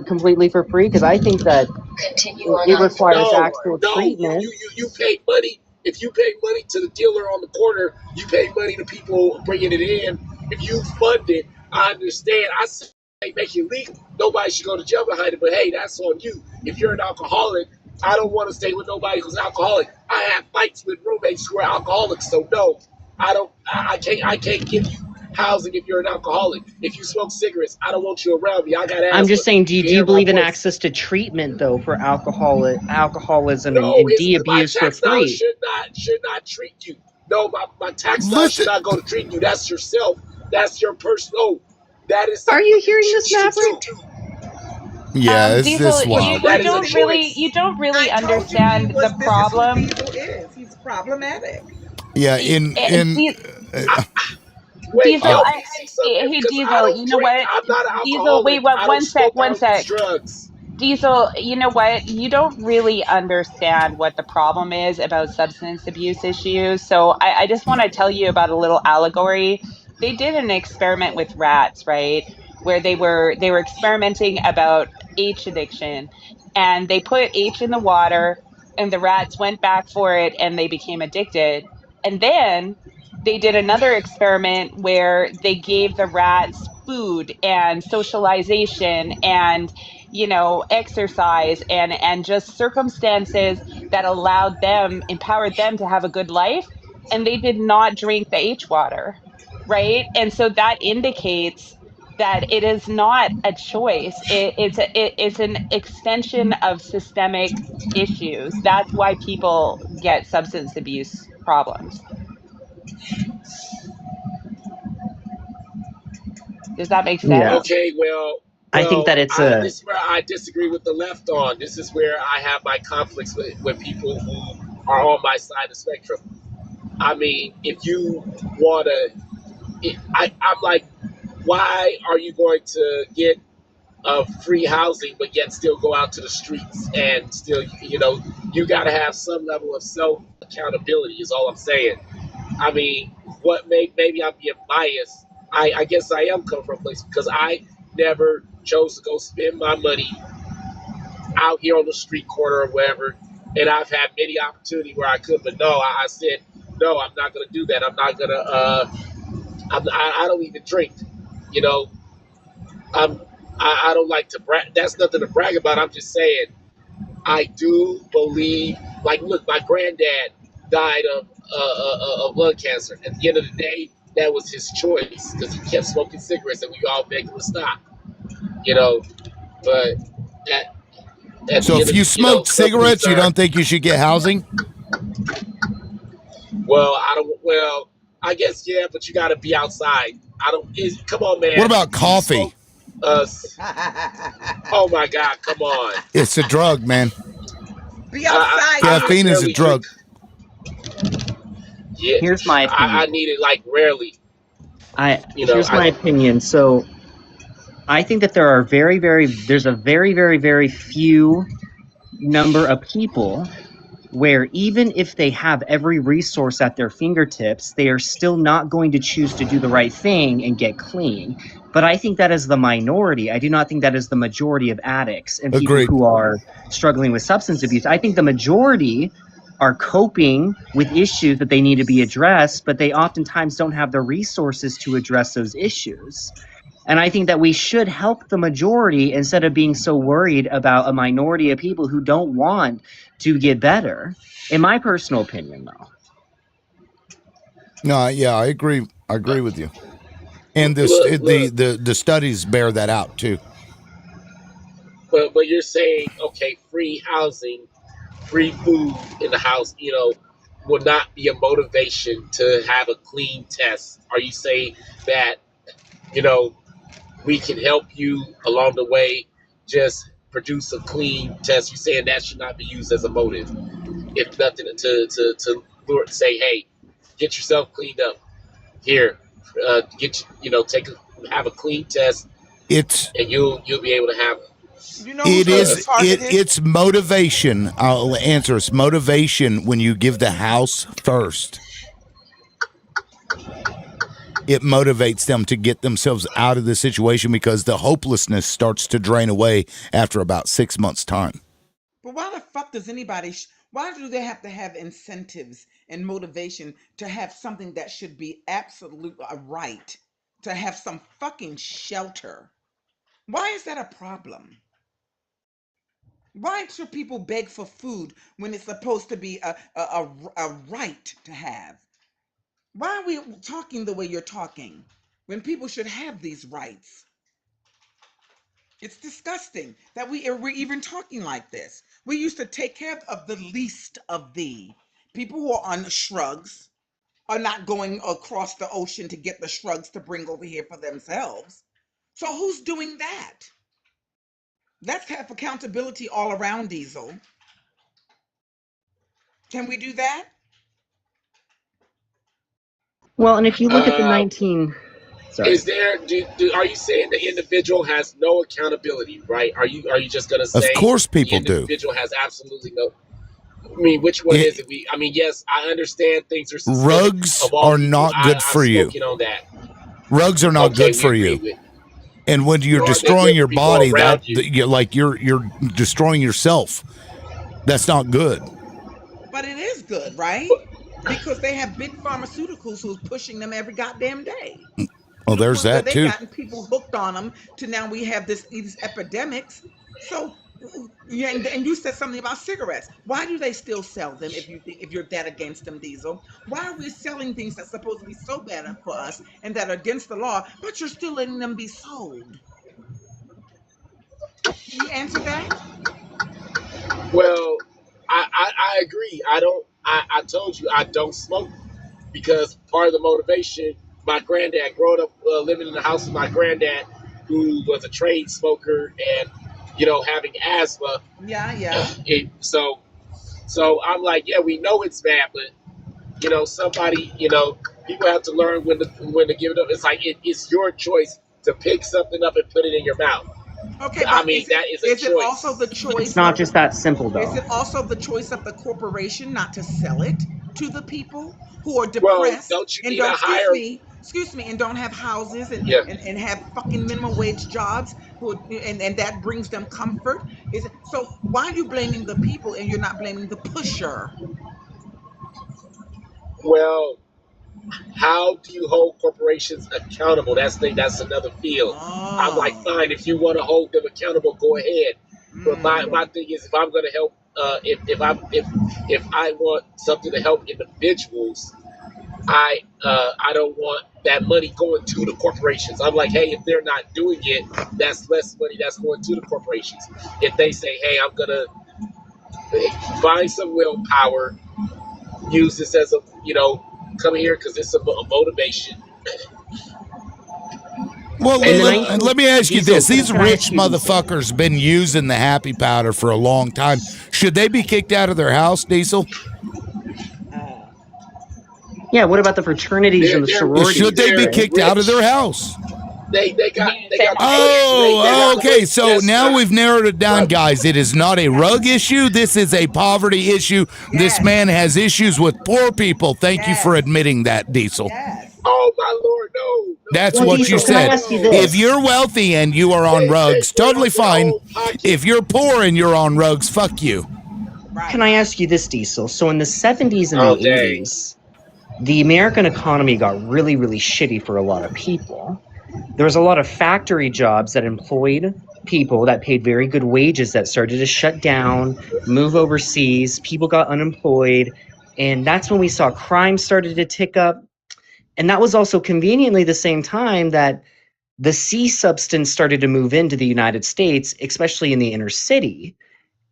completely for free? Because I think that
Continue
it,
on
it requires
I-44.
actual
No,
treatment.
you pay money. If you pay money to the dealer on the corner, you pay money to people bringing it in. If you fund it, I understand. I say make it legal. Nobody should go to jail behind it, but hey, that's on you. If you're an alcoholic, I don't want to stay with nobody who's alcoholic. I have fights with roommates who are alcoholics, so no, I don't. I can't give you housing if you're an alcoholic. If you smoke cigarettes, I don't want you around me. I got
I'm
asthma.
just saying,
You can
do you
hear my
believe in
voice.
access to treatment though for alcoholism
No,
and
it's my
de-abuse for
tax dollars
free?
should not treat you. No, my tax dollars should
Listen,
not go to treat you. That's yourself. That's your personal. That is
Are
something
you
you
hearing this,
choose to do.
Maverick?
yeah,
Diesel,
it's
you
wild.
you
That is a
don't really
choice.
you don't really
I told you he
understand the
was. This is who
problem.
Diesel is. He's problematic.
Yeah,
E- eh, Di-
I,
uh,
wait,
Diesel,
uh,
help me see something
hey
because I
Diesel,
don't
you know
drink.
what?
I'm not an
Diesel, wait,
alcoholic.
what?
I don't
One sec,
smoke. I
one
don't use
sec.
drugs.
Diesel, you know what? You don't really understand what the problem is about substance abuse issues. So I just want to tell you about a little allegory. They did an experiment with rats, right? Where they were experimenting about H addiction, and they put H in the water, and the rats went back for it, and they became addicted. And then they did another experiment where they gave the rats food and socialization and exercise and just circumstances that allowed them, empowered them to have a good life, and they did not drink the H water, right? And so that indicates that it is not a choice. It's an extension of systemic issues. That's why people get substance abuse problems. Does that make
Yeah,
sense?
Okay, well,
I think that it's a
this is where I disagree with the left on. This is where I have my conflicts with people who are on my side of the spectrum. I mean, if you want to, I'm like, why are you going to get free housing but yet still go out to the streets and still, you got to have some level of self accountability, is all I'm saying. I mean, maybe I'm being biased. I guess I am coming from a place because I never chose to go spend my money out here on the street corner or wherever. And I've had many opportunities where I could, but no, I said, no, I'm not going to do that. I'm not going to, I don't even drink, you know. I'm I don't like to brag. That's nothing to brag about. I'm just saying I do believe. Like, look, my granddad died of lung cancer. At the end of the day, that was his choice because he kept smoking cigarettes, and we all begged him to stop. You know, but at
So
the end
if
of
you smoked
some things
cigarettes, you
are.
don't think you should get housing?
Well, I don't. Well, I guess yeah, but you got to be outside. I don't. Come on,
What
man.
about
You smoke.
coffee?
Uh, oh my God! Come on.
It's a drug, man.
Be outside,
I
Caffeine is a
barely drink.
drug.
Yeah,
Here's my
I
opinion.
need it like rarely. You know,
Here's my opinion. So I think that there's a very few number of people where even if they have every resource at their fingertips, they are still not going to choose to do the right thing and get clean. But I think that is the minority. I do not think that is the majority of addicts and people
Agreed.
who are struggling with substance abuse. I think the majority are coping with issues that they need to be addressed, but they oftentimes don't have the resources to address those issues. And I think that we should help the majority instead of being so worried about a minority of people who don't want to get better. In my personal opinion, though.
No, yeah, I agree. I agree with you. And
look,
the studies bear that out too.
but you're saying okay, free housing, free food in the house, will not be a motivation to have a clean test. Are you saying that you know we can help you along the way, just produce a clean test? You're saying that should not be used as a motive, if nothing, to say, hey, get yourself cleaned up here, have a clean test,
It's
and you'll be able to have.
You know who's going to be targeted?
It's motivation. I'll answer. It's motivation when you give the house first. It motivates them to get themselves out of the situation because the hopelessness starts to drain away after about 6 months' time.
But why the fuck does anybody? Why do they have to have incentives and motivation to have something that should be absolute a right to have some fucking shelter? Why is that a problem? Why should people beg for food when it's supposed to be a right to have? Why are we talking the way you're talking when people should have these rights? It's disgusting that we're even talking like this. We used to take care of the least of the people who are on shrugs are not going across the ocean to get the shrugs to bring over here for themselves. So who's doing that? Let's have accountability all around, Diesel. Can we do that?
Well, and if you look at the
Uh,
19... Sorry.
is there? Are you saying the individual has no accountability? Right? Are you just gonna
Of
say
course,
the
people do.
individual has absolutely no? I mean, which one is it? I mean, yes, I understand things are systemic
Rugs
of all
are
people.
not good
I've
for you.
spoken on that.
Rugs are not
Okay,
good
we
for
agree
you.
with.
And when you're
Nor are they
destroying
good
your
for people
body,
around you.
you're destroying yourself. That's not good.
But it is good, right? Because they have big pharmaceuticals who's pushing them every goddamn day. To
Oh,
the
there's
point where
that
they
too.
gotten people hooked on them to now we have these epidemics. So yeah, and you said something about cigarettes. Why do they still sell them if you're that against them, Diesel? Why are we selling things that's supposed to be so bad for us and that are against the law, but you're still letting them be sold? Can you answer that?
Well, I agree. I told you I don't smoke because part of the motivation, my granddad, growing up living in the house with my granddad, who was a trained smoker and having asthma.
Yeah, yeah.
So I'm like, yeah, we know it's bad, but somebody, people have to learn when to give it up. It's like it's your choice to pick something up and put it in your mouth.
Okay,
I
but
mean, that is a
is it also
choice.
the
It's
choice
not
of
just that simple,
is
though.
it also the choice of the corporation not to sell it to the people who are
Well,
depressed
don't you
and
need a
don't
higher?
excuse me and don't have houses
Yeah.
and have fucking minimum wage jobs and that brings them comfort? Is it, so why are you blaming the people and you're not blaming the pusher?
Well, how do you hold corporations accountable? That's another field. I'm like, fine, if you want to hold them accountable, go ahead. But my thing is, if I'm going to help, if I want something to help individuals, I don't want that money going to the corporations. I'm like, hey, if they're not doing it, that's less money that's going to the corporations. If they say, hey, I'm gonna find some willpower, use this as a, come here because it's a motivation.
Well, let me ask you this. These
can I
rich
ask you this?
motherfuckers been using the happy powder for a long time. Should they be kicked out of their house, Diesel?
Yeah, what about the fraternities and the sororities?
Should they be kicked out of their house?
They got
Oh, okay.
the
So now we've narrowed it down, guys. It is not a rug issue. This is a poverty issue. This man has issues with poor people. Thank you for admitting that, Diesel.
Oh my Lord, no.
That's
Well,
what
Diesel,
you
can I
said.
ask you this?
If you're wealthy and you are on rugs, totally fine. If you're poor and you're on rugs, fuck you.
Can I ask you this, Diesel? So in the 70s and
Oh,
the
dang.
80s, the American economy got really, really shitty for a lot of people. There was a lot of factory jobs that employed people that paid very good wages that started to shut down, move overseas. People got unemployed. And that's when we saw crime started to tick up. And that was also conveniently the same time that the C substance started to move into the United States, especially in the inner city.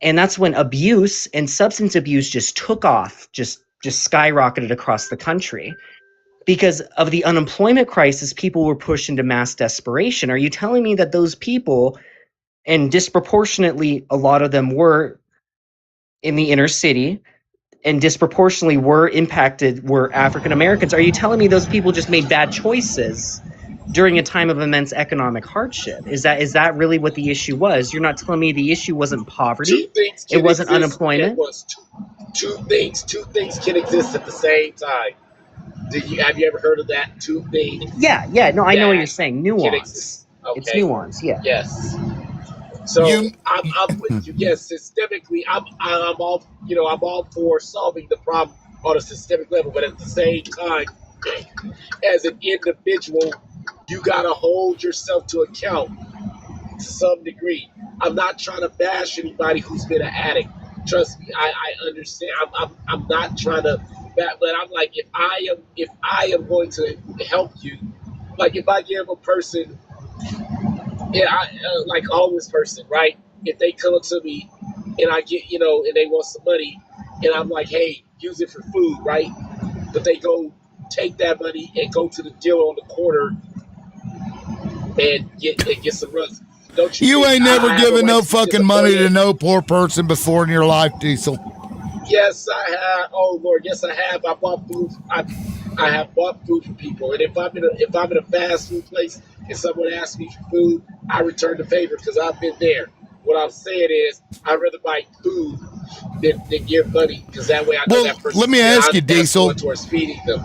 And that's when abuse and substance abuse just took off, just skyrocketed across the country. Because of the unemployment crisis, people were pushed into mass desperation. Are you telling me that those people, and disproportionately a lot of them were in the inner city, and disproportionately were African Americans? Are you telling me those people just made bad choices during a time of immense economic hardship? Is that really what the issue was? You're not telling me the issue wasn't poverty, it wasn't unemployment?
Two things can exist at the same time. Have you ever heard of that? Two things.
Yeah. No, I know what you're saying. Nuance.
Okay.
It's nuance. Yeah.
Yes. So I'm with you. Yes, systemically, I'm all I'm all for solving the problem on a systemic level, but at the same time, as an individual, you gotta hold yourself to account to some degree. I'm not trying to bash anybody who's been an addict. Trust me, I understand. I'm not trying to, but I'm like, if I am going to help you, like if I give a person, like a homeless person, right? If they come up to me and I get, and they want some money, and I'm like, hey, use it for food, right? But they go take that money and go to the dealer on the corner and get some rugs. Don't you?
You
think
ain't
I
never
have a
given
right
no
to be
fucking money to
disappointed?
no poor person before in your life, Diesel.
Yes, I have. Oh Lord, yes, I have. I bought food. I have bought food for people, and if I'm in a fast food place and someone asks me for food, I return the favor because I've been there. What I'm saying is, I'd rather buy food than give money because that way I know that person.
Let me ask you,
that's
Diesel.
going towards feeding them.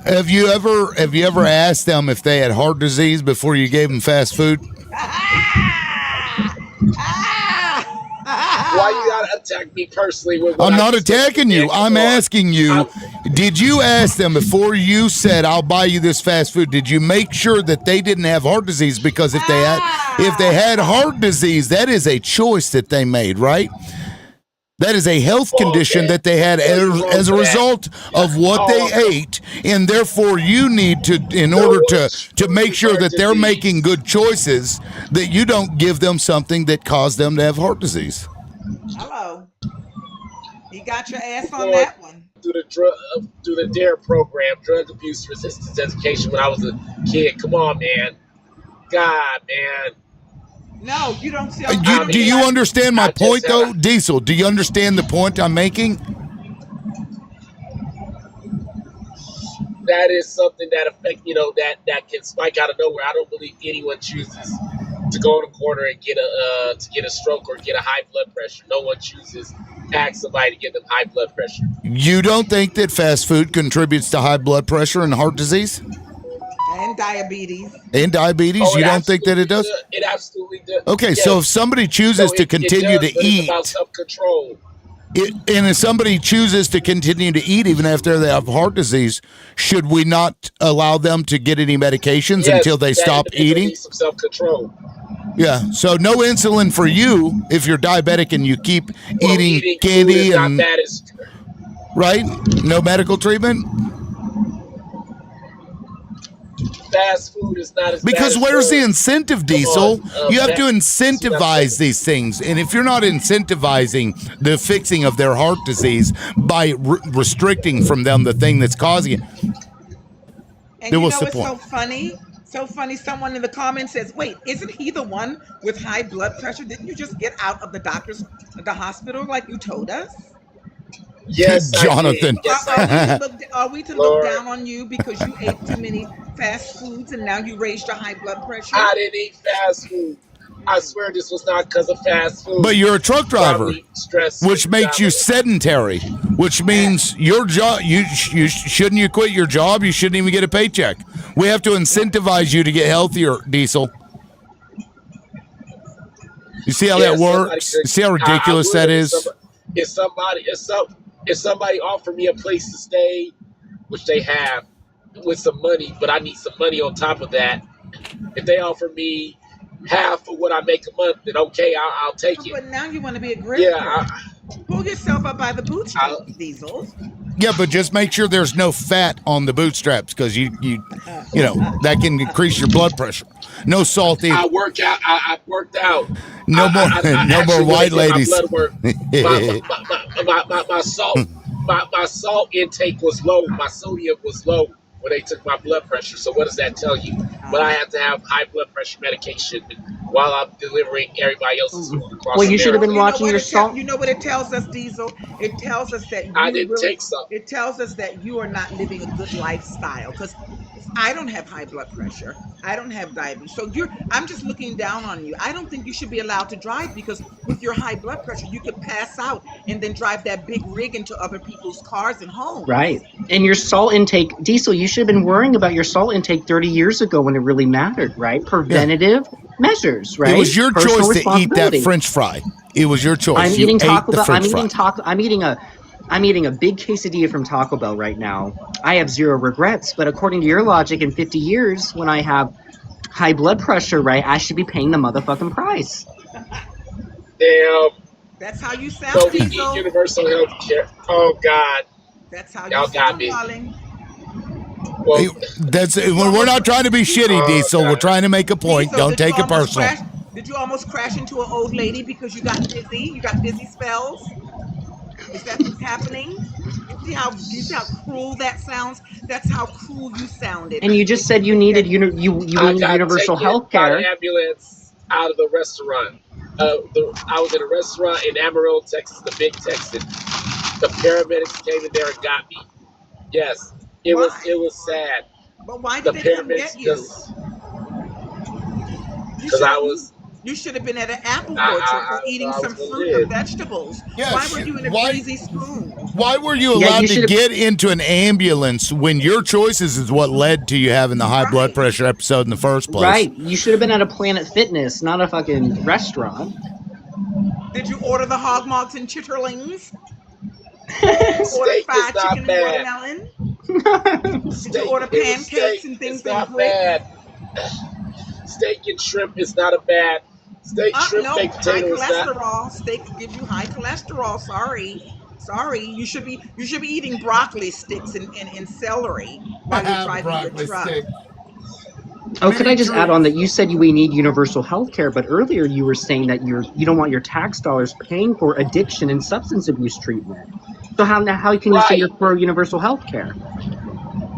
Have you ever asked them if they had heart disease before you gave them fast food?
Why you gotta attack me personally? With what
I'm
I
not
just went
attacking
through,
you.
man? Come
I'm
on.
asking you, did you ask them before you said, I'll buy you this fast food? Did you make sure that they didn't have heart disease? Because if they had heart disease, that is a choice that they made, right? That is a health condition that they had as a result of what they ate, and therefore you need to, in order to make sure that they're making good choices, that you don't give them something that caused them to have heart disease.
Hello. He got your ass on
Going
that one.
through the DARE program, drug abuse resistance education, when I was a kid. Come on, man. God, man.
No, you don't see.
Do you understand my point, though, Diesel? Do you understand the point I'm making?
That is something that affect that can spike out of nowhere. I don't believe anyone chooses to go in a corner and get a stroke or get a high blood pressure. No one chooses to ask somebody to give them high blood pressure.
You don't think that fast food contributes to high blood pressure and heart disease?
And diabetes.
And diabetes?
Oh,
You don't think that it does?
It absolutely does.
Okay,
Yes.
so if somebody chooses to continue to
but it's
eat,
about self-control.
And if somebody chooses to continue to eat even after they have heart disease, should we not allow them to get any medications until they
that
stop
individual
eating?
needs some self-control.
Yeah. So no insulin for you if you're diabetic and you keep
Well,
eating
eating food is
candy
not
and
bad as
right? No medical treatment?
fast food is not as bad
Because
as
where's the
drugs.
incentive,
Come on,
Diesel? You have to
Pat. See what I'm
incentivize
saying?
these things. And if you're not incentivizing the fixing of their heart disease by restricting from them the thing that's causing it,
And
then
you
what's
know
the
what's
point?
so funny? So funny. Someone in the comments says, "Wait, isn't he the one with high blood pressure? Didn't you just get out of the hospital like you told us?"
Yes, I did.
Jonathan.
Yes, I
Are we to
did.
look? Are we to look
Lord,
down on you because you ate too many fast foods and now you raised your high blood pressure?
I didn't eat fast food. I swear this was not because of fast
But
food.
you're a truck driver,
Probably stress from
which
the
makes
job.
you sedentary, which means your job, shouldn't you quit your job? You shouldn't even get a paycheck. We have to incentivize you to get healthier, Diesel. You see how
Yeah,
that
somebody
works?
could.
You see how
I
ridiculous that
would
is?
if somebody offered me a place to stay, which they have, with some money, but I need some money on top of that. If they offer me half of what I make a month, then okay, I'll take it.
But now you want to be a
Yeah,
grifter. Pull yourself up by the bootstraps, Diesel.
Yeah, but just make sure there's no fat on the bootstraps because you know that can increase your blood pressure. No salt
I
either.
work out. I worked out.
No more,
I
no more
actually, when they
white
did my
ladies.
blood work, my salt intake was low. My sodium was low when they took my blood pressure. So what does that tell you? But I have to have high blood pressure medication while I'm delivering everybody else's food across
Well, you should have
America.
been
You know
watching
what
your
it tell
salt.
you know what it tells us, Diesel? It tells us that
I
you
didn't
really
take some.
it tells us that you are not living a good lifestyle. Because I don't have high blood pressure. I don't have diabetes. So I'm just looking down on you. I don't think you should be allowed to drive because with your high blood pressure, you could pass out and then drive that big rig into other people's cars and homes.
Right. And your salt intake, Diesel, you should have been worrying about your salt intake 30 years ago when it really mattered, right?
Yeah,
Preventative measures,
it
right?
was your
Personal
choice to eat that
responsibility.
French fry. It was your
I'm
choice. You
eating
ate
Taco
the
Bell.
French fry.
I'm eating a big quesadilla from Taco Bell right now. I have zero regrets, but according to your logic, in 50 years, when I have high blood pressure, right, I should be paying the motherfucking price.
Damn.
That's how you
So
sound,
we need
Diesel.
universal health care. Oh God,
That's how you
y'all got
sound,
me.
darling.
Hey,
Well,
that's
Did you
we're
almost
not trying to be shitty,
oh
Diesel. We're
God.
trying to make a point.
Diesel,
Don't
did you
take it
almost
personal.
crash? Did you almost crash into an old lady because you got dizzy? You got dizzy spells? Is that what's happening? You see how cruel that sounds? That's how cruel you sounded
And you
when
just
you
said you
think
needed
that
you
I
needed
got
universal
taken
health
by
care.
the ambulance out of the restaurant. I was in a restaurant in Amarillo, Texas, the big Texan. The paramedics came in there and got me. Yes,
why?
it was sad.
But why
The
did they come get
paramedics
you? You
because
should
I
have you,
was
you should have been at an apple orchard or
I don't know
eating
I was
some
gonna
fruit or
live.
vegetables.
Yeah,
Why were you in a greasy spoon?
why were you
Yeah, you
allowed to
should have.
get into an ambulance when your choices is what led to you having the high blood
Right.
pressure episode in the first place?
Right. You should have been at a Planet Fitness, not a fucking restaurant.
Did you order the hog mogs and chitterlings? Did you order
Steak is
fried
not
chicken and
bad.
watermelon? Did you
Steak
order
it was
pancakes
steak.
and
It's
things and
not
grits?
bad. Steak and shrimp is not a bad. Steak, shrimp,
No,
baked
high
potato is not.
cholesterol. Steak gives you high cholesterol. Sorry. Sorry. You should be eating broccoli sticks and celery while you're driving your
Broccoli
truck.
stick.
Oh, could I
Mini
just add on that
treats.
you said we need universal health care, but earlier you were saying that you don't want your tax dollars paying for addiction and substance abuse treatment. So how can you say you're
Right.
for universal health care?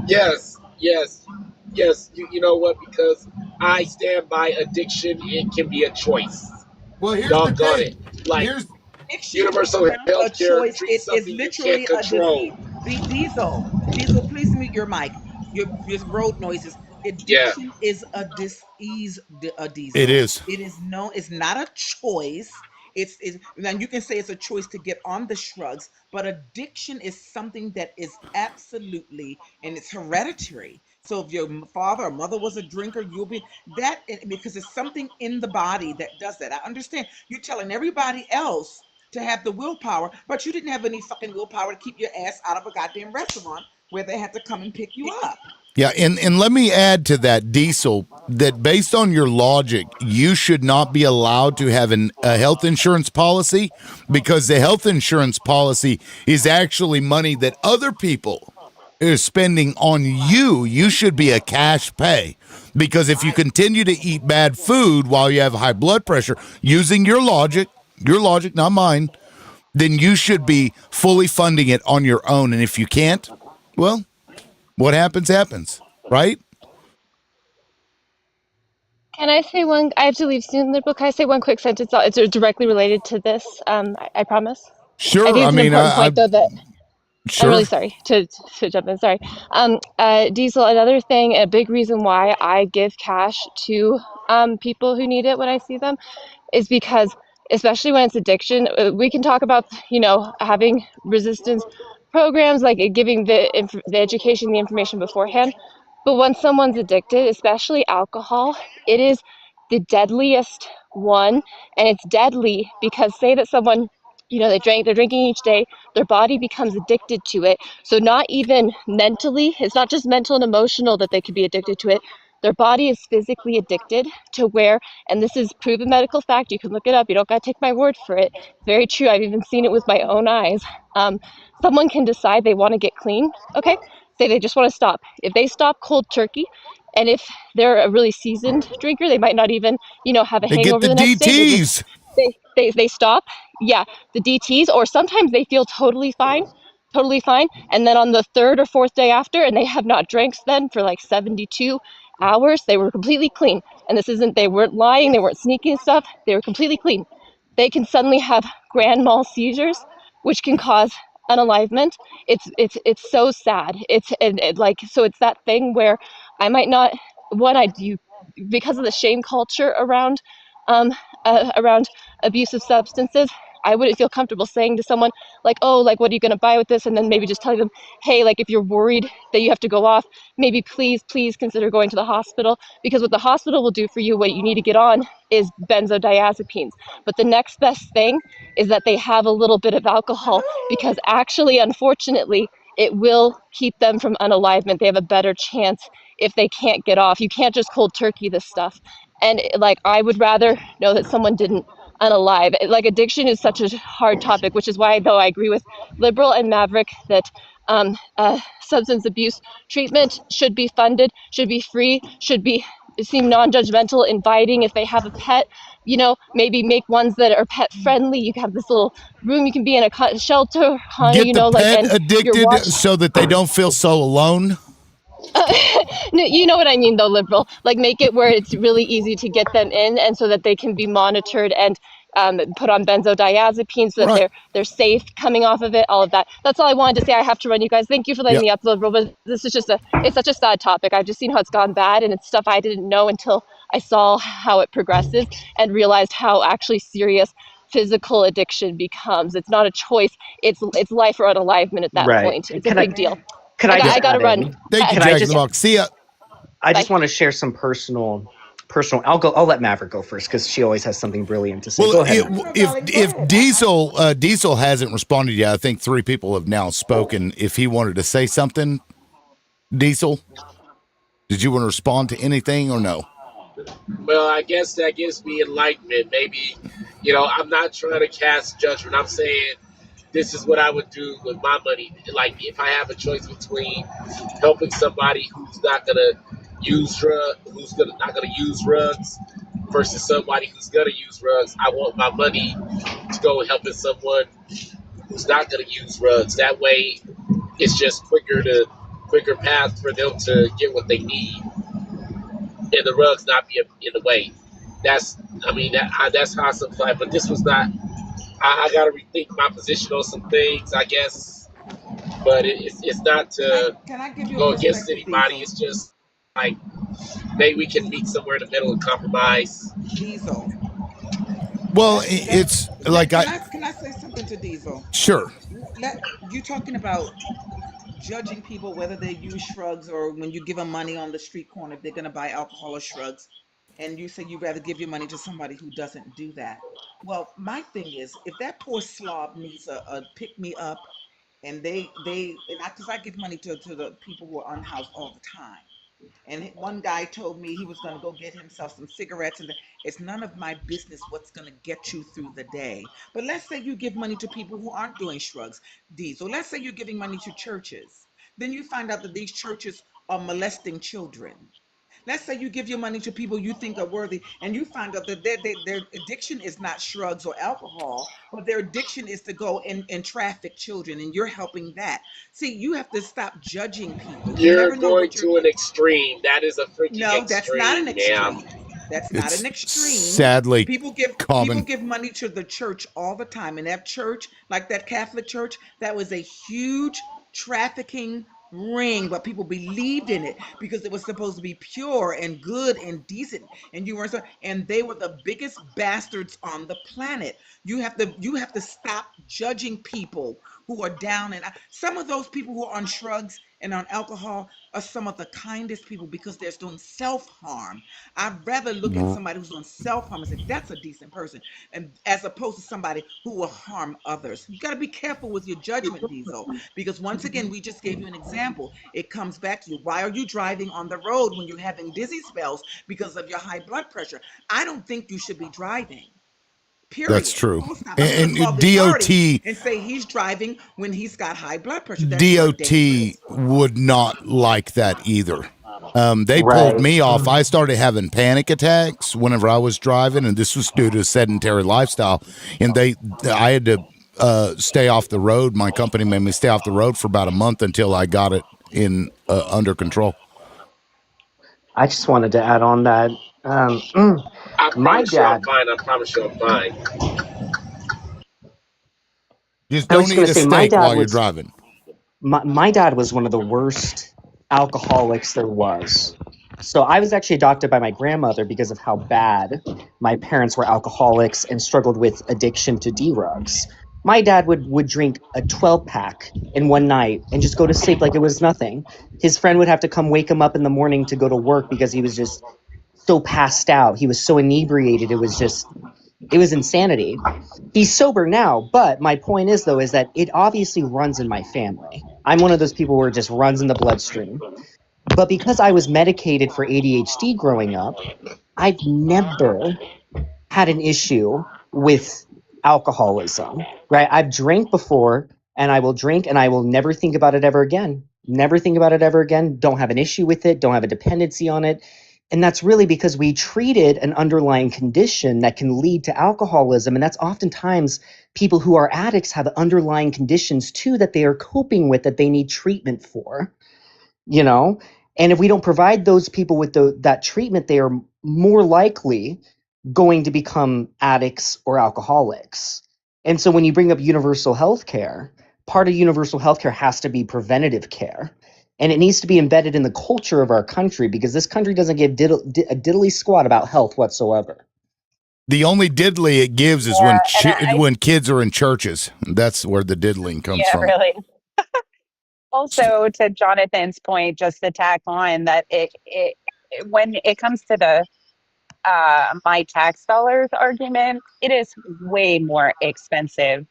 Yes. Yes. Yes. You know what? Because I stand by addiction. It can be a choice.
Well, here's the
Doggone
thing.
it. Like
Here's
Addiction is
universal
not a
health care
choice.
treats
It is
something you can't
literally a
control.
disease. Diesel, please mute your mic. Your road noises.
Yeah.
Addiction is a disease. A
it
Diesel.
is.
It is no. It's not a choice. It's now you can say it's a choice to get on the shrugs, but addiction is something that is absolutely and it's hereditary. So if your father or mother was a drinker, you'll be that because it's something in the body that does that. I understand you're telling everybody else to have the willpower, but you didn't have any fucking willpower to keep your ass out of a goddamn restaurant where they had to come and pick you up.
Yeah, and let me add to that, Diesel, that based on your logic, you should not be allowed to have a health insurance policy because the health insurance policy is actually money that other people are spending on you. You should be a cash pay because if you continue to eat bad food while you have high blood pressure, using your logic, not mine, then you should be fully funding it on your own. And if you can't, well, what happens, right?
Can I say one? I have to leave soon, Liberal. Can I say one quick sentence? It's directly related to this. I promise. I
Sure.
think
I
it's an
mean,
important point, though, that I'm
sure.
really sorry to jump in. Sorry. Diesel, another thing, a big reason why I give cash to people who need it when I see them is because, especially when it's addiction, we can talk about, having resistance programs, like giving the education, the information beforehand. But when someone's addicted, especially alcohol, it is the deadliest one. And it's deadly because say that someone, they're drinking each day, their body becomes addicted to it. So not even mentally, it's not just mental and emotional that they could be addicted to it. Their body is physically addicted to where, and this is proven medical fact, you can look it up, you don't got to take my word for it. It's very true. I've even seen it with my own eyes. Someone can decide they want to get clean, okay? Say they just want to stop. If they stop cold turkey, and if they're a really seasoned drinker, they might not even, have a
They get
hangover
the
the next day.
DTs.
They stop. Yeah, the DTs, or sometimes they feel totally fine. And then on the third or fourth day after, and they have not drank then for like 72 hours, they were completely clean. And this isn't, they weren't lying, they weren't sneaking stuff, they were completely clean. They can suddenly have grand mal seizures, which can cause unalivement. It's so sad. So it's that thing where I might not, what I do, because of the shame culture around abusive substances, I wouldn't feel comfortable saying to someone like, oh, like, what are you going to buy with this? And then maybe just telling them, hey, like, if you're worried that you have to go off, maybe please consider going to the hospital, because what the hospital will do for you, what you need to get on is benzodiazepines. But the next best thing is that they have a little bit of alcohol, because actually, unfortunately, it will keep them from unalivement. They have a better chance if they can't get off. You can't just cold turkey this stuff. And like, I would rather know that someone didn't unalive. Like, addiction is such a hard topic, which is why, though, I agree with Liberal and Maverick that substance abuse treatment should be funded, should be free, should be seem non-judgmental, inviting. If they have a pet, maybe make ones that are pet friendly. You can have this little room you can be in, a shelter, honey,
Get the
like,
pet
and you're
addicted
watched.
so that they don't feel so alone.
No, you know what I mean, though, Liberal. Like, make it where it's really easy to get them in, and so that they can be monitored and put on benzodiazepines, so that
Right.
they're safe coming off of it. All of that. That's all I wanted to say. I have to run, you guys. Thank you for letting
Yep.
me up, Liberal. But this is it's such a sad topic. I've just seen how it's gone bad, and it's stuff I didn't know until I saw how it progresses and realized how actually serious physical addiction becomes. It's not a choice. It's life or unalivement at that
Right.
point. It's a big deal.
Could I just
I got to
add
run.
in?
Thank you,
Could I
Jack in
just
the Box. See ya.
I
Bye.
just want to share some personal. I'll let Maverick go first because she always has something brilliant to say.
Well,
Go ahead.
if Diesel hasn't responded yet, I think 3 people have now spoken. If he wanted to say something, Diesel, did you want to respond to anything or no?
Well, I guess that gives me enlightenment. Maybe, I'm not trying to cast judgment. I'm saying this is what I would do with my money. Like, if I have a choice between helping somebody who's not gonna not gonna use drugs, versus somebody who's gonna use drugs, I want my money to go helping someone who's not gonna use drugs. That way, it's just quicker path for them to get what they need, and the rugs not be in the way. That's how I simplify. But this was not. I got to rethink my position on some things, I guess. But it's not to
Can I give you a
go against
perspective,
anybody.
Diesel?
It's just like maybe we can meet somewhere in the middle and compromise.
Diesel.
Well, it's like
Can I say something to Diesel?
Sure.
You talking about judging people whether they use shrugs or when you give them money on the street corner if they're gonna buy alcohol or shrugs. And you say you'd rather give your money to somebody who doesn't do that. Well, my thing is, if that poor slob needs a pick me up, and and because I give money to the people who are unhoused all the time. And one guy told me he was going to go get himself some cigarettes, and it's none of my business what's going to get you through the day. But let's say you give money to people who aren't doing shrugs, Diesel. Let's say you're giving money to churches. Then you find out that these churches are molesting children. Let's say you give your money to people you think are worthy, and you find out that their addiction is not shrugs or alcohol, but their addiction is to go and traffic children, and you're helping that. See, you have to stop judging people. You
You're
never know
going
what you're.
to an extreme. That is a freaking
No, that's not an
extreme, ma'am.
extreme. That's not an
It's
extreme.
sadly
People
common.
give money to the church all the time. And that church, like that Catholic church, that was a huge trafficking ring, but people believed in it because it was supposed to be pure and good and decent. And you weren't and they were the biggest bastards on the planet. You have to stop judging people who are down, and some of those people who are on shrugs and on alcohol are some of the kindest people because they're doing self-harm. I'd rather look at somebody who's doing self-harm and say that's a decent person, and as opposed to somebody who will harm others. You got to be careful with your judgment, Diesel, because once again, we just gave you an example. It comes back to you. Why are you driving on the road when you're having dizzy spells because of your high blood pressure? I don't think you should be driving.
That's
Period.
true.
Full stop. I'm going to call
And
the authorities
DOT
and say he's driving when he's got high blood pressure. That you are
DOT
dangerous.
would not like that either. They pulled
Right.
me off. I started having panic attacks whenever I was driving, and this was due to a sedentary lifestyle. And I had to stay off the road. My company made me stay off the road for about a month until I got it in under control.
I just wanted to add on that
I
my
promise you I'm
dad,
fine. I promise you I'm fine.
Just
I was
don't
just going
eat
to
a
say, my
steak
dad
while you're
was
driving.
my dad was one of the worst alcoholics there was. So I was actually adopted by my grandmother because of how bad my parents were alcoholics and struggled with addiction to D-rugs. My dad would drink a 12 pack in one night and just go to sleep like it was nothing. His friend would have to come wake him up in the morning to go to work because he was just so passed out. He was so inebriated. It was insanity. He's sober now, but my point is though is that it obviously runs in my family. I'm one of those people where it just runs in the bloodstream. But because I was medicated for ADHD growing up, I've never had an issue with alcoholism, right? I've drank before and I will drink and I will never think about it ever again. Never think about it ever again. Don't have an issue with it. Don't have a dependency on it. And that's really because we treated an underlying condition that can lead to alcoholism. And that's oftentimes people who are addicts have underlying conditions too that they are coping with that they need treatment for, you know? And if we don't provide those people with that treatment, they are more likely going to become addicts or alcoholics. And so when you bring up universal health care, part of universal health care has to be preventative care. And it needs to be embedded in the culture of our country because this country doesn't give a diddly squat about health whatsoever.
The only diddly it gives is
Yeah, and
when kids are in churches. That's where the diddling comes
yeah,
from.
really. Also, to Jonathan's point, just to tack on that when it comes to the my tax dollars argument, it is way more expensive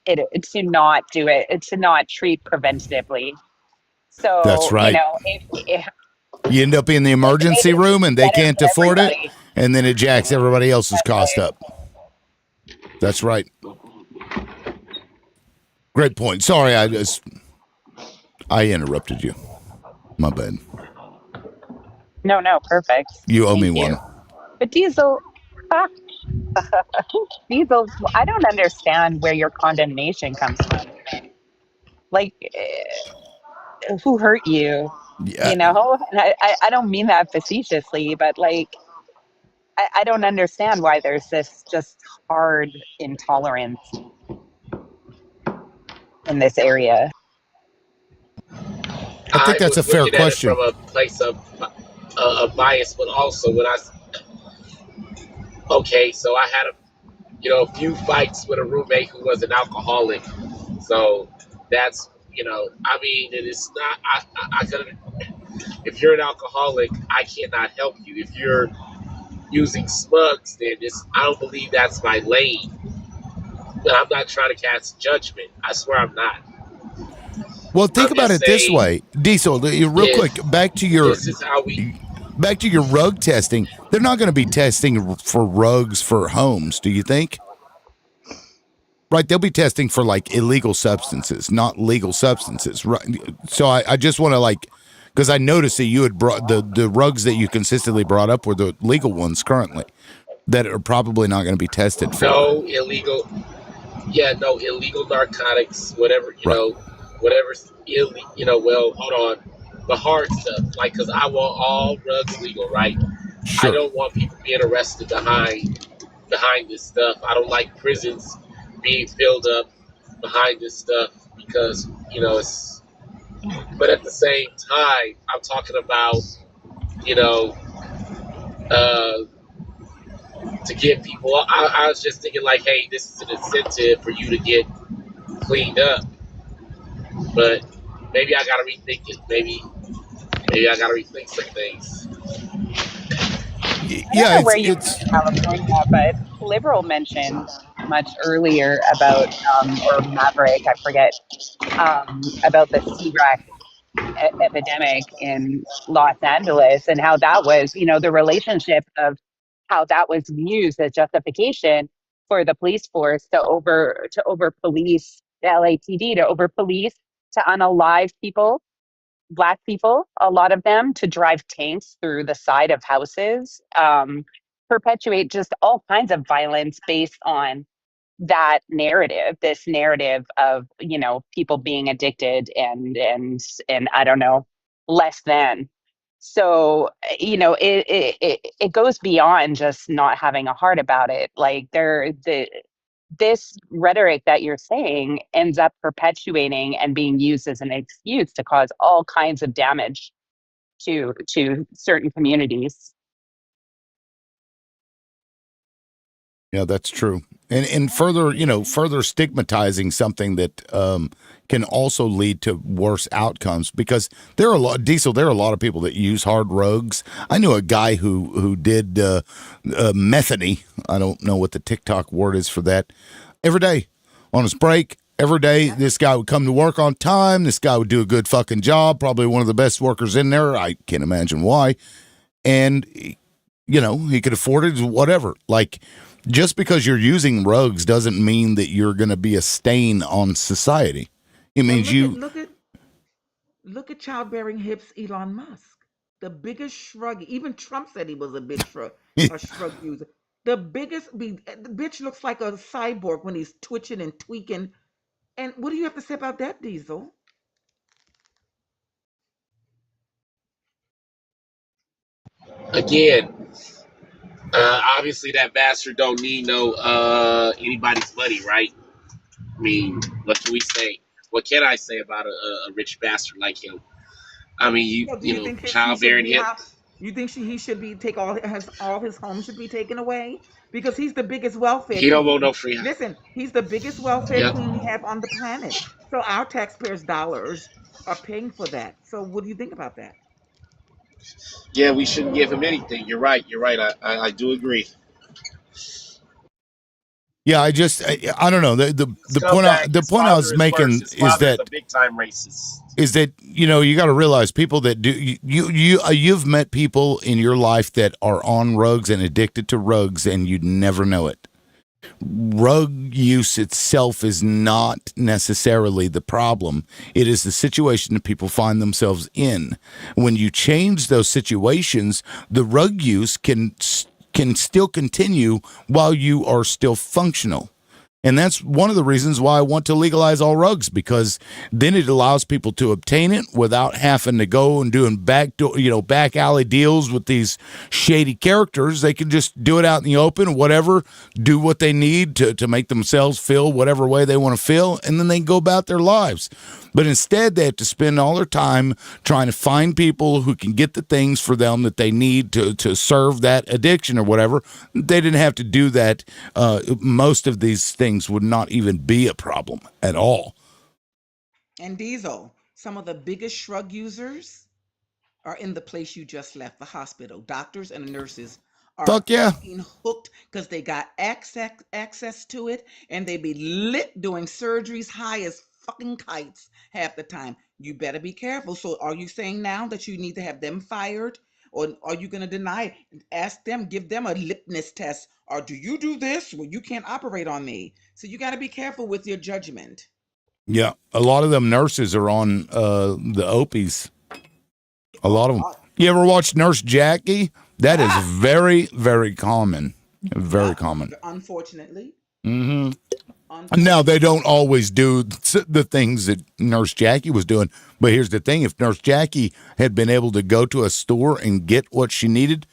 to not do it, to not treat preventatively.
That's
So,
right.
if
You end up in the
it made
emergency
it
room and they
better
can't
for
afford it,
everybody.
and then it jacks everybody else's
That's
cost
right.
up. That's right. Great point. Sorry, I interrupted you. My bad.
No, no, perfect.
You owe me
Thank you.
one.
But Diesel, Diesel, I don't understand where your condemnation comes from. Like, who hurt you?
Yeah,
And I don't mean that facetiously, but like, I don't understand why there's this just hard intolerance in this area.
I think
I
that's a
was
fair
looking at it
question.
from a place of bias, but also when okay, so I had a few fights with a roommate who was an alcoholic. So that's I mean, it is not. I could. If you're an alcoholic, I cannot help you. If you're using smugs, then I don't believe that's my lane. But I'm not trying to cast judgment. I swear I'm not.
Well, think
I'm
about
just
it this
saying
way, Diesel. Real
if
quick,
this is how we.
back to your rug testing. They're not going to be testing for rugs for homes. Do you think? Right, they'll be testing for like illegal substances, not legal substances. Right. So I just want to because I noticed that you had brought the rugs that you consistently brought up were the legal ones currently that are probably not going to be tested for.
No illegal. Yeah, no illegal narcotics, whatever,
Right.
whatever's illegal, well, hold on. The hard stuff, like, because I want all drugs legal, right? I
Sure.
don't want people being arrested behind this stuff. I don't like prisons being filled up behind this stuff because, it's, but at the same time, I'm talking about, you know, uh, to get people, I was just thinking, like, hey, this is an incentive for you to get cleaned up. But maybe I gotta rethink it. Maybe I gotta rethink some things.
I don't
Yeah,
know where you were
it's
in California, but Liberal mentioned much earlier about, or Maverick, I forget, about the C-Rack epidemic in Los Angeles and how that was, the relationship of how that was used as justification for the police force to over police the LAPD, to over police, to unalive people, Black people, a lot of them, to drive tanks through the side of houses, perpetuate just all kinds of violence based on that narrative, this narrative of, people being addicted and I don't know, less than. So, it goes beyond just not having a heart about it. Like this rhetoric that you're saying ends up perpetuating and being used as an excuse to cause all kinds of damage to certain communities.
Yeah, that's true. And further, further stigmatizing something that can also lead to worse outcomes because there are a lot Diesel, there are a lot of people that use hard rugs. I knew a guy who did methany. I don't know what the TikTok word is for that. Every day on his break, every day this guy would come to work on time. This guy would do a good fucking job, probably one of the best workers in there. I can't imagine why. And he could afford it, whatever. Like, just because you're using rugs doesn't mean that you're going to be a stain on society. It
Well,
means you.
look at childbearing hips, Elon Musk. The biggest shrug. Even Trump said he was a big shrug user. The bitch looks like a cyborg when he's twitching and tweaking. And what do you have to say about that, Diesel?
Again, obviously that bastard don't need no anybody's money, right? I mean, what can we say? What can I say about a rich bastard like him? I mean,
Well, do you think he should
childbearing
be how?
hips.
You think he should be take all his home should be taken away because he's the biggest
He
welfare
don't want
queen.
no free.
Listen, he's the biggest welfare
Yep.
queen we have on the planet. So our taxpayers' dollars are paying for that. So what do you think about that?
Yeah, we shouldn't give him anything. You're right. You're right. I do agree.
Yeah, I don't know.
Scumbag.
The
His
point I
father
was
is worse.
making
His father is a big time racist.
is that you got to realize people that do you've met people in your life that are on rugs and addicted to rugs and you'd never know it. Rug use itself is not necessarily the problem. It is the situation that people find themselves in. When you change those situations, the rug use can still continue while you are still functional. And that's one of the reasons why I want to legalize all rugs, because then it allows people to obtain it without having to go and doing back alley deals with these shady characters. They can just do it out in the open, whatever, do what they need to make themselves feel whatever way they want to feel, and then they go about their lives. But instead, they have to spend all their time trying to find people who can get the things for them that they need to serve that addiction or whatever. They didn't have to do that. Most of these things would not even be a problem at all.
And Diesel, some of the biggest shrug users are in the place you just left, the hospital. Doctors and nurses are
Fuck yeah.
fucking hooked because they got access to it, and they be lit doing surgeries high as fucking kites half the time. You better be careful. So are you saying now that you need to have them fired? Or are you going to deny it? Ask them, give them a litmus test. Or do you do this? Well, you can't operate on me. So you got to be careful with your judgment.
Yeah, a lot of them nurses are on the opies. A lot of them. You ever watch Nurse Jackie? That is very, very common. Very common.
Unfortunately.
Mm-hmm. Now, they don't always do the things that Nurse Jackie was doing. But here's the thing. If Nurse Jackie had been able to go to a store and get what she needed,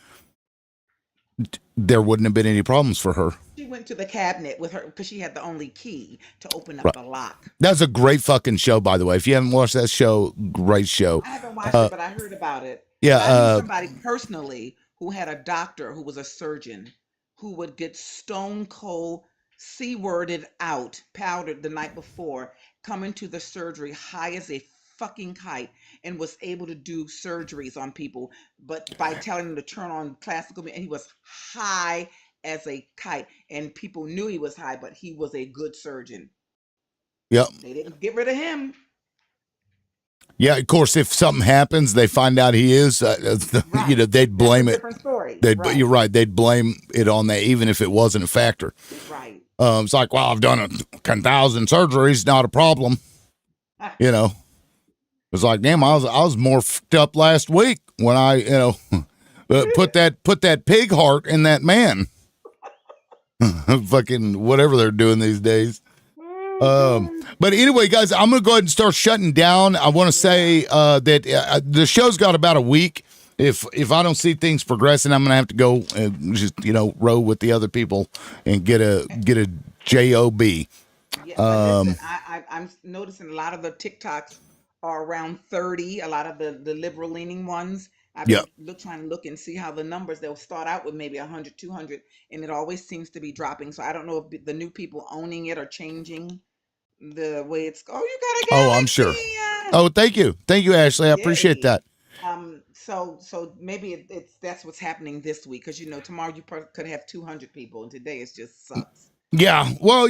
there wouldn't have been any problems for her.
She went to the cabinet with her because she had the only key to open up
Right.
the lock.
That's a great fucking show, by the way. If you haven't watched that show, great show.
I haven't watched it, but I heard about it.
Yeah.
I knew somebody personally who had a doctor who was a surgeon who would get stone cold C-worded out, powdered the night before, come into the surgery high as a fucking kite and was able to do surgeries on people, but by telling them to turn on classical music, and he was high as a kite, and people knew he was high, but he was a good surgeon.
Yep.
They didn't get rid of him.
Yeah, of course, if something happens, they find out he is,
Right.
they'd blame
That's a
it.
different story.
But you're right. They'd blame it on that, even if it wasn't a factor.
Right.
It's like, well, I've done 10,000 surgeries, not a problem. It's like, damn, I was more fucked up last week when I, put that pig heart in that man. Fucking whatever they're doing these days. But anyway, guys, I'm going to go ahead and start shutting down. I want to say that the show's got about a week. If I don't see things progressing, I'm going to have to go and just, row with the other people and get a job.
Yeah, but listen, I'm noticing a lot of the TikToks are around 30. A lot of the liberal leaning ones. I've been trying to look and see how the numbers. They'll start out with maybe 100, 200, and it always seems to be dropping. So I don't know if the new people owning it are changing the way it's. Oh, you got a galaxy.
I'm sure. Oh, thank you, Ashley. I appreciate that.
So maybe that's what's happening this week because tomorrow you could have 200 people, and today it just sucks.
Yeah, well,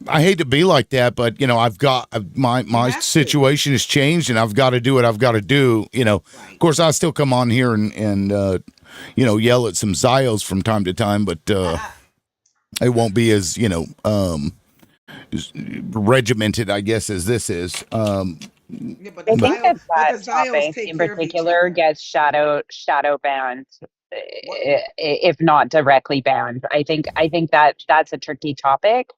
I hate to be like that, but I've got my situation has changed, and I've got to do what I've got to do. Of course, I still come on here and yell at some Zios from time to time, but it won't be as regimented, I guess, as this is.
I think that topic in particular gets shadow banned, if not directly banned. I think that's a tricky topic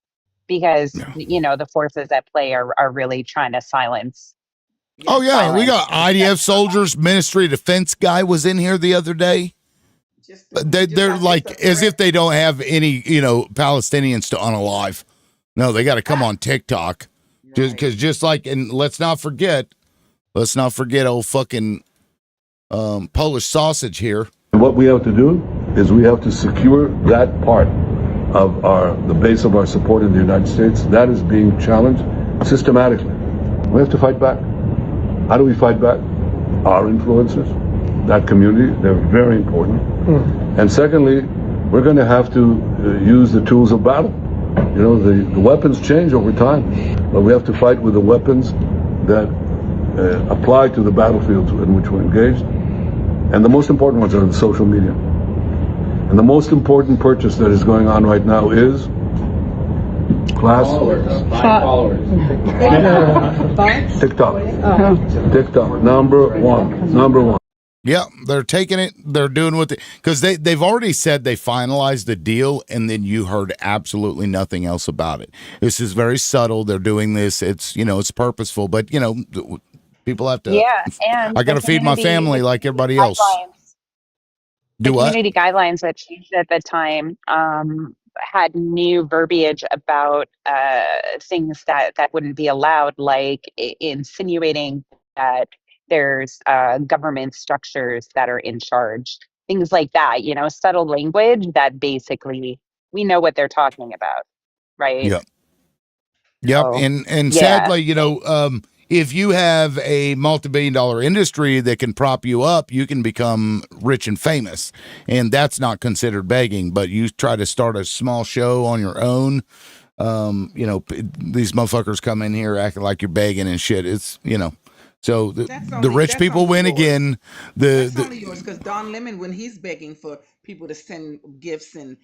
because the forces at play are really trying to silence.
Oh yeah, we got IDF soldiers. Ministry of Defense guy was in here the other day. They're like as if they don't have any Palestinians to unalive. No, they got to come on TikTok. Just like, and let's not forget old fucking Polish sausage here.
What we have to do is we have to secure that part of the base of our support in the United States. That is being challenged systematically. We have to fight back. How do we fight back? Our influencers, that community, they're very important. And secondly, we're going to have to use the tools of battle. The weapons change over time, but we have to fight with the weapons that apply to the battlefields in which we're engaged. And the most important ones are in social media. And the most important purchase that is going on right now is followers. TikTok, number one.
Yeah, they're taking it. They're doing what because they've already said they finalized the deal, and then you heard absolutely nothing else about it. This is very subtle. They're doing this. It's it's purposeful, but people have to.
Yeah, and
I got to feed my family like everybody else. Do what?
Community guidelines that changed at the time had new verbiage about things that wouldn't be allowed, like insinuating that there's government structures that are in charge, things like that. Subtle language that basically we know what they're talking about, right?
Yep. Yep.
So,
And
yeah.
sadly, if you have a multi-billion-dollar industry that can prop you up, you can become rich and famous, and that's not considered begging. But you try to start a small show on your own, these motherfuckers come in here acting like you're begging and shit. It's so the rich
that's
people
only
win
yours.
again.
That's only yours because Don Lemon, when he's begging for people to send gifts and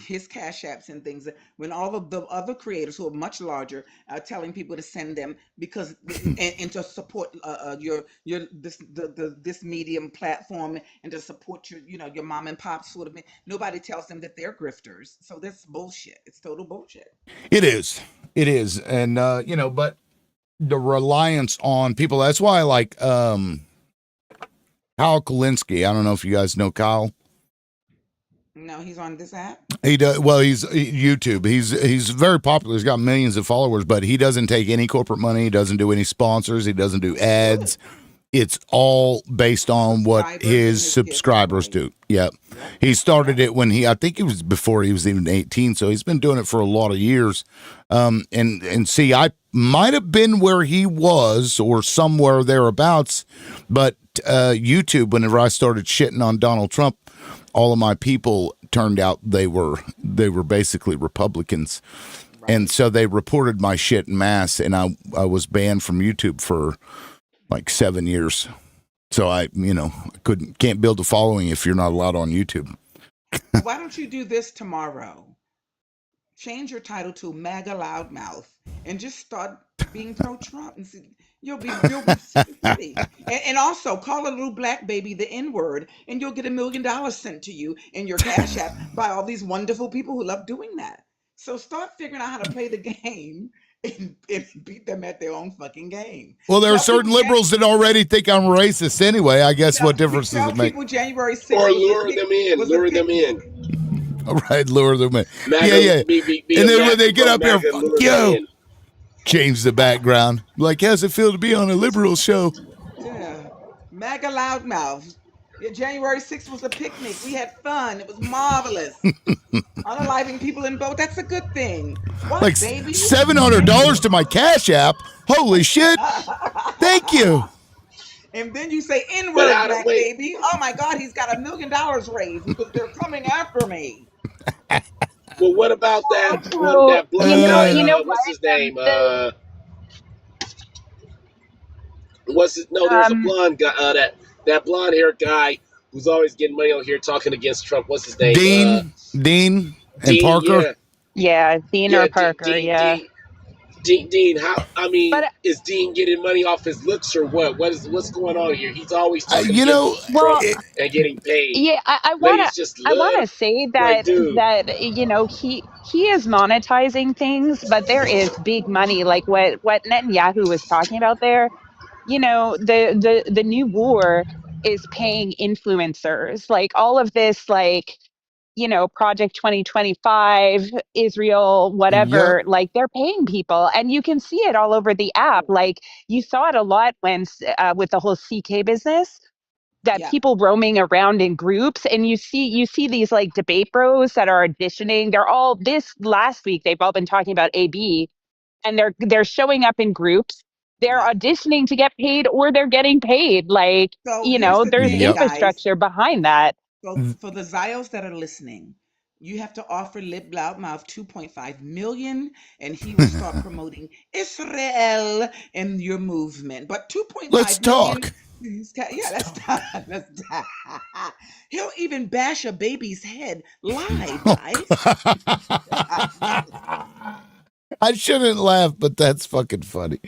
his cash apps and things, when all of the other creators who are much larger are telling people to send them because and to support your this medium platform and to support your mom and pop sort of thing. Nobody tells them that they're grifters. So that's bullshit. It's total bullshit.
It is, and but the reliance on people. That's why I like Kyle Kalinske. I don't know if you guys know Kyle.
No, he's on this app.
He does well. He's YouTube. He's very popular. He's got millions of followers, but he doesn't take any corporate money. He doesn't do any sponsors. He doesn't do ads. It's all based on what his subscribers do. Yep. He started it when I think it was before he was even 18. So he's been doing it for a lot of years. And see, I might have been where he was or somewhere thereabouts, but YouTube, whenever I started shitting on Donald Trump, all of my people turned out they were basically Republicans. Right. And so they reported my shit en masse, and I was banned from YouTube for like 7 years. So I can't build a following if you're not allowed on YouTube.
Why don't you do this tomorrow? Change your title to MAGA Loudmouth and just start being pro-Trump and see, you'll be super pretty. And also call a little black baby the N-word and you'll get $1 million sent to you in your Cash App by all these wonderful people who love doing that. So start figuring out how to play the game and beat them at their own fucking game.
Well, there are certain liberals that already think I'm racist anyway. I guess what difference does it make?
People January 6th
or lure them in.
All right, lure them in.
MAGA,
yeah.
Be
and then when they get up
MAGA,
here, fuck you. Change the background. Like, how's it feel to be on a liberal show?
Yeah. MAGA Loudmouth. Yeah, January 6th was a picnic. We had fun. It was marvelous. Unaliving people in boat. That's a good thing. What,
like
baby?
$700 to my Cash App. Holy shit. Thank you.
And then you say N-word, black baby. Oh my God, he's got $1 million raised because they're coming after me.
Well, what about that blonde guy? What's his name? There's a blonde guy. That blonde haired guy who's always getting money on here talking against Trump. What's his name?
Dean and Parker.
Yeah, Dean or Parker.
Dean, how? I mean, is Dean getting money off his looks or what? What's going on here? He's always talking against Trump and getting paid.
Yeah, I want to say that he is monetizing things, but there is big money like what Netanyahu was talking about there. The new war is paying influencers, like all of this, like Project 2025, Israel, whatever, like they're paying people, and you can see it all over the app. Like you saw it a lot when with the whole CK business, that people roaming around in groups, and you see these like debate bros that are auditioning. They're all this last week. They've all been talking about AB, and they're showing up in groups. They're auditioning to get paid, or they're getting paid. Like there's infrastructure behind that.
So for the Zios that are listening, you have to offer Lib Loudmouth 2.5 million, and he will start promoting Israel in your movement. But 2.5
Let's talk.
Let's talk. He'll even bash a baby's head live, guys.
I shouldn't laugh, but that's fucking funny.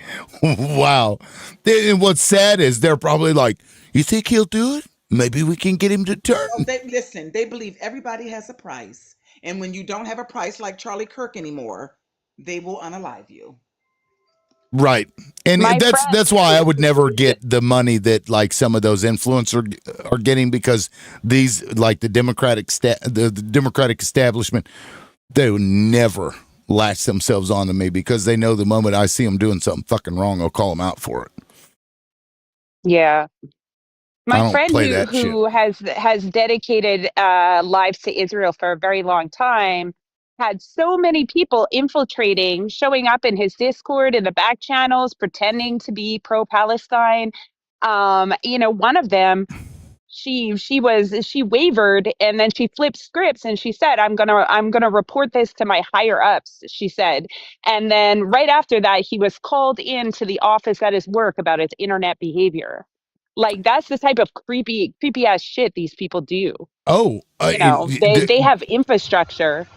Wow. And what's sad is they're probably like, you think he'll do it? Maybe we can get him to turn.
Oh, they believe everybody has a price. And when you don't have a price like Charlie Kirk anymore, they will unalive you.
Right. And that's why I would never get the money that like some of those influencers are getting, because these like the Democratic establishment, they would never latch themselves onto me, because they know the moment I see them doing something fucking wrong, I'll call them out for it.
Yeah. My friend who has dedicated lives to Israel for a very long time,
had so many people infiltrating, showing up in his Discord in the back channels, pretending to be pro-Palestine. One of them, she wavered, and then she flipped scripts and she said, I'm gonna report this to my higher ups, she said. And then right after that, he was called into the office at his work about his internet behavior. Like, that's the type of creepy ass shit these people do.
Oh,
They have infrastructure.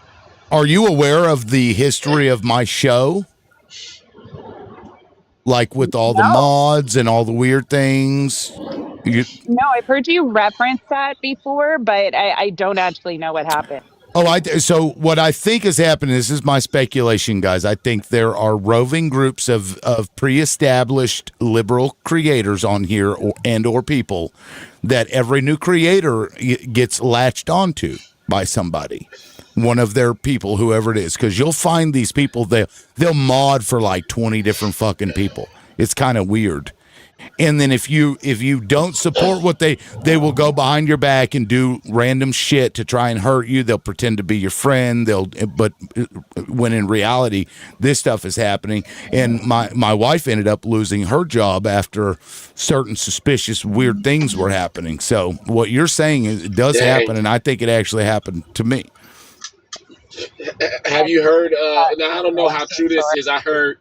are you aware of the history of my show? Like with all the
No.
mods and all the weird things?
No, I've heard you reference that before, but I don't actually know what happened.
So what I think has happened, this is my speculation, guys. I think there are roving groups of pre-established liberal creators on here, or people that every new creator gets latched onto by somebody, one of their people, whoever it is. Because you'll find these people, they'll mod for like 20 different fucking people. It's kind of weird. And then if you don't support what they will go behind your back and do random shit to try and hurt you. They'll pretend to be your friend. But when in reality this stuff is happening. And my wife ended up losing her job after certain suspicious weird things were happening. So what you're saying is it does happen, and I think it actually happened to me.
Have you heard? Now I don't know how true this is. I heard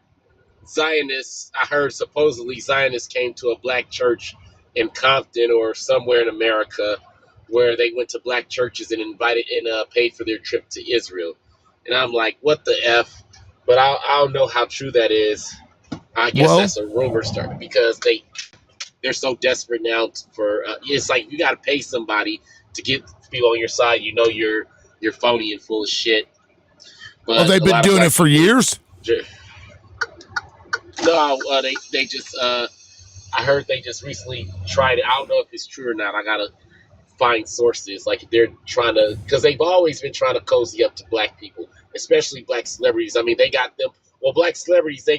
supposedly Zionists came to a black church in Compton or somewhere in America, where they went to black churches and invited and paid for their trip to Israel. And I'm like, what the F? But I don't know how true that is. I guess that's a rumor start, because they're so desperate now for it's like you got to pay somebody to get people on your side. You're phony and full of shit. But
they've been doing it for years.
No, they just I heard they just recently tried it. I don't know if it's true or not. I gotta find sources. Like, they're trying to, because they've always been trying to cozy up to black people, especially black celebrities. I mean, they got them. Well, black celebrities, they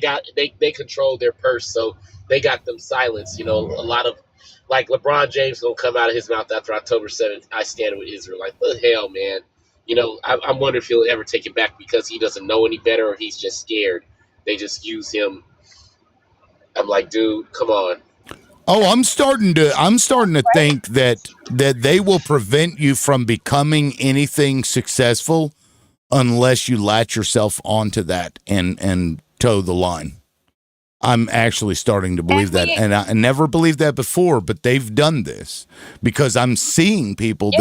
control their purse, so they got them silenced. A lot of, like, LeBron James gonna come out of his mouth after October 7th. I stand with Israel. Like, what the hell, man? I'm wondering if he'll ever take it back because he doesn't know any better, or he's just scared. They just use him. I'm like, dude, come on.
Oh, I'm starting to think that they will prevent you from becoming anything successful unless you latch yourself onto that and toe the line. I'm actually starting to believe that, and I never believed that before, but they've done this because I'm seeing people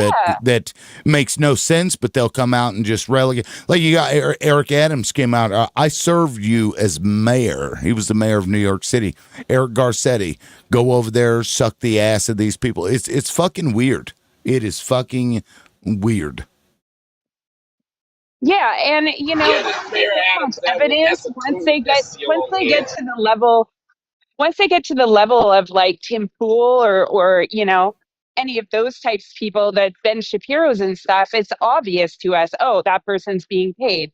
that makes no sense, but they'll come out and just relegate. Like, you got Eric Adams came out. I served you as mayor. He was the mayor of New York City. Eric Garcetti, go over there, suck the ass of these people. It's fucking weird. It is fucking weird.
Yeah, and evidence once they get to the level of like Tim Pool or any of those types of people, that Ben Shapiro's and stuff, it's obvious to us, oh, that person's being paid.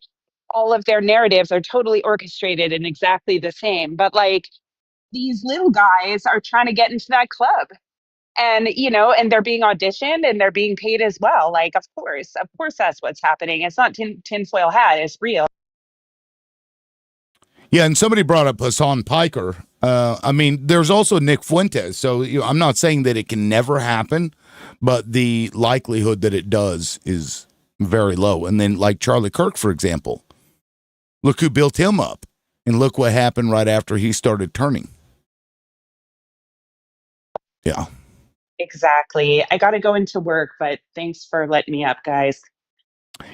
All of their narratives are totally orchestrated and exactly the same. But like, these little guys are trying to get into that club. And and they're being auditioned and they're being paid as well. Like, of course that's what's happening. It's not tinfoil hat, it's real.
Yeah, and somebody brought up Hassan Piker. I mean, there's also Nick Fuentes. So I'm not saying that it can never happen, but the likelihood that it does is very low. And then, like Charlie Kirk, for example, look who built him up, and look what happened right after he started turning. Yeah.
Exactly. I got to go into work, but thanks for letting me up, guys.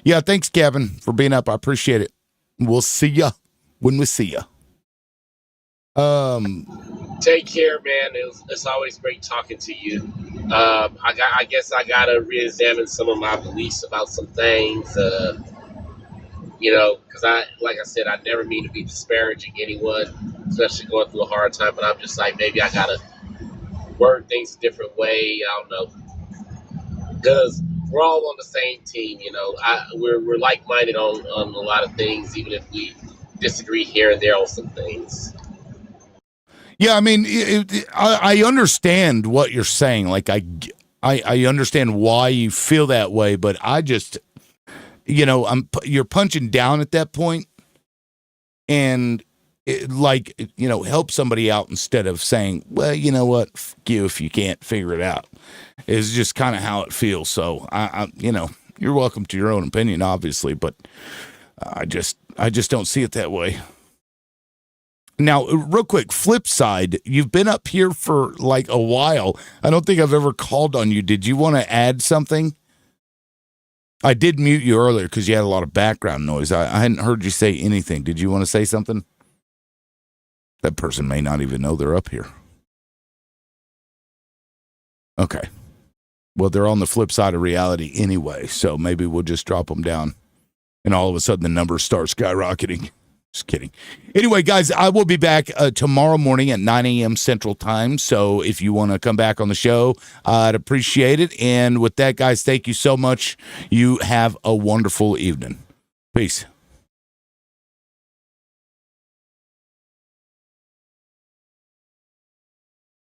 Yeah, thanks, Kevin, for being up. I appreciate it. We'll see ya when we see ya.
Take care, man. It's always great talking to you. I guess I gotta re-examine some of my beliefs about some things. Because like I said, I never mean to be disparaging anyone, especially going through a hard time. But I'm just like, maybe I gotta word things a different way. I don't know, because we're all on the same team. We're like-minded on a lot of things, even if we disagree here and there on some things.
Yeah, I mean, I understand what you're saying. Like, I understand why you feel that way, but you're punching down at that point, and help somebody out instead of saying, well, you know what, fuck you if you can't figure it out. Is just kind of how it feels. So you're welcome to your own opinion, obviously, but I just don't see it that way. Now, real quick, flip side, you've been up here for like a while. I don't think I've ever called on you. Did you want to add something? I did mute you earlier because you had a lot of background noise. I hadn't heard you say anything. Did you want to say something? That person may not even know they're up here. Okay. Well, they're on the flip side of reality anyway, so maybe we'll just drop them down, and all of a sudden the numbers start skyrocketing. Just kidding. Anyway, guys, I will be back tomorrow morning at 9 a.m. Central Time. So if you want to come back on the show, I'd appreciate it. And with that, guys, thank you so much. You have a wonderful evening. Peace.